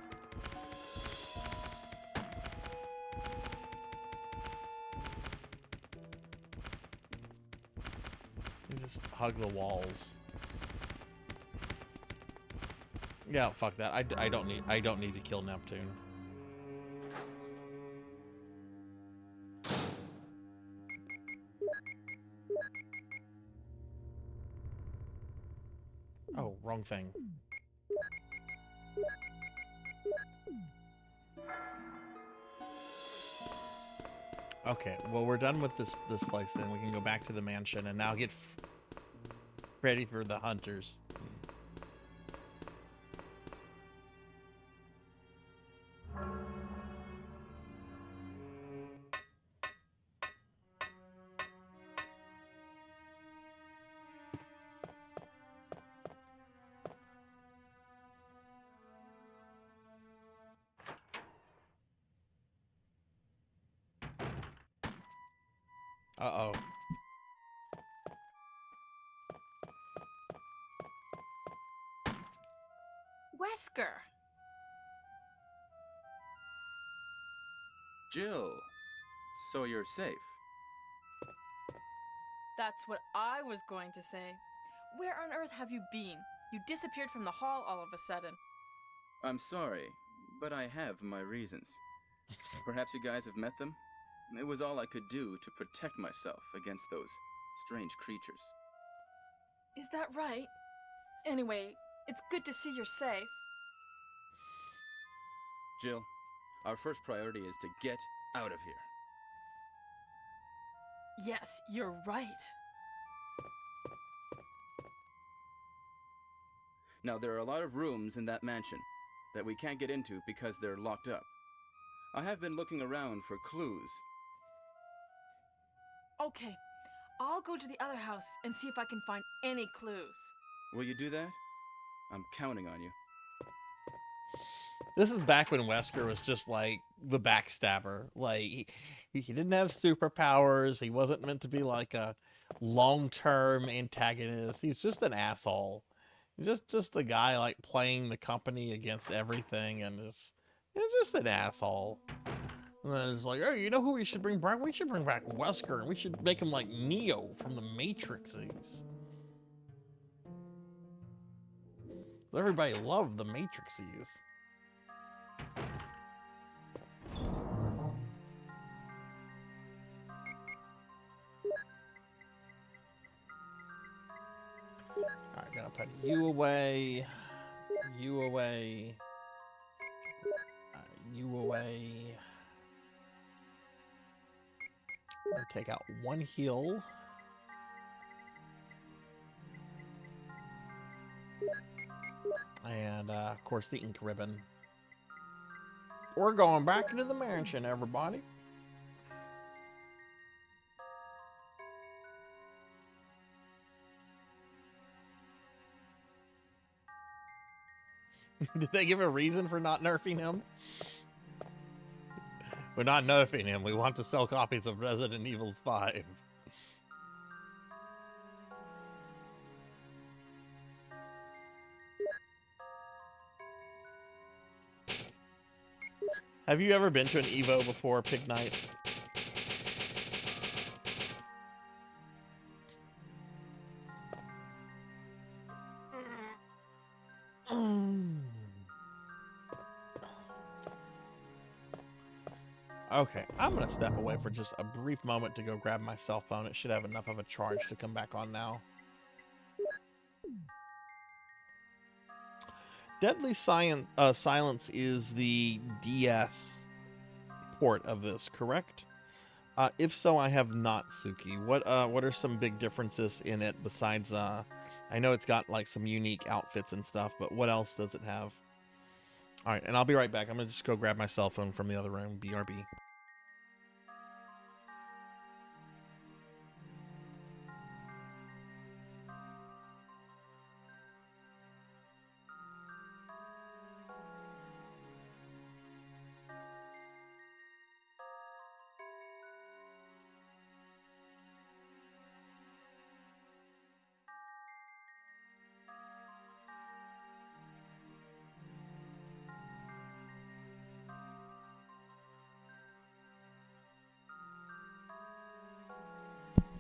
You just hug the walls. Yeah, fuck that. I don't need to kill Neptune. Oh, wrong thing. Okay, well, we're done with this place then. We can go back to the mansion and now get ready for the hunters. Uh-oh. Wesker! Jill, so you're safe. That's what I was going to say. Where on earth have you been? You disappeared from the hall all of a sudden. I'm sorry, but I have my reasons. Perhaps you guys have met them? It was all I could do to protect myself against those strange creatures. Is that right? Anyway, it's good to see you're safe. Jill, our first priority is to get out of here. Yes, you're right. Now, there are a lot of rooms in that mansion that we can't get into because they're locked up. I have been looking around for clues. Okay, I'll go to the other house and see if I can find any clues. Will you do that? I'm counting on you. This is back when Wesker was just like the backstabber. Like he didn't have superpowers. He wasn't meant to be like a long-term antagonist. He's just an asshole. He's just a guy like playing the company against everything, and he's just an asshole. And then it's like, hey, you know who we should bring back? We should bring back Wesker, and we should make him like Neo from the Matrixes. Everybody loved the Matrixies. Alright, gonna put you away. You away. You away. I'm gonna take out one heal. And, of course, the ink ribbon. We're going back into the mansion, everybody. Did they give a reason for not nerfing him? We're not nerfing him. We want to sell copies of Resident Evil 5. Have you ever been to an Evo before, Pig Knight? Okay, I'm going to step away for just a brief moment to go grab my cell phone. It should have enough of a charge to come back on now. Deadly Silence is the DS port of this, correct? If so, I have not, Suki. What are some big differences in it besides, I know it's got like some unique outfits and stuff, but what else does it have? All right, and I'll be right back. I'm going to just go grab my cell phone from the other room, BRB.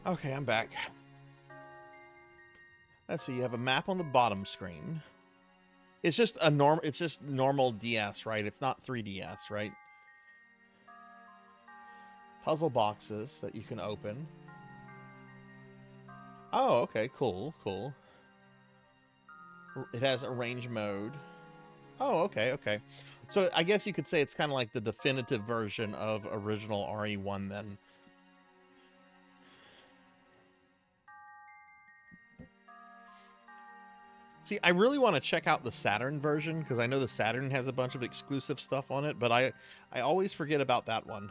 Okay, I'm back. Let's see, you have a map on the bottom screen. It's just a normal DS, right? It's not 3DS, right? Puzzle boxes that you can open. Oh, okay, cool, cool. It has arrange mode. Oh, okay, okay. So I guess you could say it's kind of like the definitive version of original RE1 then. See, I really want to check out the Saturn version because I know the Saturn has a bunch of exclusive stuff on it, but I always forget about that one.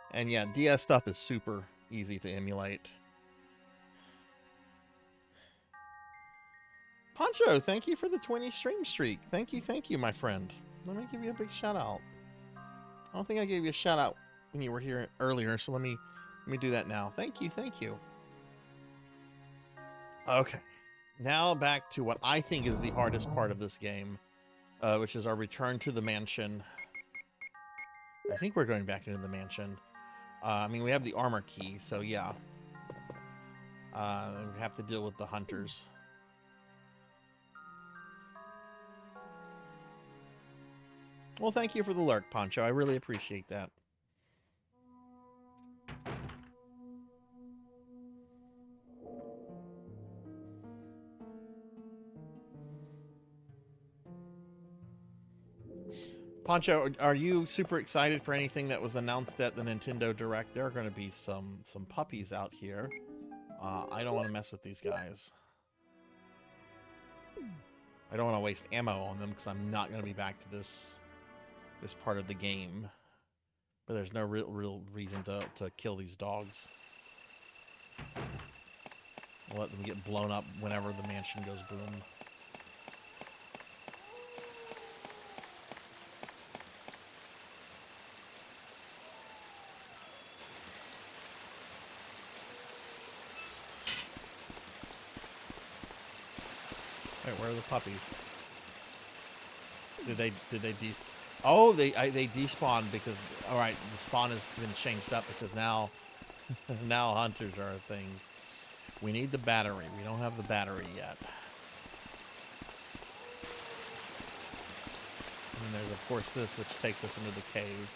And yeah, DS stuff is super easy to emulate. Poncho, thank you for the 20 stream streak. Thank you, my friend. Let me give you a big shout out. I don't think I gave you a shout out when you were here earlier, so let me do that now. Thank you, thank you. Okay, now back to what I think is the hardest part of this game, which is our return to the mansion. I think we're going back into the mansion. I mean, we have the armor key, so yeah. We have to deal with the hunters. Well, thank you for the lurk, Poncho. I really appreciate that. Poncho, are you super excited for anything that was announced at the Nintendo Direct? There are going to be some puppies out here. I don't want to mess with these guys. I don't want to waste ammo on them because I'm not going to be back to this part of the game. But there's no real reason to kill these dogs. I'll let them get blown up whenever the mansion goes boom. Wait, where are the puppies? Did they Oh, they despawned because, all right, the spawn has been changed up because now hunters are a thing. We need the battery. We don't have the battery yet. And there's, of course, this, which takes us into the cave.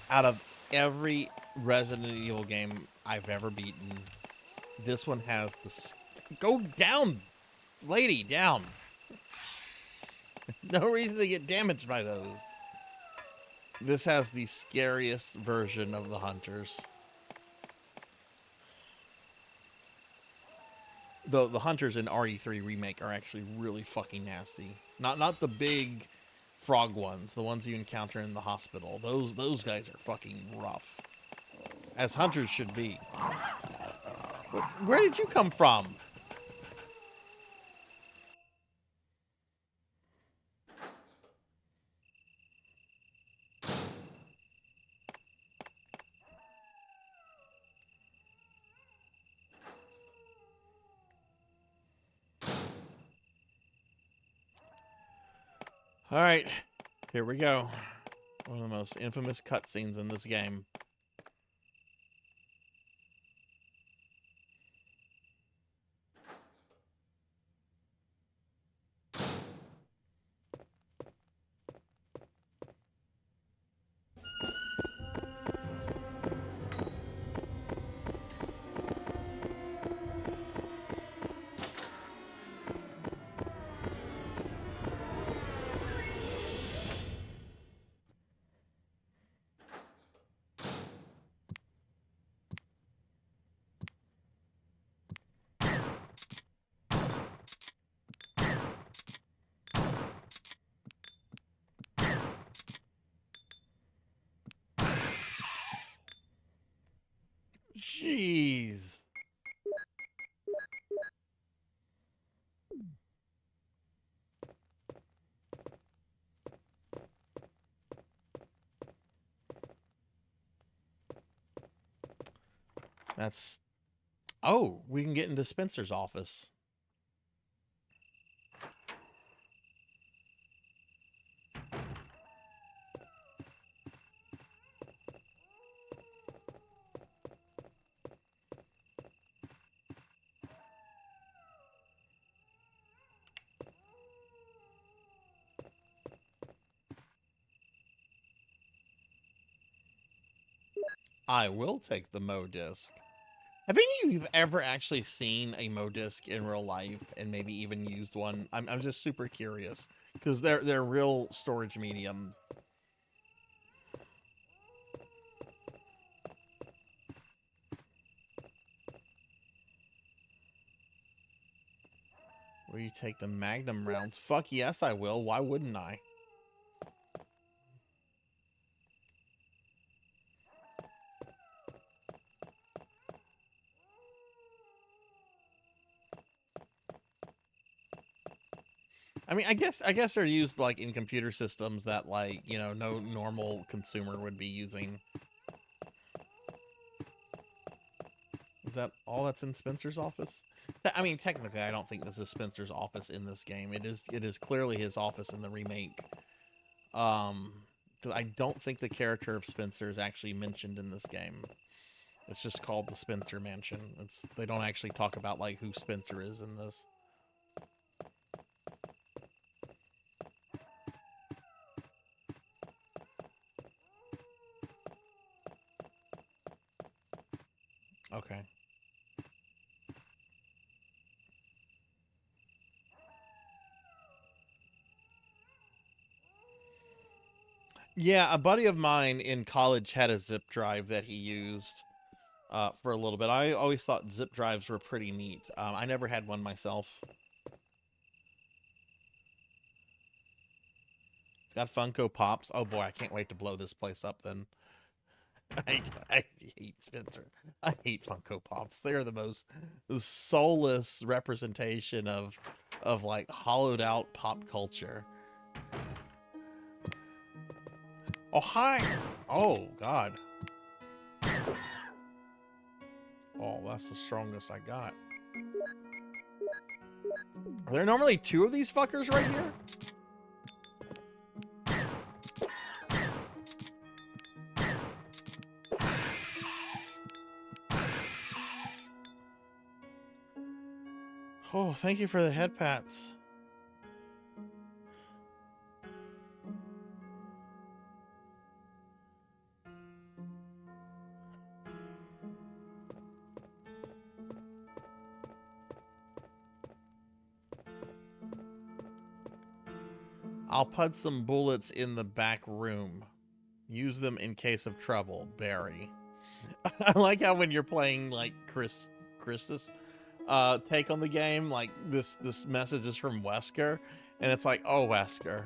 Out of every Resident Evil game I've ever beaten, this one has the... Go down, lady, down. No reason to get damaged by those. This has the scariest version of the hunters. Though the hunters in RE3 Remake are actually really fucking nasty. Not the big frog ones, the ones you encounter in the hospital. Those guys are fucking rough. As hunters should be. Where did you come from? Alright, here we go. One of the most infamous cutscenes in this game. Jeez. That's... Oh, we can get into Spencer's office. I will take the Mo disc. Have any of you ever actually seen a Mo disc in real life and maybe even used one? I'm just super curious because they're real storage medium. Will you take the Magnum rounds? Fuck yes, I will. Why wouldn't I? I mean, I guess they're used like in computer systems that, like, you know, no normal consumer would be using. Is that all that's in Spencer's office? I mean, technically, I don't think this is Spencer's office in this game. It is clearly his office in the remake. I don't think the character of Spencer is actually mentioned in this game. It's just called the Spencer Mansion. They don't actually talk about like who Spencer is in this. Okay. Yeah, a buddy of mine in college had a zip drive that he used for a little bit. I always thought zip drives were pretty neat. I never had one myself. It's got Funko Pops. Oh boy, I can't wait to blow this place up then. I hate Spencer. I hate Funko Pops. They are the most soulless representation of like hollowed out pop culture. Oh, hi. Oh, God. Oh, that's the strongest I got. Are there normally 2 of these fuckers right here? Oh, thank you for the head pats. I'll put some bullets in the back room. Use them in case of trouble, Barry. I like how when you're playing like Christus take on the game, like this message is from Wesker, and it's like, oh Wesker,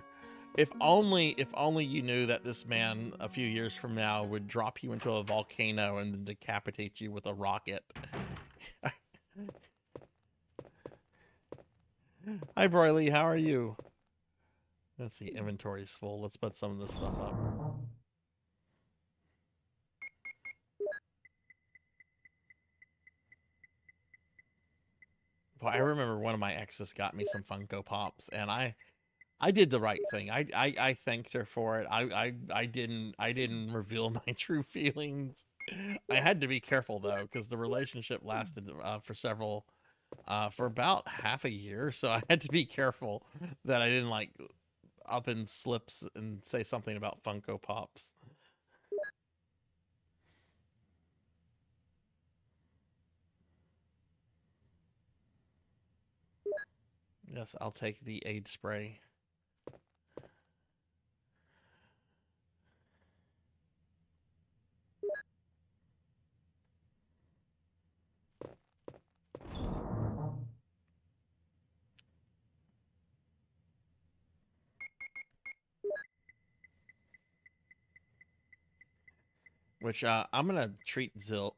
if only you knew that this man a few years from now would drop you into a volcano and then decapitate you with a rocket. Hi Broily, how are you? Let's see, inventory's full. Let's put some of this stuff up. Well, I remember one of my exes got me some Funko Pops, and I did the right thing. I thanked her for it. I didn't reveal my true feelings. I had to be careful though, because the relationship lasted for about half a year, so I had to be careful that I didn't like up in slips and say something about Funko Pops. Yes, I'll take the aid spray. Which I'm gonna treat Jill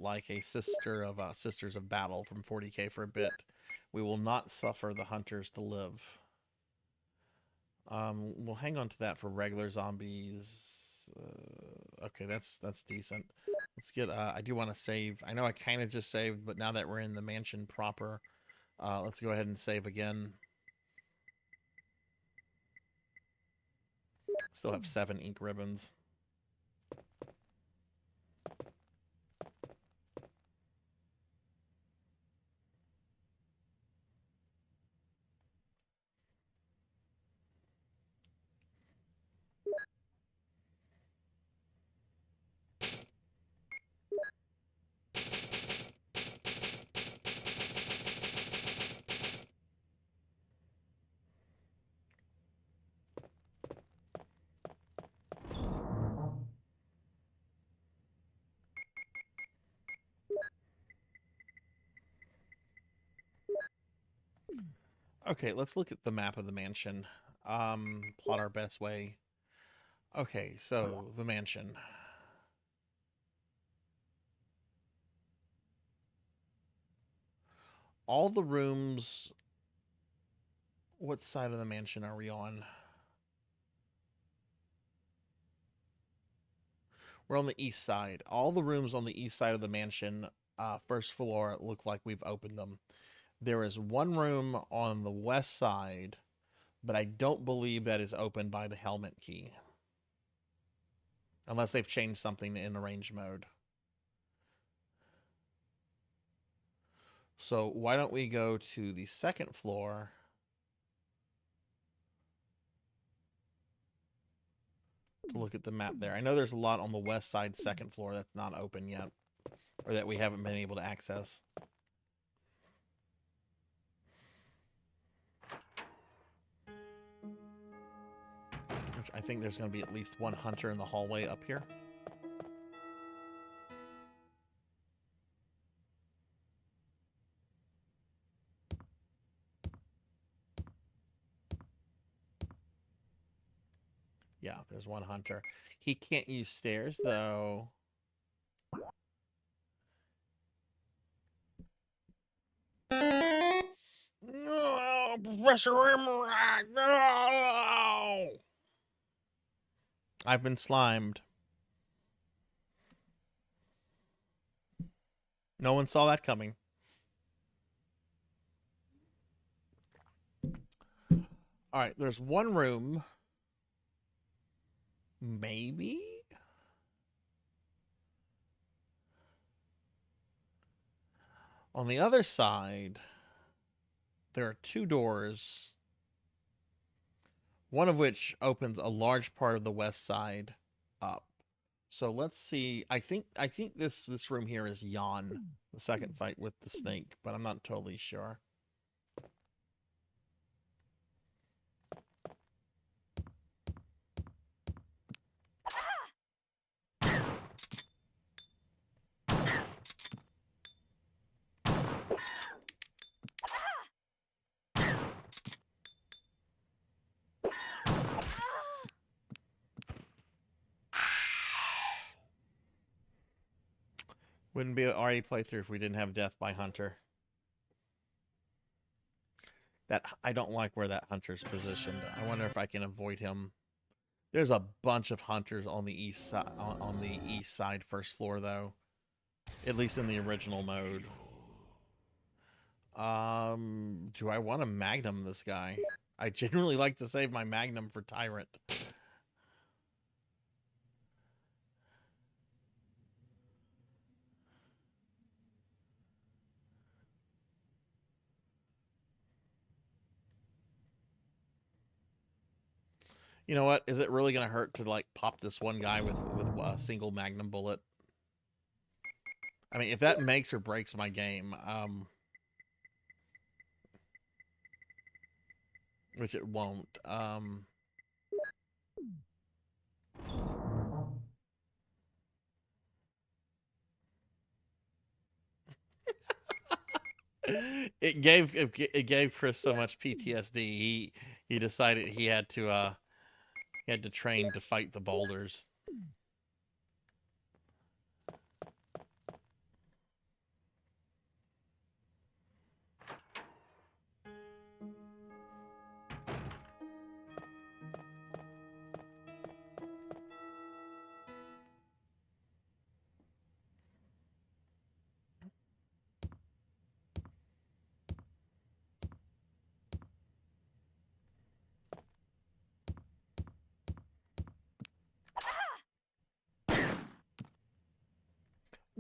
like a sister of Sisters of Battle from 40K for a bit. We will not suffer the hunters to live. We'll hang on to that for regular zombies. Okay, that's decent. Let's get. I do want to save. I know I kind of just saved, but now that we're in the mansion proper, let's go ahead and save again. Still have 7 ink ribbons. Okay, let's look at the map of the mansion. Plot our best way. Okay, so the mansion. All the rooms. What side of the mansion are we on? We're on the east side. All the rooms on the east side of the mansion, first floor, look like we've opened them. There is one room on the west side, but I don't believe that is opened by the helmet key. Unless they've changed something in arrange mode. So why don't we go to the second floor? To look at the map there. I know there's a lot on the west side second floor that's not open yet. Or that we haven't been able to access. Which I think there's going to be at least one hunter in the hallway up here. Yeah, there's one hunter. He can't use stairs, though. No, Professor Imrak, no! I've been slimed. No one saw that coming. All right, there's one room. Maybe? On the other side, there are two doors, one of which opens a large part of the west side up. So let's see. I think this room here is Yon, the second fight with the snake, but I'm not totally sure. Wouldn't be an RE playthrough if we didn't have death by hunter. That I don't like where that hunter's positioned. I wonder if I can avoid him. There's a bunch of hunters on the east side, on the east side first floor, though. At least in the original mode. Do I want to magnum this guy? I generally like to save my magnum for Tyrant. You know what? Is it really going to hurt to, like, pop this one guy with a single magnum bullet? I mean, if that makes or breaks my game, which it won't. It gave Chris so much PTSD. He decided he had to train to fight the boulders.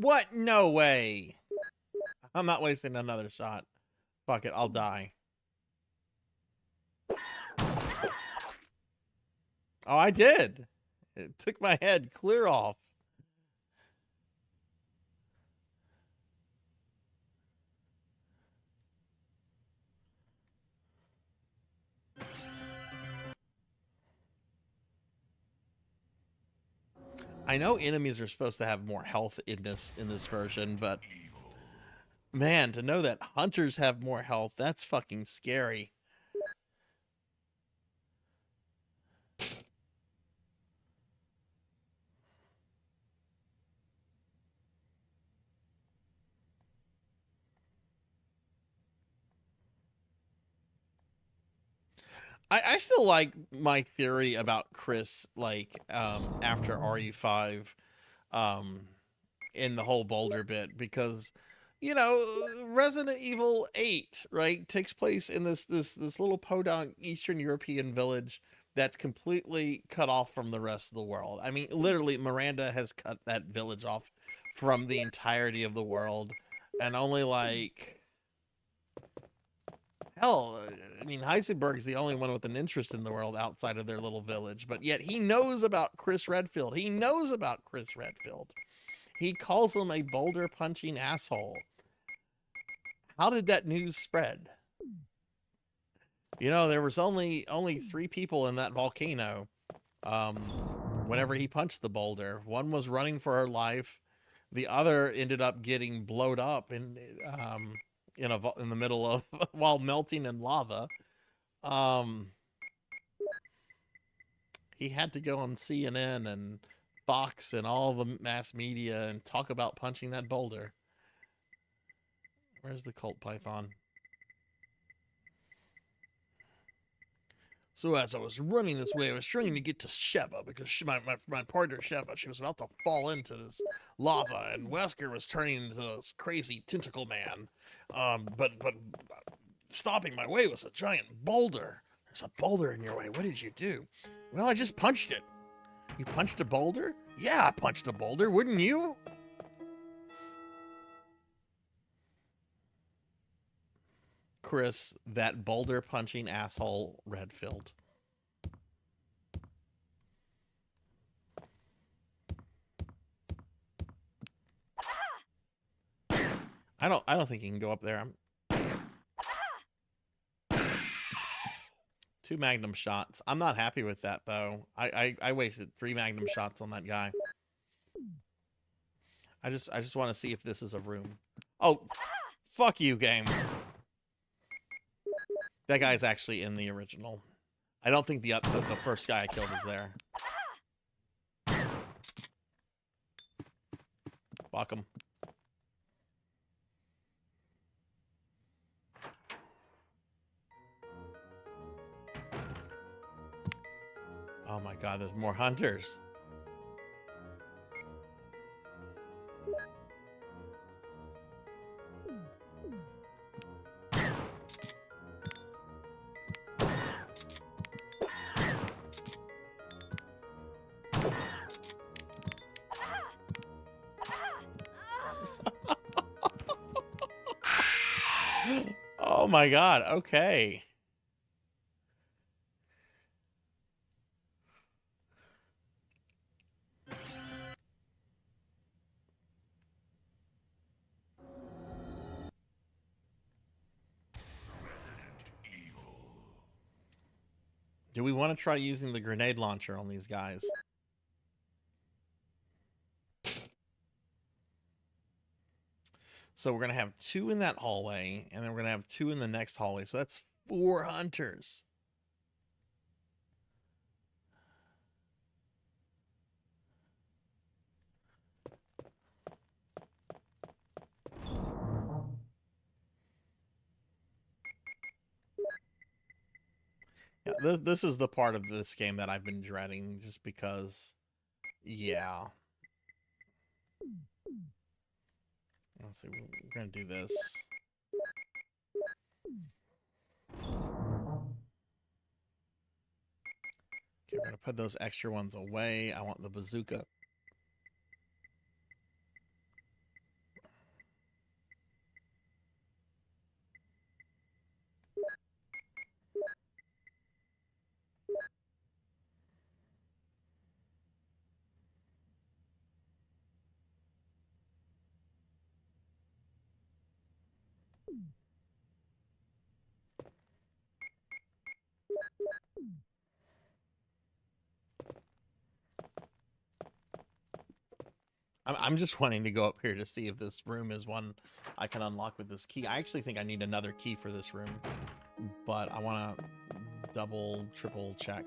What? No way. I'm not wasting another shot. Fuck it, I'll die. Oh, I did. It took my head clear off. I know enemies are supposed to have more health in this version, but man, to know that hunters have more health, that's fucking scary. I still like my theory about Chris, like, after RE5, in the whole boulder bit, because, you know, Resident Evil 8, right, takes place in this little podunk Eastern European village that's completely cut off from the rest of the world. I mean, literally, Miranda has cut that village off from the entirety of the world, and only, like, hell, I mean, Heisenberg's the only one with an interest in the world outside of their little village, but yet he knows about Chris Redfield. He knows about Chris Redfield. He calls him a boulder-punching asshole. How did that news spread? You know, there was only 3 people in that volcano whenever he punched the boulder. One was running for her life. The other ended up getting blowed up in the middle of while melting in lava. He had to go on CNN and Fox and all the mass media and talk about punching that boulder. Where's the cult python? So as I was running this way, I was trying to get to Sheva because my partner Sheva, she was about to fall into this lava, and Wesker was turning into this crazy tentacle man. But stopping my way was a giant boulder. There's a boulder in your way. What did you do? Well, I just punched it. You punched a boulder? Yeah, I punched a boulder. Wouldn't you? Chris, that boulder punching asshole Redfield. I don't think you can go up there. 2 magnum shots. I'm not happy with that though. I wasted 3 magnum shots on that guy. I just want to see if this is a room. Oh, fuck you, game. That guy's actually in the original. I don't think the first guy I killed is there. Fuck him. Oh my god, there's more hunters. Oh my god, okay. Do we want to try using the grenade launcher on these guys? So we're going to have 2 in that hallway, and then we're going to have 2 in the next hallway. So that's 4 hunters. Yeah, this is the part of this game that I've been dreading, just because, yeah. Let's see, we're going to do this. Okay, we're going to put those extra ones away. I want the bazooka. I'm just wanting to go up here to see if this room is one I can unlock with this key. I actually think I need another key for this room, but I want to double, triple check.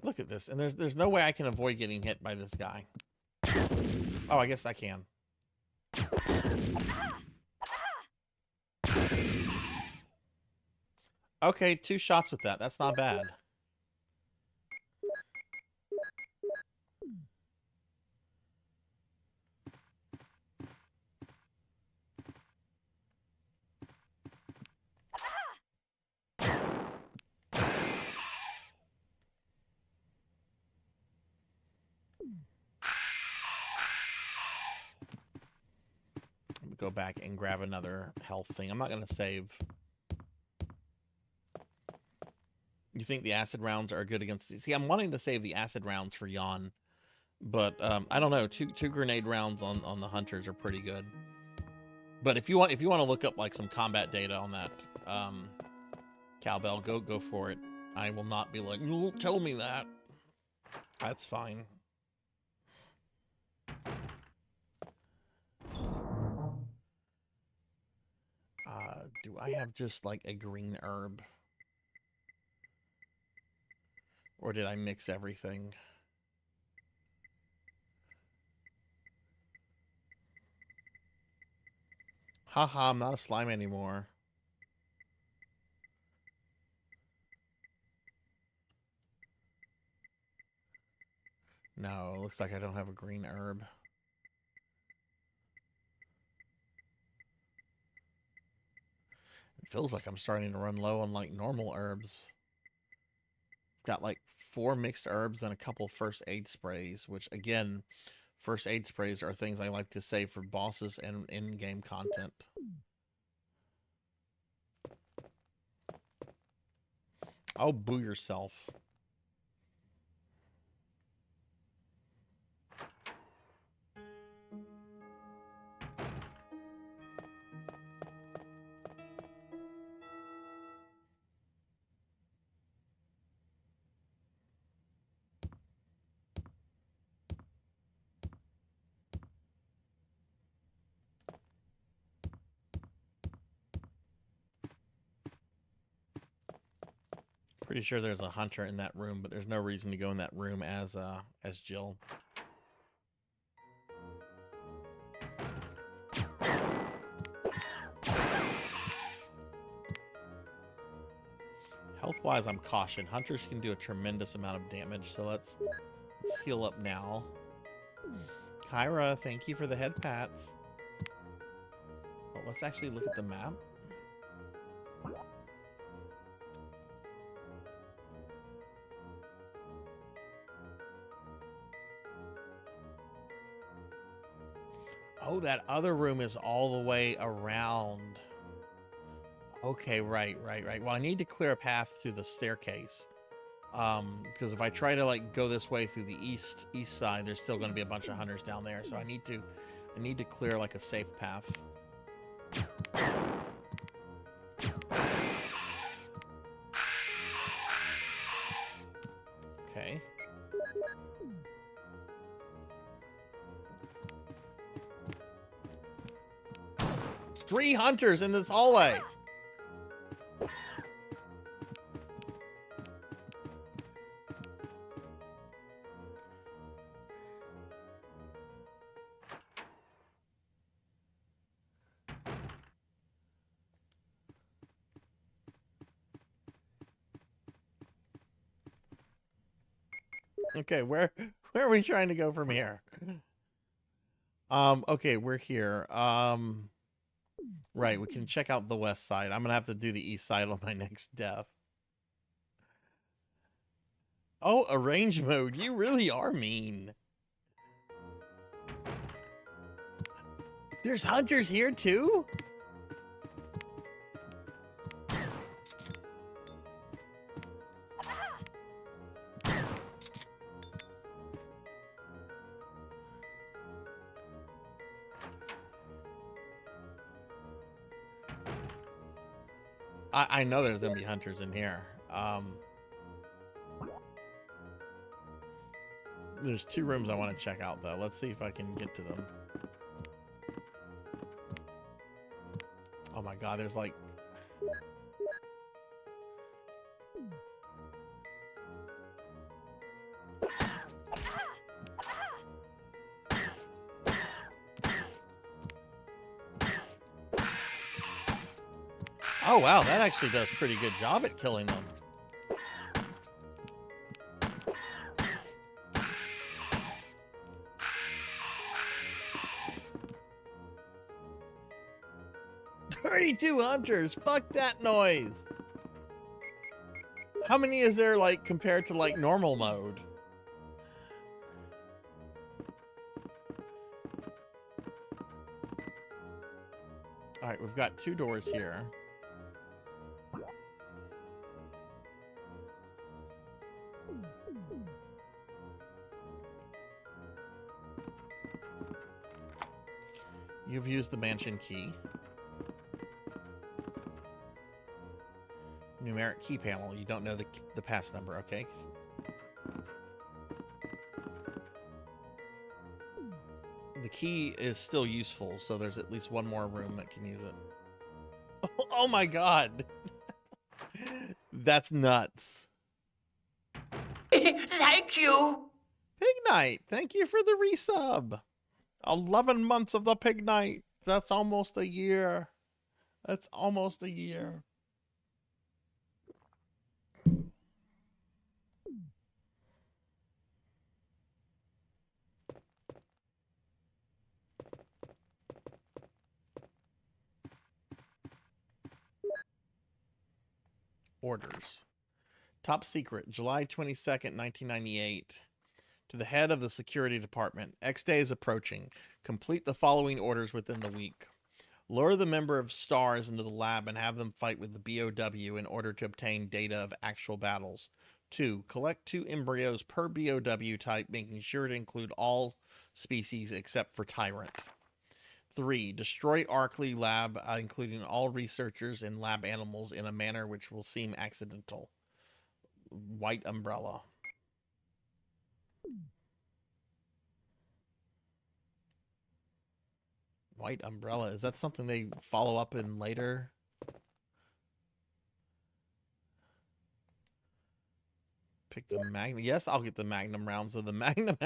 Look at this, and there's no way I can avoid getting hit by this guy. Oh, I guess I can. Okay, 2 shots with that. That's not bad. Go back and grab another health thing. I'm not going to save. You think the acid rounds are good against... See, I'm wanting to save the acid rounds for Yawn, but I don't know. Two grenade rounds on the hunters are pretty good. But if you want to look up like some combat data on that cowbell, go for it. I will not be like, no, tell me that. That's fine. I have just like a green herb? Or did I mix everything? Haha, I'm not a slime anymore. No, it looks like I don't have a green herb. It feels like I'm starting to run low on like normal herbs. Got like 4 mixed herbs and a couple first aid sprays, which again, first aid sprays are things I like to save for bosses and in-game content. Oh, boo yourself. Pretty sure there's a hunter in that room, but there's no reason to go in that room as Jill. Health-wise, I'm cautioned. Hunters can do a tremendous amount of damage, so let's heal up now. Kyra, thank you for the head pats. Well, let's actually look at the map. Oh, that other room is all the way around. Okay, right. Well, I need to clear a path through the staircase. Because if I try to like go this way through the east side, there's still going to be a bunch of hunters down there. So I need to clear like a safe path. Okay. Three hunters in this hallway. Okay, where are we trying to go from here? Okay, we're here. Right, we can check out the west side. I'm gonna have to do the east side on my next death. Oh, arrange mode. You really are mean. There's hunters here too? I know there's gonna be hunters in here. There's 2 rooms I want to check out though. Let's see if I can get to them. Oh my god, there's like... Oh wow, that actually does a pretty good job at killing them. "32 hunters! Fuck that noise!" How many is there, like, compared to, like, normal mode? Alright, we've got 2 doors here. You've used the mansion key. Numeric key panel. You don't know the pass number, okay? The key is still useful, so there's at least one more room that can use it. Oh my god. That's nuts. Thank you. Pig Knight, thank you for the resub. 11 months of the Pig Knight. That's almost a year. That's almost a year. Orders. Top secret, July 22nd, 1998. To the head of the security department. X day is approaching. Complete the following orders within the week. Lure the member of STARS into the lab and have them fight with the BOW in order to obtain data of actual battles. 2. Collect 2 embryos per BOW type, making sure to include all species except for Tyrant. 3. Destroy Arkley lab, including all researchers and lab animals in a manner which will seem accidental. White Umbrella. White Umbrella. Is that something they follow up in later? Pick the Magnum. Yes, I'll get the Magnum rounds. So the Magnum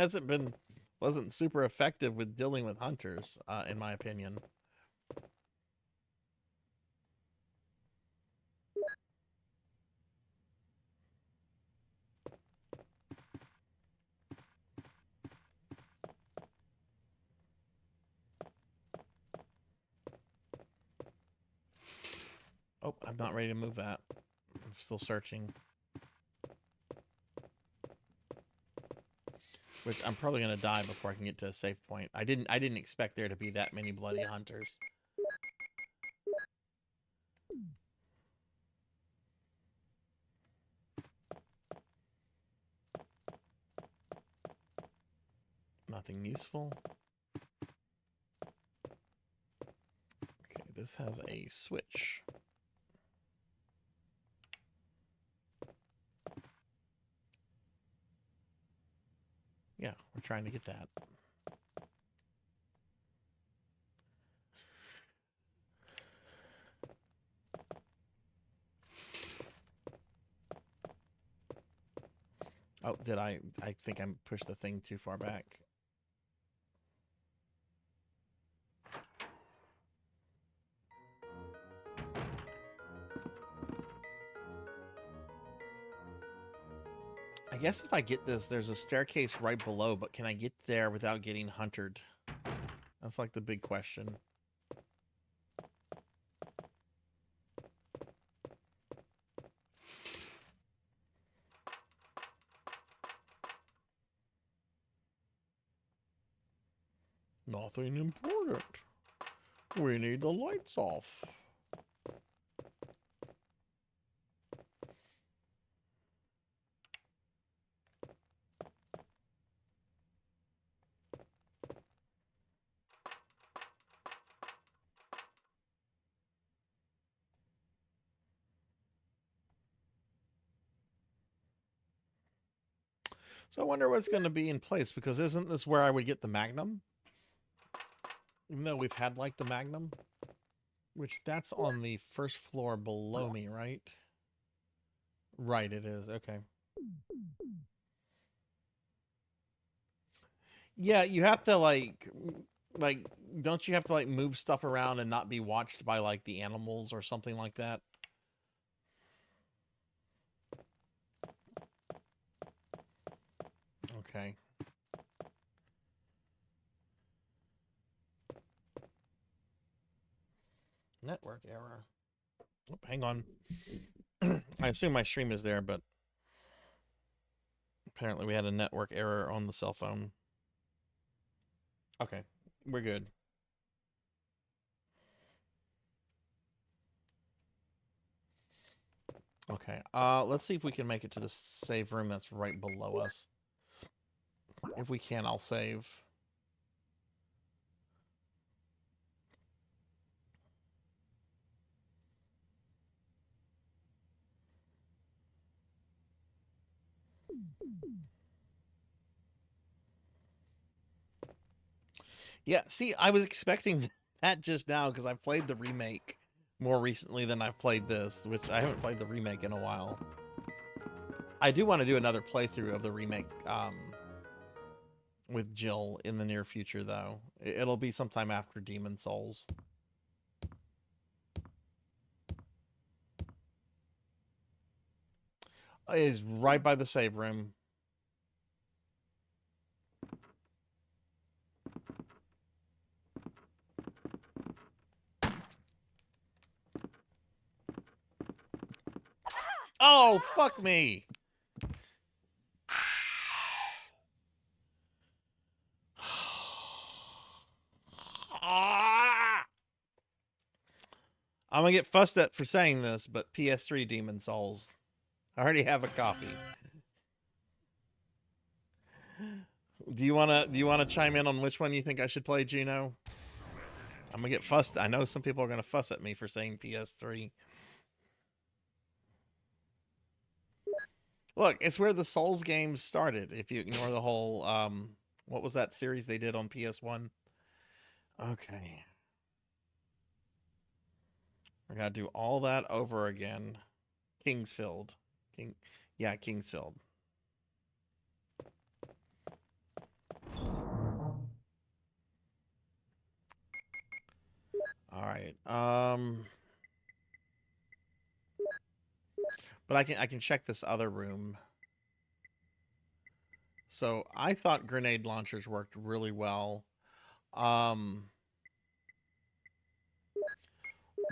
wasn't super effective with dealing with hunters, in my opinion. Oh, I'm not ready to move that. I'm still searching. Which I'm probably gonna die before I can get to a safe point. I didn't expect there to be that many bloody hunters. Nothing useful. Okay, this has a switch. Yeah, we're trying to get that. Oh, did I think I pushed the thing too far back. I guess if I get this, there's a staircase right below, but can I get there without getting hunted? That's like the big question. Nothing important. We need the lights off. So I wonder what's going to be in place, because isn't this where I would get the Magnum? Even though we've had like the Magnum, which that's on the first floor below me, right? Right, it is. Okay. Yeah, you have to like, don't you have to like move stuff around and not be watched by like the animals or something like that? Okay. Network error. Oh, hang on. I assume my stream is there, but apparently we had a network error on the cell phone. Okay, we're good. Okay, let's see if we can make it to the save room that's right below us. If we can, I'll save. Yeah, see, I was expecting that just now because I played the remake more recently than I've played this, which I haven't played the remake in a while. I do want to do another playthrough of the remake with Jill in the near future, though. It'll be sometime after Demon Souls. It is right by the save room. Oh, fuck me. I'm gonna get fussed at for saying this, but PS3 Demon Souls. I already have a copy. Do you wanna chime in on which one you think I should play, Juno? I'm gonna get fussed. I know some people are gonna fuss at me for saying PS3. Look, it's where the Souls games started. If you ignore the whole what was that series they did on PS1? Okay. I gotta do all that over again. Kingsfield. Kingsfield. All right. But I can check this other room. So I thought grenade launchers worked really well.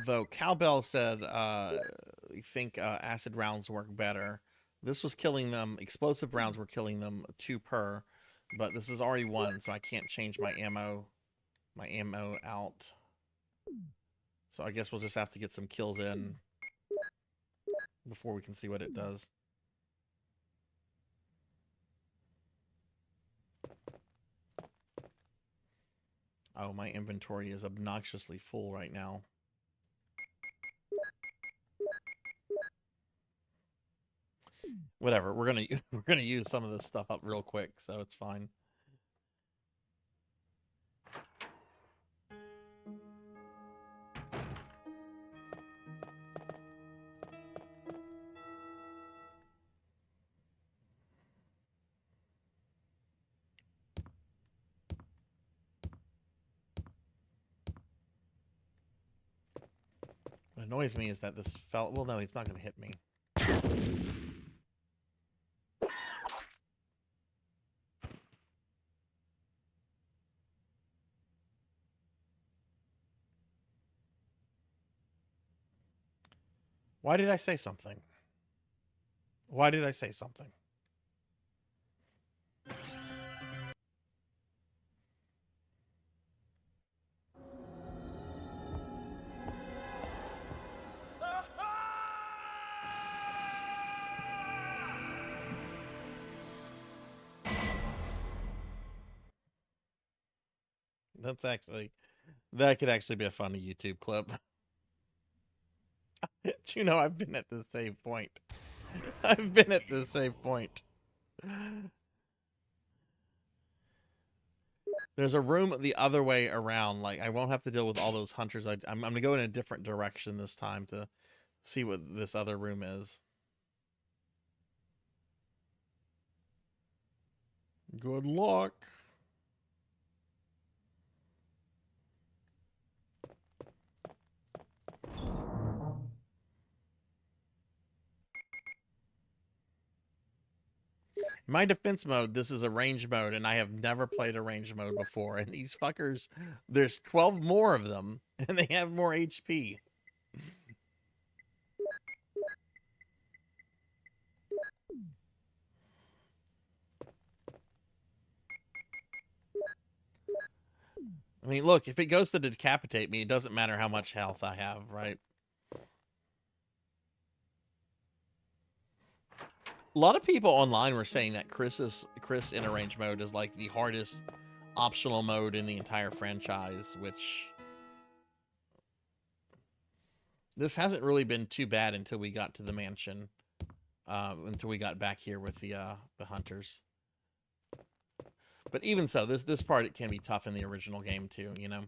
Though Cowbell said think acid rounds work better. This was killing them. Explosive rounds were killing them 2 per, but this is already 1, so I can't change my ammo out. So I guess we'll just have to get some kills in before we can see what it does. Oh, my inventory is obnoxiously full right now. Whatever, we're gonna use some of this stuff up real quick, so it's fine. What annoys me is that this fell. Well, no, he's not gonna hit me. Why did I say something? Why did I say something? That could actually be a funny YouTube clip. You know, I've been at the save point. I've been at the save point. There's a room the other way around. Like, I won't have to deal with all those hunters. I'm going to go in a different direction this time to see what this other room is. Good luck. In my defense mode, this is a range mode, and I have never played a range mode before. And these fuckers, there's 12 more of them, and they have more HP. I mean, look, if it goes to decapitate me, it doesn't matter how much health I have, right? A lot of people online were saying that Chris in arrange mode is like the hardest optional mode in the entire franchise, which this hasn't really been too bad until we got to the mansion, until we got back here with the hunters. But even so, this part, it can be tough in the original game too, you know.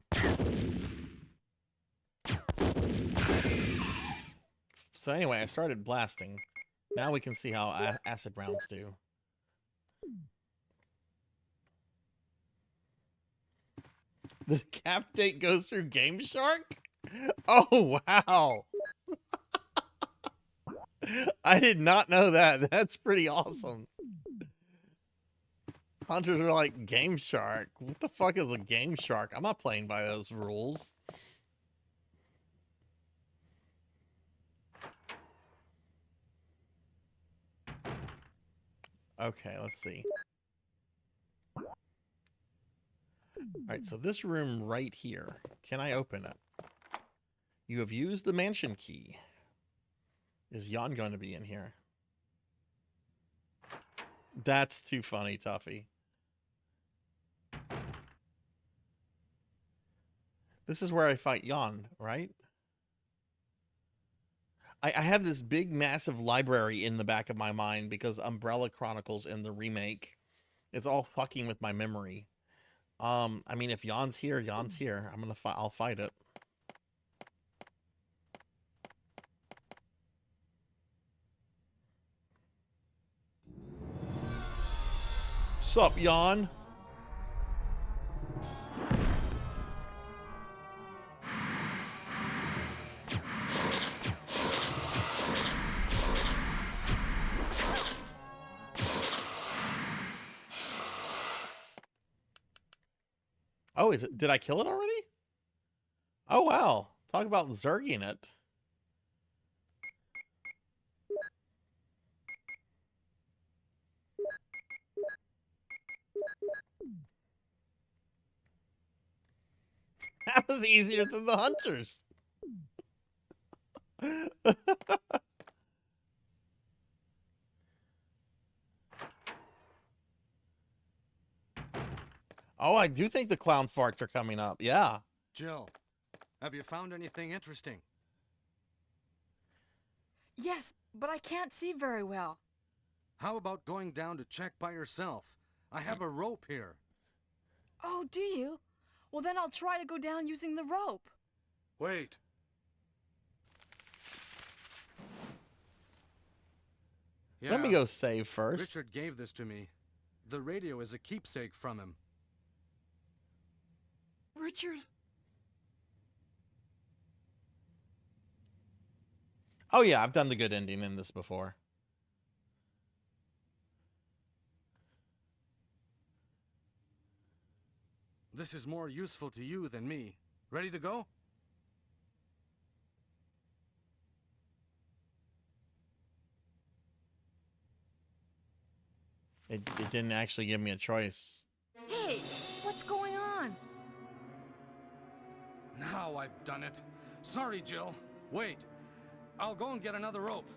So anyway, I started blasting. Now we can see how acid rounds do. The cap date goes through Game Shark? Oh, wow. I did not know that. That's pretty awesome. Hunters are like, Game Shark? What the fuck is a Game Shark? I'm not playing by those rules. Okay, let's see. Alright, so this room right here. Can I open it? You have used the mansion key. Is Jan going to be in here? That's too funny, Tuffy. This is where I fight Jan, right? I have this big, massive library in the back of my mind because Umbrella Chronicles in the remake, it's all fucking with my memory. I mean, if Jan's here, Jan's here. I'll fight it. Sup, Jan? Oh, is it? Did I kill it already? Oh, wow. Talk about zerging it. That was easier than the hunters. Oh, I do think the clown farts are coming up. Yeah. Jill, have you found anything interesting? Yes, but I can't see very well. How about going down to check by yourself? I have a rope here. Oh, do you? Well, then I'll try to go down using the rope. Wait. Yeah, Let me go save first. Richard gave this to me. The radio is a keepsake from him. Richard? Oh, yeah, I've done the good ending in this before. This is more useful to you than me. Ready to go? It didn't actually give me a choice. Hey, what's going on? Now I've done it. Sorry, Jill. Wait. I'll go and get another rope.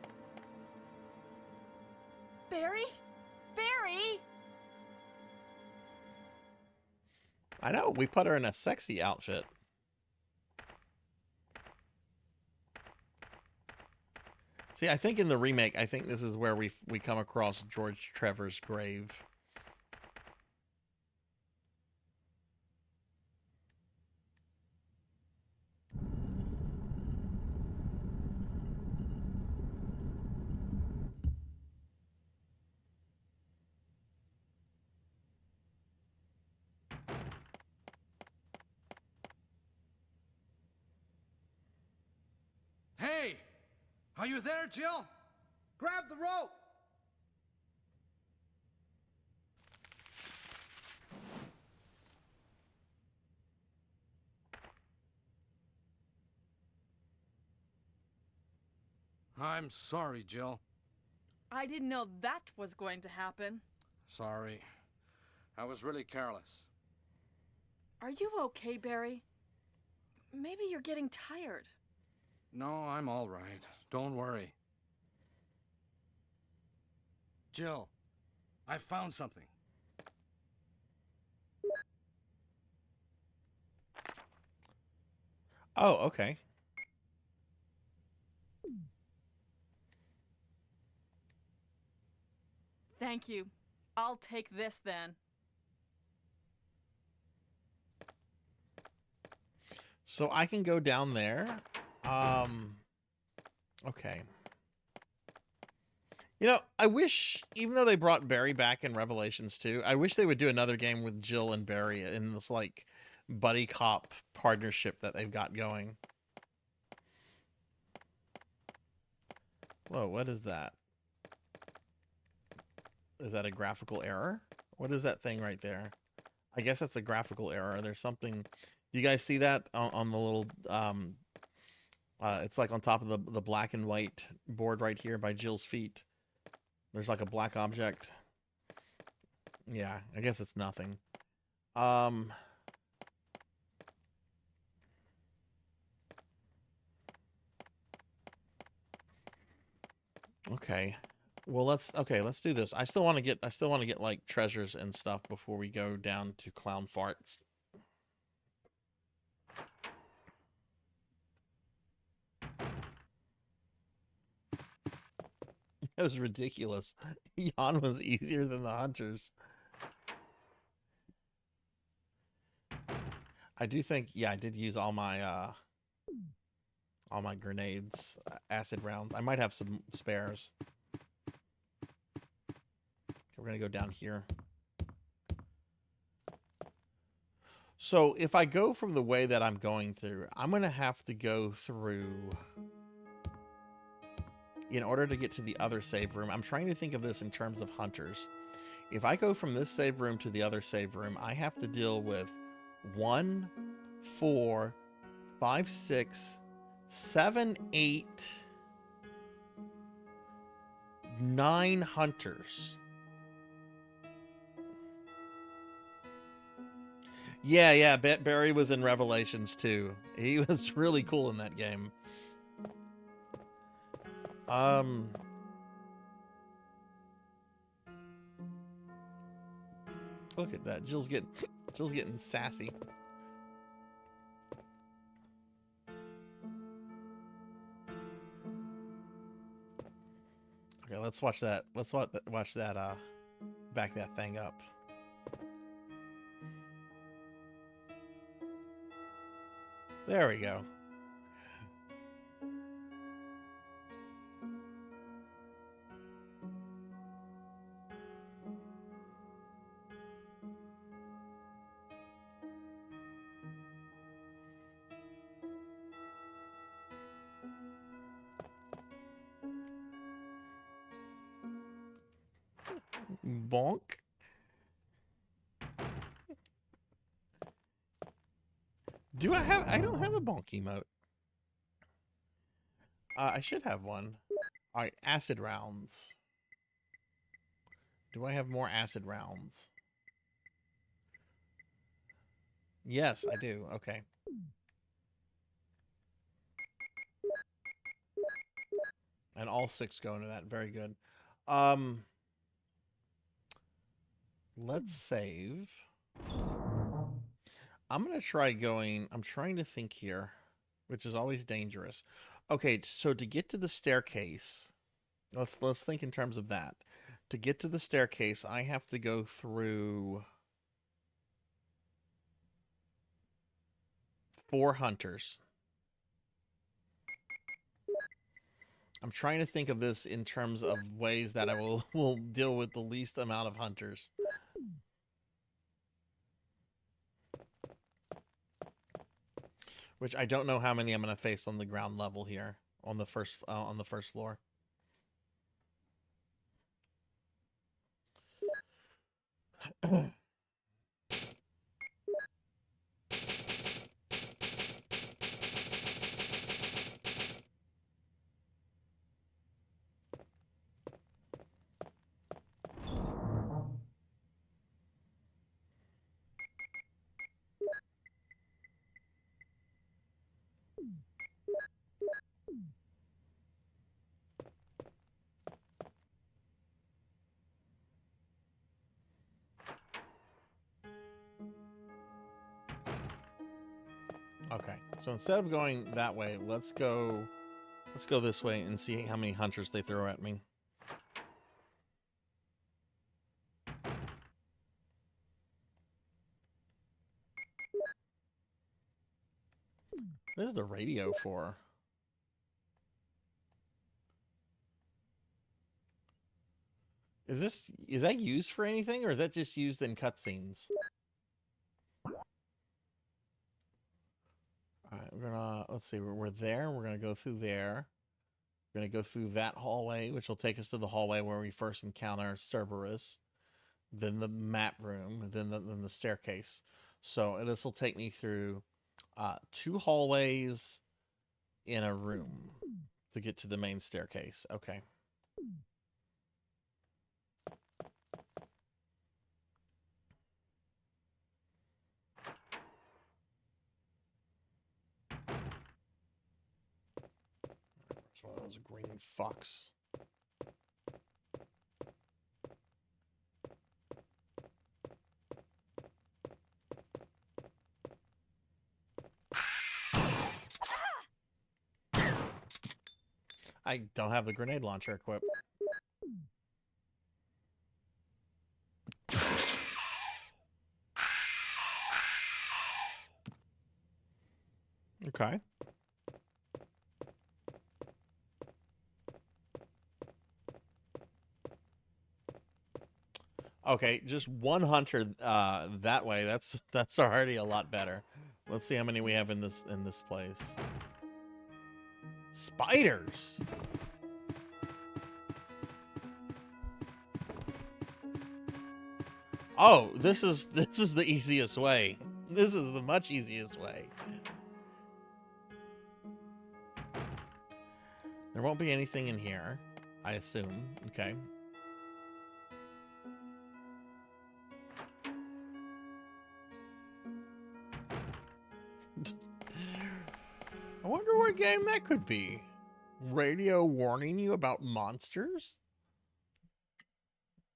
Barry? Barry? I know, we put her in a sexy outfit. See, I think in the remake, I think this is where we come across George Trevor's grave. Hey! Are you there, Jill? Grab the rope! I'm sorry, Jill. I didn't know that was going to happen. Sorry. I was really careless. Are you okay, Barry? Maybe you're getting tired. No, I'm all right. Don't worry. Jill, I found something. Oh, okay. Thank you. I'll take this then. So I can go down there. Okay. You know, I wish, even though they brought Barry back in Revelations 2, I wish they would do another game with Jill and Barry in this, like, buddy cop partnership that they've got going. Whoa, what is that? Is that a graphical error? What is that thing right there? I guess that's a graphical error. There's something... Do you guys see that on the little... it's like on top of the black and white board right here by Jill's feet. There's like a black object. Yeah, I guess it's nothing. Okay. Well, let's do this. I still want to get like treasures and stuff before we go down to Clown Farts. That was ridiculous. Jan was easier than the hunters. I do think, yeah, I did use all my grenades, acid rounds. I might have some spares. We're gonna go down here. So if I go from the way that I'm going through, I'm gonna have to go through in order to get to the other save room. I'm trying to think of this in terms of hunters. If I go from this save room to the other save room, I have to deal with 1, 4, 5, 6, 7, 8, 9 hunters. Yeah, Barry was in Revelations 2. He was really cool in that game. Look at that. Jill's getting sassy. Okay, let's watch that. Let's watch that back that thing up. There we go. Bonk. I don't have a bonk emote. I should have one. All right, acid rounds. Do I have more acid rounds? Yes, I do. Okay. And all 6 go into that. Very good. Let's save. I'm going to try going... I'm trying to think here, which is always dangerous. Okay, so to get to the staircase, let's think in terms of that. To get to the staircase, I have to go through 4 hunters. I'm trying to think of this in terms of ways that I will deal with the least amount of hunters. Which I don't know how many I'm going to face on the ground level here on the first floor. Okay, so instead of going that way, let's go this way and see how many hunters they throw at me. What is the radio for? Is that used for anything, or is that just used in cutscenes? Alright, we're gonna, let's see, we're there. We're gonna go through there. We're gonna go through that hallway, which will take us to the hallway where we first encounter Cerberus. Then the map room, then the staircase. So this will take me through 2 hallways in a room to get to the main staircase. Okay. There's one of those green fucks. I don't have the grenade launcher equipped. Okay. Okay, just 1 hunter that way. That's already a lot better. Let's see how many we have in this place. Spiders. Oh, this is the easiest way. This is the much easiest way. There won't be anything in here, I assume. Okay. I wonder what game that could be. Radio warning you about monsters?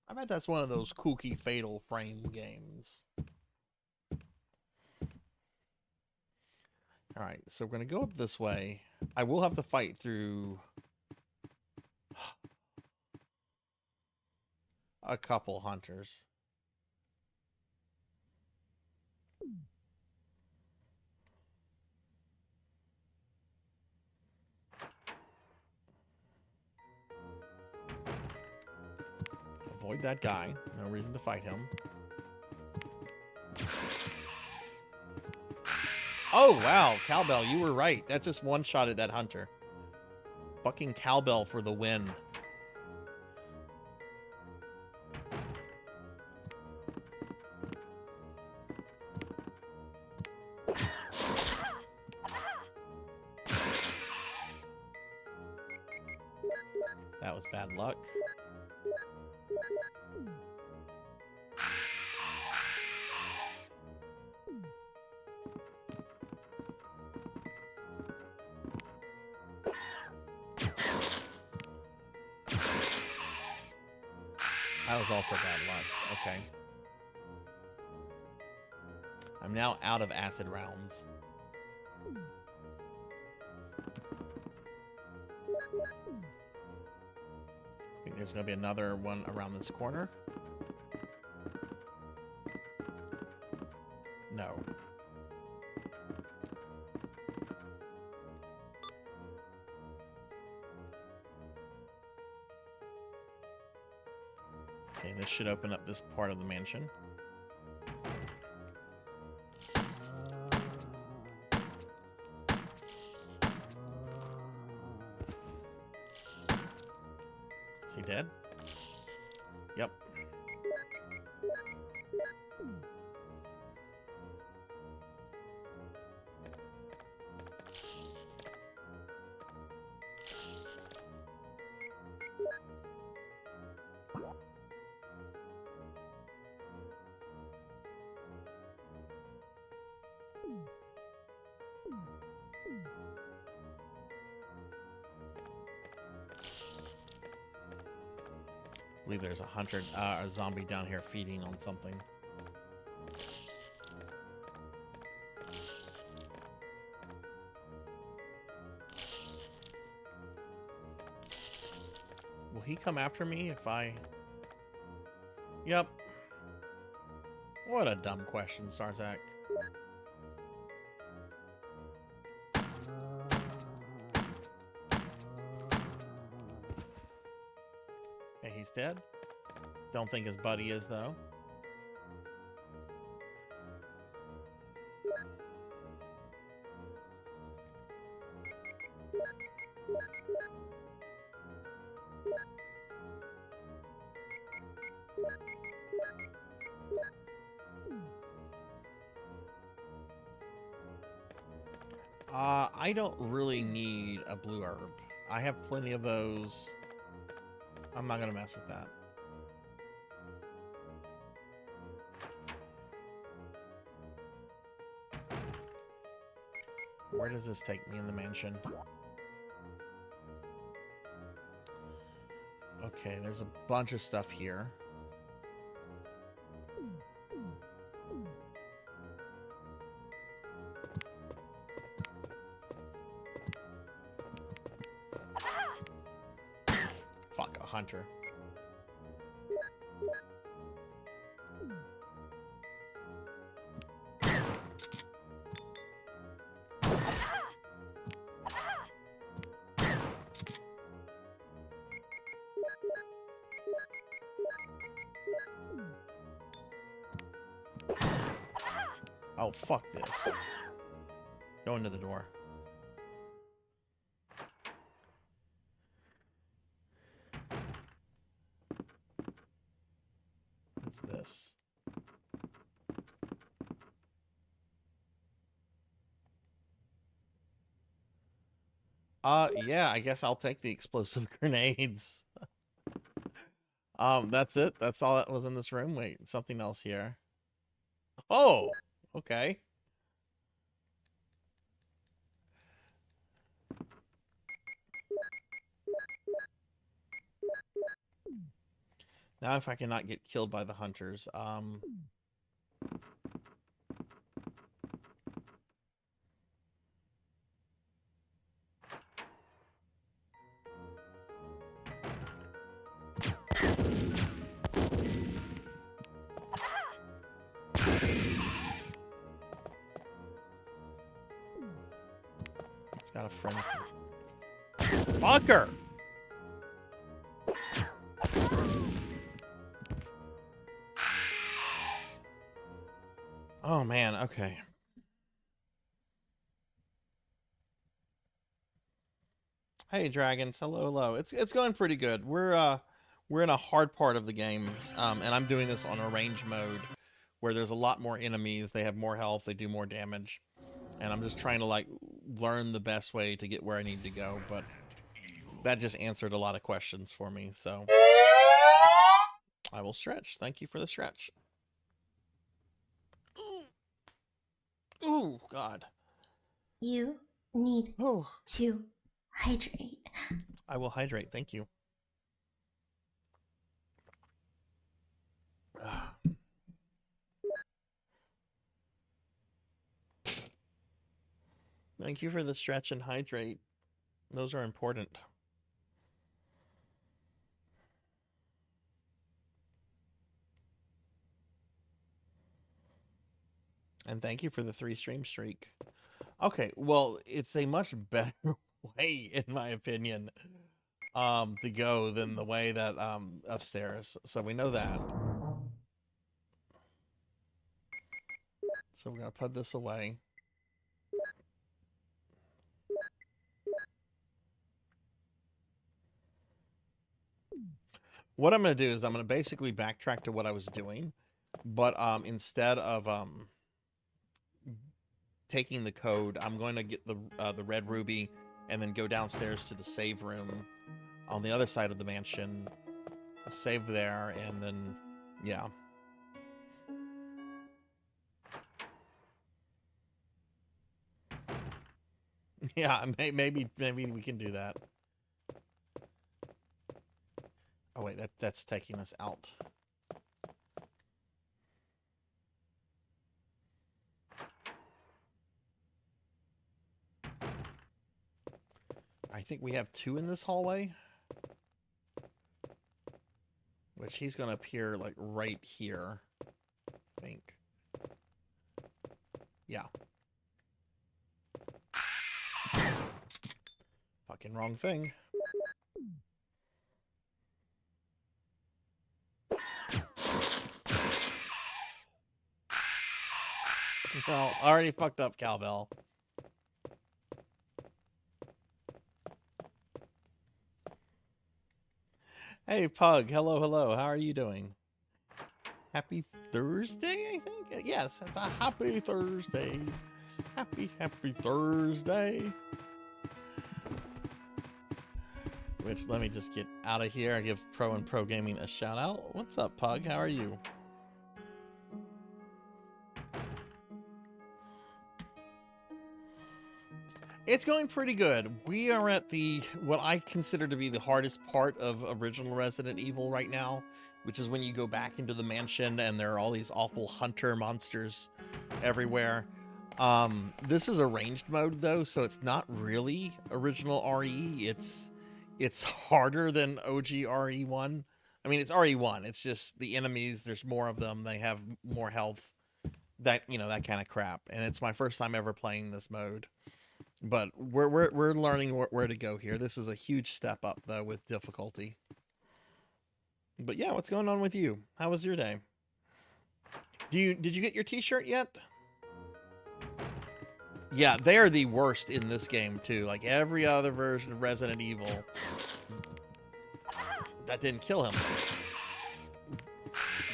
I bet that's one of those kooky Fatal Frame games. Alright, so we're going to go up this way. I will have to fight through a couple hunters. Avoid that guy. No reason to fight him. Oh, wow. Cowbell, you were right. That just one-shotted that hunter. Fucking cowbell for the win. That was bad luck. That was also bad luck. Okay. I'm now out of acid rounds. I think there's going to be another one around this corner. No. Okay, this should open up this part of the mansion. Is he dead? Yep. I believe there's a zombie down here feeding on something. Will he come after me if I... Yep. What a dumb question, Sarzac. Okay, he's dead. Don't think his buddy is, though. I don't really need a blue herb. I have plenty of those. I'm not gonna mess with that. Where does this take me in the mansion? Okay, there's a bunch of stuff here. Fuck, a hunter. Oh, fuck this. Go into the door. What's this? Yeah, I guess I'll take the explosive grenades. That's it? That's all that was in this room? Wait, something else here. Oh, okay. Now if I cannot get killed by the hunters, it's got a frenzy. Fucker! Oh man, okay. Hey dragons, hello, hello. It's going pretty good. We're in a hard part of the game, and I'm doing this on arrange mode, where there's a lot more enemies. They have more health, they do more damage, and I'm just trying to like learn the best way to get where I need to go. But that just answered a lot of questions for me, so I will stretch. Thank you for the stretch. Ooh, God. You need to hydrate. I will hydrate. Thank you. Thank you for the stretch and hydrate. Those are important. And thank you for the 3 stream streak. Okay, well, it's a much better way, in my opinion, to go than the way that upstairs. So we know that. So we're gonna put this away. What I'm gonna do is I'm gonna basically backtrack to what I was doing, but instead of taking the code, I'm going to get the red ruby and then go downstairs to the save room on the other side of the mansion, save there, and then yeah. Yeah, maybe we can do that. Oh wait, that's taking us out. I think we have 2 in this hallway, which he's going to appear like right here, I think. Yeah. Fucking wrong thing. Well, already fucked up, Cowbell. Hey, Pug. Hello, hello. How are you doing? Happy Thursday, I think? Yes, it's a happy Thursday. Happy Thursday. Which, let me just get out of here and give Pro and Pro Gaming a shout out. What's up, Pug? How are you? It's going pretty good. We are at what I consider to be the hardest part of original Resident Evil right now, which is when you go back into the mansion and there are all these awful hunter monsters everywhere. This is a ranged mode though, so it's not really original RE. It's harder than OG RE1. I mean, it's RE1. It's just the enemies, there's more of them, they have more health, that kind of crap. And it's my first time ever playing this mode. But we're learning where to go here. This is a huge step up though with difficulty. But yeah, what's going on with you? How was your day? Did you get your t-shirt yet? Yeah, they are the worst in this game too. Like every other version of Resident Evil, that didn't kill him.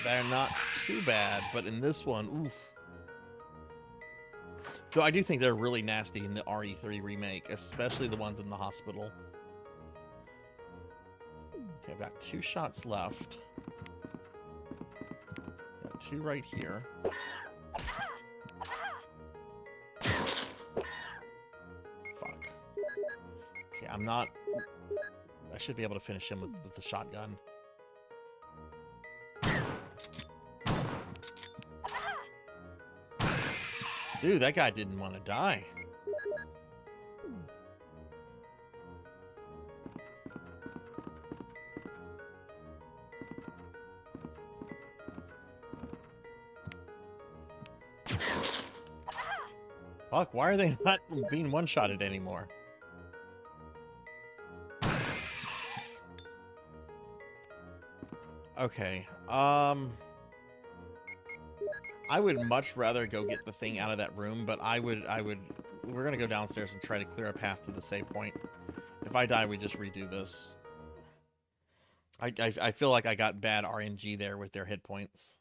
They're not too bad, but in this one, oof. Though I do think they're really nasty in the RE3 remake, especially the ones in the hospital. Okay, I've got 2 shots left. Got 2 right here. Fuck. Okay, I should be able to finish him with the shotgun. Dude, that guy didn't want to die. Fuck, why are they not being one-shotted anymore? Okay, I would much rather go get the thing out of that room, but we're gonna go downstairs and try to clear a path to the save point. If I die, we just redo this. I feel like I got bad RNG there with their hit points.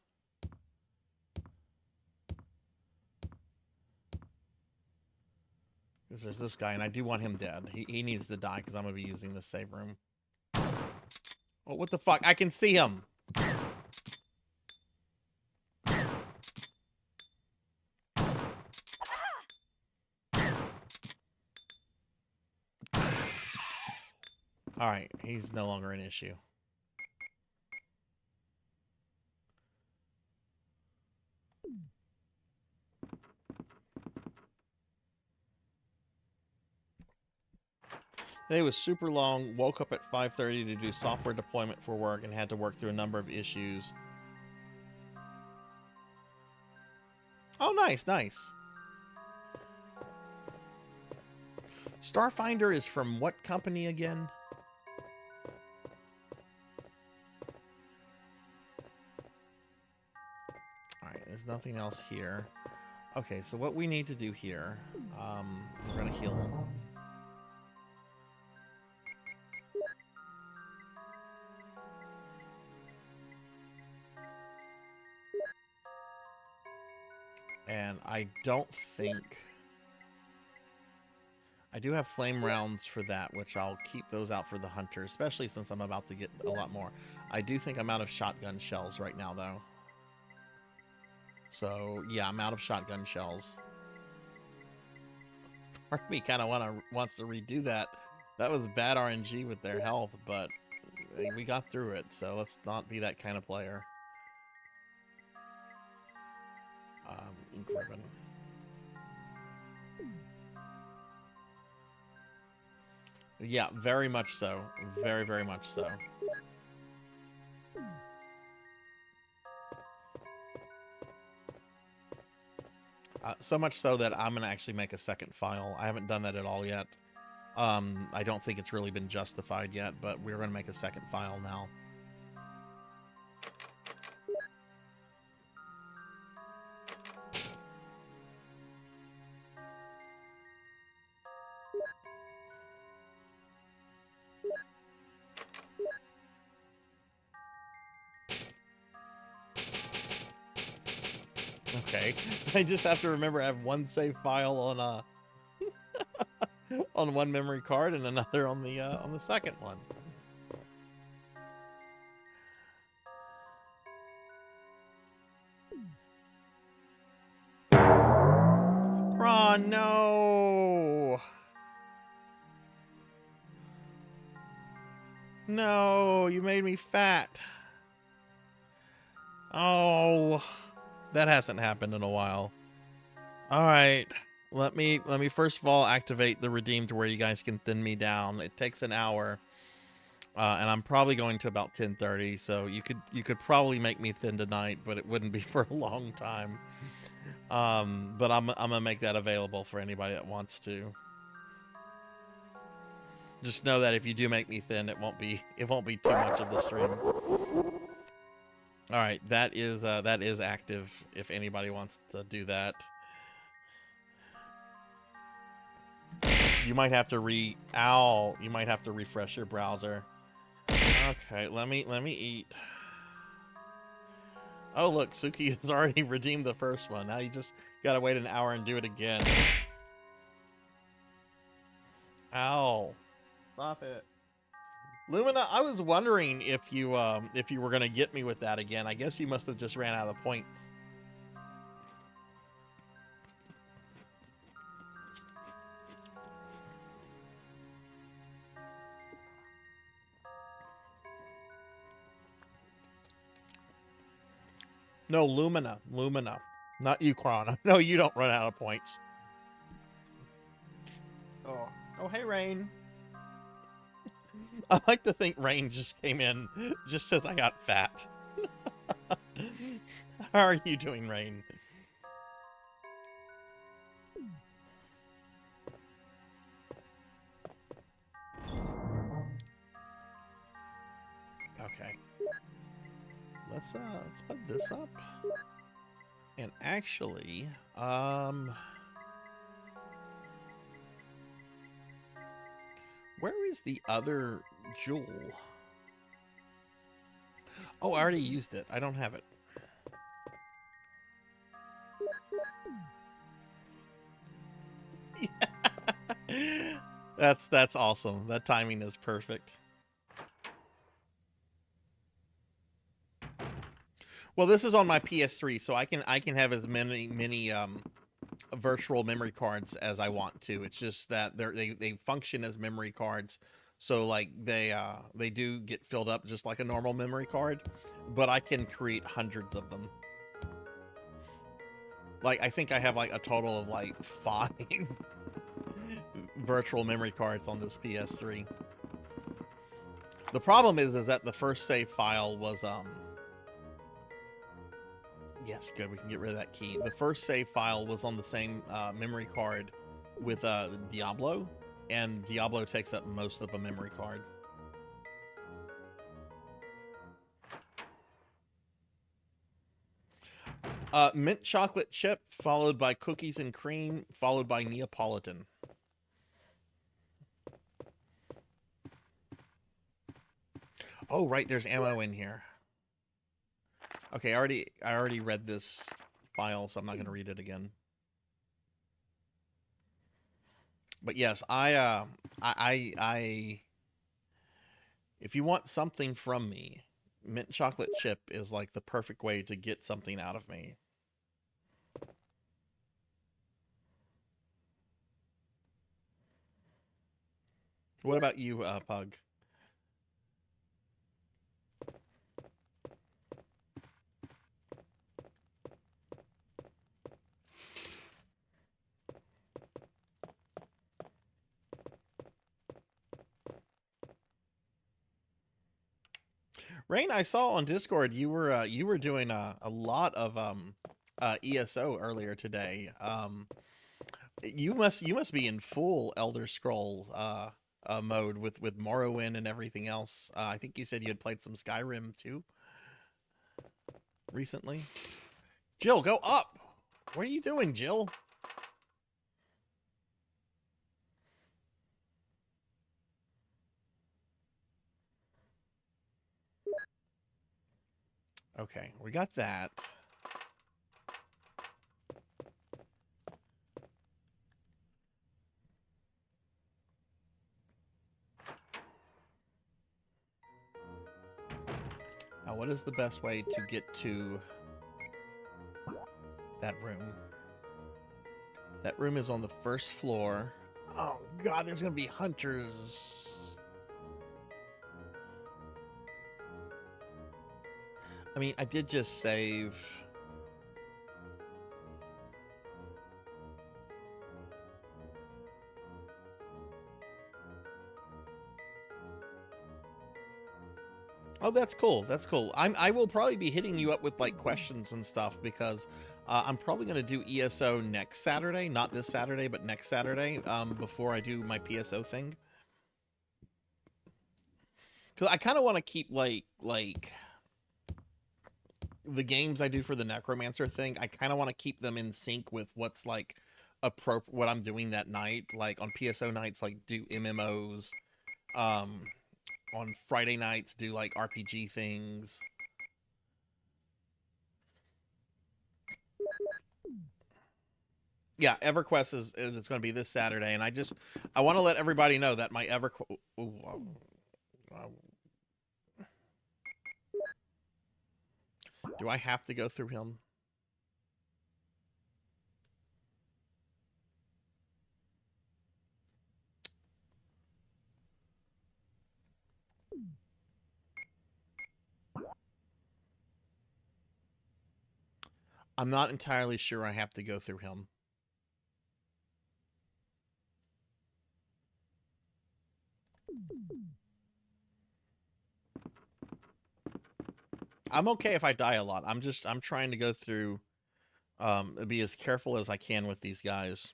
Because there's this guy, and I do want him dead. He needs to die, because I'm gonna be using this save room. Oh, what the fuck? I can see him! Alright, he's no longer an issue. Today was super long, woke up at 5:30 to do software deployment for work and had to work through a number of issues. Oh, nice, nice. Starfinder is from what company again? Alright, there's nothing else here. Okay, so what we need to do here, we're gonna heal. And I don't think... I do have flame rounds for that, which I'll keep those out for the hunter, especially since I'm about to get a lot more. I do think I'm out of shotgun shells right now, though. So, yeah, I'm out of shotgun shells. Part of me kind of wants to redo that. That was bad RNG with their health, but we got through it, so let's not be that kind of player. Ink ribbon. Yeah, very much so. Very, very much so. So much so that I'm going to actually make a second file. I haven't done that at all yet. I don't think it's really been justified yet, but we're going to make a second file now. okay. I just have to remember I have one save file on on one memory card and another on the second one. Oh no! No, you made me fat. Oh, that hasn't happened in a while. All right, let me first of all activate the redeem to where you guys can thin me down. It takes an hour, and I'm probably going to about 10:30. So you could probably make me thin tonight, but it wouldn't be for a long time. But I'm gonna make that available for anybody that wants to. Just know that if you do make me thin, it won't be too much of the stream. All right, that is active. If anybody wants to do that, you might have to you might have to refresh your browser. Okay, let me eat. Oh look, Suki has already redeemed the first one. Now you just gotta wait an hour and do it again. Ow! Stop it. Lumina, I was wondering if you were gonna get me with that again. I guess you must have just ran out of points. No, Lumina, not you, Kron. No, you don't run out of points. Oh, hey, Rain. I like to think Rain just came in, just says I got fat. How are you doing, Rain? Okay. Let's put this up. And actually, where is the other jewel? Oh, I already used it. I don't have it. Yeah. That's awesome. That timing is perfect. Well, this is on my PS3, so I can have as many virtual memory cards as I want to. It's just that they function as memory cards, so like they do get filled up just like a normal memory card, but I can create hundreds of them. Like I think I have like a total of like 5 virtual memory cards on this PS3. The problem is that the first save file was yes, good. We can get rid of that key. The first save file was on the same memory card with Diablo, and Diablo takes up most of a memory card. Mint chocolate chip, followed by cookies and cream, followed by Neapolitan. Oh, right, there's ammo in here. Okay, I already read this file, so I'm not going to read it again. But yes, if you want something from me, mint chocolate chip is like the perfect way to get something out of me. What about you, Pug? Rain, I saw on Discord you were doing a lot of ESO earlier today. You must be in full Elder Scrolls mode with Morrowind and everything else. I think you said you had played some Skyrim too recently. Jill, go up. What are you doing, Jill? Okay, we got that. What is the best way to get to that room? That room is on the first floor. Oh god, there's gonna be hunters. I mean, I did just save. Oh, that's cool. That's cool. I will probably be hitting you up with like questions and stuff because I'm probably going to do ESO next Saturday, not this Saturday, but next Saturday, before I do my PSO thing. Because I kind of want to keep like the games I do for the Necromancer thing. I kind of want to keep them in sync with what's like appropriate, what I'm doing that night. Like on PSO nights, like do MMOs. On Friday nights, do like RPG things. Yeah, EverQuest is it's going to be this Saturday, and I want to let everybody know that my EverQuest. Do I have to go through him? I'm not entirely sure I have to go through him. I'm okay if I die a lot. I'm trying to go through, be as careful as I can with these guys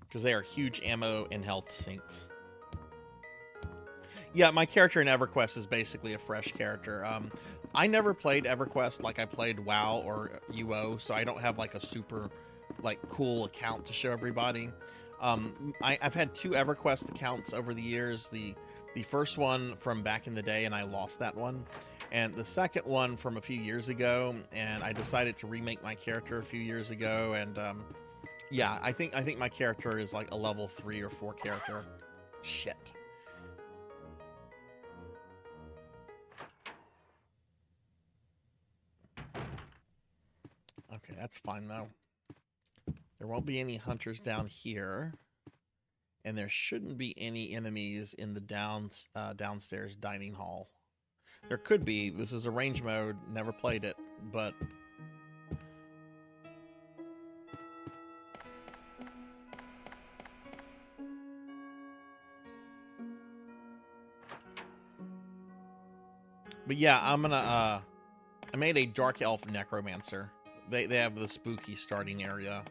because they are huge ammo and health sinks. Yeah, my character in EverQuest is basically a fresh character. I never played EverQuest like I played WoW or UO, so I don't have like a super like cool account to show everybody. I've had 2 EverQuest accounts over the years. The first one from back in the day, and I lost that one. And the second one from a few years ago, and I decided to remake my character a few years ago. And yeah, I think my character is like a level 3 or 4 character. Shit. Okay, that's fine though. There won't be any hunters down here. And there shouldn't be any enemies in the downstairs dining hall. There could be. This is a range mode. Never played it, but... But yeah, I'm gonna, I made a Dark Elf Necromancer. They have the spooky starting area.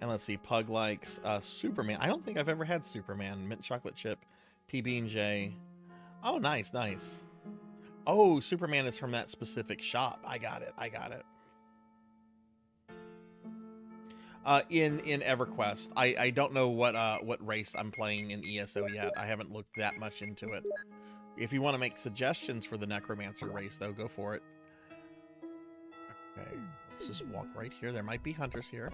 And let's see, Pug likes Superman. I don't think I've ever had Superman. Mint chocolate chip, PB&J. Oh, nice, nice. Oh, Superman is from that specific shop. I got it. In EverQuest, I don't know what race I'm playing in ESO yet. I haven't looked that much into it. If you want to make suggestions for the Necromancer race, though, go for it. Okay, let's just walk right here. There might be hunters here.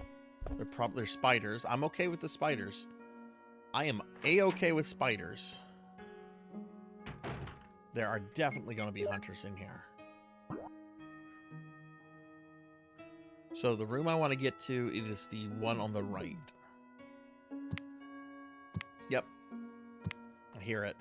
There's spiders. I'm okay with the spiders. I am A-okay with spiders. There are definitely going to be hunters in here. So the room I want to get to is the one on the right. Yep. I hear it.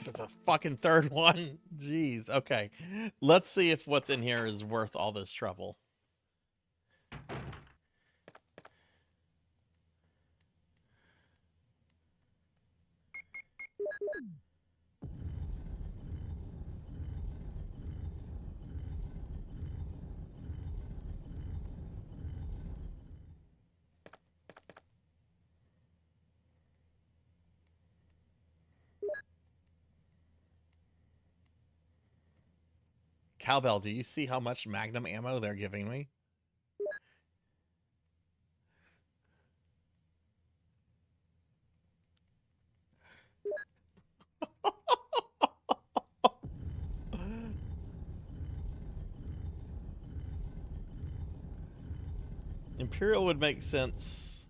There's a fucking third one. Jeez. Okay. Let's see if what's in here is worth all this trouble. Cowbell, do you see how much Magnum ammo they're giving me? Imperial would make sense.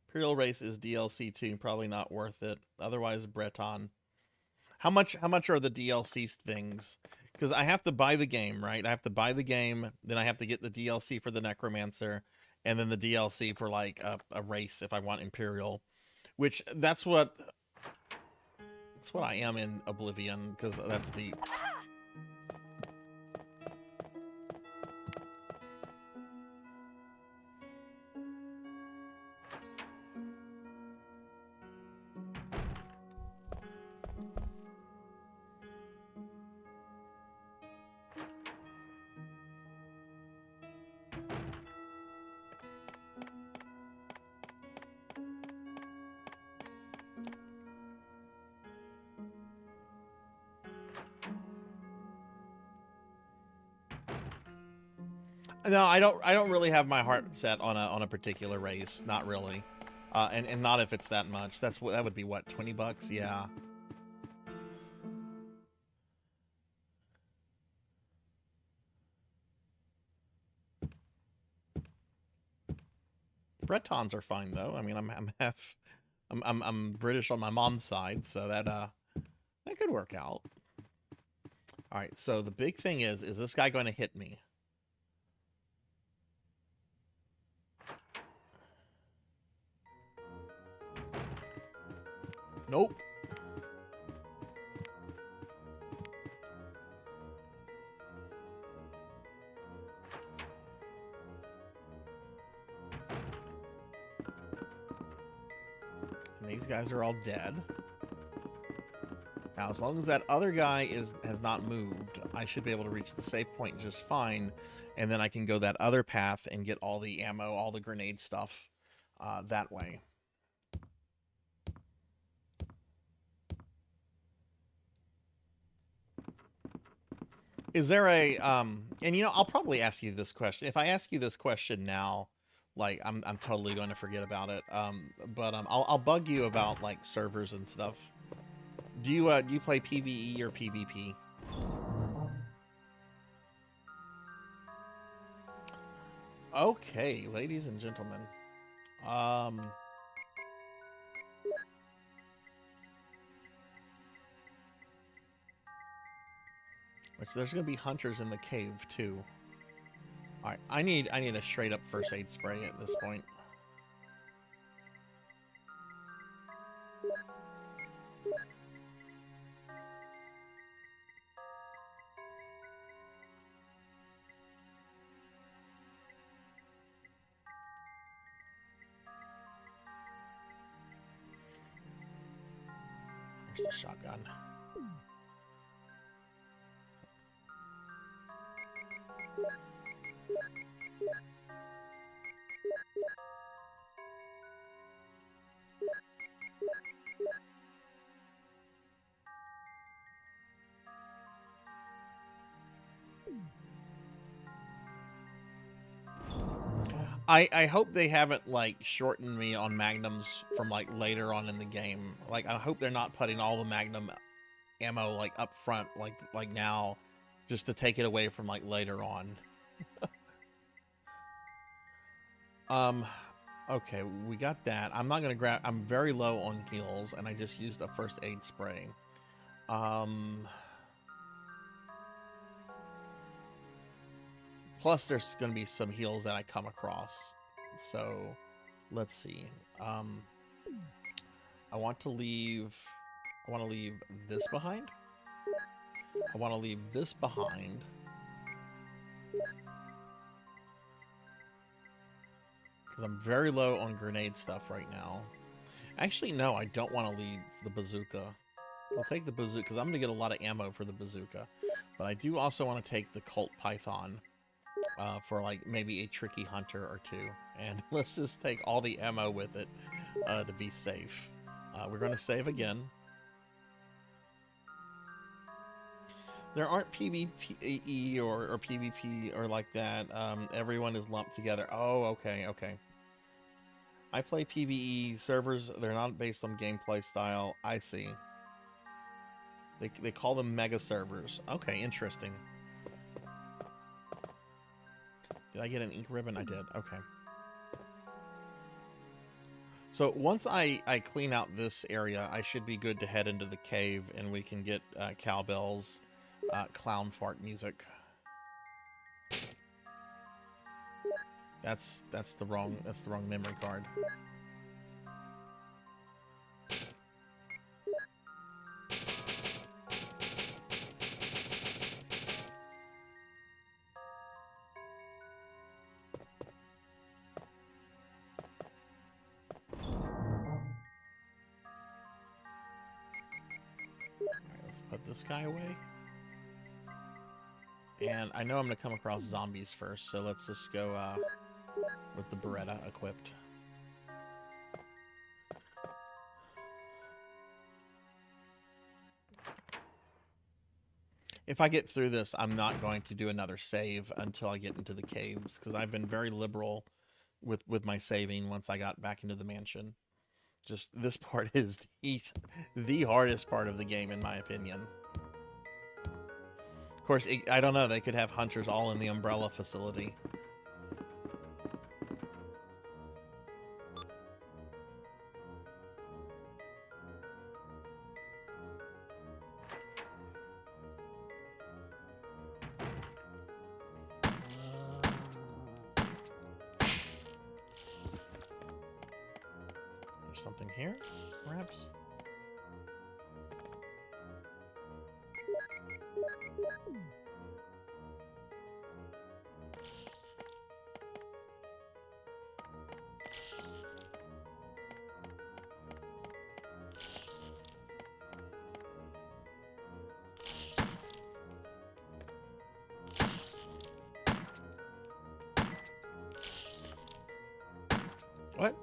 Imperial race is DLC too, probably not worth it. Otherwise, Breton. How much are the DLC things? Because I have to buy the game, right? I have to buy the game, then I have to get the DLC for the Necromancer, and then the DLC for like a race if I want Imperial. Which that's what I am in Oblivion, because that's the No, I don't really have my heart set on a particular race, not really. And not if it's that much. That would be what, $20? Yeah. Bretons are fine though. I mean, I'm British on my mom's side, so that could work out. All right, so the big thing is this guy going to hit me? Nope. And these guys are all dead. Now, as long as that other guy has not moved, I should be able to reach the save point just fine, and then I can go that other path and get all the ammo, all the grenade stuff that way. Is there a and you know, I'll probably ask you this question. If I ask you this question now, like I'm totally going to forget about it. But I'll bug you about like servers and stuff. Do you play PvE or PvP? Okay, ladies and gentlemen. Which there's gonna be hunters in the cave too. Alright, I need a straight up first aid spray at this point. Where's the shotgun? I hope they haven't like shortened me on magnums from like later on in the game. Like I hope they're not putting all the magnum ammo like up front like now, just to take it away from like later on. Okay, we got that. I'm not gonna grab. I'm very low on heals, and I just used a first aid spray. Plus, there's gonna be some heals that I come across. So, let's see. I want to leave this behind. I want to leave this behind. Because I'm very low on grenade stuff right now. Actually, no, I don't want to leave the bazooka. I'll take the bazooka because I'm going to get a lot of ammo for the bazooka. But I do also want to take the Colt Python for like maybe a tricky hunter or two. And let's just take all the ammo with it to be safe. We're going to save again. There aren't PvE or PvP or like that. Everyone is lumped together. Oh, okay. I play PvE servers. They're not based on gameplay style. I see. They call them mega servers. Okay, interesting. Did I get an ink ribbon? I did. Okay. So once I clean out this area, I should be good to head into the cave, and we can get Cowbell's clown fart music. That's the wrong memory card. Let's put this guy away. And I know I'm going to come across zombies first, so let's just go with the Beretta equipped. If I get through this, I'm not going to do another save until I get into the caves, because I've been very liberal with my saving once I got back into the mansion. Just this part is the hardest part of the game, in my opinion. Of course, I don't know. They could have hunters all in the Umbrella facility. There's something here, perhaps? What?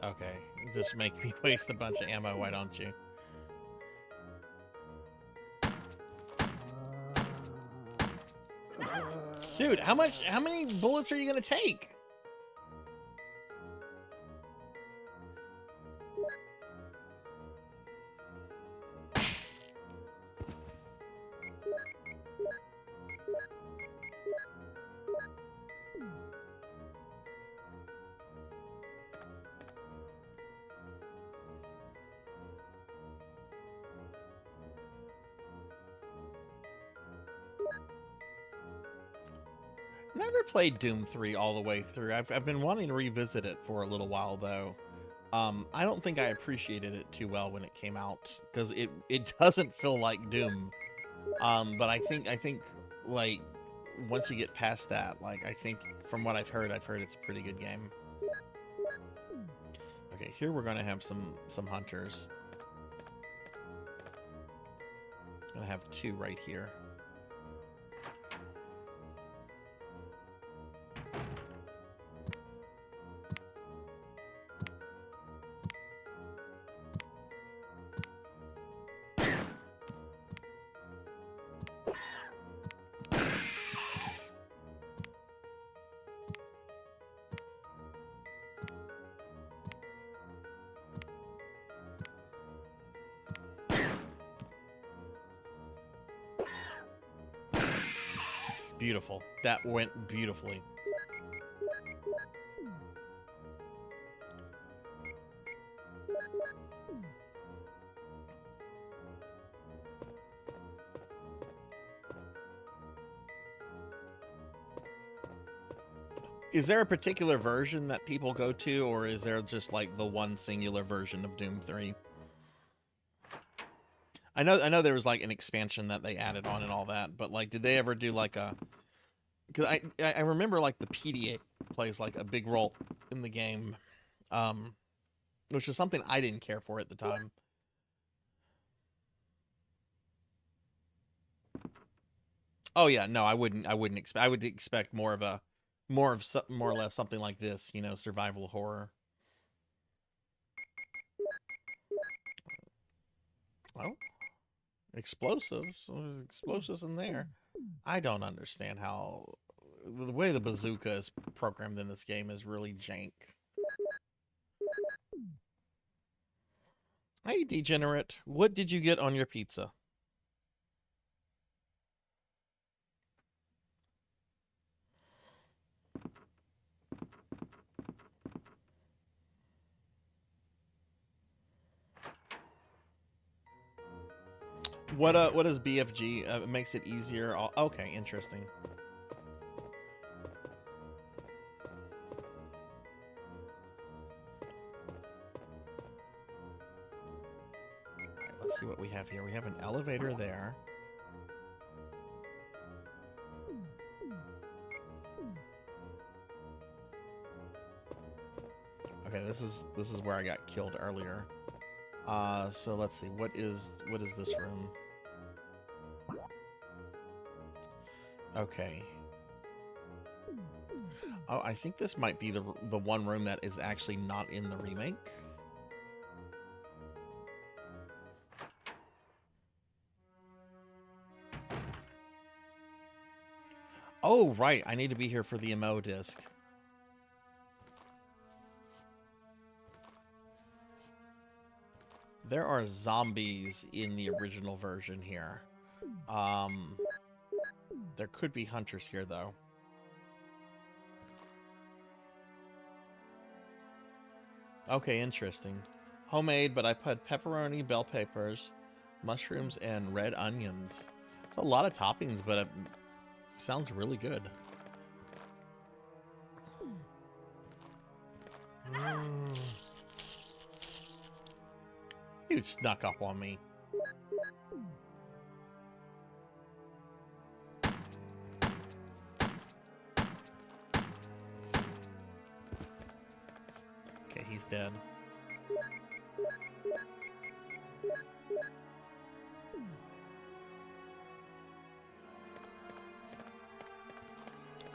Okay, just make me waste a bunch of ammo, why don't you? Dude, how many bullets are you gonna take? Never played Doom 3 all the way through. I've been wanting to revisit it for a little while, though. I don't think I appreciated it too well when it came out, because it doesn't feel like Doom. But I think like once you get past that, like I think from what I've heard it's a pretty good game. Okay, here we're gonna have some hunters. Gonna have two right here. Beautiful. That went beautifully. Is there a particular version that people go to, or is there just like the one singular version of Doom 3? I know there was like an expansion that they added on and all that, but like, did they ever do like a? Because I remember like the PDA plays like a big role in the game, which is something I didn't care for at the time. Oh yeah, no, I wouldn't expect. I would expect more or less something like this, you know, survival horror. Oh, explosives in there. I don't understand how the way the bazooka is programmed in this game is really jank. Hey, degenerate, what did you get on your pizza? What is BFG? It makes it easier. Okay, interesting. Alright, let's see what we have here. We have an elevator there. Okay, this is where I got killed earlier. So let's see. What is this room? Okay. Oh, I think this might be the one room that is actually not in the remake. Oh, right. I need to be here for the MO disc. There are zombies in the original version here. There could be hunters here, though. Okay, interesting. Homemade, but I put pepperoni, bell peppers, mushrooms, and red onions. It's a lot of toppings, but it sounds really good. You snuck up on me. Okay, he's dead.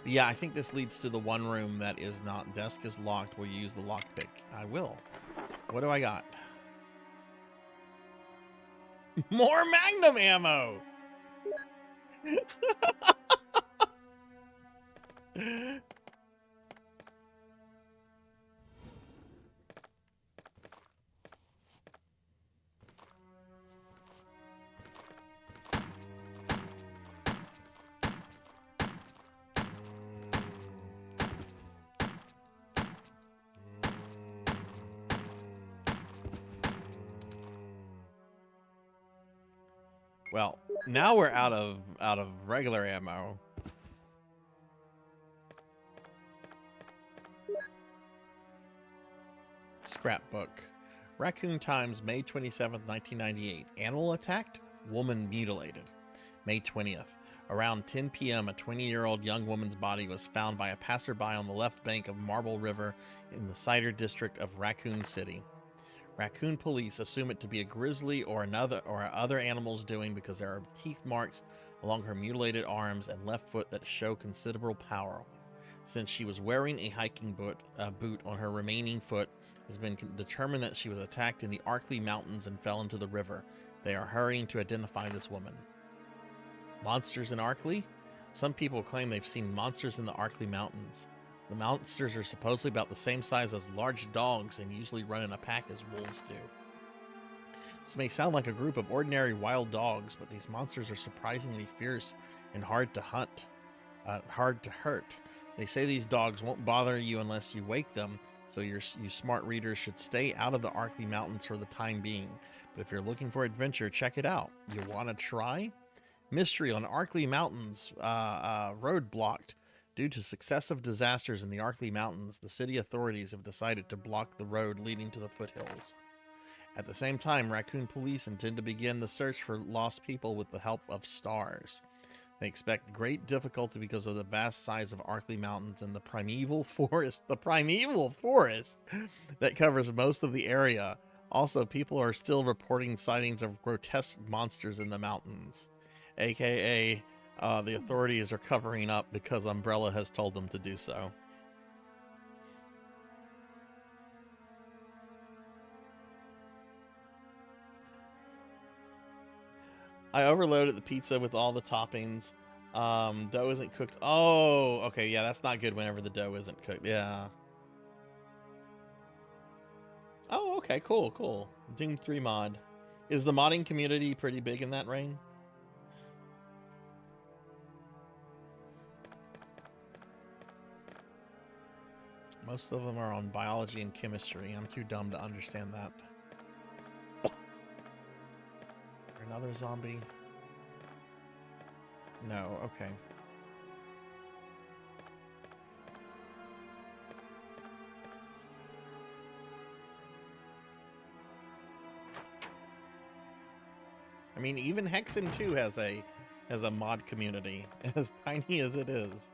Yeah, I think this leads to the one room that is not. Desk is locked. Will you use the lockpick? I will. What do I got? More Magnum ammo! Well, now we're out of regular ammo. Scrapbook. Raccoon Times, May 27th, 1998. Animal attacked, woman mutilated. May 20th. Around 10 p.m., a 20-year-old young woman's body was found by a passerby on the left bank of Marble River in the Cider district of Raccoon City. Raccoon police assume it to be a grizzly or other animal's doing because there are teeth marks along her mutilated arms and left foot that show considerable power. Since she was wearing a hiking boot on her remaining foot, it has been determined that she was attacked in the Arkley Mountains and fell into the river. They are hurrying to identify this woman. Monsters in Arkley? Some people claim they've seen monsters in the Arkley Mountains. The monsters are supposedly about the same size as large dogs and usually run in a pack as wolves do. This may sound like a group of ordinary wild dogs, but these monsters are surprisingly fierce and hard to hunt, hard to hurt. They say these dogs won't bother you unless you wake them, so you smart readers should stay out of the Arkley Mountains for the time being. But if you're looking for adventure, check it out. You want to try? Mystery on Arkley Mountains, road blocked. Due to successive disasters in the Arkley Mountains, the city authorities have decided to block the road leading to the foothills. At the same time, Raccoon police intend to begin the search for lost people with the help of stars. They expect great difficulty because of the vast size of Arkley Mountains and the primeval forest that covers most of the area. Also, people are still reporting sightings of grotesque monsters in the mountains, aka the authorities are covering up because Umbrella has told them to do so. I overloaded the pizza with all the toppings. Dough isn't cooked. Oh, okay. Yeah, that's not good whenever the dough isn't cooked. Yeah. Oh, okay. Cool, cool. Doom 3 mod. Is the modding community pretty big in that ring? Most of them are on biology and chemistry. I'm too dumb to understand that. Another zombie? No, okay. I mean, even Hexen 2 has a mod community, as tiny as it is.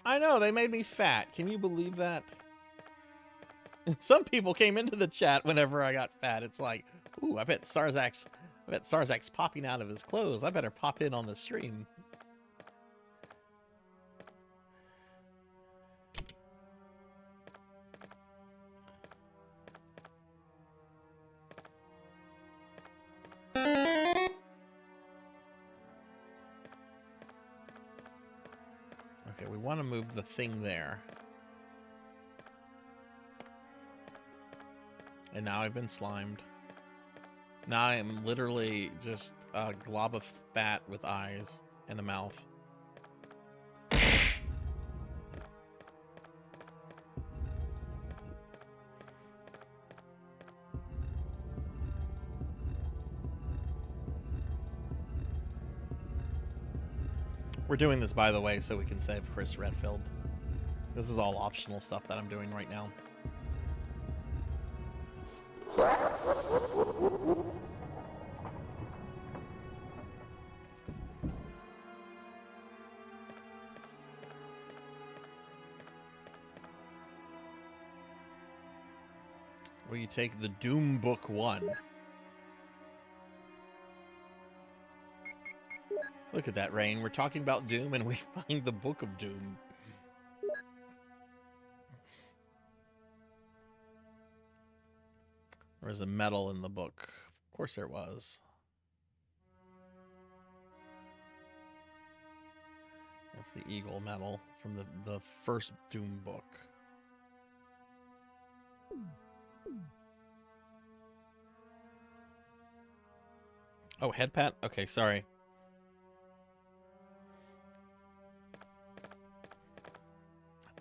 I know, they made me fat. Can you believe that? Some people came into the chat whenever I got fat. It's like, ooh, I bet Sarzac's popping out of his clothes. I better pop in on the stream. Okay, we want to move the thing there. And now I've been slimed. Now I am literally just a glob of fat with eyes and a mouth. We're doing this, by the way, so we can save Chris Redfield. This is all optional stuff that I'm doing right now. Will you take the Doom Book 1? Look at that, Rain. We're talking about Doom and we find the Book of Doom. There was a medal in the book. Of course there was. That's the Eagle medal from the first Doom book. Oh, head pat? Okay, sorry.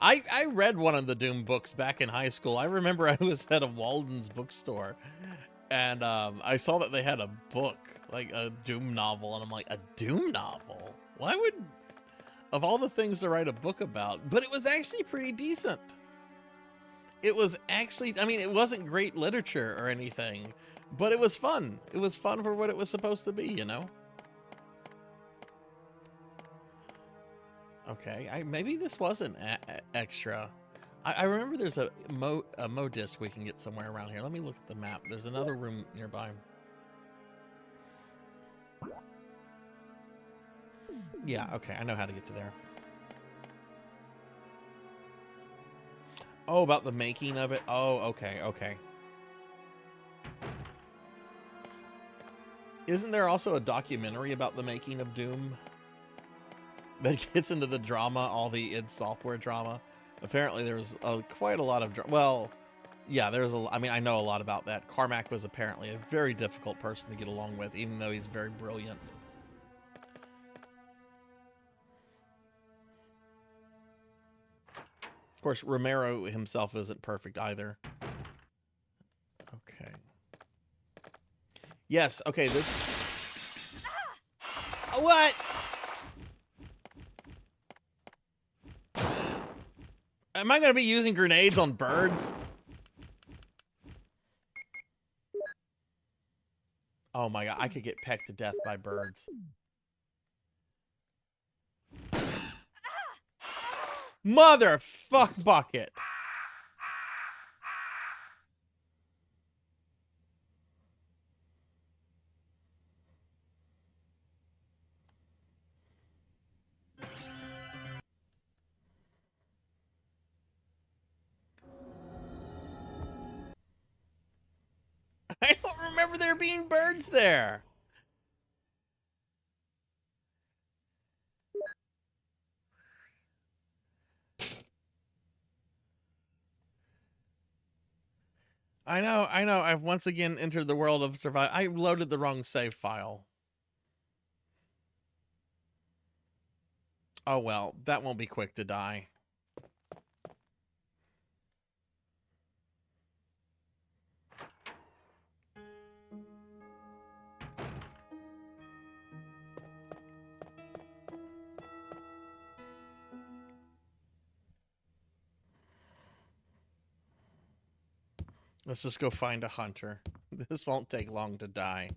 I read one of the Doom books back in high school. I remember I was at a Walden's bookstore, and I saw that they had a book, like a Doom novel, and I'm like, a Doom novel? Why would, of all the things to write a book about? But it was actually pretty decent. It was actually, I mean, it wasn't great literature or anything, but it was fun. It was fun for what it was supposed to be, you know? Okay, maybe this wasn't extra. I remember there's a Mo disc we can get somewhere around here. Let me look at the map. There's another room nearby. Yeah, okay, I know how to get to there. Oh, about the making of it? Oh, okay, okay. Isn't there also a documentary about the making of Doom? That gets into the drama, all the id Software drama. Apparently there's quite a lot of well, yeah, there's a, I mean, I know a lot about that. Carmack was apparently a very difficult person to get along with, even though he's very brilliant. Of course, Romero himself isn't perfect either. Okay. Yes, okay, this... What? Am I going to be using grenades on birds? Oh my god, I could get pecked to death by birds. Motherfuck bucket. I don't remember there being birds there. I know. I've once again entered the world of survival. I loaded the wrong save file. Oh well, that won't be quick to die. Let's just go find a hunter. This won't take long to die.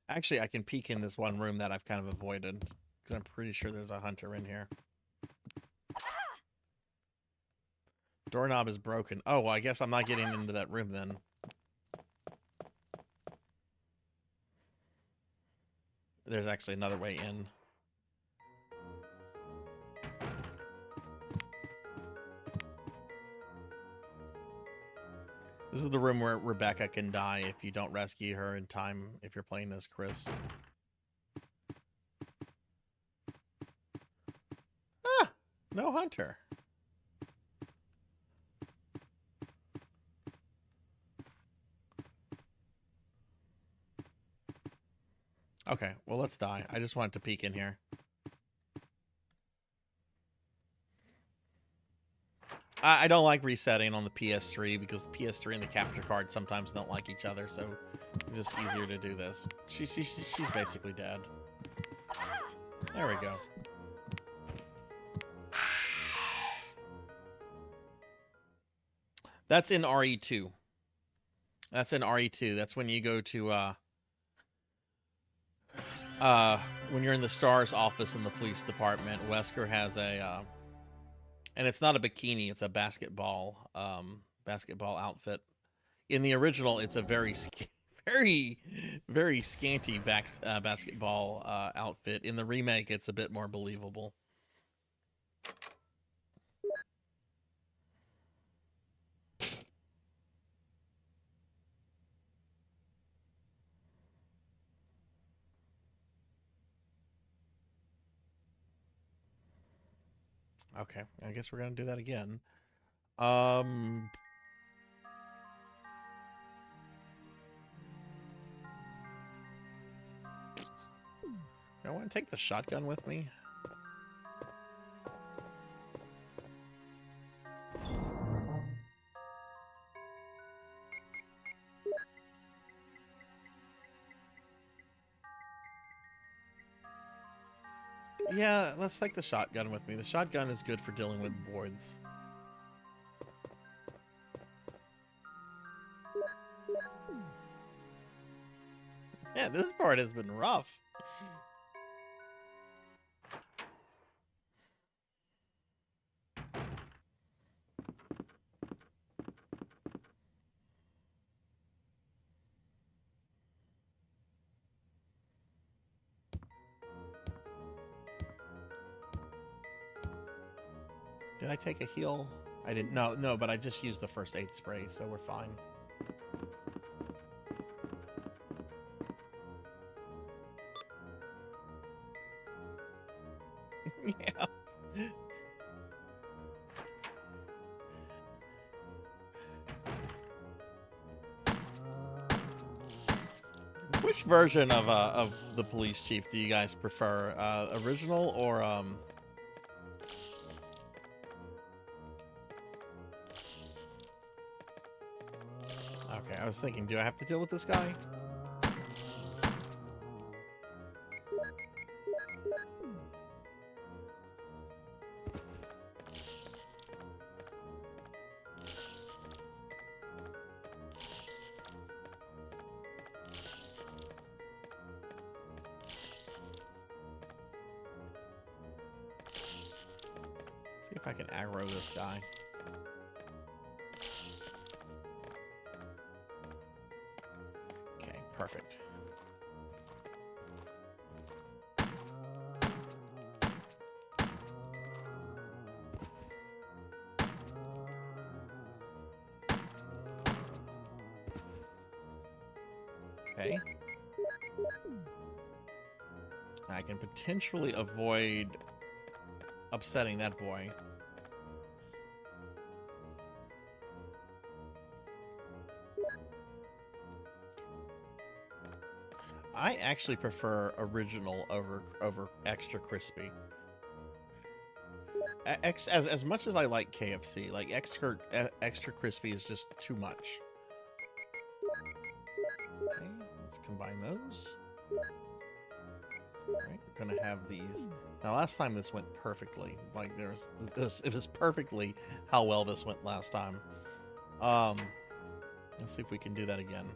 Actually, I can peek in this one room that I've kind of avoided, because I'm pretty sure there's a hunter in here. Doorknob is broken. Oh, well, I guess I'm not getting into that room then. There's actually another way in. This is the room where Rebecca can die if you don't rescue her in time if you're playing as Chris. Ah! No hunter. Okay, well, let's die. I just wanted to peek in here. I don't like resetting on the PS3 because the PS3 and the capture card sometimes don't like each other, so it's just easier to do this. She's basically dead. There we go. That's in RE2. That's in RE2. That's when you go to when you're in the STARS office in the police department. Wesker has a and it's not a bikini, it's a basketball outfit. In the original, it's a very scanty basketball outfit. In the remake, it's a bit more believable. Okay, I guess we're gonna do that again. Do I want to take the shotgun with me? Yeah, let's take the shotgun with me. The shotgun is good for dealing with boards. Yeah, this part has been rough. Did I take a heal? I didn't. No, but I just used the first aid spray, so we're fine. Yeah. Which version of the police chief do you guys prefer? Original or Okay, I was thinking, do I have to deal with this guy? See if I can aggro this guy. Okay, perfect. Okay. I can potentially avoid upsetting that boy. I actually prefer original over extra crispy. as much as I like KFC, like extra crispy is just too much. Okay, let's combine those. All right, we're gonna have these. Now, last time this went perfectly. Like it was perfectly how well this went last time. Let's see if we can do that again.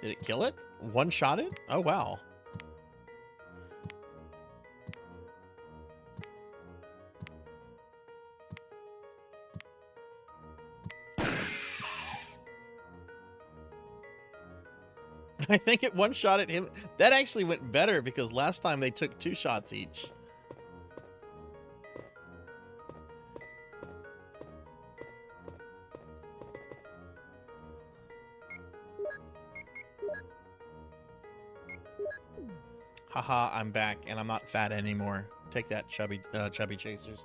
Did it kill it? One-shot it? Oh, wow. I think it one-shot at him. That actually went better because last time they took 2 shots each. Haha, I'm back and I'm not fat anymore. Take that, chubby chasers.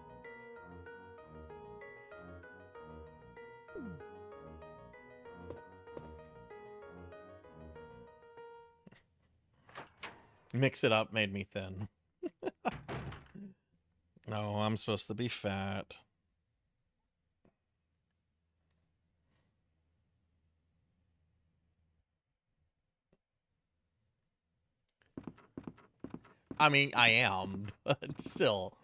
Mix it up made me thin. No, I'm supposed to be fat. I mean, I am, but still.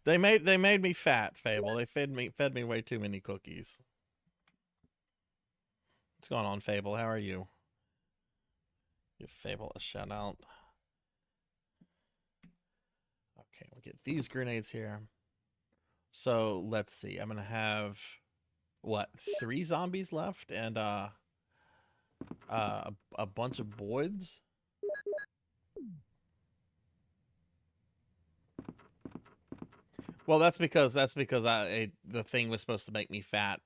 They made me fat, Fable. They fed me way too many cookies. What's going on, Fable? How are you? Give Fable a shout out. Okay, we'll get these grenades here. So let's see. I'm gonna have what, 3 zombies left and a bunch of boids. Well, that's because the thing was supposed to make me fat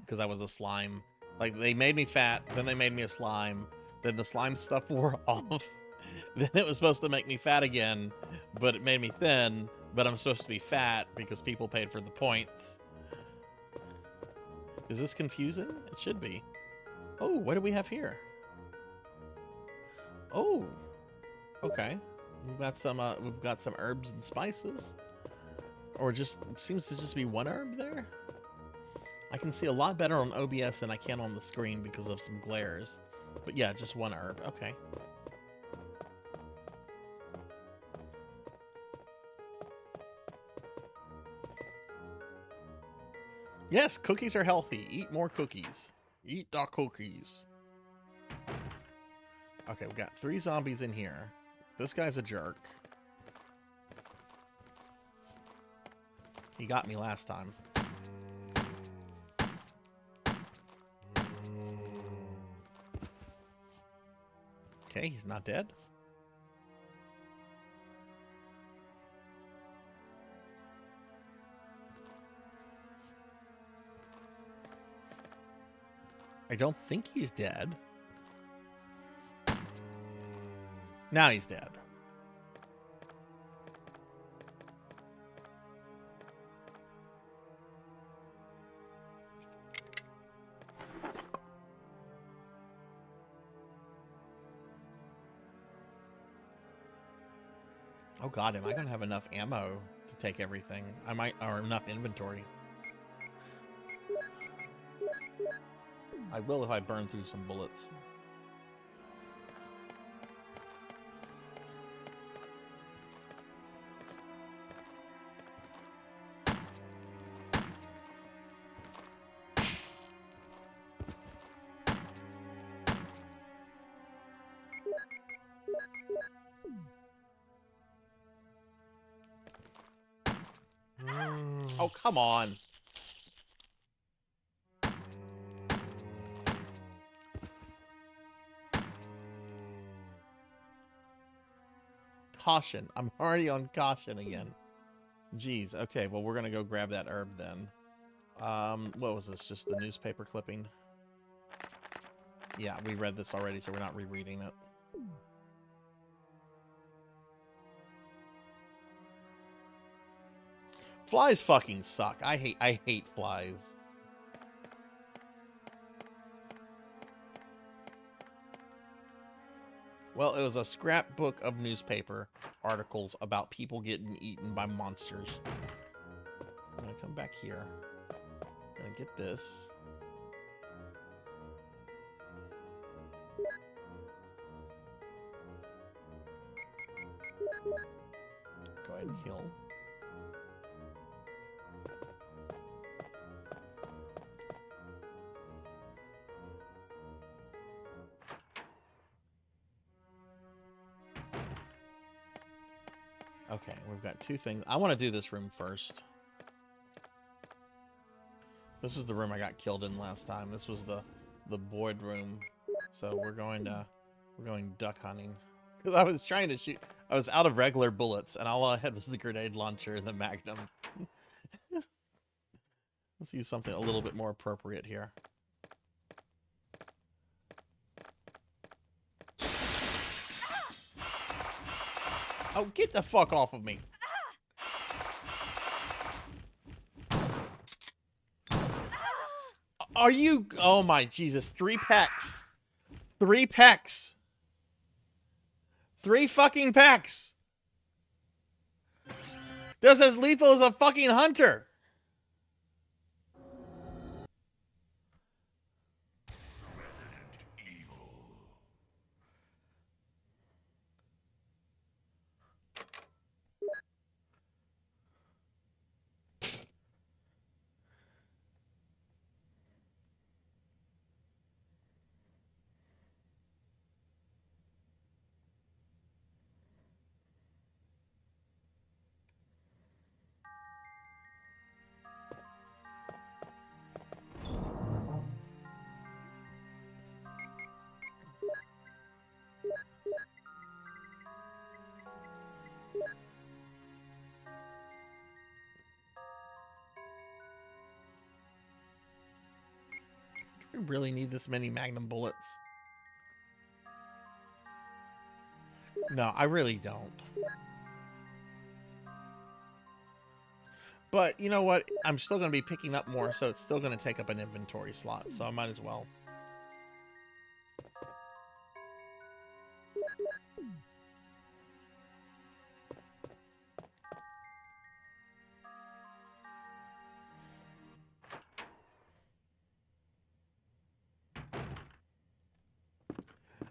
because I was a slime. Like, they made me fat, then they made me a slime, then the slime stuff wore off. Then it was supposed to make me fat again, but it made me thin, but I'm supposed to be fat because people paid for the points. Is this confusing? It should be. Oh, what do we have here? Oh, okay. We've got some herbs and spices. Or just, it seems to just be 1 herb there. I can see a lot better on OBS than I can on the screen because of some glares. But yeah, just 1 herb. Okay. Yes, cookies are healthy. Eat more cookies. Eat the cookies. Okay, we got 3 zombies in here. This guy's a jerk. He got me last time. Okay, he's not dead. I don't think he's dead. Now he's dead. Oh god, am I gonna have enough ammo to take everything? I might, or enough inventory. I will if I burn through some bullets. Oh, come on. Caution. I'm already on caution again. Jeez. Okay, well, we're going to go grab that herb then. What was this? Just the newspaper clipping? Yeah, we read this already, so we're not rereading it. Flies fucking suck. I hate flies. Well, it was a scrapbook of newspaper articles about people getting eaten by monsters. I'm gonna come back here. I'm gonna get this. Go ahead and heal. Okay, we've got two things. I want to do this room first. This is the room I got killed in last time. This was the Boyd room. So we're going duck hunting. Because I was trying to shoot. I was out of regular bullets, and all I had was the grenade launcher and the Magnum. Let's use something a little bit more appropriate here. Oh, get the fuck off of me. Are you... Oh my Jesus. 3 pecks. 3 pecks. 3 fucking pecks. They're as lethal as a fucking hunter. Do we really need this many Magnum bullets? No, I really don't. But you know what? I'm still going to be picking up more, so it's still going to take up an inventory slot, so I might as well.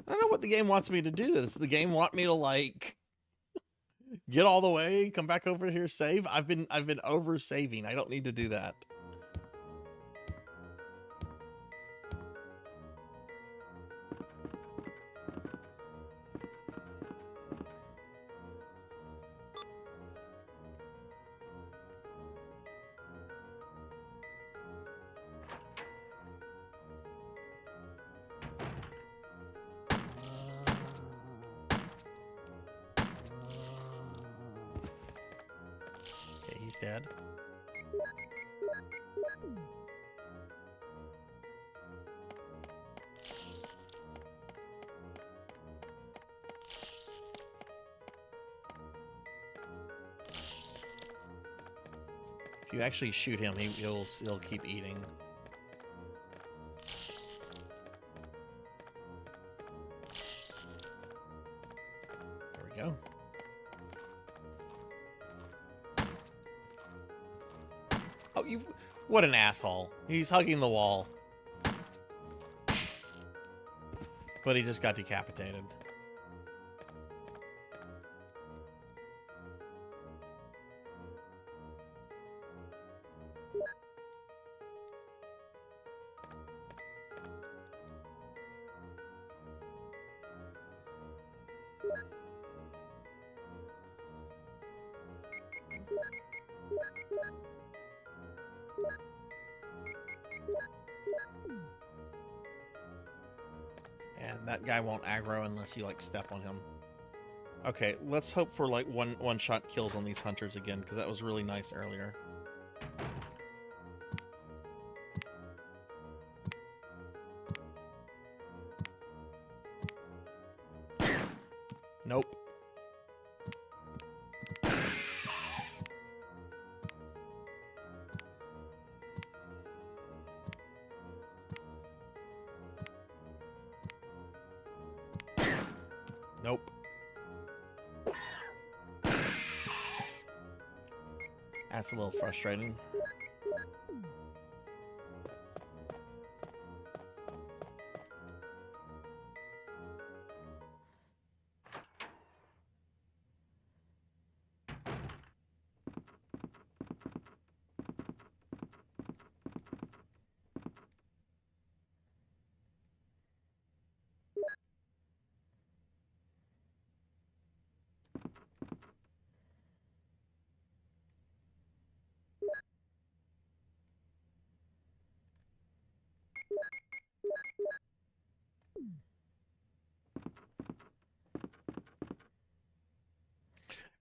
I don't know what the game wants me to do. Does the game want me to, like, get all the way, come back over here, save? I've been over saving. I don't need to do that. Okay, he's dead. If you actually shoot him, he'll keep eating. There we go. Oh, what an asshole. He's hugging the wall. But he just got decapitated. And that guy won't aggro unless you, like, step on him. Okay, let's hope for, like, one-shot kills on these hunters again, because that was really nice earlier. Nope. That's a little frustrating.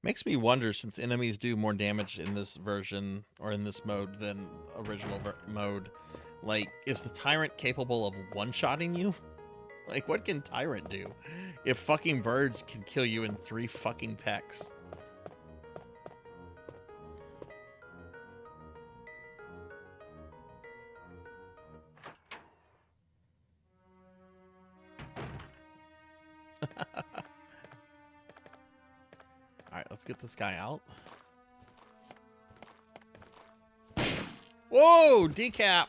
Makes me wonder, since enemies do more damage in this version or in this mode than original mode, like, is the Tyrant capable of one-shotting you? Like, what can Tyrant do if fucking birds can kill you in 3 fucking pecks? Alright, let's get this guy out. Whoa! Decap!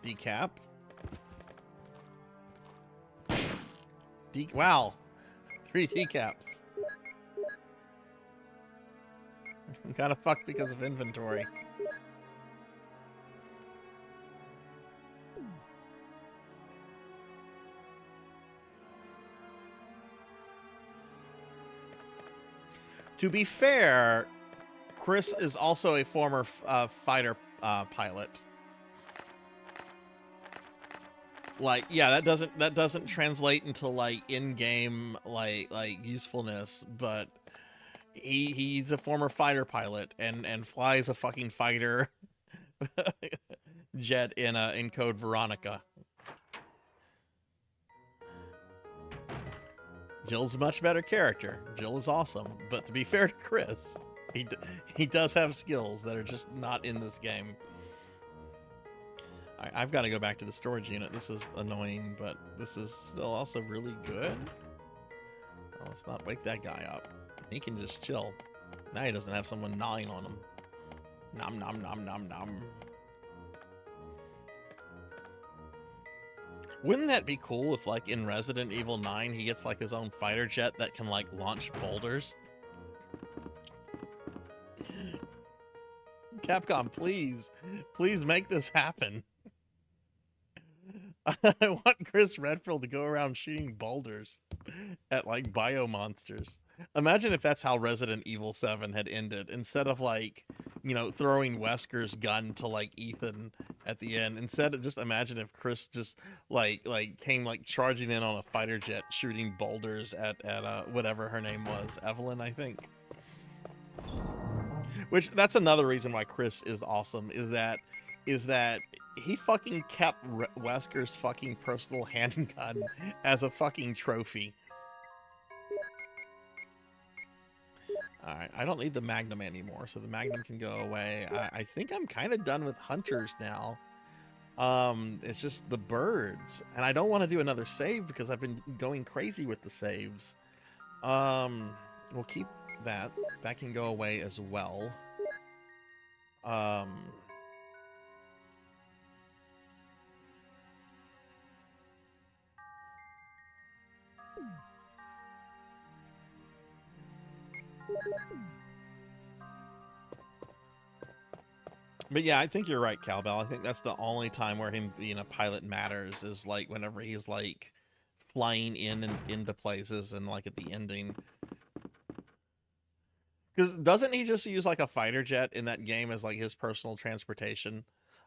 Decap. Wow. 3 decaps. I'm kind of fucked because of inventory. To be fair, Chris is also a former fighter pilot. Like, yeah, that doesn't translate into like in-game like usefulness, but he's a former fighter pilot and flies a fucking fighter jet in Code Veronica. Jill's a much better character. Jill is awesome, but to be fair to Chris, he does have skills that are just not in this game. I've got to go back to the storage unit. This is annoying, but this is still also really good. Oh, let's not wake that guy up. He can just chill. Now he doesn't have someone gnawing on him. Nom nom nom nom nom. Wouldn't that be cool if, like, in Resident Evil 9, he gets, like, his own fighter jet that can, like, launch boulders? Capcom, please. Please make this happen. I want Chris Redfield to go around shooting boulders at, like, bio-monsters. Imagine if that's how Resident Evil 7 had ended. Instead of, like, you know, throwing Wesker's gun to, like, Ethan at the end. Instead, just imagine if Chris just, like came, like, charging in on a fighter jet, shooting boulders at whatever her name was. Evelyn, I think. Which, that's another reason why Chris is awesome, is that he fucking kept Wesker's fucking personal handgun as a fucking trophy. Alright, I don't need the Magnum anymore, so the Magnum can go away. I think I'm kind of done with hunters now. It's just the birds. And I don't want to do another save because I've been going crazy with the saves. We'll keep that. That can go away as well. But yeah, I think you're right, Cowbell. I think that's the only time where him being a pilot matters, is like whenever he's like flying in and into places and like at the ending. Because doesn't he just use like a fighter jet in that game as like his personal transportation?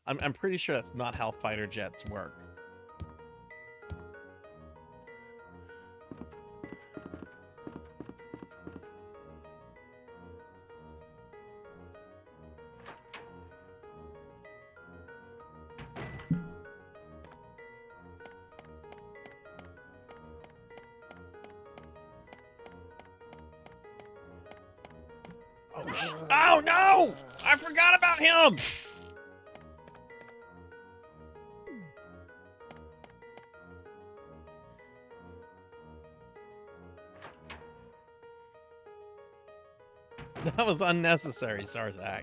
I'm pretty sure that's not how fighter jets work. Oh no! I forgot about him! That was unnecessary, Sarzac.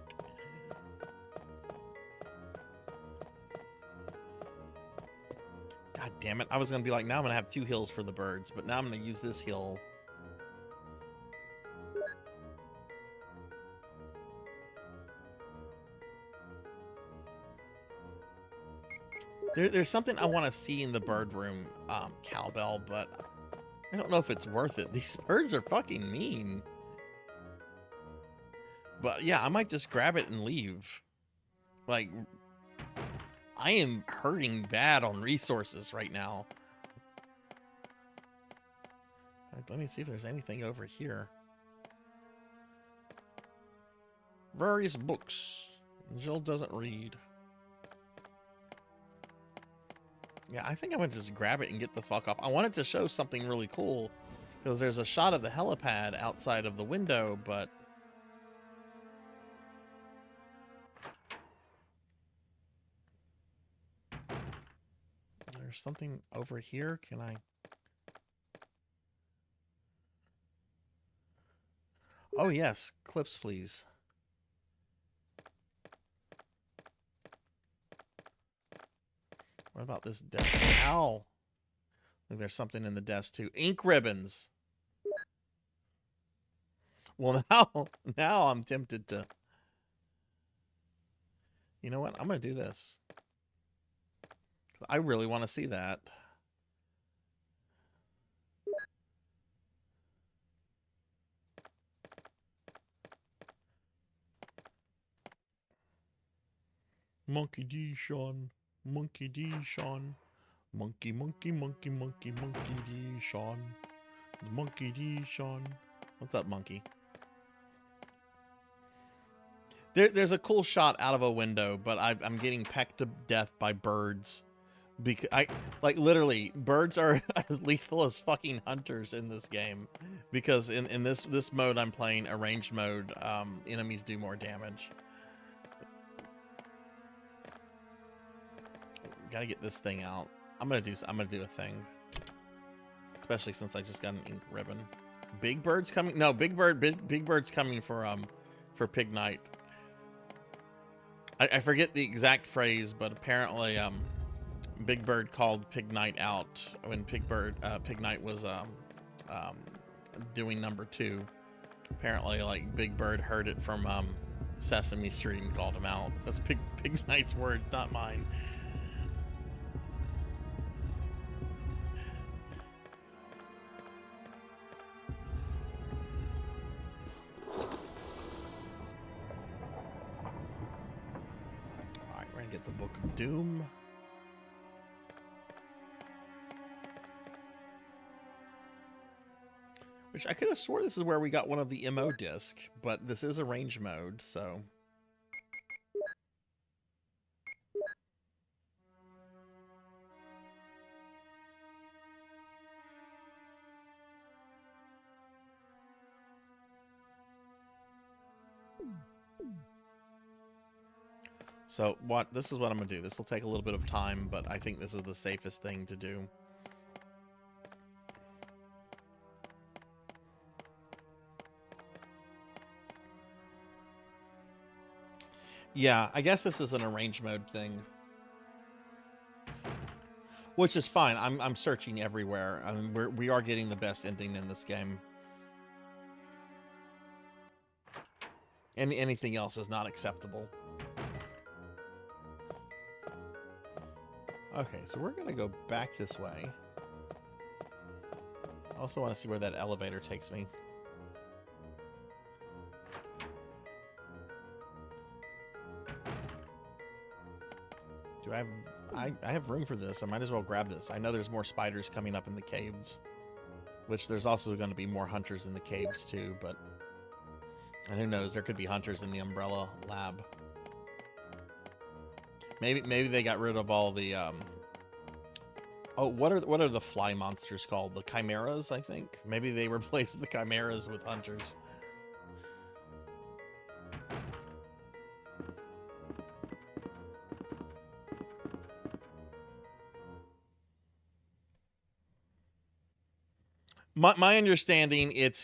God damn it. I was going to be like, now I'm going to have 2 heals for the birds, but now I'm going to use this heal. There's something I want to see in the bird room, cowbell, but I don't know if it's worth it. These birds are fucking mean. But yeah, I might just grab it and leave. Like, I am hurting bad on resources right now. Let me see if there's anything over here. Various books. Jill doesn't read. Yeah, I think I'm going to just grab it and get the fuck off. I wanted to show something really cool, because there's a shot of the helipad outside of the window, but... There's something over here. Can I... Oh, yes. Clips, please. What about this desk? Ow! Look, there's something in the desk, too. Ink ribbons! Well, now I'm tempted to... You know what? I'm going to do this. I really want to see that. Monkey D. Sean. Monkey D. Sean. Monkey, monkey, monkey, monkey, monkey D. Sean. The monkey D. Sean. What's up, monkey? There's a cool shot out of a window, but I'm getting pecked to death by birds. Because literally, birds are as lethal as fucking hunters in this game. Because in this mode I'm playing, arranged mode, enemies do more damage. Gotta get this thing out. I'm gonna do a thing. Especially since I just got an ink ribbon. Big Bird's coming? No, Big Bird's coming for Pig Night. I forget the exact phrase, but apparently Big Bird called Pig Night out when Pig Night was doing number 2. Apparently, like, Big Bird heard it from Sesame Street and called him out. That's Pig Night's words, not mine. Alright, we're gonna get the Book of Doom. Which I could have swore this is where we got one of the MO disc, but this is arranged mode, so... So this is what I'm gonna do. This will take a little bit of time, but I think this is the safest thing to do. Yeah, I guess this is an arranged mode thing. Which is fine. I'm searching everywhere. I mean, we are getting the best ending in this game. And anything else is not acceptable. Okay, so we're gonna go back this way. I also want to see where that elevator takes me. Do I have... I have room for this. I might as well grab this. I know there's more spiders coming up in the caves. Which there's also going to be more hunters in the caves too, but... And who knows, there could be hunters in the Umbrella Lab. Maybe they got rid of all the, Oh, what are the fly monsters called? The chimeras, I think? Maybe they replaced the chimeras with hunters. My understanding, it's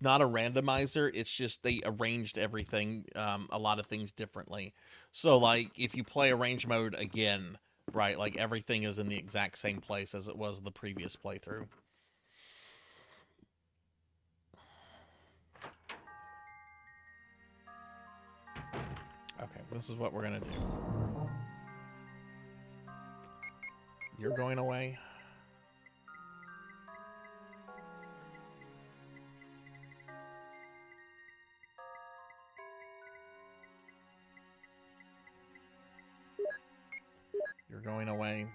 not a randomizer. It's just they arranged everything, a lot of things differently. So like if you play arrange mode again, right, like everything is in the exact same place as it was the previous playthrough. Okay, this is what we're gonna do. You're going away. You're going away.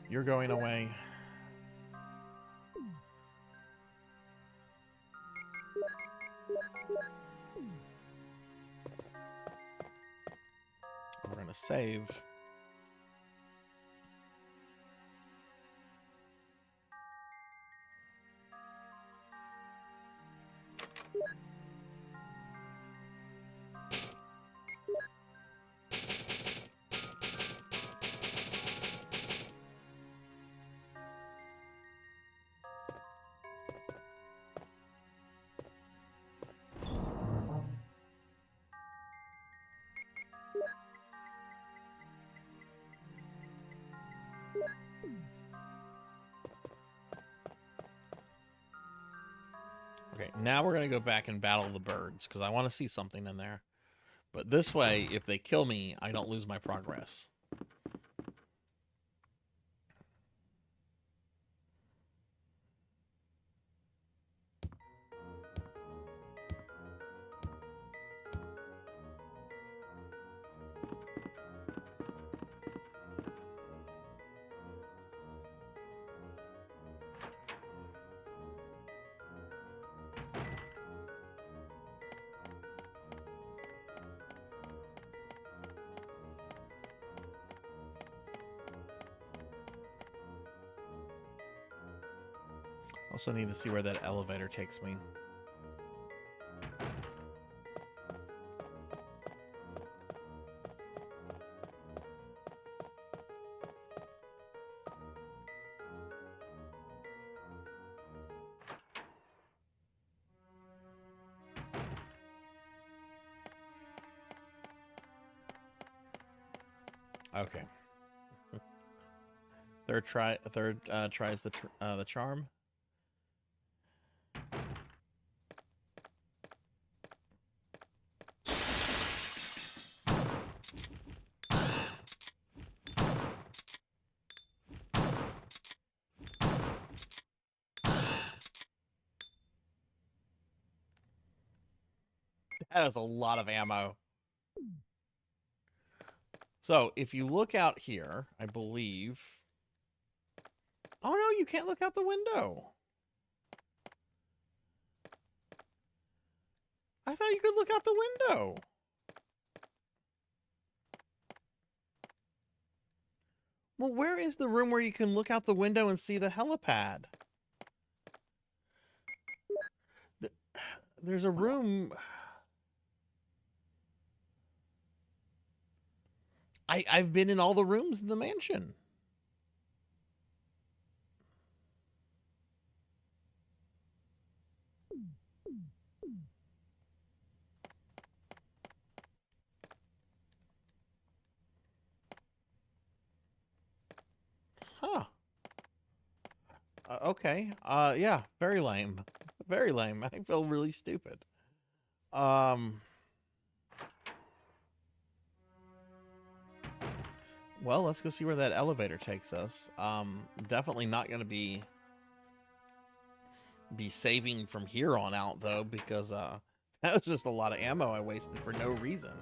You're going away. We're going to save. Okay, now we're going to go back and battle the birds, because I want to see something in there. But this way, if they kill me, I don't lose my progress. Also need to see where that elevator takes me. Okay. Third tries the charm. That is a lot of ammo. So if you look out here, I believe. Oh no, you can't look out the window. I thought you could look out the window. Well, where is the room where you can look out the window and see the helipad? There's a room. I've been in all the rooms in the mansion. Huh. Okay. Yeah, very lame. Very lame. I feel really stupid. Well, let's go see where that elevator takes us. Definitely not going to be saving from here on out though, because that was just a lot of ammo I wasted for no reason.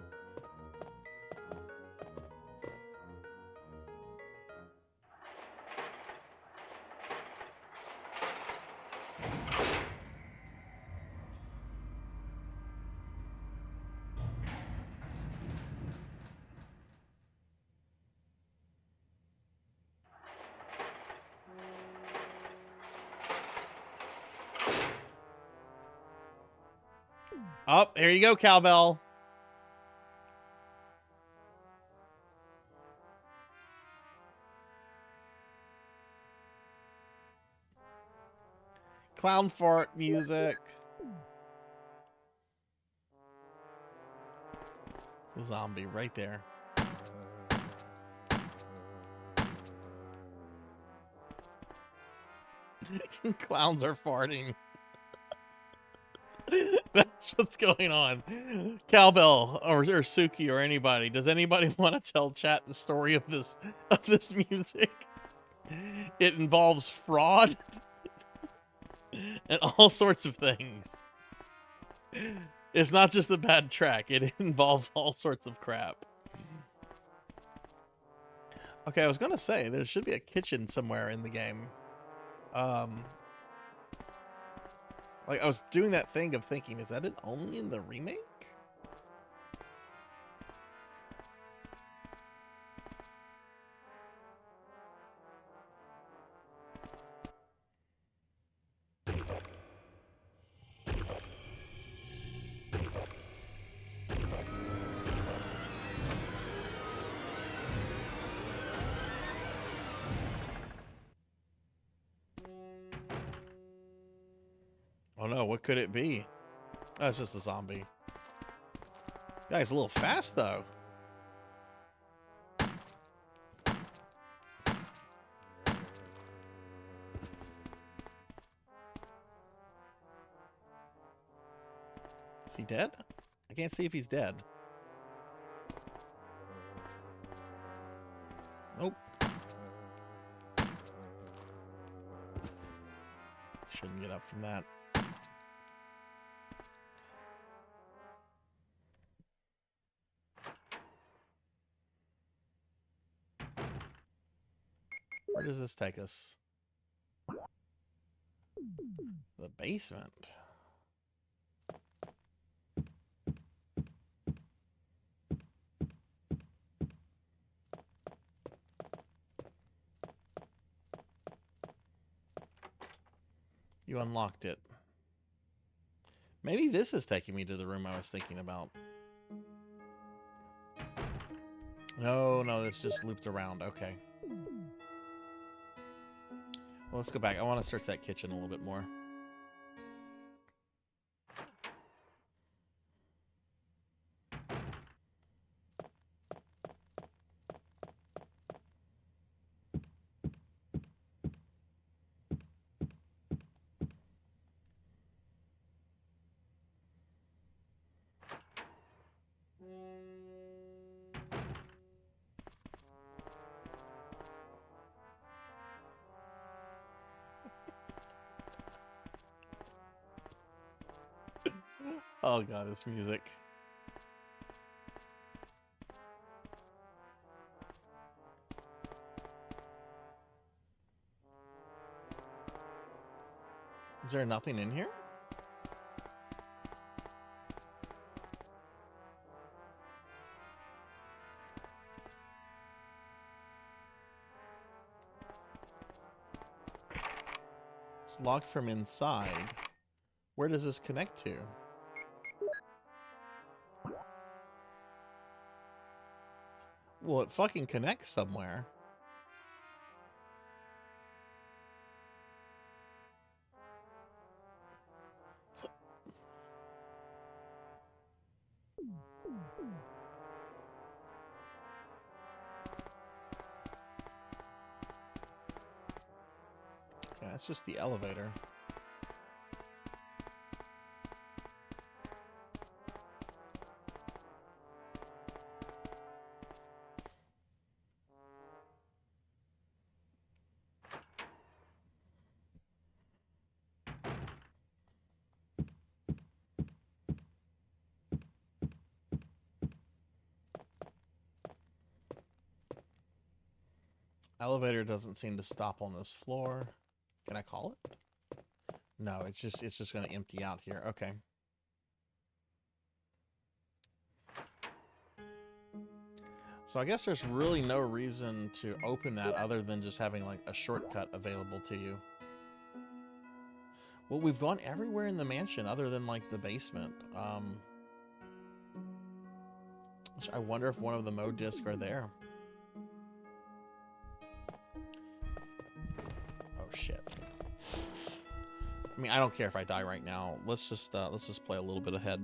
Oh, here you go, cowbell. Clown fart music. The zombie right there. Clowns are farting. That's what's going on. Cowbell or Suki or anybody. Does anybody want to tell chat the story of this music? It involves fraud and all sorts of things. It's not just a bad track. It involves all sorts of crap. Okay, I was gonna say there should be a kitchen somewhere in the game. Like I was doing that thing of thinking, is that it only in the remake? Oh no, what could it be? Oh, it's just a zombie. Guy's a little fast though. Is he dead? I can't see if he's dead. Nope. Shouldn't get up from that. Where does this take us? The basement. You unlocked it. Maybe this is taking me to the room I was thinking about. No, this just looped around. Okay. Well, let's go back. I want to search that kitchen a little bit more. Oh god, this music. Is there nothing in here? It's locked from inside. Where does this connect to? Well, it fucking connects somewhere. Yeah, it's just the elevator. Elevator doesn't seem to stop on this floor. Can I call it? No, it's just going to empty out here. Okay. So I guess there's really no reason to open that other than just having like a shortcut available to you. Well, we've gone everywhere in the mansion other than like the basement. Which I wonder if one of the mode discs are there. Oh shit. I mean, I don't care if I die right now. Let's just play a little bit ahead.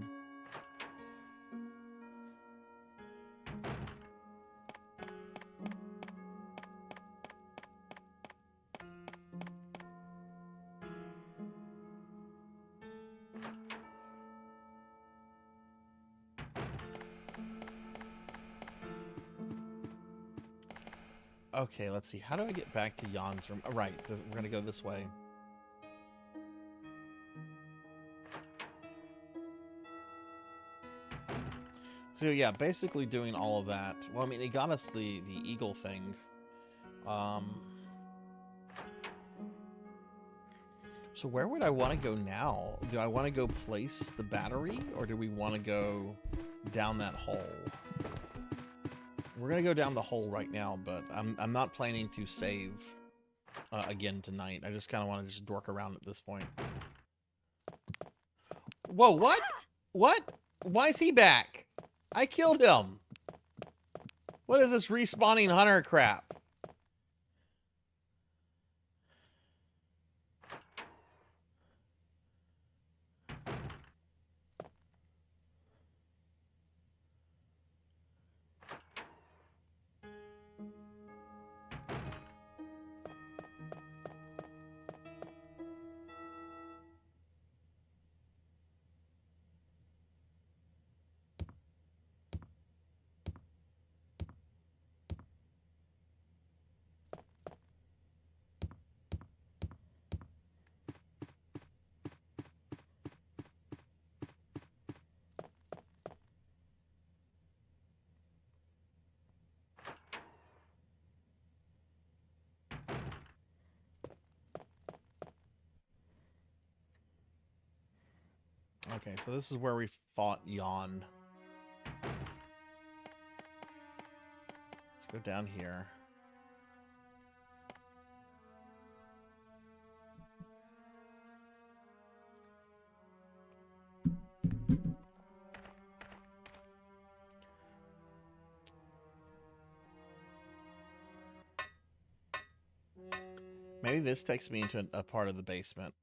Okay, let's see. How do I get back to Jan's room? Oh, right, we're gonna go this way. So yeah, basically doing all of that. Well, I mean, it got us the eagle thing. So where would I want to go now? Do I want to go place the battery, or do we want to go down that hole? We're gonna go down the hole right now, but I'm not planning to save again tonight. I just kind of want to just dork around at this point. Whoa! What? What? Why is he back? I killed him. What is this respawning hunter crap? Okay, so this is where we fought Jan. Let's go down here. Maybe this takes me into a part of the basement.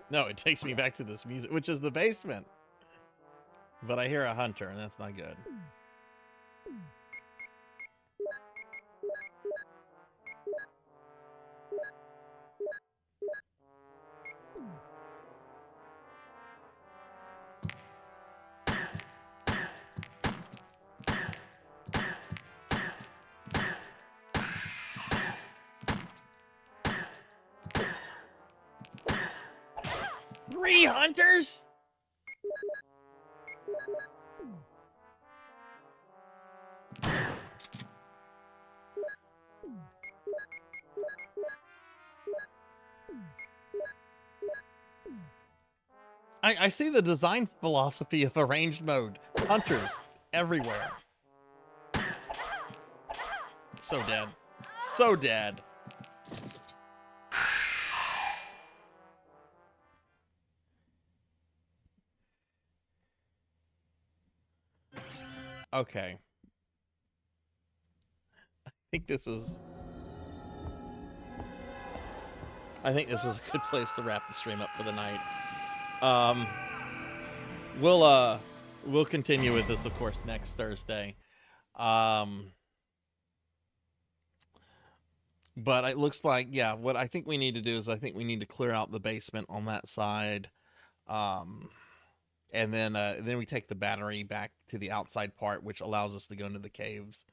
No, it takes me back to this music, which is the basement. But I hear a hunter, and that's not good. Three hunters? I see the design philosophy of arranged mode. Hunters everywhere. So dead. So dead. Okay. I think this is a good place to wrap the stream up for the night. We'll continue with this, of course, next Thursday. But it looks like, yeah, what I think we need to do is I think we need to clear out the basement on that side. And then we take the battery back to the outside part, which allows us to go into the caves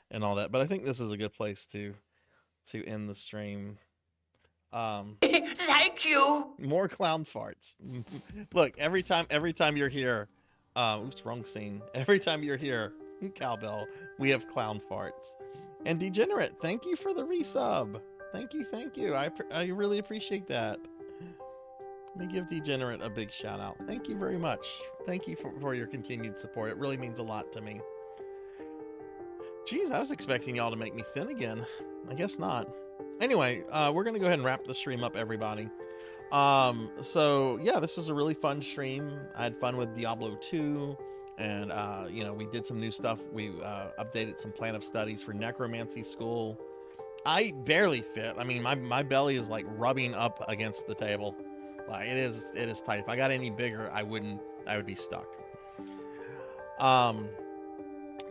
and all that. But I think this is a good place to end the stream. Thank you. More clown farts. Look, every time you're here, oops, wrong scene. Every time you're here, Cowbell, we have clown farts. And Degenerate, thank you for the resub. Thank you. I really appreciate that. Let me give Degenerate a big shout out. Thank you very much. Thank you for your continued support. It really means a lot to me. Jeez, I was expecting y'all to make me thin again. I guess not. Anyway, we're going to go ahead and wrap the stream up, everybody. So, yeah, this was a really fun stream. I had fun with Diablo 2. And, you know, we did some new stuff. We updated some plan of studies for necromancy school. I barely fit. I mean, my belly is like rubbing up against the table. Like it is tight. If I got any bigger, I would be stuck.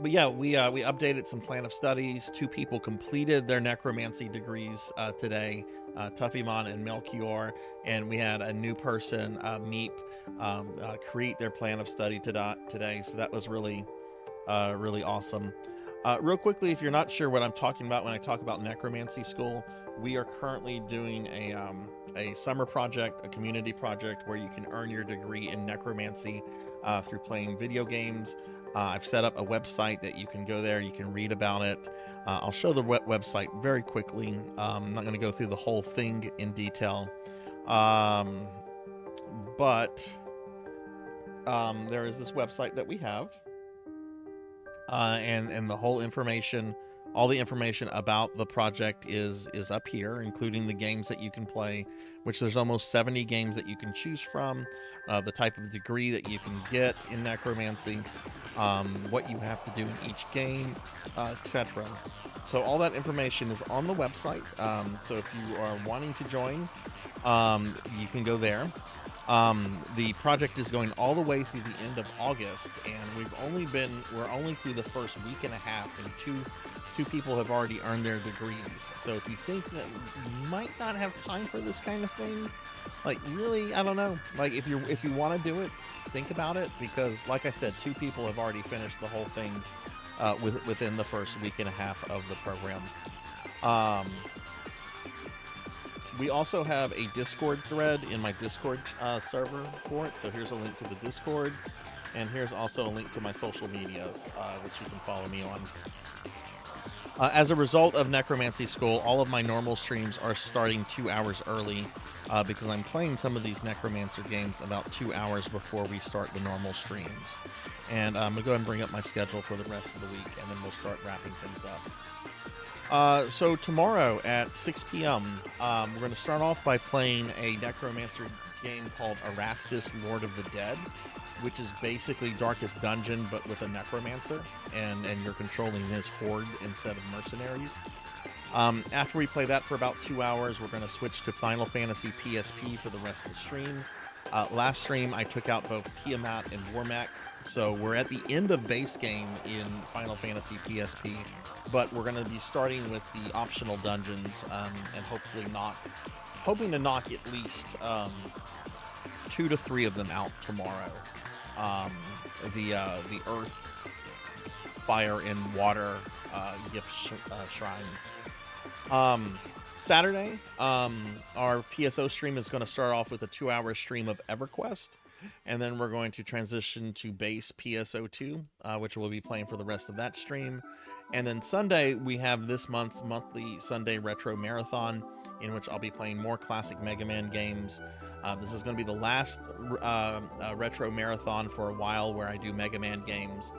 But yeah, we updated some plan of studies. 2 people completed their necromancy degrees today, Tuffymon and Melchior, and we had a new person, Meep, create their plan of study today. So that was really awesome. Real quickly, if you're not sure what I'm talking about when I talk about necromancy school, we are currently doing a summer project, a community project where you can earn your degree in necromancy through playing video games. I've set up a website that you can go there, you can read about it. I'll show the website very quickly. I'm not going to go through the whole thing in detail. But there is this website that we have. And the whole information, all the information about the project is up here, including the games that you can play, which there's almost 70 games that you can choose from, the type of degree that you can get in necromancy, what you have to do in each game, etc. So all that information is on the website. So if you are wanting to join, you can go there. The project is going all the way through the end of August, and we're only through the first week and a half, and two people have already earned their degrees. So if you think that you might not have time for this kind of thing, like really, I don't know, like if you want to do it, think about it, because like I said, 2 people have already finished the whole thing within the first week and a half of the program. We also have a Discord thread in my Discord server for it. So here's a link to the Discord, and here's also a link to my social medias, which you can follow me on. As a result of Necromancy School, all of my normal streams are starting 2 hours early because I'm playing some of these Necromancer games about 2 hours before we start the normal streams. And I'm going to go ahead and bring up my schedule for the rest of the week, and then we'll start wrapping things up. So tomorrow at 6 p.m., we're going to start off by playing a Necromancer game called Erastus, Lord of the Dead, which is basically Darkest Dungeon, but with a Necromancer, and you're controlling his horde instead of mercenaries. After we play that for about 2 hours, we're going to switch to Final Fantasy PSP for the rest of the stream. Last stream, I took out both Tiamat and Warmech, so we're at the end of base game in Final Fantasy PSP, but we're going to be starting with the optional dungeons, and hoping to knock at least 2 to 3 of them out tomorrow. The earth, fire, and water gift shrines. Saturday, our PSO stream is going to start off with a 2-hour stream of EverQuest, and then we're going to transition to base PSO2, which we'll be playing for the rest of that stream. And then Sunday, we have this month's monthly Sunday Retro Marathon, in which I'll be playing more classic Mega Man games. This is going to be the last Retro Marathon for a while where I do Mega Man games.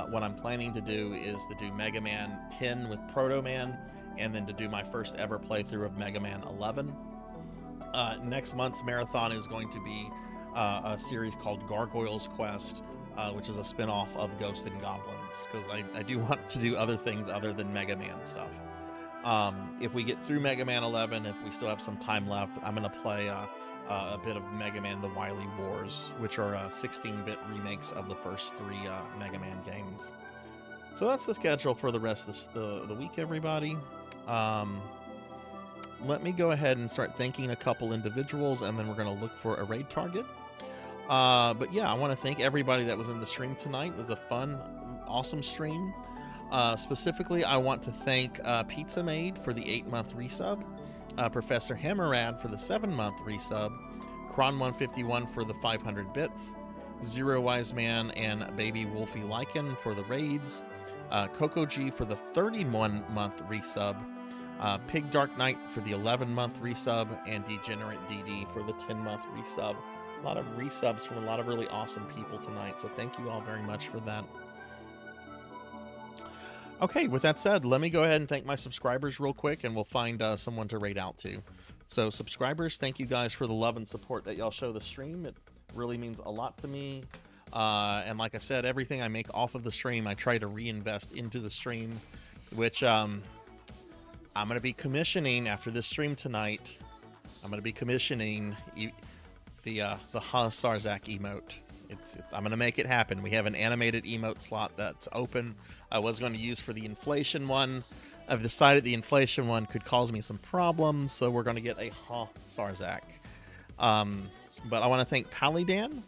What I'm planning to do is to do Mega Man 10 with Proto Man, and then to do my first ever playthrough of Mega Man 11. Next month's marathon is going to be a series called Gargoyle's Quest, which is a spin-off of Ghosts and Goblins, because I do want to do other things other than Mega Man stuff. If we get through Mega Man 11, if we still have some time left, I'm going to play a bit of Mega Man The Wily Wars, which are 16-bit remakes of the first 3 Mega Man games. So that's the schedule for the rest of the week, everybody. Let me go ahead and start thanking a couple individuals, and then we're going to look for a raid target. But yeah, I want to thank everybody that was in the stream tonight. It was a fun, awesome stream. Specifically, I want to thank Pizza Maid for the 8-month resub, Professor Hammerad for the 7-month resub, Kron151 for the 500 bits, Zero Wise Man and Baby Wolfie Lycan for the raids, Coco G for the 31-month resub, Pig Dark Knight for the 11-month resub, and Degenerate DD for the 10-month resub. A lot of resubs from a lot of really awesome people tonight, so thank you all very much for that. Okay, with that said, let me go ahead and thank my subscribers real quick, and we'll find someone to raid out to. So subscribers, thank you guys for the love and support that y'all show the stream. It really means a lot to me. And like I said, everything I make off of the stream, I try to reinvest into the stream, which I'm going to be commissioning after this stream tonight. I'm going to be commissioning the Sarzac emote. I'm going to make it happen. We have an animated emote slot that's open. I was going to use for the inflation one. I've decided the inflation one could cause me some problems, so we're going to get a Sarzac. But I want to thank Palidan,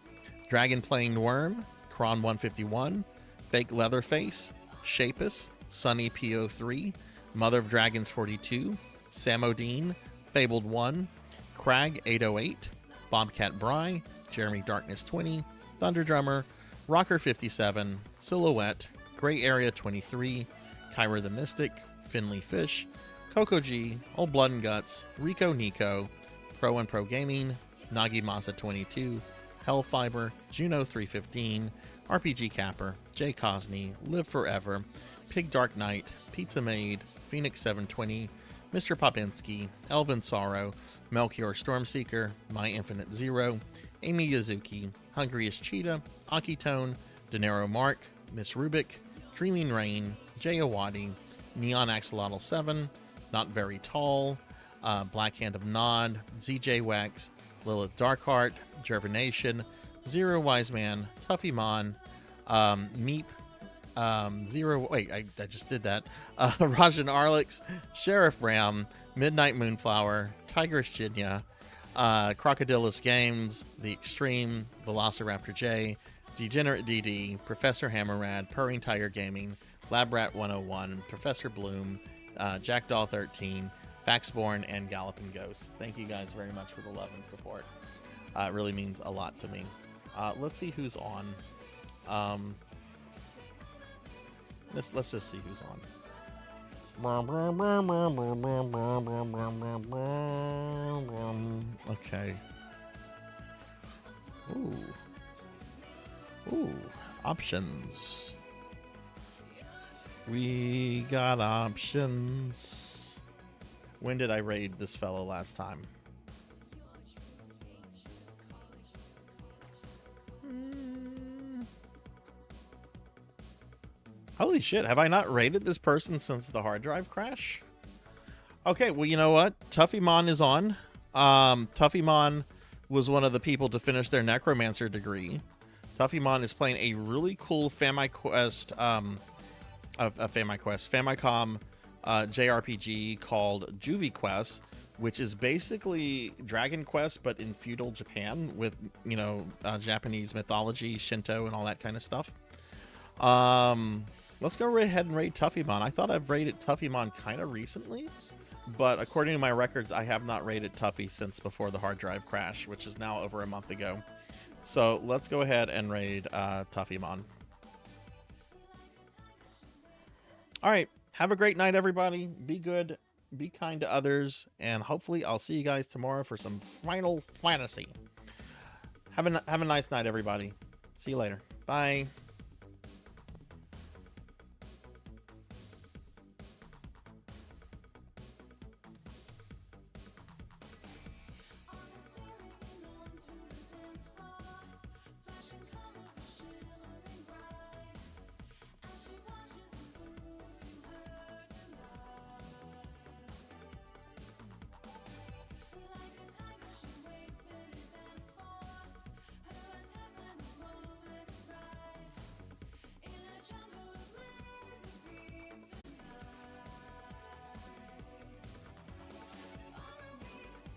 Dragon Playing Worm, Kron 151, Fake Leatherface, Shapus, Sunny PO3, Mother of Dragons 42, Samodine, Fabled 1, Crag 808, Bobcat Bry, Jeremy Darkness 20, Thunder Drummer, Rocker 57, Silhouette, Gray Area 23, Kyra the Mystic, Finley Fish, Coco G, Old Blood and Guts, Rico Nico, Pro and Pro Gaming, Nagi Masa 22, Hellfiber, Juno 315, RPG Capper, Jay Cosney, Live Forever, Pig Dark Knight, Pizza Maid, Phoenix 720, Mr. Popinski, Elvin Sorrow, Melchior Stormseeker, My Infinite Zero, Amy Yazuki, Hungriest Cheetah, Akitone, Denaro Mark, Miss Rubik, Dreaming Rain, Jay Awadi, Neon Axolotl 7, Not Very Tall, Black Hand of Nod, ZJ Wax, Lilith Darkheart, Gervination, Zero Wise Man, Tuffy Mon, Meep, Zero, wait, I just did that, Rajan Arlix, Sheriff Ram, Midnight Moonflower, Tigress Jinya, Crocodilus Games, The Extreme, Velociraptor J, Degenerate DD, Professor Hammerrad, Purring Tiger Gaming, Labrat 101, Professor Bloom, Jackdaw 13, Faxborn, and Galloping Ghost. Thank you guys very much for the love and support. It really means a lot to me. Let's see who's on. Let's just see who's on. Okay. Ooh, options. We got options. When did I raid this fellow last time? Holy shit, have I not raided this person since the hard drive crash? Okay, well, you know what? Tuffymon is on. Tuffymon was one of the people to finish their Necromancer degree. Tuffymon is playing a really cool Famicom JRPG called Juvie Quest, which is basically Dragon Quest but in feudal Japan with, you know, Japanese mythology, Shinto, and all that kind of stuff. Let's go ahead and raid Tuffymon. I thought I've raided Tuffymon kind of recently, but according to my records, I have not raided Tuffy since before the hard drive crash, which is now over a month ago. So let's go ahead and raid Tuffymon. All right. Have a great night, everybody. Be good. Be kind to others. And hopefully I'll see you guys tomorrow for some Final Fantasy. Have a nice night, everybody. See you later. Bye.